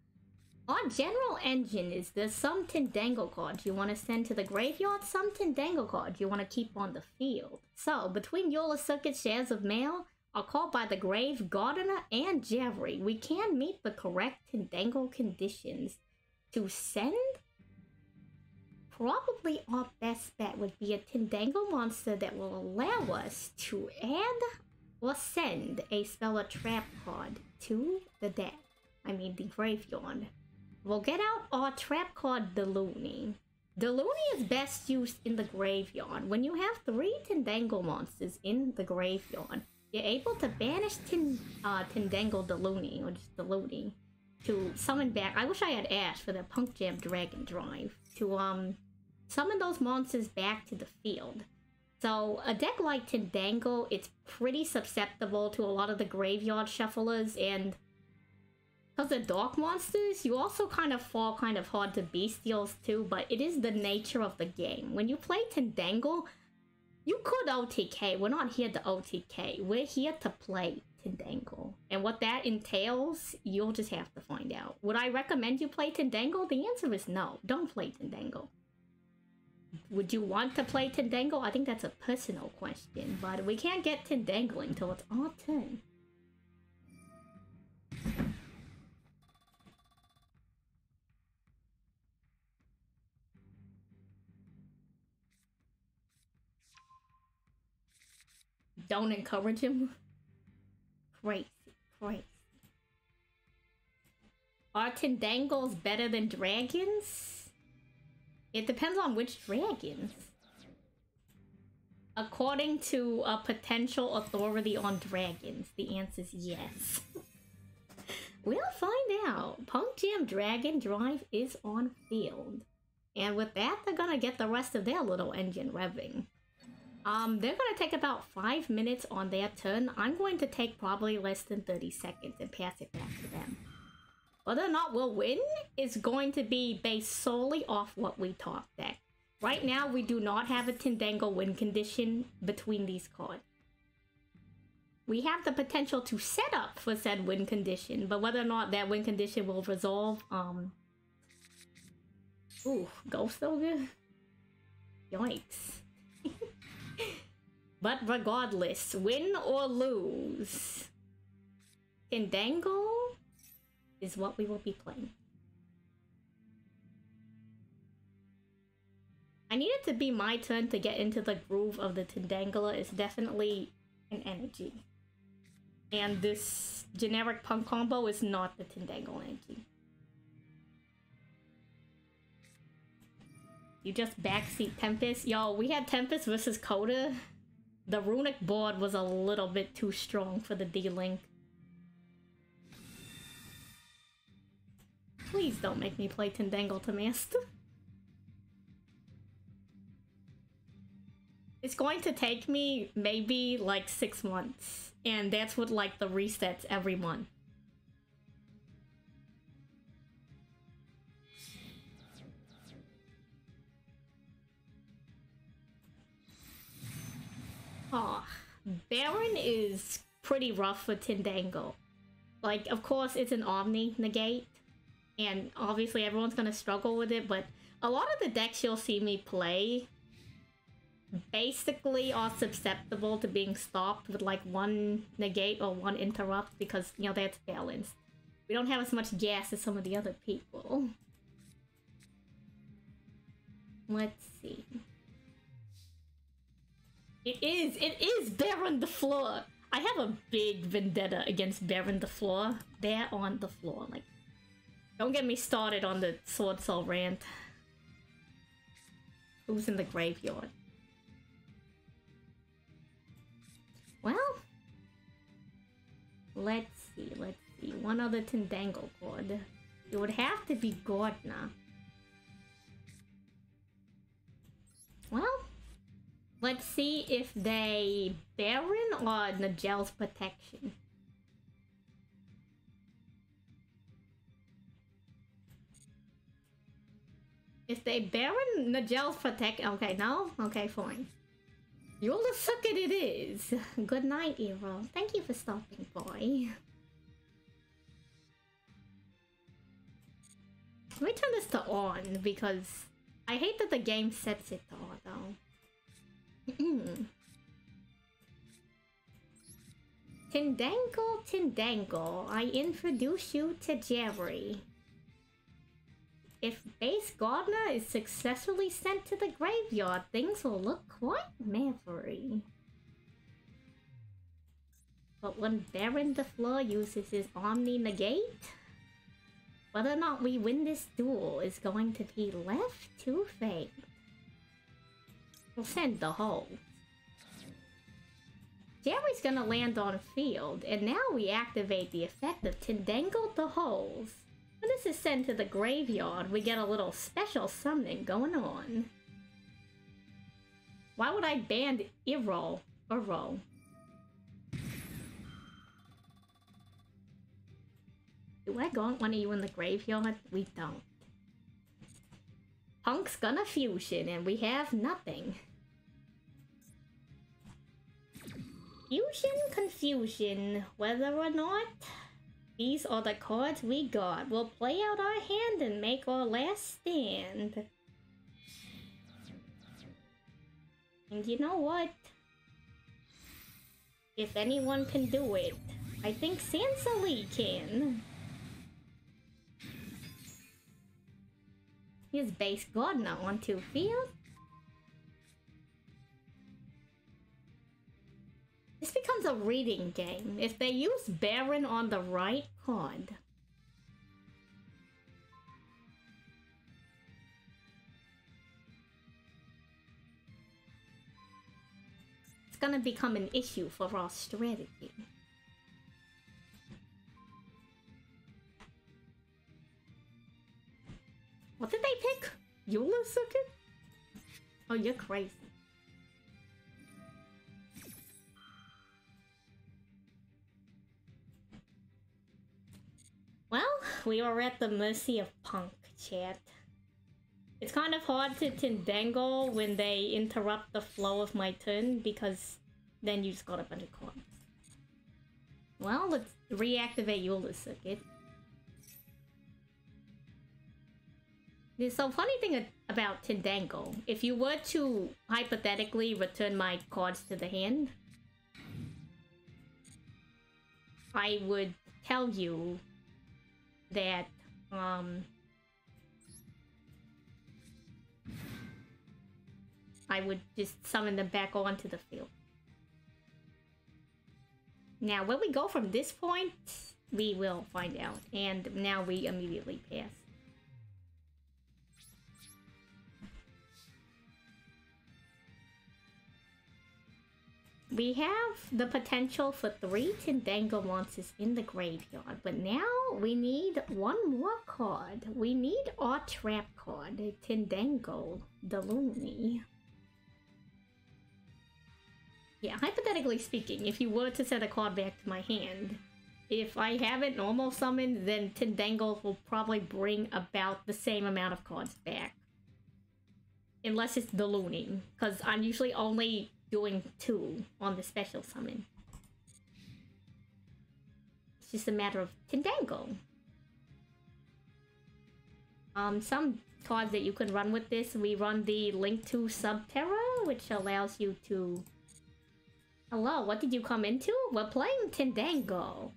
Our general engine is there's some Tendangle cards you want to send to the graveyard, some Tendangle cards you want to keep on the field. So, between Yola Circuit shares of mail are called by the Grave Gardener and Jerry. We can meet the correct Tendangle conditions to send. Probably our best bet would be a Tendangle monster that will allow us to add or send a spell or trap card to the deck. I mean the graveyard. We'll get out our trap card Deluni. Deluni is best used in the graveyard. When you have 3 Tendangle monsters in the graveyard, you're able to banish Tendangle Deluni, or just Deluni, to summon back. I wish I had Ash for the Punk Jam Dragon Drive. To summon those monsters back to the field. So a deck like Tendangle, it's pretty susceptible to a lot of the graveyard shufflers, and because they're dark monsters, you also kind of fall kind of hard to bestials too, but it is the nature of the game. When you play Tendangle, you could OTK. We're not here to OTK. We're here to play Tendangle. And what that entails, you'll just have to find out. Would I recommend you play Tendangle? The answer is no. Don't play Tendangle. Would you want to play Tendangle? I think that's a personal question, but we can't get Tendangling until it's our turn. Don't encourage him. Crazy, crazy. Are Tendangles better than dragons? It depends on which dragons. According to a potential authority on dragons, the answer is yes. We'll find out. Punk Jam Dragon Drive is on field. And with that, they're gonna get the rest of their little engine revving. They're gonna take about 5 minutes on their turn. I'm going to take probably less than 30 seconds and pass it back to them. Whether or not we'll win is going to be based solely off what we talk deck. Right now, we do not have a Tendangle win condition between these cards. We have the potential to set up for said win condition, but whether or not that win condition will resolve, ooh, Ghost Ogre? Yikes. But regardless, win or lose, Tendangle is what we will be playing. I need it to be my turn to get into the groove of the Tendangler. It's definitely an energy. And this generic punk combo is not the Tendangle energy. You just backseat Tempest. Yo, we had Tempest versus Coda. The runic board was a little bit too strong for the D-Link. Please don't make me play Tendangle to master. It's going to take me maybe like 6 months. And that's with like the resets every month. Oh, Baron is pretty rough for Tendangle. Like, of course, it's an Omni negate, and obviously everyone's gonna struggle with it, but a lot of the decks you'll see me play basically are susceptible to being stopped with like 1 negate or 1 interrupt because, you know, that's balanced. We don't have as much gas as some of the other people. Let's see. It is Baron the Floor. I have a big vendetta against Baron the Floor. They're on the floor. Like, don't get me started on the Sword Soul rant. Who's in the graveyard? Well, let's see. One other Tendangle card. It would have to be Gordna. Well, let's see if they Baron or Nigel's Protection. If they Baron Nigel's Protection, okay, no? Okay, fine. You'll suck it is. Good night, Eero. Thank you for stopping by. to on because I hate that the game sets it to on though. Tindangle, I introduce you to Jerry. If Base Gardener is successfully sent to the graveyard, things will look quite merry. But when Baron DeFleur uses his Omni Negate, whether or not we win this duel is going to be left to fate. We'll send the hole. Jerry's gonna land on field, and now we activate the effect of Tindangle the Holes. When this is sent to the graveyard, we get a little special summoning going on. Why would I ban Iro? Do I want one of you in the graveyard? We don't. Punk's gonna fusion, and we have nothing. Fusion, confusion, whether or not these are the cards we got. We'll play out our hand and make our last stand. And you know what? If anyone can do it, I think Anniver-Salie can. Here's Base Gardener onto field. This becomes a reading game. If they use Baron on the right card, it's gonna become an issue for our strategy. What did they pick? Anniver-Salie? Oh, you're crazy. Well, we are at the mercy of Punk, chat. It's kind of hard to Tindangle when they interrupt the flow of my turn, because then you just got a bunch of cards. Well, let's reactivate Anniver-Salie. So funny thing about Tindangle, if you were to hypothetically return my cards to the hand, I would tell you that I would just summon them back onto the field. Now, where we go from this point, we will find out. And now we immediately pass. We have the potential for 3 Tindangle monsters in the graveyard, but now we need one more card. We need our trap card, Tindangle the Loony. Yeah, hypothetically speaking, if you were to set a card back to my hand, if I have it normal summoned, then Tindangle will probably bring about the same amount of cards back. Unless it's the Loony, because I'm usually only doing 2 on the special summon. It's just a matter of Tindangle. Some cards that you can run with this, we run the Link to Subterra, which allows you to... Hello, what did you come into? We're playing Tindangle.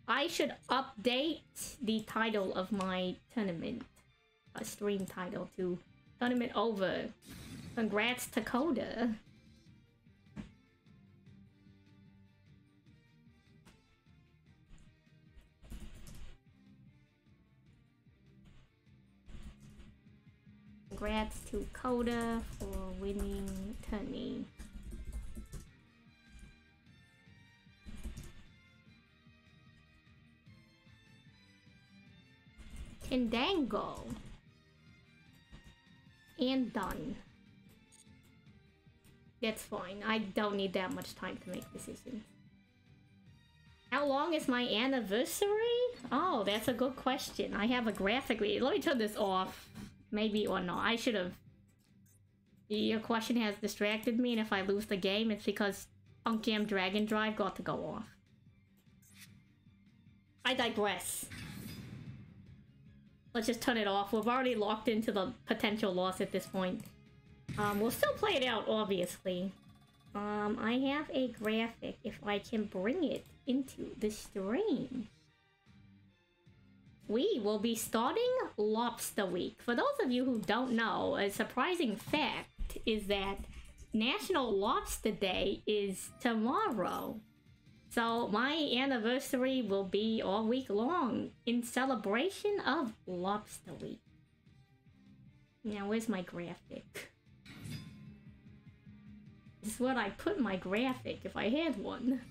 I should update the title of my tournament, stream title, to Tournament Over. Congrats to Coda. Congrats to Coda for winning tourney. Tindangle. And done. That's fine. I don't need that much time to make decisions. How long is my anniversary? Oh, that's a good question. I have a graphic. Let me turn this off. Maybe or not. I should have. Your question has distracted me, and if I lose the game, it's because Punk Jam Dragon Drive got to go off. I digress. Let's just turn it off. We've already locked into the potential loss at this point. We'll still play it out, obviously. I have a graphic if I can bring it into the stream. We will be starting Lobster Week. For those of you who don't know, a surprising fact is that National Lobster Day is tomorrow. So my anniversary will be all week long in celebration of Lobster Week. Now, where's my graphic? This is where I put my graphic if I had one.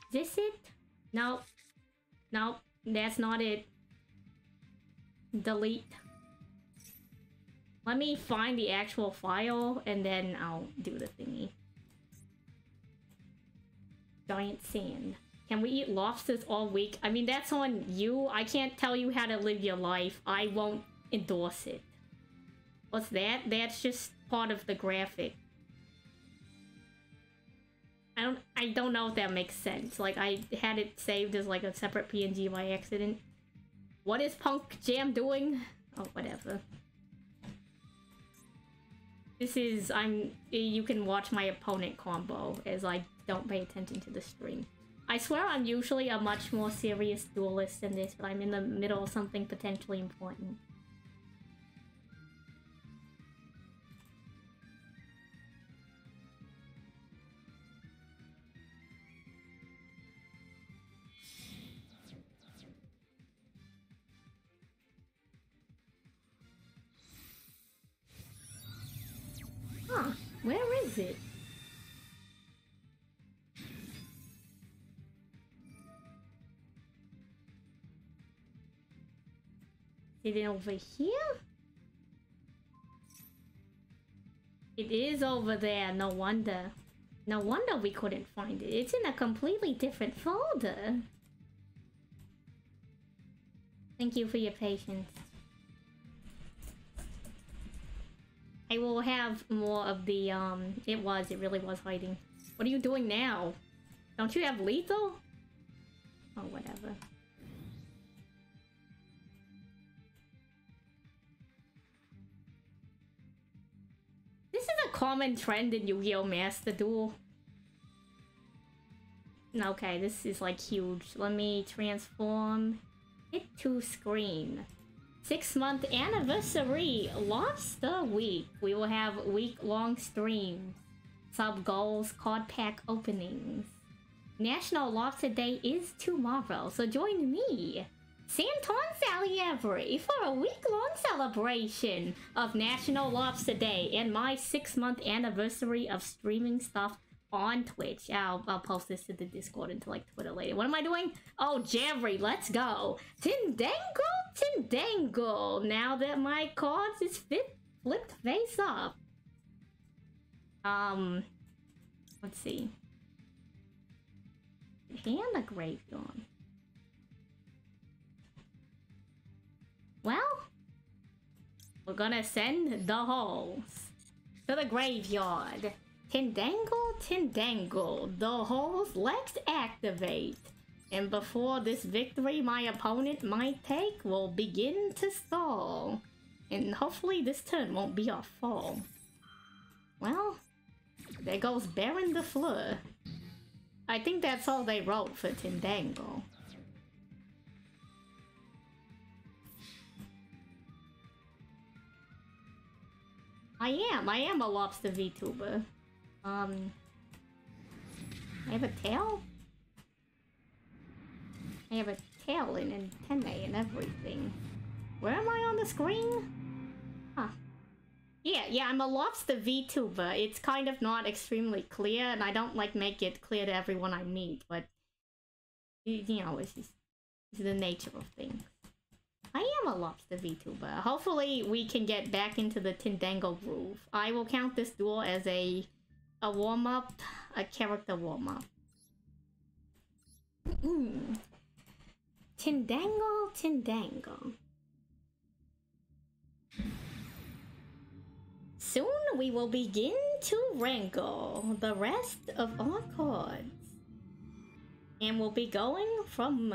Is this it? Nope. Nope, that's not it. Delete. Let me find the actual file and then I'll do the thingy. Giant sand. Can we eat lobsters all week? I mean, that's on you. I can't tell you how to live your life. I won't endorse it. What's that? That's just part of the graphic. I don't know if that makes sense. Like, I had it saved as like a separate PNG by accident. What is Punk Jam doing? Oh, whatever. This is, you can watch my opponent combo as I don't pay attention to the stream. I swear I'm usually a much more serious duelist than this, but I'm in the middle of something potentially important. Huh, where is it? Is it over here? It is over there, no wonder. No wonder we couldn't find it. It's in a completely different folder. Thank you for your patience. I will have more of the, it really was hiding. What are you doing now? Don't you have lethal? Oh, whatever. This is a common trend in Yu-Gi-Oh! Master Duel. Okay, this is like huge. Let me transform it to screen. 6-month anniversary Lobster Week. We will have week-long streams, sub goals, card pack openings. National Lobster Day is tomorrow, so join me, SenTTV Every, for a week-long celebration of National Lobster Day and my 6-month anniversary of streaming stuff on Twitch. I'll post this to the Discord into like Twitter later. What am I doing? Oh, Jerry, let's go. Tindangle. Now that my cards is flipped face up. Let's see. And a graveyard. Well, we're gonna send the holes to the graveyard. Tindangle, the holes, let's activate. And before this victory my opponent might take will begin to stall. And hopefully this turn won't be our fall. Well, there goes Baron de Fleur. I think that's all they wrote for Tindangle. I am a lobster VTuber. I have a tail? I have a tail and antennae and everything. Where am I on the screen? Huh. Yeah, I'm a lobster VTuber. It's kind of not extremely clear, and I don't like make it clear to everyone I meet, but you know, it's the nature of things. I am a lobster VTuber. Hopefully we can get back into the Tindangle groove. I will count this duel as a warm-up, a character warm-up. Tindangle. Soon we will begin to wrangle the rest of our cards. And we'll be going from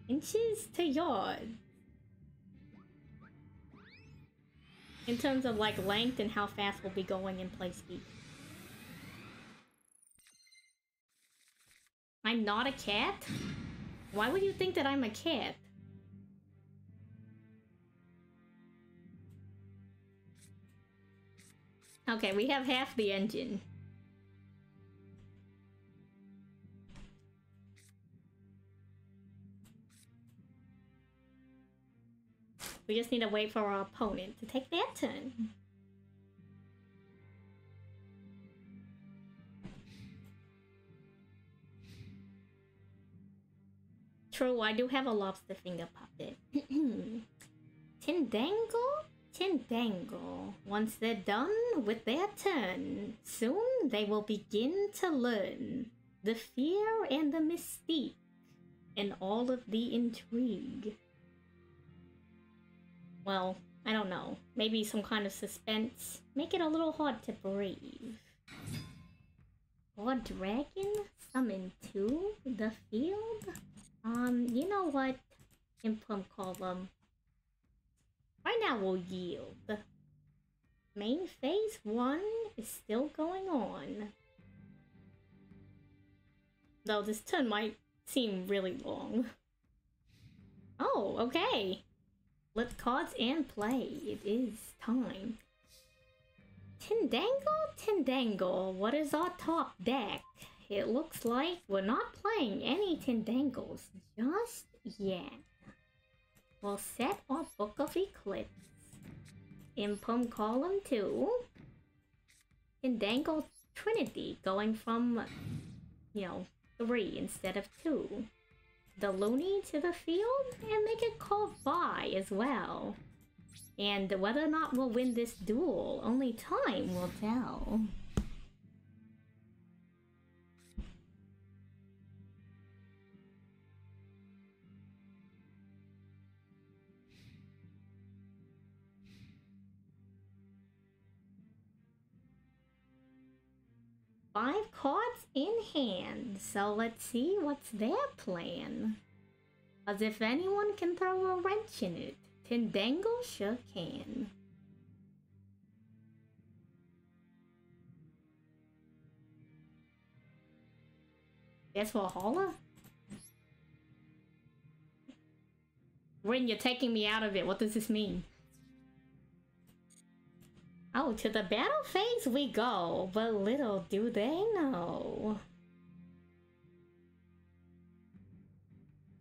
inches to yards. In terms of like length and how fast we'll be going in play speed. I'm not a cat? Why would you think that I'm a cat? Okay, we have half the engine. We just need to wait for our opponent to take their turn. True, I do have a lobster finger puppet. Tindangle. Once they're done with their turn, soon they will begin to learn the fear and the mystique and all of the intrigue. Well, I don't know. Maybe some kind of suspense. Make it a little hard to breathe. Or dragon summon to the field? You know what? Call them. Right now we'll yield. Main phase 1 is still going on. Though this turn might seem really long. Oh, okay. Let's cards and play. It is time. Tindangle, what is our top deck? It looks like we're not playing any Tindangles just yet. We'll set our Book of Eclipse. Impum column 2. Tindangle Trinity going from, 3 instead of 2. The Looney to the field and make it call bye as well. And whether or not we'll win this duel, only time will tell. Five cards in hand, so let's see what's their plan. As if anyone can throw a wrench in it, Tindangle sure can. Guess for Holla? Rin, you're taking me out of it. What does this mean? Oh, to the battle phase we go, but little do they know.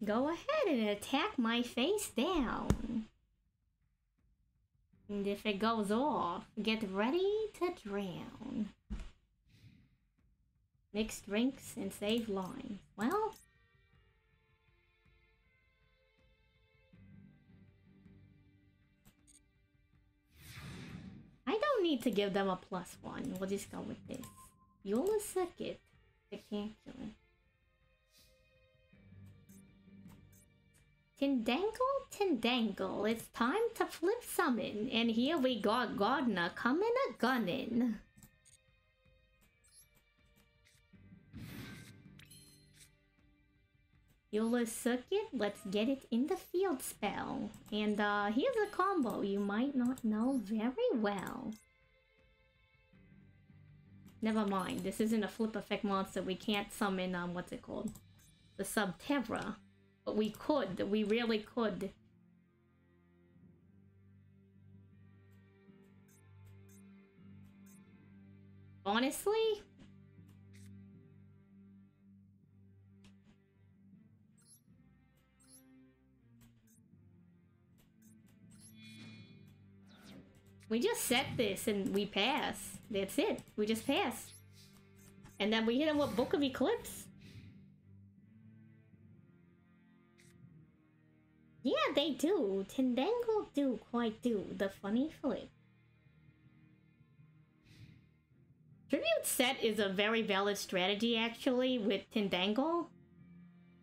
Go ahead and attack my face down. And if it goes off, get ready to drown. Mix drinks and save lines. Well... I don't need to give them a +1. We'll just go with this. Eula Circuit. Spectacular. Tindangle. It's time to flip summon. And here we got Gardener coming a-gunning. Eula Circuit, let's get it in the field spell. And here's a combo you might not know very well. Never mind, this isn't a flip effect monster. We can't summon, what's it called? The Subterra. But we could, we really could. Honestly? We just set this and we pass. That's it. We just pass. And then we hit him with Book of Eclipse. Yeah, they do. Tindangle do quite do the funny flip. Tribute set is a very valid strategy, actually, with Tindangle.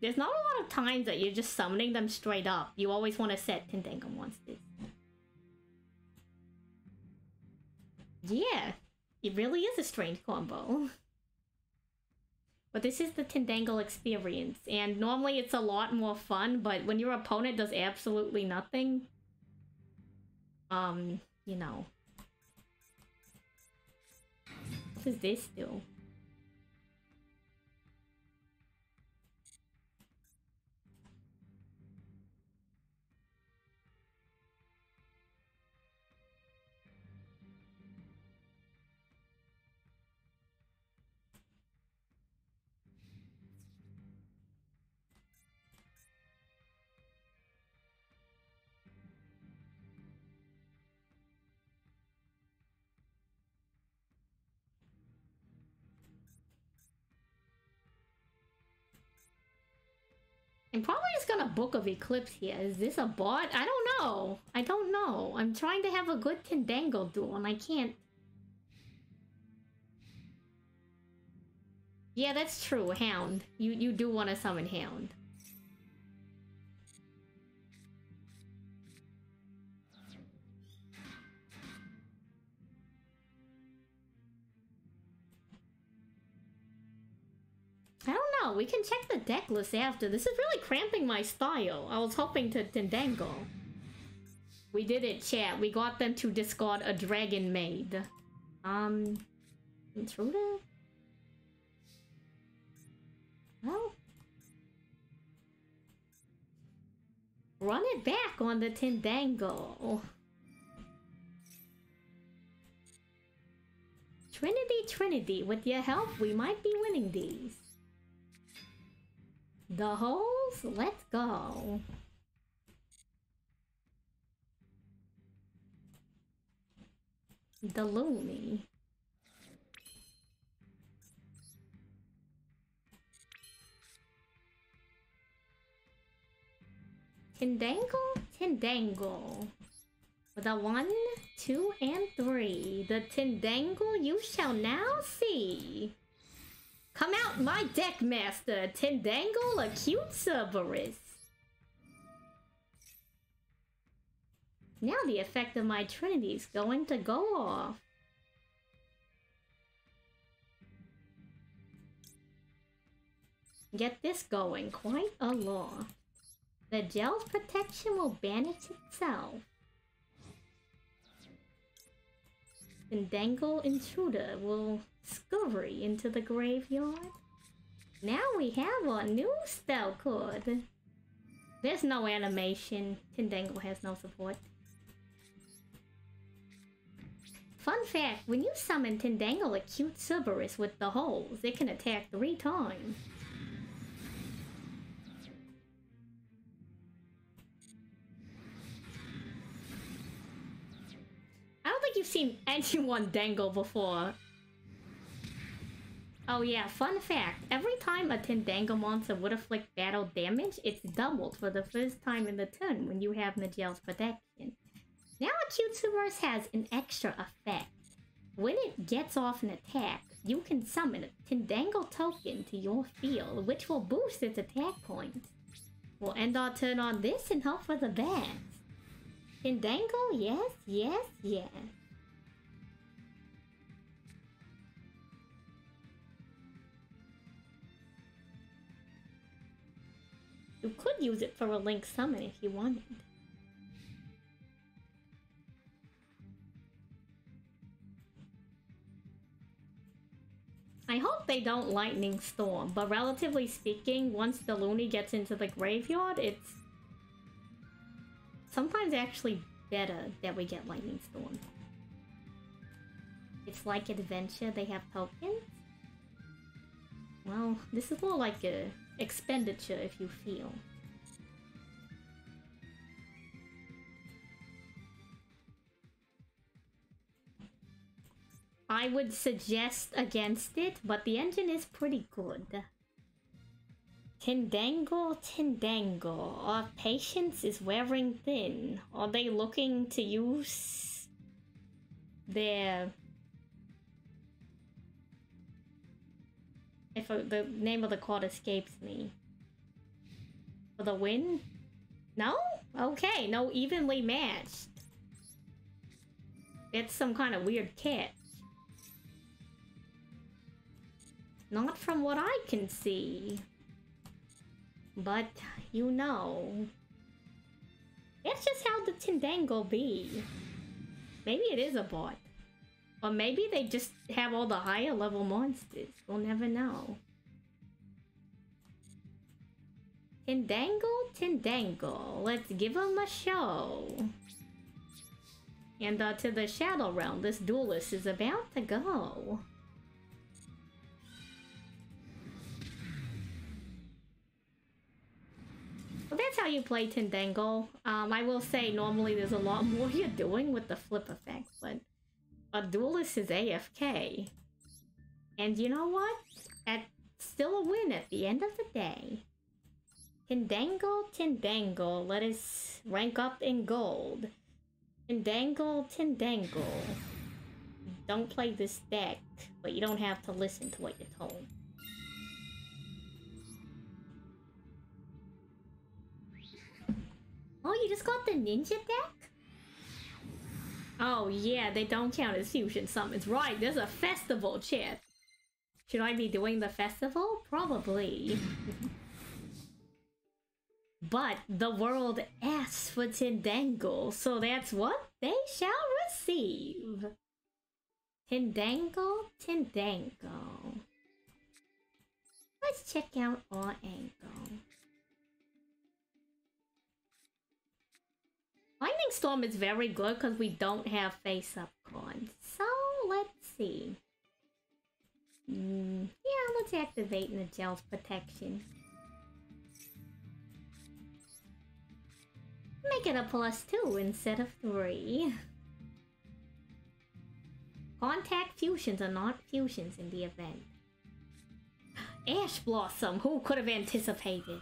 There's not a lot of times that you're just summoning them straight up. You always want to set Tindangle monsters. Yeah, It really is a strange combo. But this is the Tendangle experience, and normally it's a lot more fun, but when your opponent does absolutely nothing, you know. What does this do? I'm probably just gonna Book of Eclipse here. Is this a bot? I don't know. I don't know. I'm trying to have a good Tendangle duel and I can't. Yeah, that's true. Hound. You do want to summon Hound. I don't know. We can check the deck list after. This is really cramping my style. I was hoping to Tendangle. We did it, chat. We got them to discard a Dragon Maid. Intruder? Well, run it back on the Tendangle. Trinity, with your help, we might be winning these. The holes? Let's go. The Looney. Tendangle. With a 1, 2, and 3. The Tendangle you shall now see. Come out, my deck master! Tendangle Acute Cerberus. Now the effect of my Trinity is going to go off. Get this going quite a lot. The gel's protection will banish itself. Tendangle Intruder will scurry into the graveyard. Now we have our new spell card. There's no animation. Tendangle has no support. Fun fact, when you summon Tendangle Acute Cerberus with the holes, it can attack 3 times. I don't think you've seen anyone dangle before. Oh yeah, fun fact. Every time a Tendangle monster would inflict battle damage, it's doubled for the first time in the turn when you have Nagel's protection. Now Acute Cerberus has an extra effect. When it gets off an attack, you can summon a Tendangle token to your field, which will boost its attack points. We'll end our turn on this and hope for the best. Tendangle, yes, yes, yes. You could use it for a Link summon if you wanted. I hope they don't Lightning Storm, but relatively speaking, once the Looney gets into the graveyard, it's sometimes actually better that we get Lightning Storm. It's like Adventure, they have tokens. Well, this is more like a expenditure if you feel. I would suggest against it, but the engine is pretty good. Tendangle. Our patience is wearing thin. Are they looking to use their... If the name of the card escapes me. For the win? No? Okay, no evenly matched. It's some kind of weird catch. Not from what I can see. But, you know. That's just how the Tendangle be. Maybe it is a bot. Or maybe they just have all the higher level monsters. We'll never know. Tendangle, Tendangle. Let's give him a show. And to the Shadow Realm, this duelist is about to go. Well, that's how you play Tendangle. I will say normally there's a lot more you're doing with the flip effect, but a duelist is AFK. And you know what? That's still a win at the end of the day. Tendangle, Tendangle, let us rank up in gold. Tendangle, Tendangle. Don't play this deck, but you don't have to listen to what you're told. Oh, you just got the ninja deck? Oh yeah, they don't count as fusion summons. Right, there's a festival, chat. Should I be doing the festival? Probably. But the world asks for Tendangle, so that's what they shall receive. Tendangle, Tendangle. Let's check out our angle. Lightning Storm is very good because we don't have face-up cards. So, let's see. Yeah, let's activate Nigel's protection. Make it a +2 instead of 3. Contact fusions are not fusions in the event. Ash Blossom, who could have anticipated?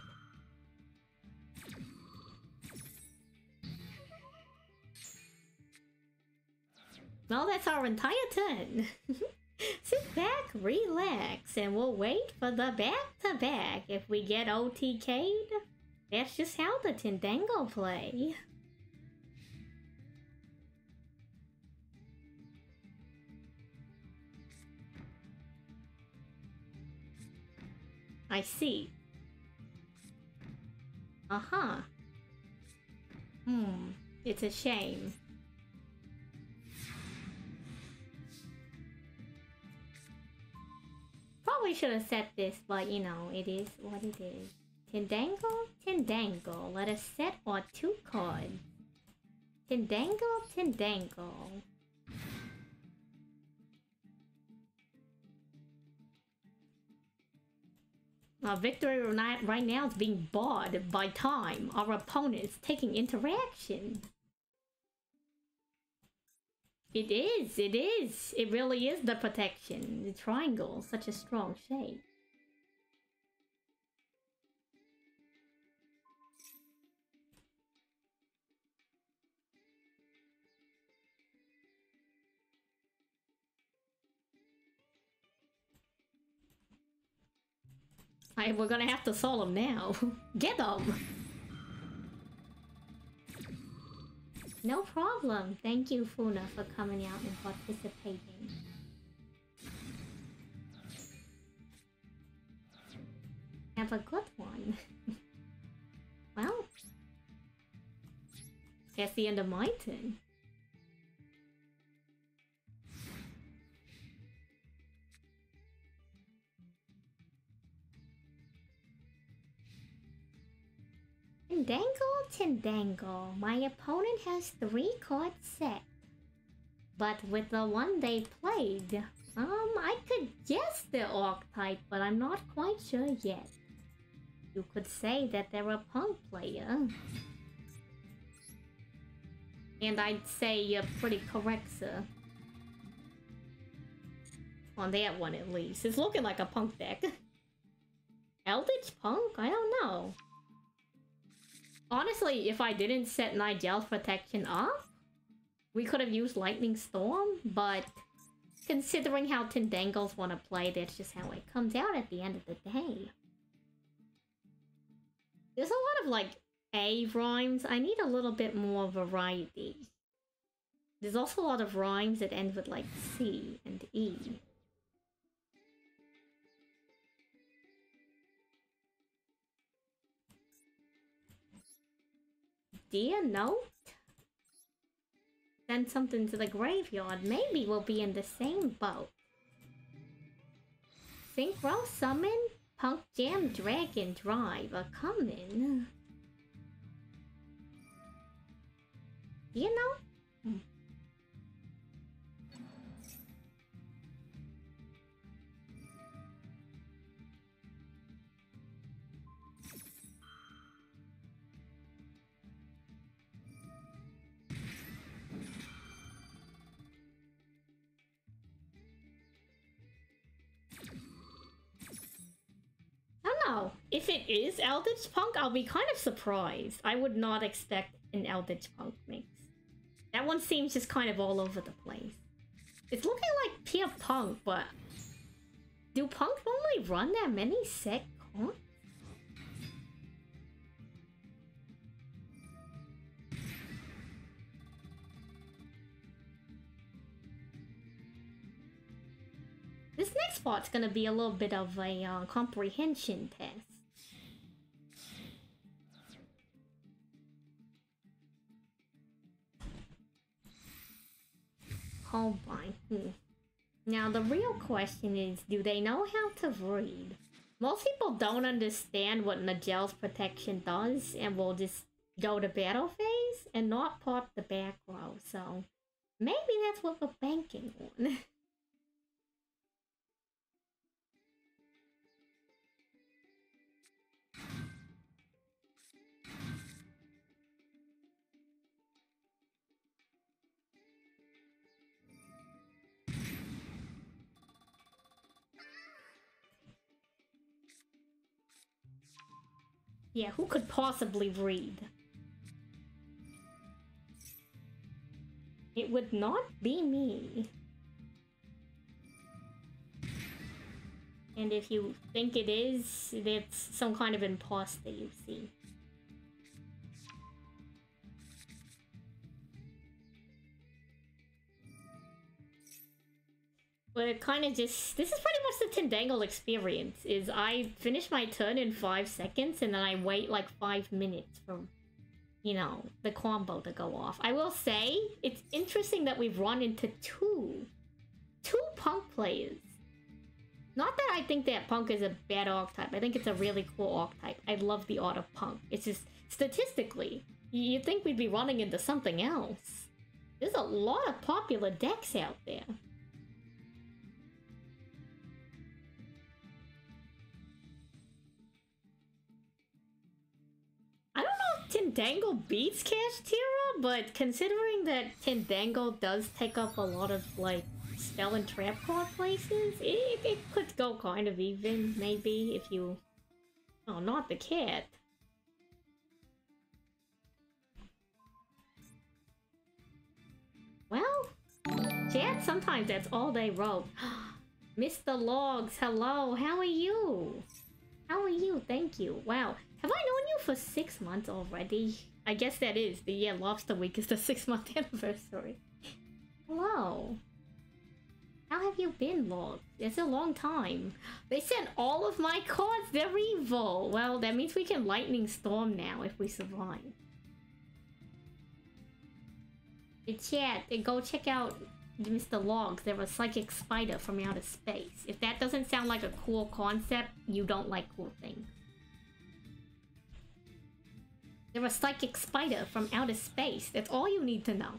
Well, that's our entire turn. Sit back, relax, and we'll wait for the back-to-back. If we get OTK'd, that's just how the Tendangle play. I see. Uh-huh. It's a shame. Probably should have set this, but you know, it is what it is. Tendangle, Tendangle. Let us set our 2 cards. Tendangle, Tendangle. Our victory right now is being barred by time. Our opponent's taking interaction. It is, it is. It really is the protection. The triangle, such a strong shape. We're gonna have to solve him now. Get him! No problem. Thank you, Funa, for coming out and participating. Have a good one. Well, that's the end of my turn. Tendangle, Tendangle. My opponent has 3 cards set. But with the one they played, I could guess the archetype, but I'm not quite sure yet. You could say that they're a punk player. And I'd say you're pretty correct, sir. On that one, at least. It's looking like a punk deck. Eldritch Punk? I don't know. Honestly, if I didn't set Nigel's protection off, we could have used Lightning Storm, but considering how Tendangles want to play, that's just how it comes out at the end of the day. There's a lot of, like, A rhymes. I need a little bit more variety. There's also a lot of rhymes that end with, like, C and E. dear note? Send something to the graveyard. Maybe we'll be in the same boat. Synchro Summon, Punk Jam, Dragon Drive are coming. You know? I don't know. If it is Eldritch Punk, I'll be kind of surprised. I would not expect an Eldritch Punk mix. That one seems just kind of all over the place. It's looking like pure Punk, but... do Punk normally run that many set cards? This next part's gonna be a little bit of a comprehension test. Oh my. Now the real question is, do they know how to read? Most people don't understand what Nigel's protection does and will just go to battle phase and not pop the back row, so maybe that's what we're banking on. Yeah, who could possibly read? It would not be me. And if you think it is, it's some kind of imposter you see. But it kind of just... this is pretty much the Tendangle experience, is I finish my turn in 5 seconds and then I wait like 5 minutes for, you know, the combo to go off. I will say, it's interesting that we've run into two Punk players. Not that I think that Punk is a bad archetype. I think it's a really cool archetype. I love the art of Punk. It's just, statistically, you'd think we'd be running into something else. There's a lot of popular decks out there. I don't know if Tendangle beats Kashtira, but considering that Tendangle does take up a lot of, like, spell and trap card places, it could go kind of even, maybe, if you... oh, not the cat. Well, chat, sometimes that's all they wrote. Mr. Logs, hello, how are you? How are you? Thank you. Wow. Have I known you for 6 months already? I guess that is. The Lobster Week is the 6-month anniversary. Hello. How have you been, Log? It's a long time. They sent all of my cards. They're evil. Well, that means we can Lightning Storm now if we survive. In chat, go check out Mr. Logs. They're a psychic spider from outer space. If that doesn't sound like a cool concept, you don't like cool things. They're a psychic spider from outer space. That's all you need to know.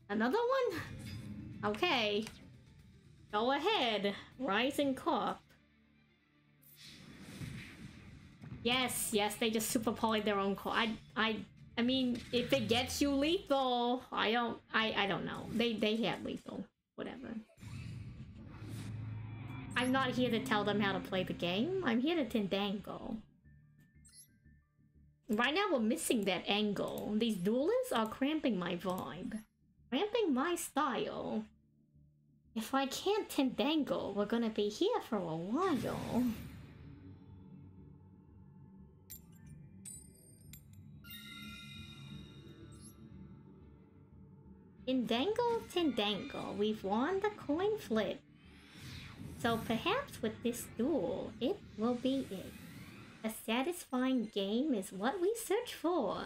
Another one? Okay. Go ahead. Rising Corp. Yes, they just super polyed their own core. I mean, if it gets you lethal, I don't know. They had lethal. Whatever. I'm not here to tell them how to play the game. I'm here to Tendangle. Right now we're missing that angle. These duelists are cramping my vibe. Cramping my style. If I can't Tendangle, we're gonna be here for a while. Tendangle, Tendangle. We've won the coin flip. So perhaps with this duel, it will be it. A satisfying game is what we search for.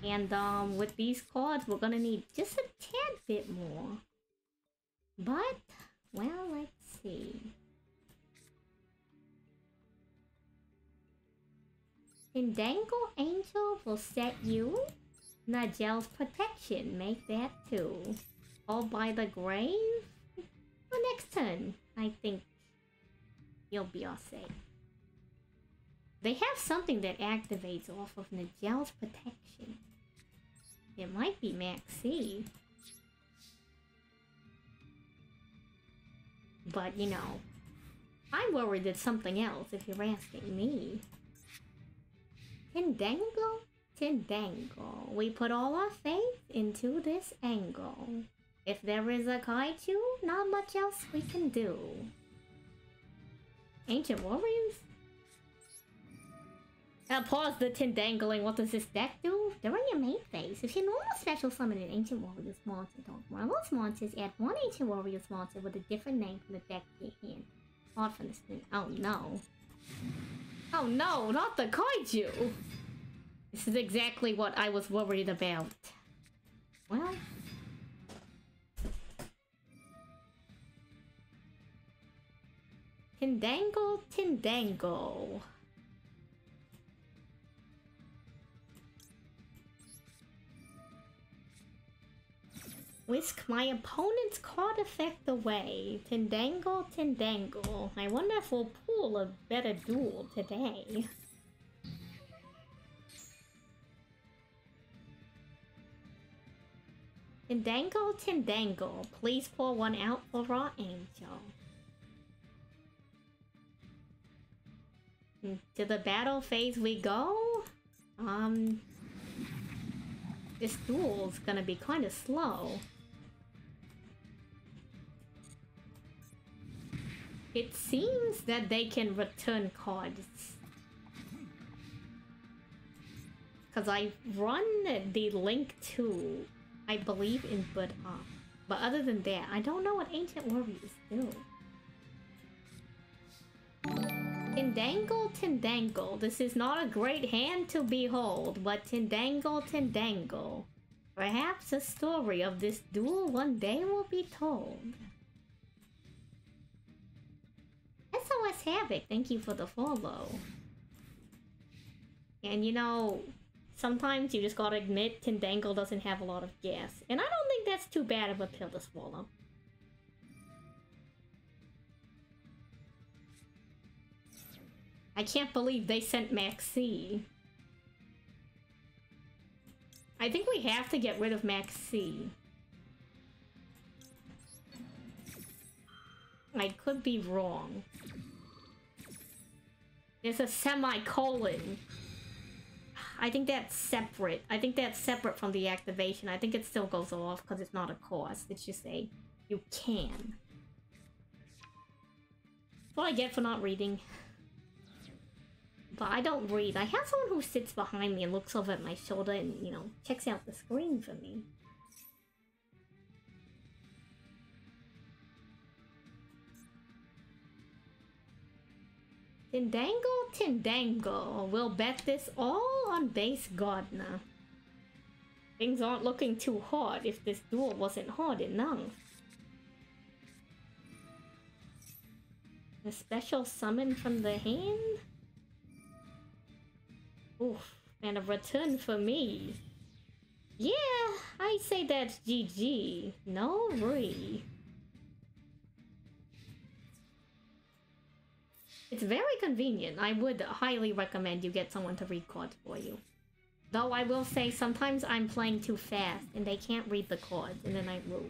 And with these cards, we're gonna need just a tad bit more. But, well, let's see. Tindangle Angel will set you. Nigel's Protection, make that too. All by the grave? For next turn, I think you'll be all safe. They have something that activates off of Nigel's Protection. It might be Maxi. But, you know, I'm worried it's something else if you're asking me. Tindangle? Tindangle. We put all our faith into this angle. If there is a kaiju, not much else we can do. Ancient Warriors? Pause the Tindangling. What does this deck do? During your main phase, if you normal special summon an Ancient Warriors monster, one of those monsters, add one Ancient Warriors monster with a different name from the deck to your hand. Card from the screen. Oh no. Oh no, not the kaiju! This is exactly what I was worried about. Well... Tindangle, Tindangle. Whisk my opponent's card effect away. Tindangle, Tindangle. I wonder if we'll pull a better duel today. Tindangle, Tindangle. Please pour one out for Raw Angel. To the battle phase we go. This duel's gonna be kind of slow. It seems that they can return cards. Because I run the link to, I believe, input up. But other than that, I don't know what Ancient Warriors do. Tindangle, Tindangle. This is not a great hand to behold, but Tindangle, Tindangle. Perhaps the story of this duel one day will be told. SOS Havoc, thank you for the follow. And you know, sometimes you just gotta admit Tindangle doesn't have a lot of gas. And I don't think that's too bad of a pill to swallow. I can't believe they sent Maxi. I think we have to get rid of Maxi. I could be wrong. There's a semicolon. I think that's separate. I think that's separate from the activation. I think it still goes off because it's not a cost. It's just a you can. That's what I get for not reading. But I don't read. I have someone who sits behind me and looks over at my shoulder and, you know, checks out the screen for me. Tindangle, Tindangle. We'll bet this all on Base Gardener. Things aren't looking too hard if this duel wasn't hard enough. A special summon from the hand? Oof, and a return for me. Yeah, I say that's GG. No re. It's very convenient. I would highly recommend you get someone to read cards for you. Though I will say sometimes I'm playing too fast and they can't read the cards and then I lose.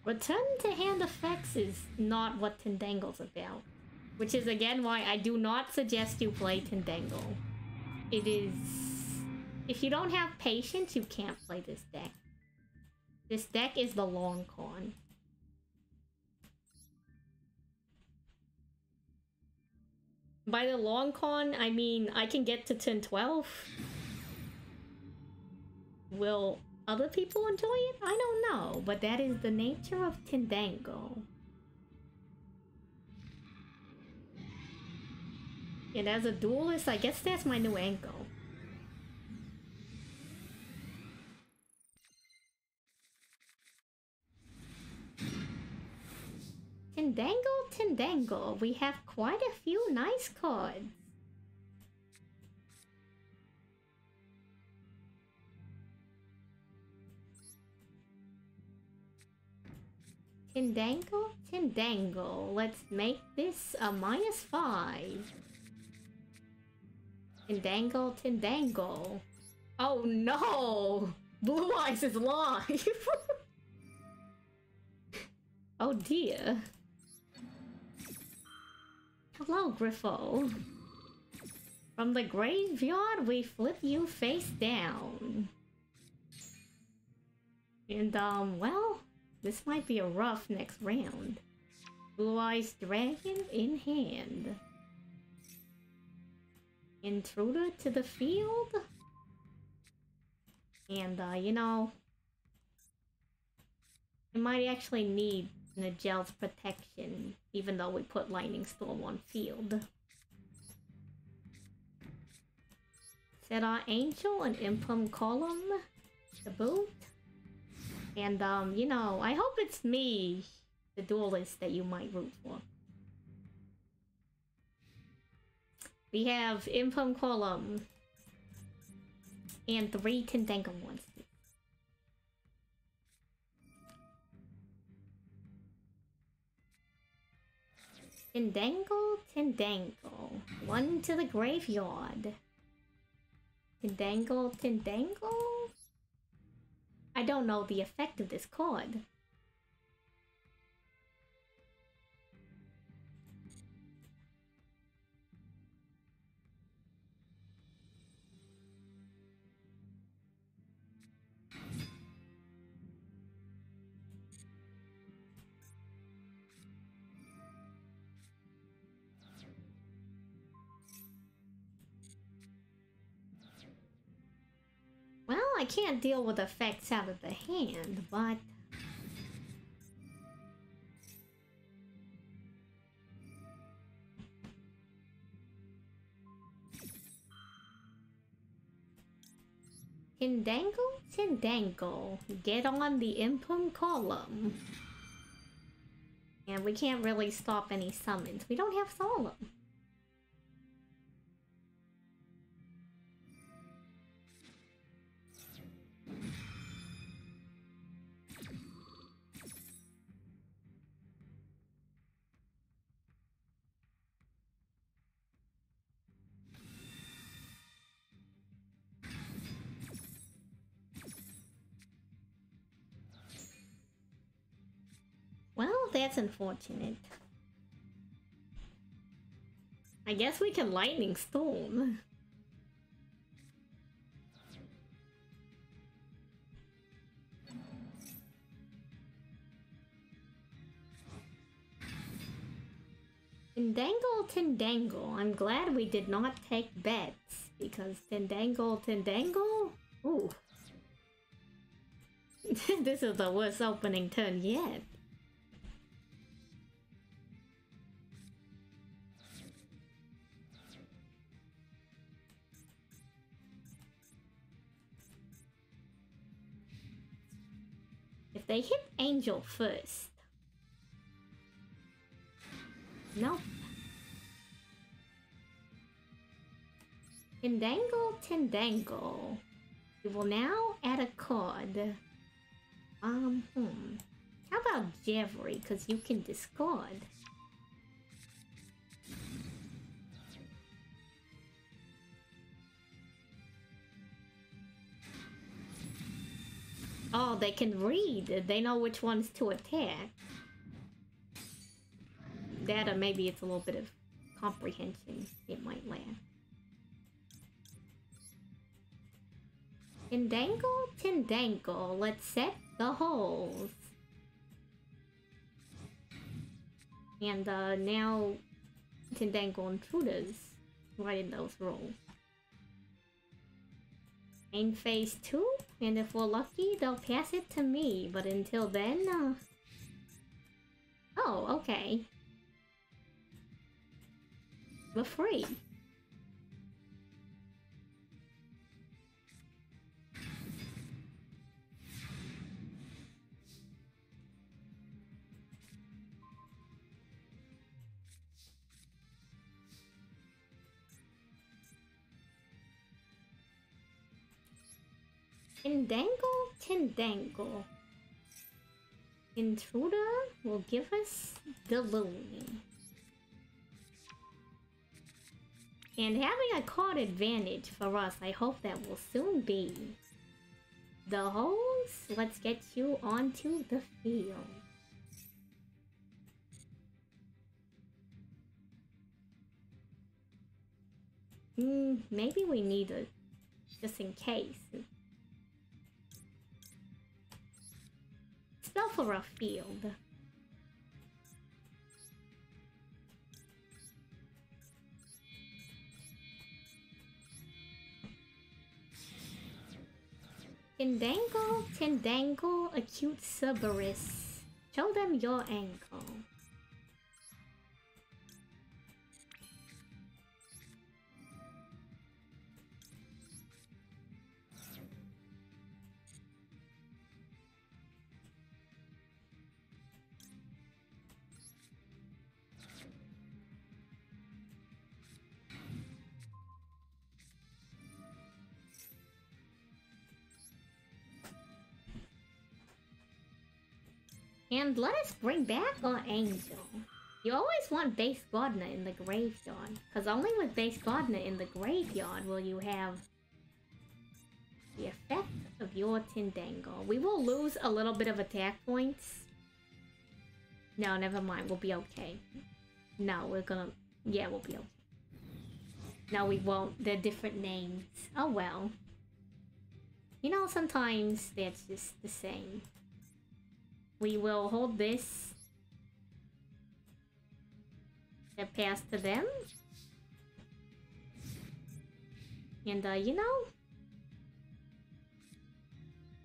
Return to hand effects is not what Tindangle's about. Which is again why I do not suggest you play Tindangle. It is... If you don't have patience, you can't play this deck. This deck is the long con. By the long con, I mean I can get to turn 12. Will other people enjoy it? I don't know, but that is the nature of Tendango. And as a duelist, I guess that's my new angle. Tendango, Tendango, we have quite a few nice cards. Tendango, Tendango, let's make this a -5. Tendango, Tendango. Oh no! Blue Eyes is live! Oh dear. Hello, Griffo. From the graveyard, we flip you face down. And, well, this might be a rough next round. Blue Eyes Dragon in hand. Intruder to the field. And, you know, it might actually need Nigel's protection, even though we put Lightning Storm on field. Set our Angel and Impum Column to boot. And, you know, I hope it's me, the duelist, that you might root for. We have Impum Column and 3 Tendango ones. Tendango, Tendango. 1 to the graveyard. Tendango, Tendango? I don't know the effect of this card. Well, I can't deal with effects out of the hand, but... Tendango, Tendango, get on the Impum Column. And we can't really stop any summons. We don't have Solemn. Well, that's unfortunate. I guess we can Lightning Storm. Tendango, Tendango. I'm glad we did not take bets, because Tendango, Tendango? Ooh. This is the worst opening turn yet. If they hit Angel first. Nope. Tendango, Tendango. We will now add a card. How about Javery? Because you can discard. Oh, they can read. They know which ones to attack. That, or maybe it's a little bit of comprehension it might lack. Tendango, Tendango. Let's set the holes. And now Tendango Intruders right in those rolls. Main phase 2, and if we're lucky, they'll pass it to me. But until then, oh, okay. We're free. Tindangle. Intruder will give us the loon. And having a card advantage for us, I hope that will soon be. The hose, let's get you onto the field. Maybe we need it, just in case. Spell for a field. Tindangle, acute Cerberus. Show them your ankle. And let us bring back our Angel. You always want Base Gardener in the graveyard, because only with Base Gardener in the graveyard will you have the effect of your Tindangle. We will lose a little bit of attack points. No, never mind, we'll be okay. No, we're gonna... yeah, we'll be okay. No, we won't. They're different names. Oh well. You know, sometimes that's just the same. We will hold this. That pass to them. And, you know,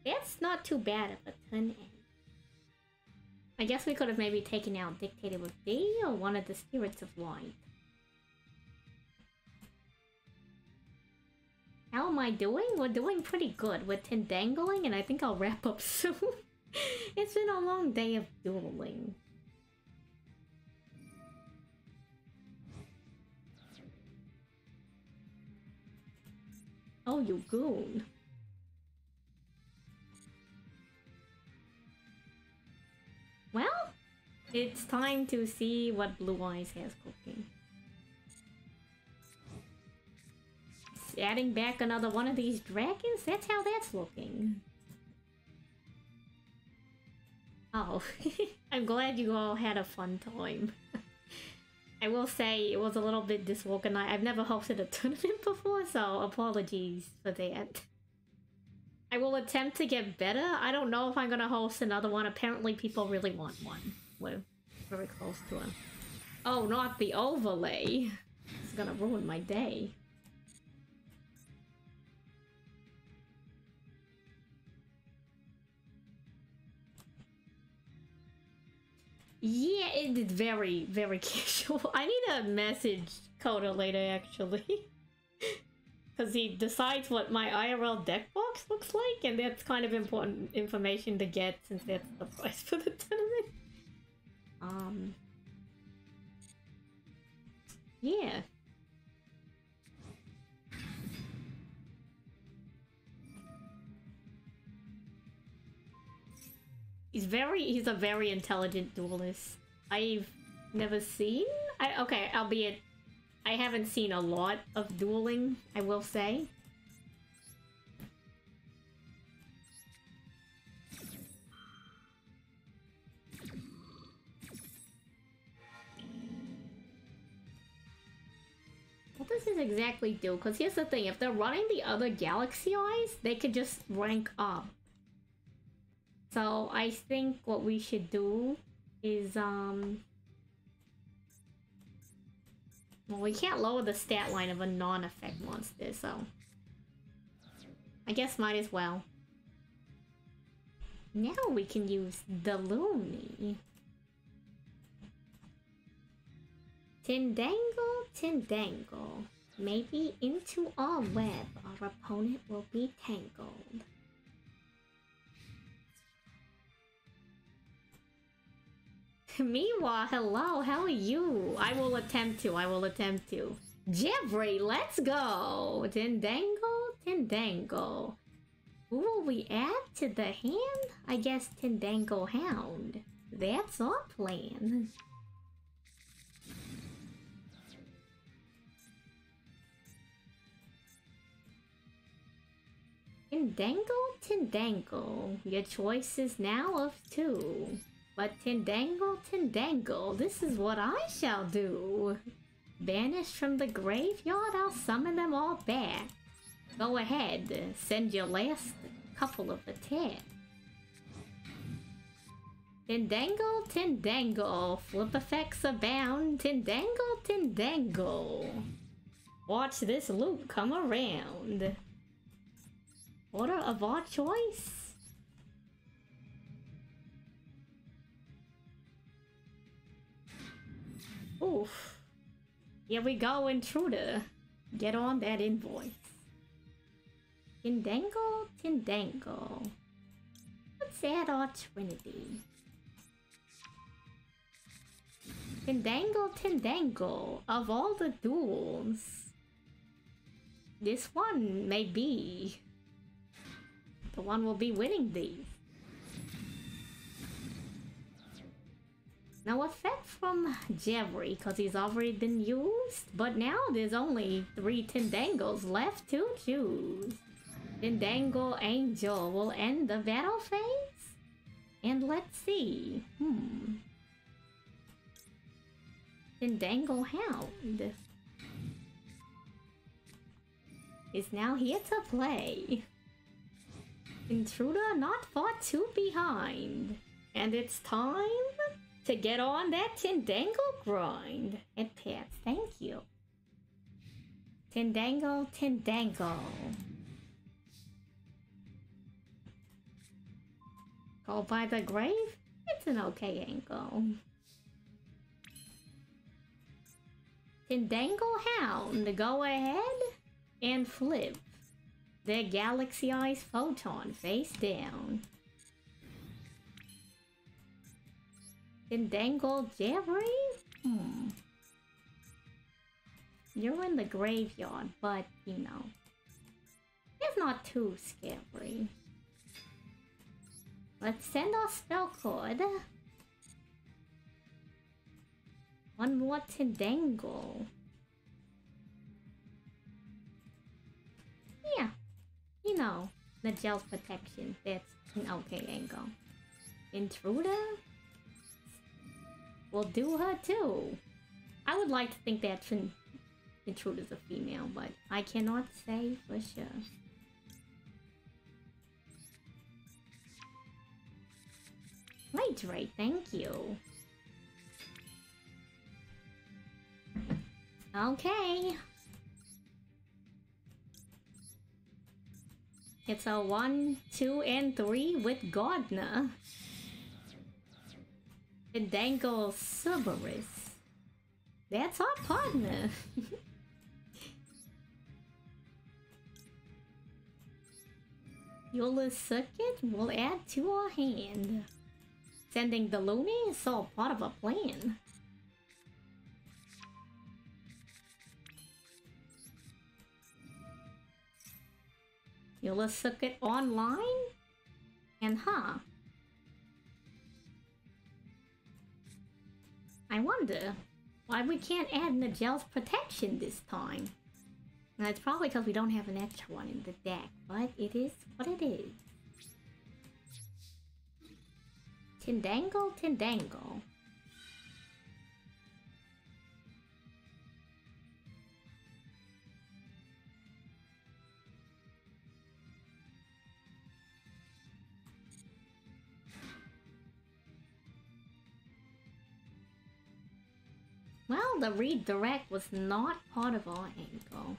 that's not too bad of a turn. I guess we could have maybe taken out Dictator with D or one of the Spirits of Light. How am I doing? We're doing pretty good. We're Tindangling, and I think I'll wrap up soon. It's been a long day of dueling. Oh, you goon. Well, it's time to see what Blue Eyes has cooking. Adding back another one of these dragons? That's how that's looking. Oh, I'm glad you all had a fun time. I will say it was a little bit disorganized. I've never hosted a tournament before, so apologies for that. I will attempt to get better. I don't know if I'm gonna host another one. Apparently people really want one. We're very close to it. Oh, not the overlay. It's gonna ruin my day. Yeah, it is very, very casual. I need a message Coda later, actually. Because he decides what my IRL deck box looks like, and that's kind of important information to get since that's the price for the tournament. Yeah. He's a very intelligent duelist. I've never seen, albeit I haven't seen a lot of dueling, I will say. What does this exactly do? Because here's the thing, if they're running the other Galaxy Eyes, they could just rank up. So I think what we should do is, well, we can't lower the stat line of a non-effect monster, so... I guess might as well. Now we can use the Looney. Tindangle, Tindangle. Maybe into our web, our opponent will be tangled. Meanwhile, hello, how are you? I will attempt to. Jeffrey, let's go! Tindangle, Tindangle. Who will we add to the hand? I guess Tindangle Hound. That's our plan. Tindangle, Tindangle. Your choice is now of two. But Tindangle, Tindangle, this is what I shall do. Banished from the graveyard, I'll summon them all back. Go ahead, send your last couple of attacks. Tindangle, Tindangle, flip effects abound. Tindangle, Tindangle. Watch this loop come around. Order of our choice. Oof. Here we go, intruder. Get on that invoice. Tindangle, Tindangle. Let's add our trinity. Tindangle, Tindangle. Of all the duels, this one may be the one will be winning these. No effect from Jeffrey because he's already been used, but now there's only 3 Tindangles left to choose. Tindangle Angel will end the battle phase? And let's see. Tindangle Hound is now here to play. Intruder not far too behind. And it's time to get on that Tindangle grind. And Pat, thank you. Tindangle, Tindangle. Go by the grave? It's an okay angle. Tindangle Hound, go ahead and flip their Galaxy Eyes Photon face down. Tindangle Jeffrey? You're in the graveyard, but, you know, it's not too scary. Let's send our spell card. One more Tindangle. Yeah, you know, the gel protection, that's an okay angle. Intruder? We'll do her too. I would like to think that Intruder's a female, but I cannot say for sure. Hydrate, thank you. Okay. It's a 1, 2, and 3 with Gardner. Tindangle Cerberus. That's our partner. Eula's Circuit will add to our hand. Sending the Looney is all part of a plan. Eula's Circuit online? And I wonder why we can't add Nigel's protection this time. Now, it's probably because we don't have an extra one in the deck, but it is what it is. Tindangle, Tindangle. Well, the redirect was not part of our angle.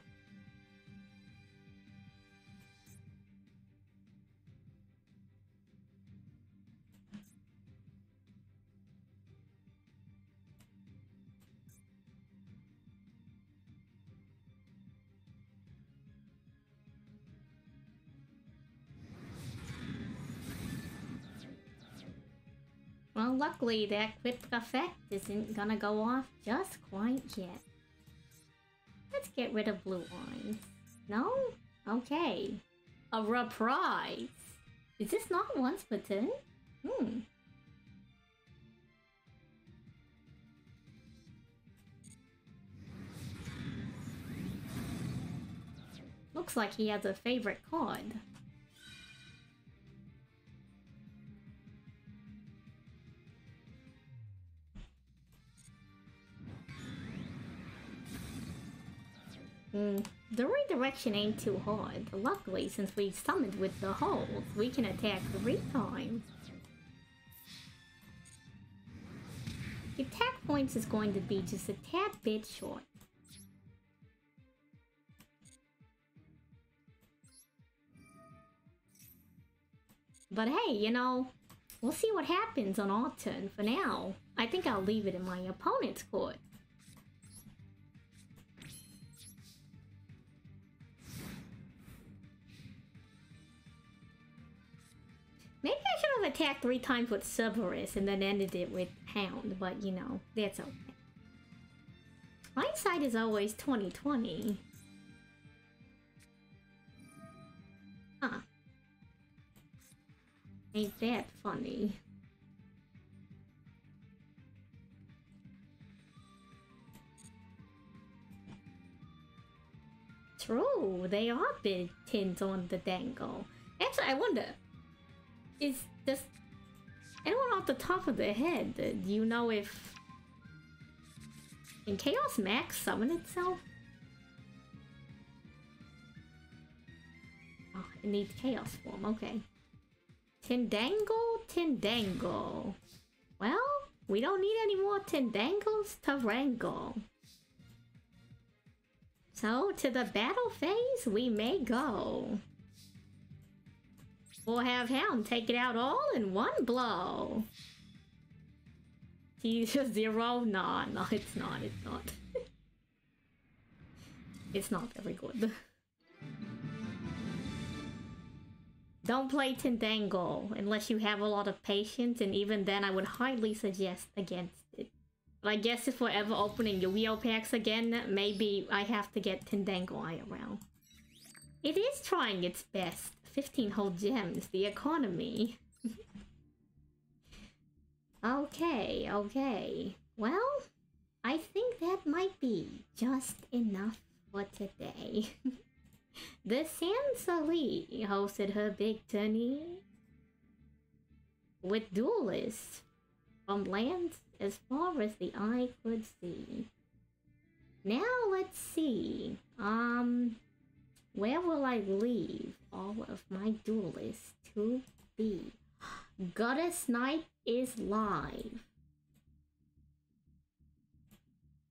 Well, luckily that quick effect isn't gonna go off just quite yet. Let's get rid of blue eyes. No? Okay. A reprise. Is this not once per turn? Looks like he has a favorite card. The redirection ain't too hard. Luckily, since we summoned with the holes, we can attack 3 times. The attack points is going to be just a tad bit short. But hey, you know, we'll see what happens on our turn. For now, I think I'll leave it in my opponent's court. Maybe I should have attacked 3 times with Cerberus and then ended it with Hound, but you know, that's okay. Hindsight is always 20/20. Huh. Ain't that funny? True, they are big tins on the dangle. Actually, I wonder, is this anyone off the top of their head? Do you know if can Chaos Max summon itself? Oh, it needs Chaos Form. Okay. Tindangle. Well, we don't need any more Tindangles to wrangle. So, to the battle phase we may go. We'll have Hound take it out all in one blow. T0? Nah, no, it's not. It's not very good. Don't play Tindangle unless you have a lot of patience, and even then I would highly suggest against it. But I guess if we're ever opening Yu-Gi-Oh packs again, maybe I have to get Tindangle IRL. It is trying its best. 15 whole gems, the economy. Okay. Well, I think that might be just enough for today. The SenTTV hosted her big tourney with duelists from lands as far as the eye could see. Now let's see. Where will I leave all of my duelists to be? Goddess Knight is live.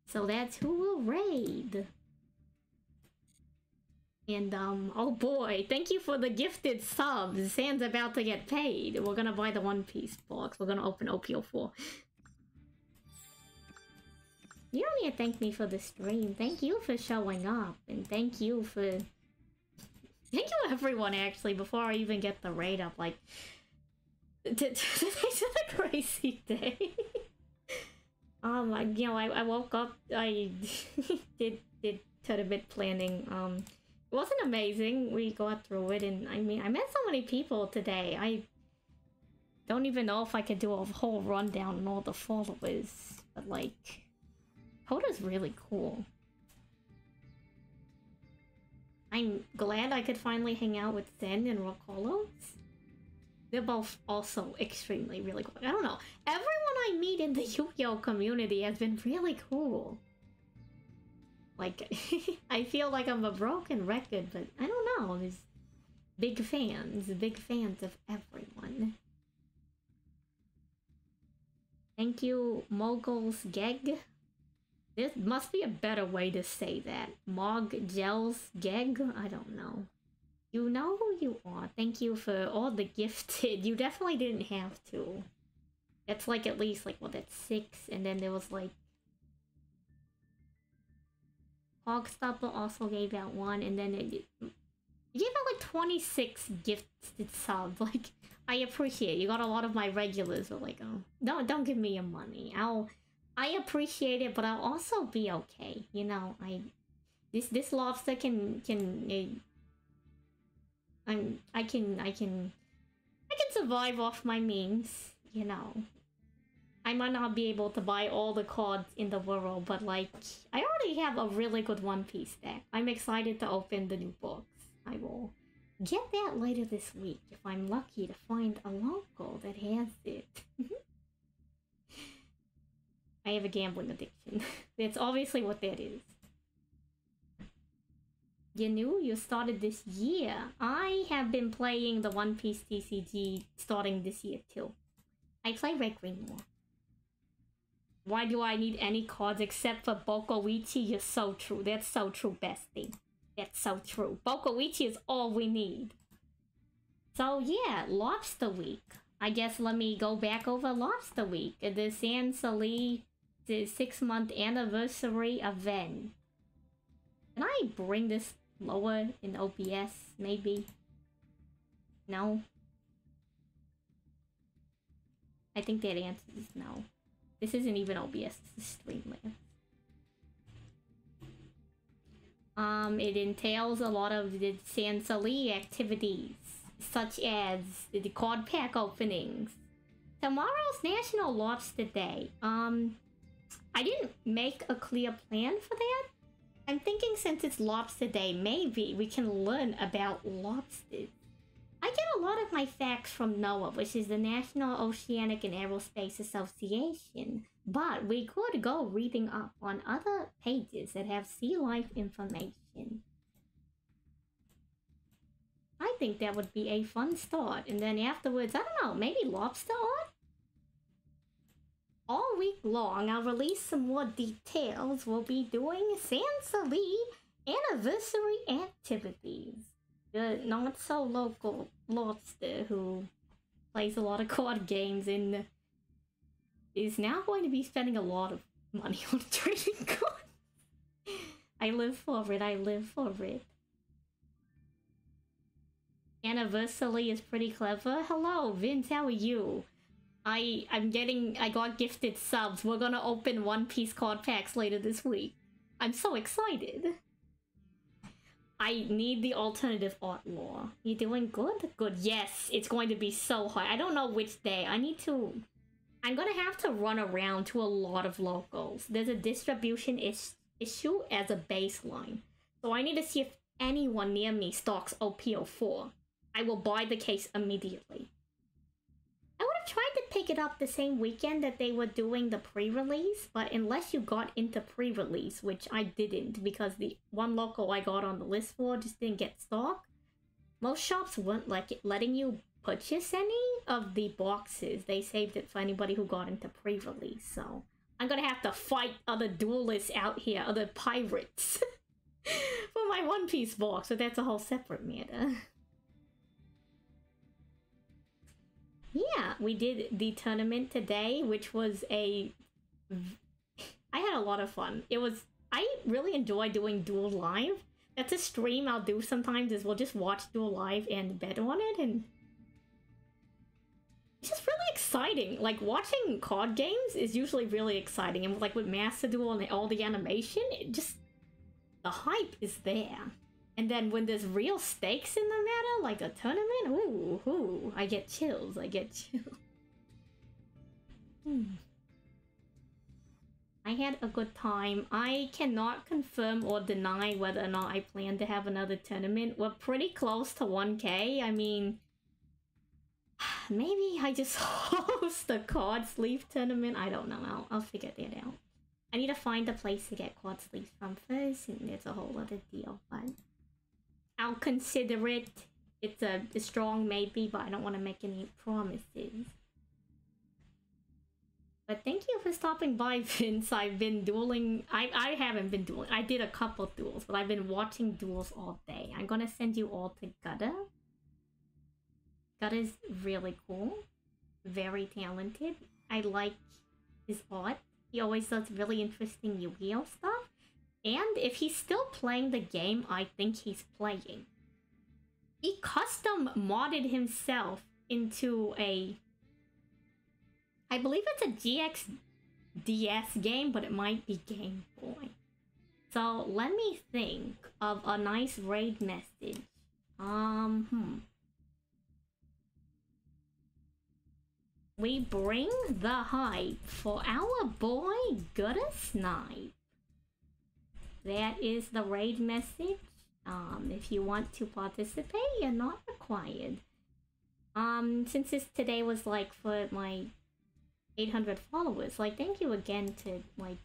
So that's who will raid. And, oh boy, thank you for the gifted subs. Sam's about to get paid. We're gonna buy the One Piece box. We're gonna open OPO4. You don't need to thank me for the stream. Thank you for showing up. And thank you everyone, actually, before I even get the raid up. Like, today's a crazy day. I woke up, I did tournament planning. It wasn't amazing. We got through it, and I mean, I met so many people today. I don't even know if I could do a whole rundown on all the followers, but like, Coda's really cool. I'm glad I could finally hang out with Zen and Roarkallos. They're both also extremely really cool. I don't know. Everyone I meet in the Yu-Gi-Oh community has been really cool. Like, I feel like I'm a broken record, but I don't know. There's big fans of everyone. Thank you, Mogul's Geg. There must be a better way to say that. Mog Gels Geg? I don't know. You know who you are. Thank you for all the gifted. You definitely didn't have to. That's like at least like, well, that's 6, and then there was like Hogstopper also gave out 1, and then it gave out like 26 gifted subs. Like, I appreciate it. You got a lot of my regulars who are like, oh, don't give me your money. I appreciate it, but I'll also be okay. You know, this lobster I can survive off my means, you know. I might not be able to buy all the cards in the world, but like, I already have a really good One Piece deck. I'm excited to open the new books. I will get that later this week if I'm lucky to find a local that has it. I have a gambling addiction. That's obviously what that is. You knew you started this year. I have been playing the One Piece TCG starting this year too. I play Red Green more. Why do I need any cards except for Bokoichi? You're so true. That's so true, bestie. That's so true. Bokoichi is all we need. So yeah, Lobster Week. I guess let me go back over Lobster Week. The SenTTV, the 6-month anniversary event. Can I bring this lower in OBS, maybe? No? I think that answer is no. This isn't even OBS, this is Streamlabs. It entails a lot of the SenTTV activities, such as the card pack openings. Tomorrow's National Lobster Day. I didn't make a clear plan for that. I'm thinking since it's Lobster Day, maybe we can learn about lobsters. I get a lot of my facts from NOAA, which is the National Oceanic and Aerospace Association, but we could go reading up on other pages that have sea life information. I think that would be a fun start, and then afterwards, I don't know, maybe lobster art? All week long, I'll release some more details. We'll be doing SenTTV anniversary activities. The not-so-local lobster who plays a lot of card games and is now going to be spending a lot of money on trading cards. I live for it, I live for it. Anniver-Salie is pretty clever. Hello, Vince, how are you? I got gifted subs. We're gonna open One Piece card packs later this week. I'm so excited. I need the alternative art law. You doing good? Good. Yes, it's going to be so hard. I don't know which day. I'm gonna have to run around to a lot of locals. There's a distribution issue as a baseline. So I need to see if anyone near me stocks OP04. I will buy the case immediately. I would have tried to pick it up the same weekend that they were doing the pre-release, but unless you got into pre-release, which I didn't because the one local I got on the list for just didn't get stock, most shops weren't letting you purchase any of the boxes. They saved it for anybody who got into pre-release, so I'm gonna have to fight other duelists out here, other pirates, for my One Piece box, so that's a whole separate matter. Yeah, we did the tournament today, which was I had a lot of fun. I really enjoy doing Duel live. That's a stream I'll do sometimes, is we'll just watch Duel live and bet on it, and it's just really exciting. Like, watching card games is usually really exciting, and like with Master Duel and all the animation, the hype is there. And then when there's real stakes in the matter, like a tournament, ooh, I get chills, I had a good time. I cannot confirm or deny whether or not I plan to have another tournament. We're pretty close to 1K. I mean, maybe I just host a card sleeve tournament. I don't know. I'll figure that out. I need to find a place to get card sleeves from first, and it's a whole other deal, but I'll consider it. It's a strong maybe, but I don't want to make any promises. But thank you for stopping by, Vince. I've been dueling. I haven't been dueling. I did a couple duels, but I've been watching duels all day. I'm gonna send you all to Gutter. Gutter's really cool. Very talented. I like his art. He always does really interesting Yu-Gi-Oh stuff. And if he's still playing the game I think he's playing. He custom modded himself into a... I believe it's a GXDS game, but it might be Game Boy. So let me think of a nice raid message. We bring the hype for our boy Gutter Snipe. That is the raid message. If you want to participate, you're not required. Since today was like for my 800 followers, like thank you again to like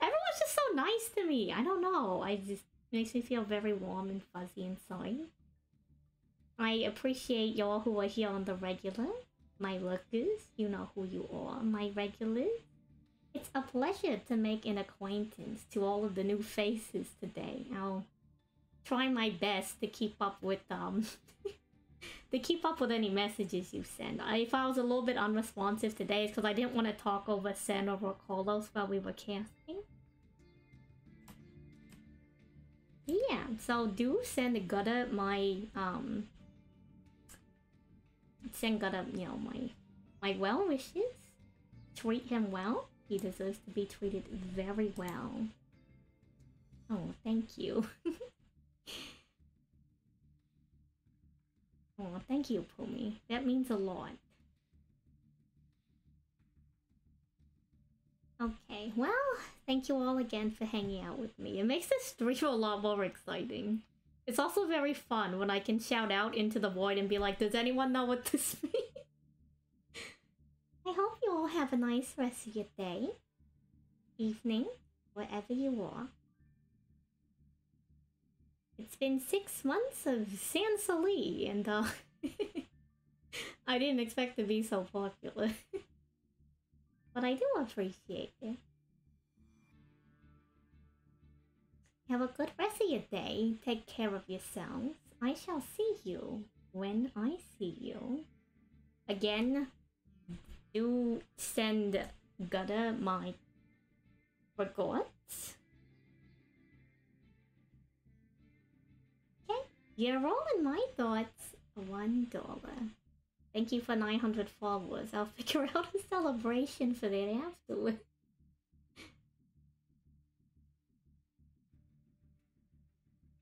everyone's just so nice to me. I don't know. Makes me feel very warm and fuzzy inside. I appreciate y'all who are here on the regular. My lurkers, you know who you are, my regulars. It's a pleasure to make an acquaintance to all of the new faces today. I'll try my best to keep up with any messages you send. If I was a little bit unresponsive today, it's because I didn't want to talk over Sen or Roarkallos while we were casting. Yeah, so do send Gutter my send Gutter, you know, my well wishes. Treat him well. He deserves to be treated very well. Oh, thank you. Oh, thank you, Pumi. That means a lot. Okay, well, thank you all again for hanging out with me. It makes this stream a lot more exciting. It's also very fun when I can shout out into the void and be like, does anyone know what this means? I hope you all have a nice rest of your day, evening, wherever you are. It's been 6 months of Anniver-Salie, and I didn't expect to be so popular. But I do appreciate it. Have a good rest of your day. Take care of yourselves. I shall see you when I see you. Again, do send Gutter my regards. Okay, you're all in my thoughts. $1. Thank you for 900 followers. I'll figure out a celebration for that afterwards.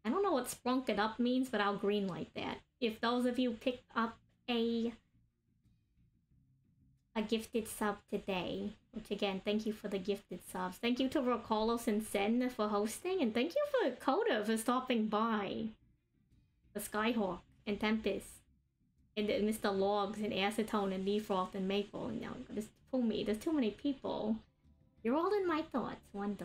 I don't know what sprunk it up means, but I'll greenlight that. If those of you picked up a gifted sub today, which again, thank you for the gifted subs. Thank you to Roarkallos and Sen for hosting, and thank you for Coda for stopping by. The Skyhawk and Tempest, and Mr. Logs and Acetone and Neefroth and Maple. And now, just pull me. There's too many people. You're all in my thoughts. $1.